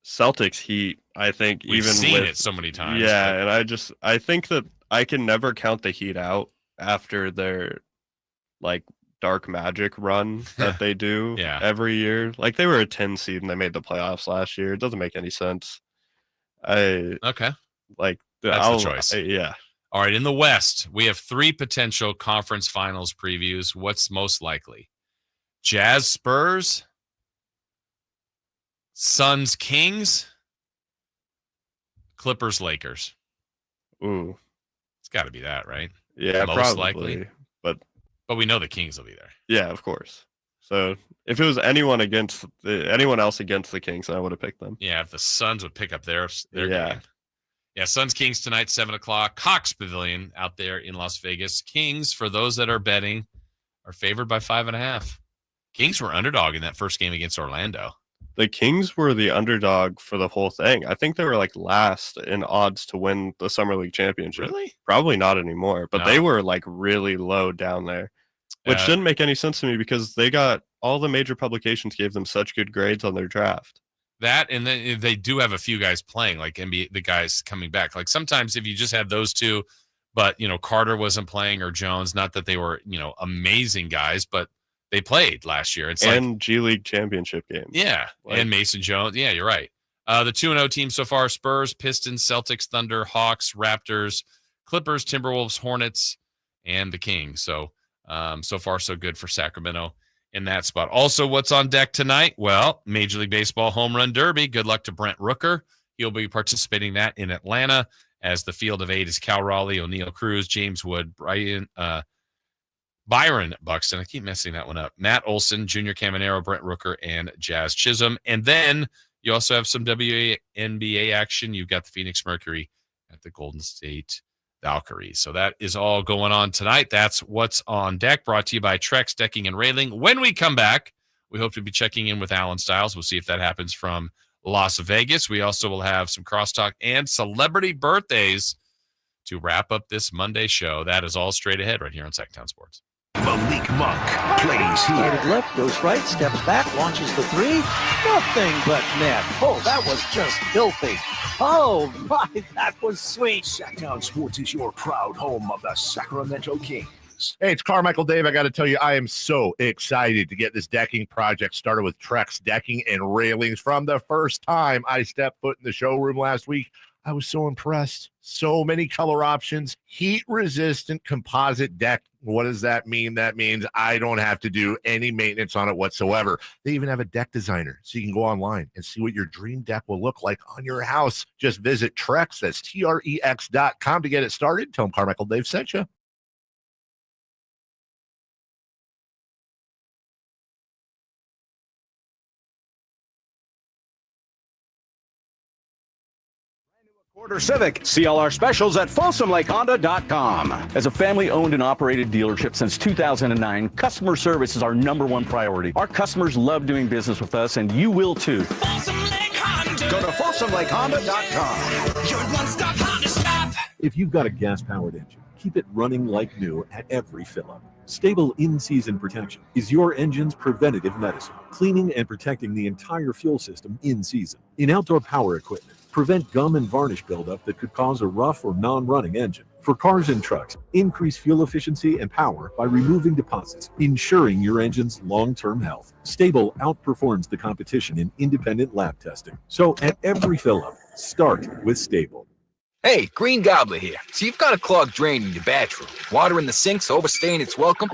Celtics Heat, I think. We've even seen with, it so many times. Yeah, and I think that I can never count the Heat out after their like dark magic run that they do every year. Like they were a 10 seed and they made the playoffs last year. It doesn't make any sense. Okay. Like that's the choice. Yeah. All right, in the West, we have 3 potential conference finals previews. What's most likely? Jazz Spurs, Suns Kings, Clippers Lakers. Ooh. It's got to be that, right? Yeah, most probably. likely. But we know the Kings will be there. Yeah, of course. So if it was anyone else against the Kings, I would have picked them. Yeah, if the Suns would pick up their game. Yeah, Suns Kings tonight, 7:00. Cox Pavilion out there in Las Vegas. Kings, for those that are betting, are favored by 5.5. Kings were underdog in that first game against Orlando. The Kings were the underdog for the whole thing. I think they were like last in odds to win the Summer League championship. Really? Probably not anymore, but No. they were like really low down there, which didn't make any sense to me because they got all the major publications gave them such good grades on their draft. That, and then they do have a few guys playing, like NBA, the guys coming back. Like sometimes if you just had those two, but Carter wasn't playing or Jones, not that they were amazing guys, but they played last year. It's and G League championship game. Yeah, and Mason Jones. Yeah, you're right. The 2-0 teams so far: Spurs, Pistons, Celtics, Thunder, Hawks, Raptors, Clippers, Timberwolves, Hornets, and the Kings. So, so far so good for Sacramento in that spot. Also, what's on deck tonight? Well, Major League Baseball Home Run Derby. Good luck to Brent Rooker. He'll be participating in that in Atlanta, as the field of 8 is Cal Raleigh, O'Neill Cruz, James Wood, Byron Buxton. I keep messing that one up. Matt Olson, Junior Caminero, Brent Rooker, and Jazz Chisholm. And then you also have some WNBA action. You've got the Phoenix Mercury at the Golden State Valkyries. So that is all going on tonight. That's what's on deck, brought to you by Trex Decking and Railing. When we come back, we hope to be checking in with Alan Stiles. We'll see if that happens from Las Vegas. We also will have some crosstalk and celebrity birthdays to wrap up this Monday show. That is all straight ahead right here on Sacktown Sports. Malik Monk plays here. Started left, goes right, steps back, launches the 3. Nothing but net. Oh, that was just filthy. Oh, my, that was sweet. Sacktown Sports is your proud home of the Sacramento Kings. Hey, it's Carmichael Dave. I got to tell you, I am so excited to get this decking project started with Trex Decking and Railings. From the first time I stepped foot in the showroom last week, I was so impressed. So many color options, heat-resistant composite deck. What does that mean? That means I don't have to do any maintenance on it whatsoever. They even have a deck designer, so you can go online and see what your dream deck will look like on your house. Just visit Trex, that's TREX.com to get it started. Tell them Carmichael Dave sent you. Porter Civic. See all our specials at FolsomLakeHonda.com. As a family-owned and operated dealership since 2009, customer service is our #1 priority. Our customers love doing business with us, and you will too. Go to FolsomLakeHonda.com. Your one-stop Honda shop. If you've got a gas-powered engine, keep it running like new at every fill-up. Stable in-season protection is your engine's preventative medicine, cleaning and protecting the entire fuel system in season. In outdoor power equipment, prevent gum and varnish buildup that could cause a rough or non-running engine. For cars and trucks, increase fuel efficiency and power by removing deposits, ensuring your engine's long-term health. Stable outperforms the competition in independent lab testing. So at every fill-up, start with Stable. Hey, Green Gobbler here. So you've got a clogged drain in your bathroom. Water in the sink's overstaying its welcome.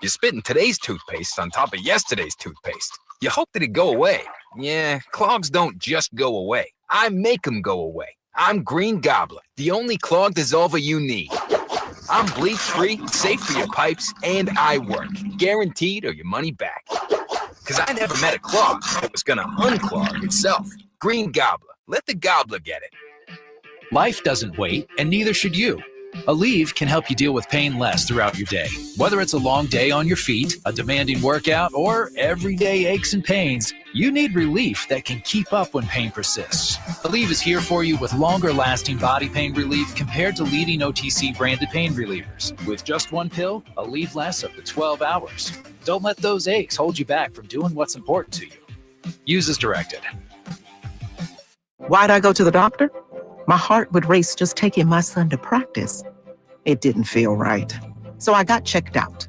You're spitting today's toothpaste on top of yesterday's toothpaste. You hope that it go away. Yeah, clogs don't just go away. I make them go away. I'm Green Gobbler, the only clog dissolver you need. I'm bleach-free, safe for your pipes, and I work. Guaranteed or your money back. Because I never met a clog that was going to unclog itself. Green Gobbler. Let the gobbler get it. Life doesn't wait, and neither should you. Aleve can help you deal with pain less throughout your day. Whether it's a long day on your feet, a demanding workout, or everyday aches and pains, you need relief that can keep up when pain persists. Aleve is here for you with longer-lasting body pain relief compared to leading OTC branded pain relievers. With just one pill, Aleve lasts up to 12 hours. Don't let those aches hold you back from doing what's important to you. Use as directed. Why'd I go to the doctor? My heart would race just taking my son to practice. It didn't feel right. So I got checked out.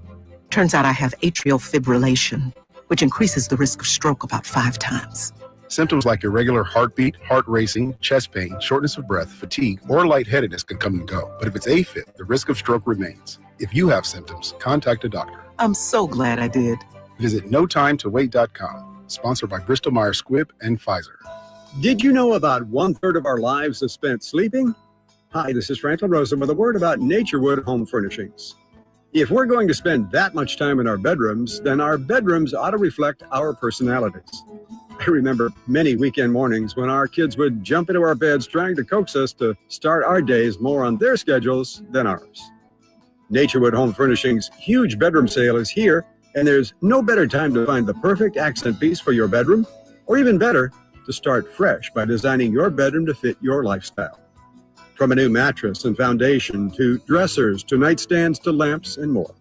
Turns out I have atrial fibrillation, which increases the risk of stroke about 5 times. Symptoms like irregular heartbeat, heart racing, chest pain, shortness of breath, fatigue, or lightheadedness can come and go. But if it's AFib, the risk of stroke remains. If you have symptoms, contact a doctor. I'm so glad I did. Visit notimetowait.com. Sponsored by Bristol Myers Squibb and Pfizer. Did you know about 1/3 of our lives is spent sleeping? Hi, this is Franklin Rosen with a word about Naturewood Home Furnishings. If we're going to spend that much time in our bedrooms, then our bedrooms ought to reflect our personalities. I remember many weekend mornings when our kids would jump into our beds trying to coax us to start our days more on their schedules than ours. Naturewood Home Furnishings' huge bedroom sale is here, and there's no better time to find the perfect accent piece for your bedroom, or even better, to start fresh by designing your bedroom to fit your lifestyle. From a new mattress and foundation to dressers to nightstands to lamps and more.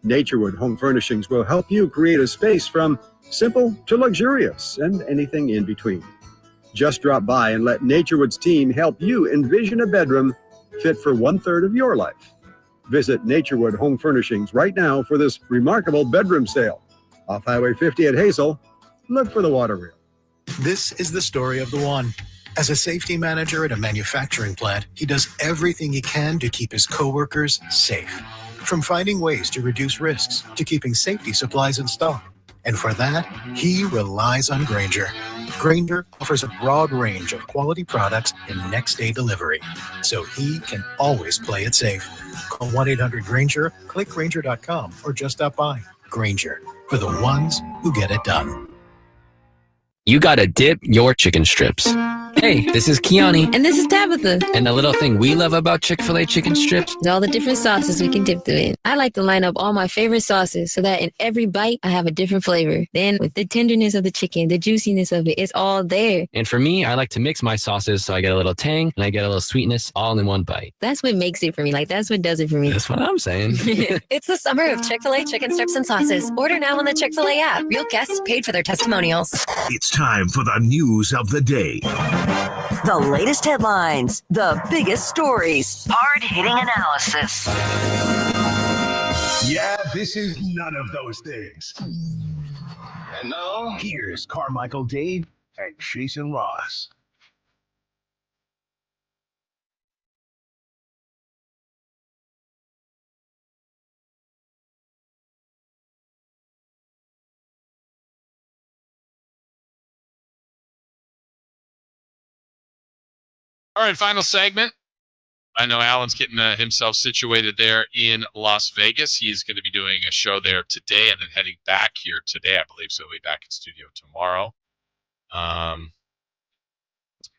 Naturewood Home Furnishings will help you create a space from simple to luxurious and anything in between. Just drop by and let Naturewood's team help you envision a bedroom fit for 1/3 of your life. Visit Naturewood Home Furnishings right now for this remarkable bedroom sale. Off Highway 50 at Hazel, look for the water reel. This is the story of the one. As a safety manager at a manufacturing plant, he does everything he can to keep his coworkers safe. From finding ways to reduce risks to keeping safety supplies in stock. And for that, he relies on Grainger. Grainger offers a broad range of quality products and next-day delivery, so he can always play it safe. Call 1-800-GRAINGER, click Grainger.com, or just stop by. Grainger, for the ones who get it done. You gotta dip your chicken strips. Hey, this is Kiani. And this is Tabitha. And the little thing we love about Chick-fil-A chicken strips is all the different sauces we can dip them in. I like to line up all my favorite sauces so that in every bite, I have a different flavor. Then with the tenderness of the chicken, the juiciness of it, it's all there. And for me, I like to mix my sauces so I get a little tang and I get a little sweetness all in one bite. That's what makes it for me. Like, that's what does it for me. That's what I'm saying. It's the summer of Chick-fil-A chicken strips and sauces. Order now on the Chick-fil-A app. Real guests paid for their testimonials. It's time for the news of the day. The latest headlines, the biggest stories, hard-hitting analysis. Yeah, this is none of those things. And now, here's Carmichael Dave and Jason Ross. All right, final segment. I know Alan's getting himself situated there in Las Vegas. He's going to be doing a show there today and then heading back here today, I believe. So he'll be back in studio tomorrow.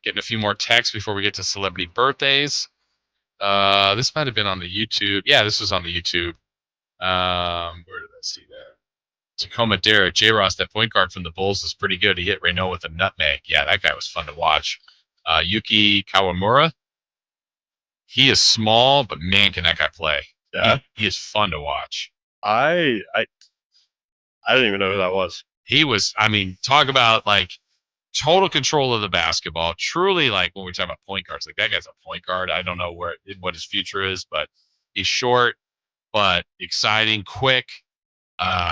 Getting a few more texts before we get to celebrity birthdays. This might have been on the YouTube. Yeah, this was on the YouTube. Where did I see that? Tacoma Derek, J. Ross, that point guard from the Bulls is pretty good. He hit Reno with a nutmeg. Yeah, that guy was fun to watch. Yuki Kawamura. He is small, but man, can that guy play. Yeah. He is fun to watch. I didn't even know who that was. He was, I mean, talk about like total control of the basketball. Truly, like when we talk about point guards, like that guy's a point guard. I don't know what his future is, but he's short, but exciting, quick.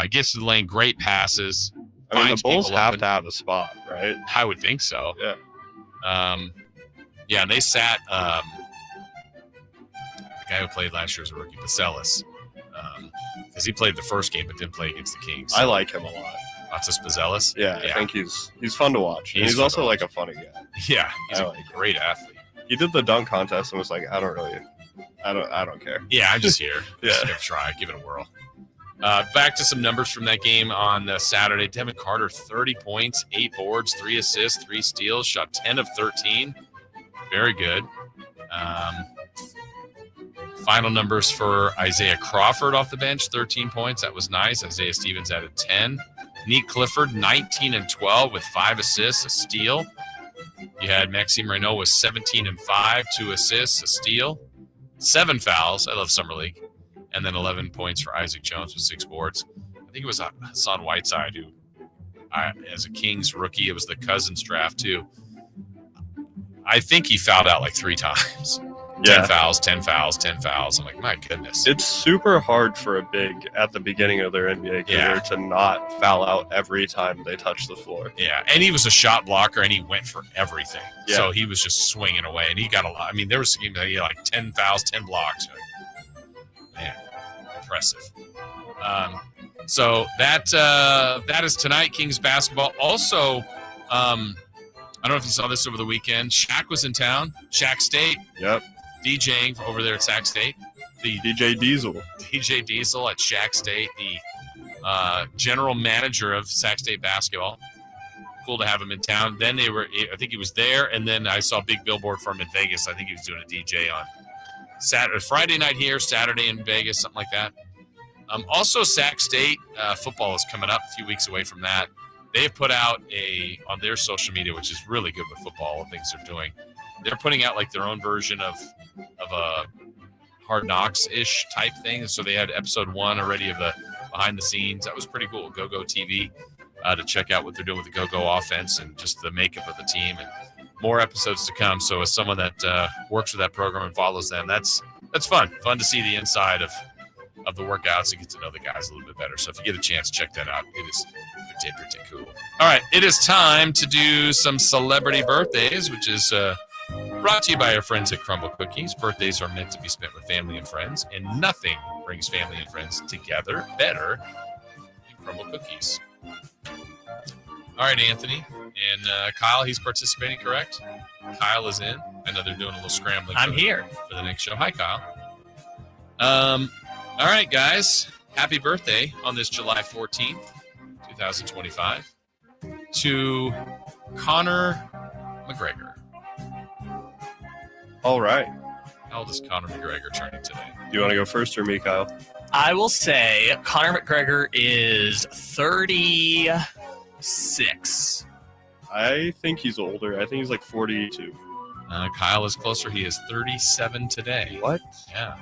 Gets to the lane, great passes. I mean, the Bulls have to have a spot, right? I would think so. Yeah. Yeah, they sat the guy who played last year as a rookie, Bacelis, because he played the first game but didn't play against the Kings. I like him a lot. Matas Bacelis? Yeah, I think he's fun to watch. He's also like a funny guy. Yeah, he's a great athlete. He did the dunk contest and was like, I don't care. Yeah, I'm just here. Yeah. Just gonna try, give it a whirl. Back to some numbers from that game on Saturday. Devin Carter, 30 points, 8 boards, 3 assists, 3 steals, shot 10 of 13. Very good. Final numbers for Isaiah Crawford off the bench, 13 points. That was nice. Isaiah Stevens added 10. Neat Clifford, 19 and 12 with 5 assists, a steal. You had Maxime Renault with 17 and 5, 2 assists, a steal. 7 fouls. I love Summer League. And then 11 points for Isaac Jones with 6 boards. I think it was Hassan Whiteside who, as a Kings rookie, it was the Cousins draft too. I think he fouled out like 3 times. 10 fouls, 10 fouls, 10 fouls. I'm like, my goodness. It's super hard for a big at the beginning of their NBA career to not foul out every time they touch the floor. Yeah, and he was a shot blocker, and he went for everything. Yeah. So he was just swinging away, and he got a lot. I mean, there was games that he had like 10 fouls, 10 blocks. Man, impressive. So that is tonight, Kings basketball. Also, I don't know if you saw this over the weekend. Shaq was in town. Shaq State. Yep. DJing over there at Sac State. The DJ Diesel at Shaq State, the general manager of Sac State basketball. Cool to have him in town. Then I think he was there, and then I saw a big billboard for him in Vegas. I think he was doing a DJ on Friday night here, Saturday in Vegas, something like that. Also, Sac State football is coming up, a few weeks away from that. They have put out on their social media, which is really good with football, the things they're doing. They're putting out like their own version of a Hard Knocks-ish type thing. So they had episode 1 already of the behind the scenes. That was pretty cool. Go TV to check out what they're doing with the Go offense and just the makeup of the team, and more episodes to come. So as someone that works with that program and follows them, that's fun to see the inside of the workouts and get to know the guys a little bit better. So if you get a chance, check that out. It is pretty cool. All right, it is time to do some celebrity birthdays, which is brought to you by our friends at Crumble Cookies. Birthdays are meant to be spent with family and friends, and nothing brings family and friends together better than Crumble Cookies. All right, Anthony. And Kyle, he's participating, correct? Kyle is in. I know they're doing a little scrambling. I'm here for the next show. Hi, Kyle. All right, guys. Happy birthday on this July 14th, 2025, to Conor McGregor. All right. How old is Conor McGregor turning today? Do you want to go first or me, Kyle? I will say Conor McGregor is 36. I think he's older. I think he's like 42. Kyle is closer. He is 37 today. What? Yeah.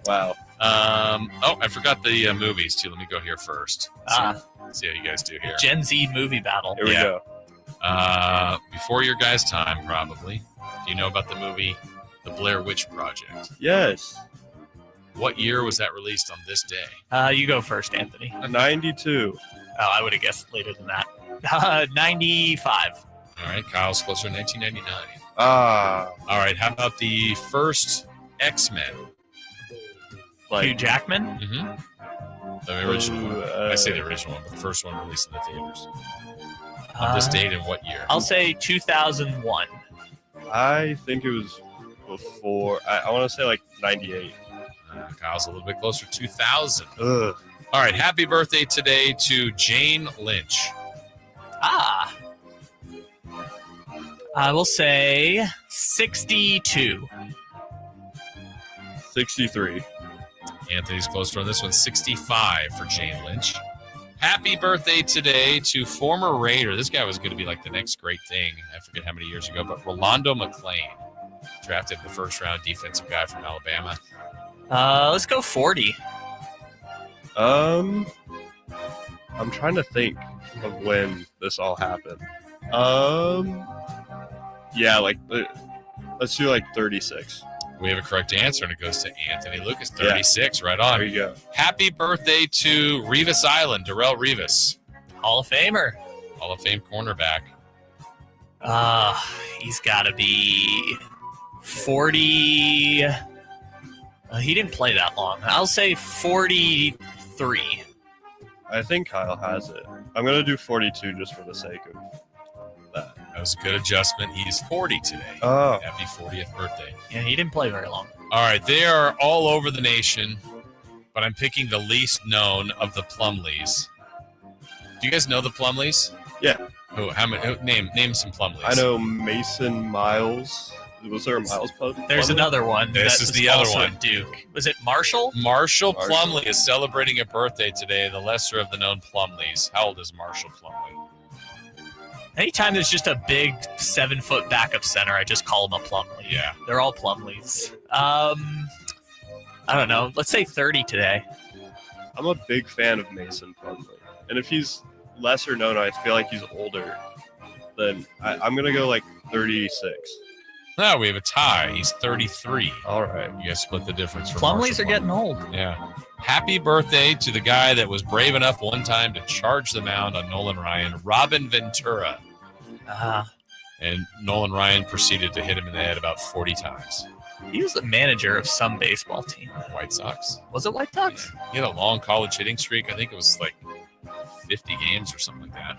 Wow. I forgot the movies, too. Let me go here first. See how you guys do here. Gen Z movie battle. Here we go. Before your guys' time, probably. Do you know about the movie The Blair Witch Project? Yes. What year was that released on this day? You go first, Anthony. 92. Oh, I would have guessed later than that. 95. All right, Kyle's closer, 1999. All right, how about the first X-Men? Hugh Jackman? Mm-hmm. The original one. I say the original one, but the first one released in the theaters. On this date and what year? I'll say 2001. I think it was before. I want to say like 98. Kyle's a little bit closer, 2000. Ugh. All right, happy birthday today to Jane Lynch. I will say 62. 63. Anthony's closer on this one, 65 for Jane Lynch. Happy birthday today to former Raider. This guy was going to be like the next great thing. I forget how many years ago, but Rolando McClain, drafted in the first round, defensive guy from Alabama. Let's go 40. I'm trying to think of when this all happened. Yeah, like let's do like 36. We have a correct answer, and it goes to Anthony Lucas, 36. Yeah. Right on. There you go. Happy birthday to Revis Island, Darrell Revis. Hall of Famer. Hall of Fame cornerback. He's got to be 40. He didn't play that long. I'll say 43. I think Kyle has it. I'm going to do 42 just for the sake of that. That was a good adjustment. He's 40 today. Oh. Happy 40th birthday. Yeah, he didn't play very long. All right, they are all over the nation, but I'm picking the least known of the Plumleys. Do you guys know the Plumleys? Yeah. Who? How many? Name some Plumleys. I know Mason Miles Was there a Miles There's another one. This is the other one. Duke. Was it Marshall? Marshall Plumlee is celebrating a birthday today, the lesser of the known Plumlees. How old is Marshall Plumlee? Anytime there's just a big 7-foot backup center, I just call them a Plumlee. Yeah. They're all Plumlees. I don't know. Let's say 30 today. I'm a big fan of Mason Plumlee. And if he's lesser known, I feel like he's older. Then I'm going to go like 36. No, we have a tie. He's 33. All right. You guys split the difference. Plumlees are getting old. Yeah. Happy birthday to the guy that was brave enough one time to charge the mound on Nolan Ryan, Robin Ventura. And Nolan Ryan proceeded to hit him in the head about 40 times. He was the manager of some baseball team. White Sox. Was it White Sox? Yeah. He had a long college hitting streak. I think it was like 50 games or something like that.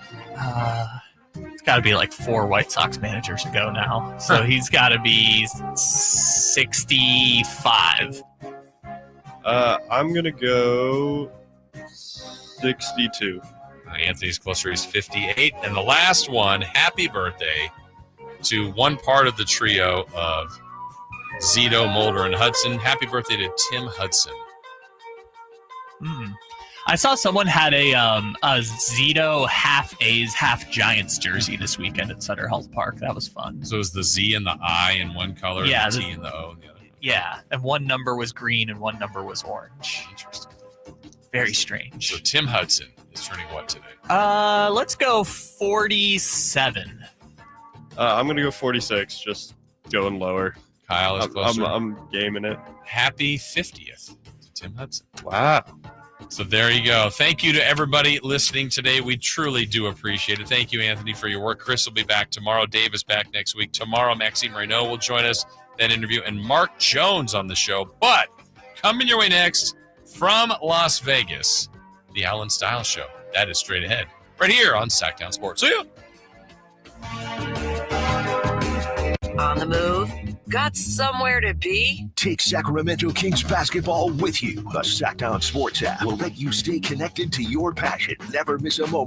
It's got to be like 4 White Sox managers ago now. So he's got to be 65. I'm going to go 62. Anthony's closer. He's 58. And the last one, happy birthday to one part of the trio of Zito, Mulder, and Hudson. Happy birthday to Tim Hudson. I saw someone had a Zito half A's, half Giants jersey this weekend at Sutter Health Park. That was fun. So it was the Z and the I in one color, yeah, the T and the O in the other. Yeah, and one number was green and one number was orange. Interesting. Very strange. So Tim Hudson is turning what today? Let's go 47. I'm going to go 46, just going lower. Kyle is closer. I'm gaming it. Happy 50th to Tim Hudson. Wow. So there you go. Thank you to everybody listening today. We truly do appreciate it. Thank you, Anthony, for your work. Chris will be back tomorrow. Dave is back next week. Tomorrow, Maxime Renault will join us, that interview, and Mark Jones on the show. But coming your way next from Las Vegas, the Alan Stiles Show. That is straight ahead, right here on Sacktown Sports. See you. On the move? Got somewhere to be? Take Sacramento Kings basketball with you. The Sacktown Sports app will let you stay connected to your passion. Never miss a moment.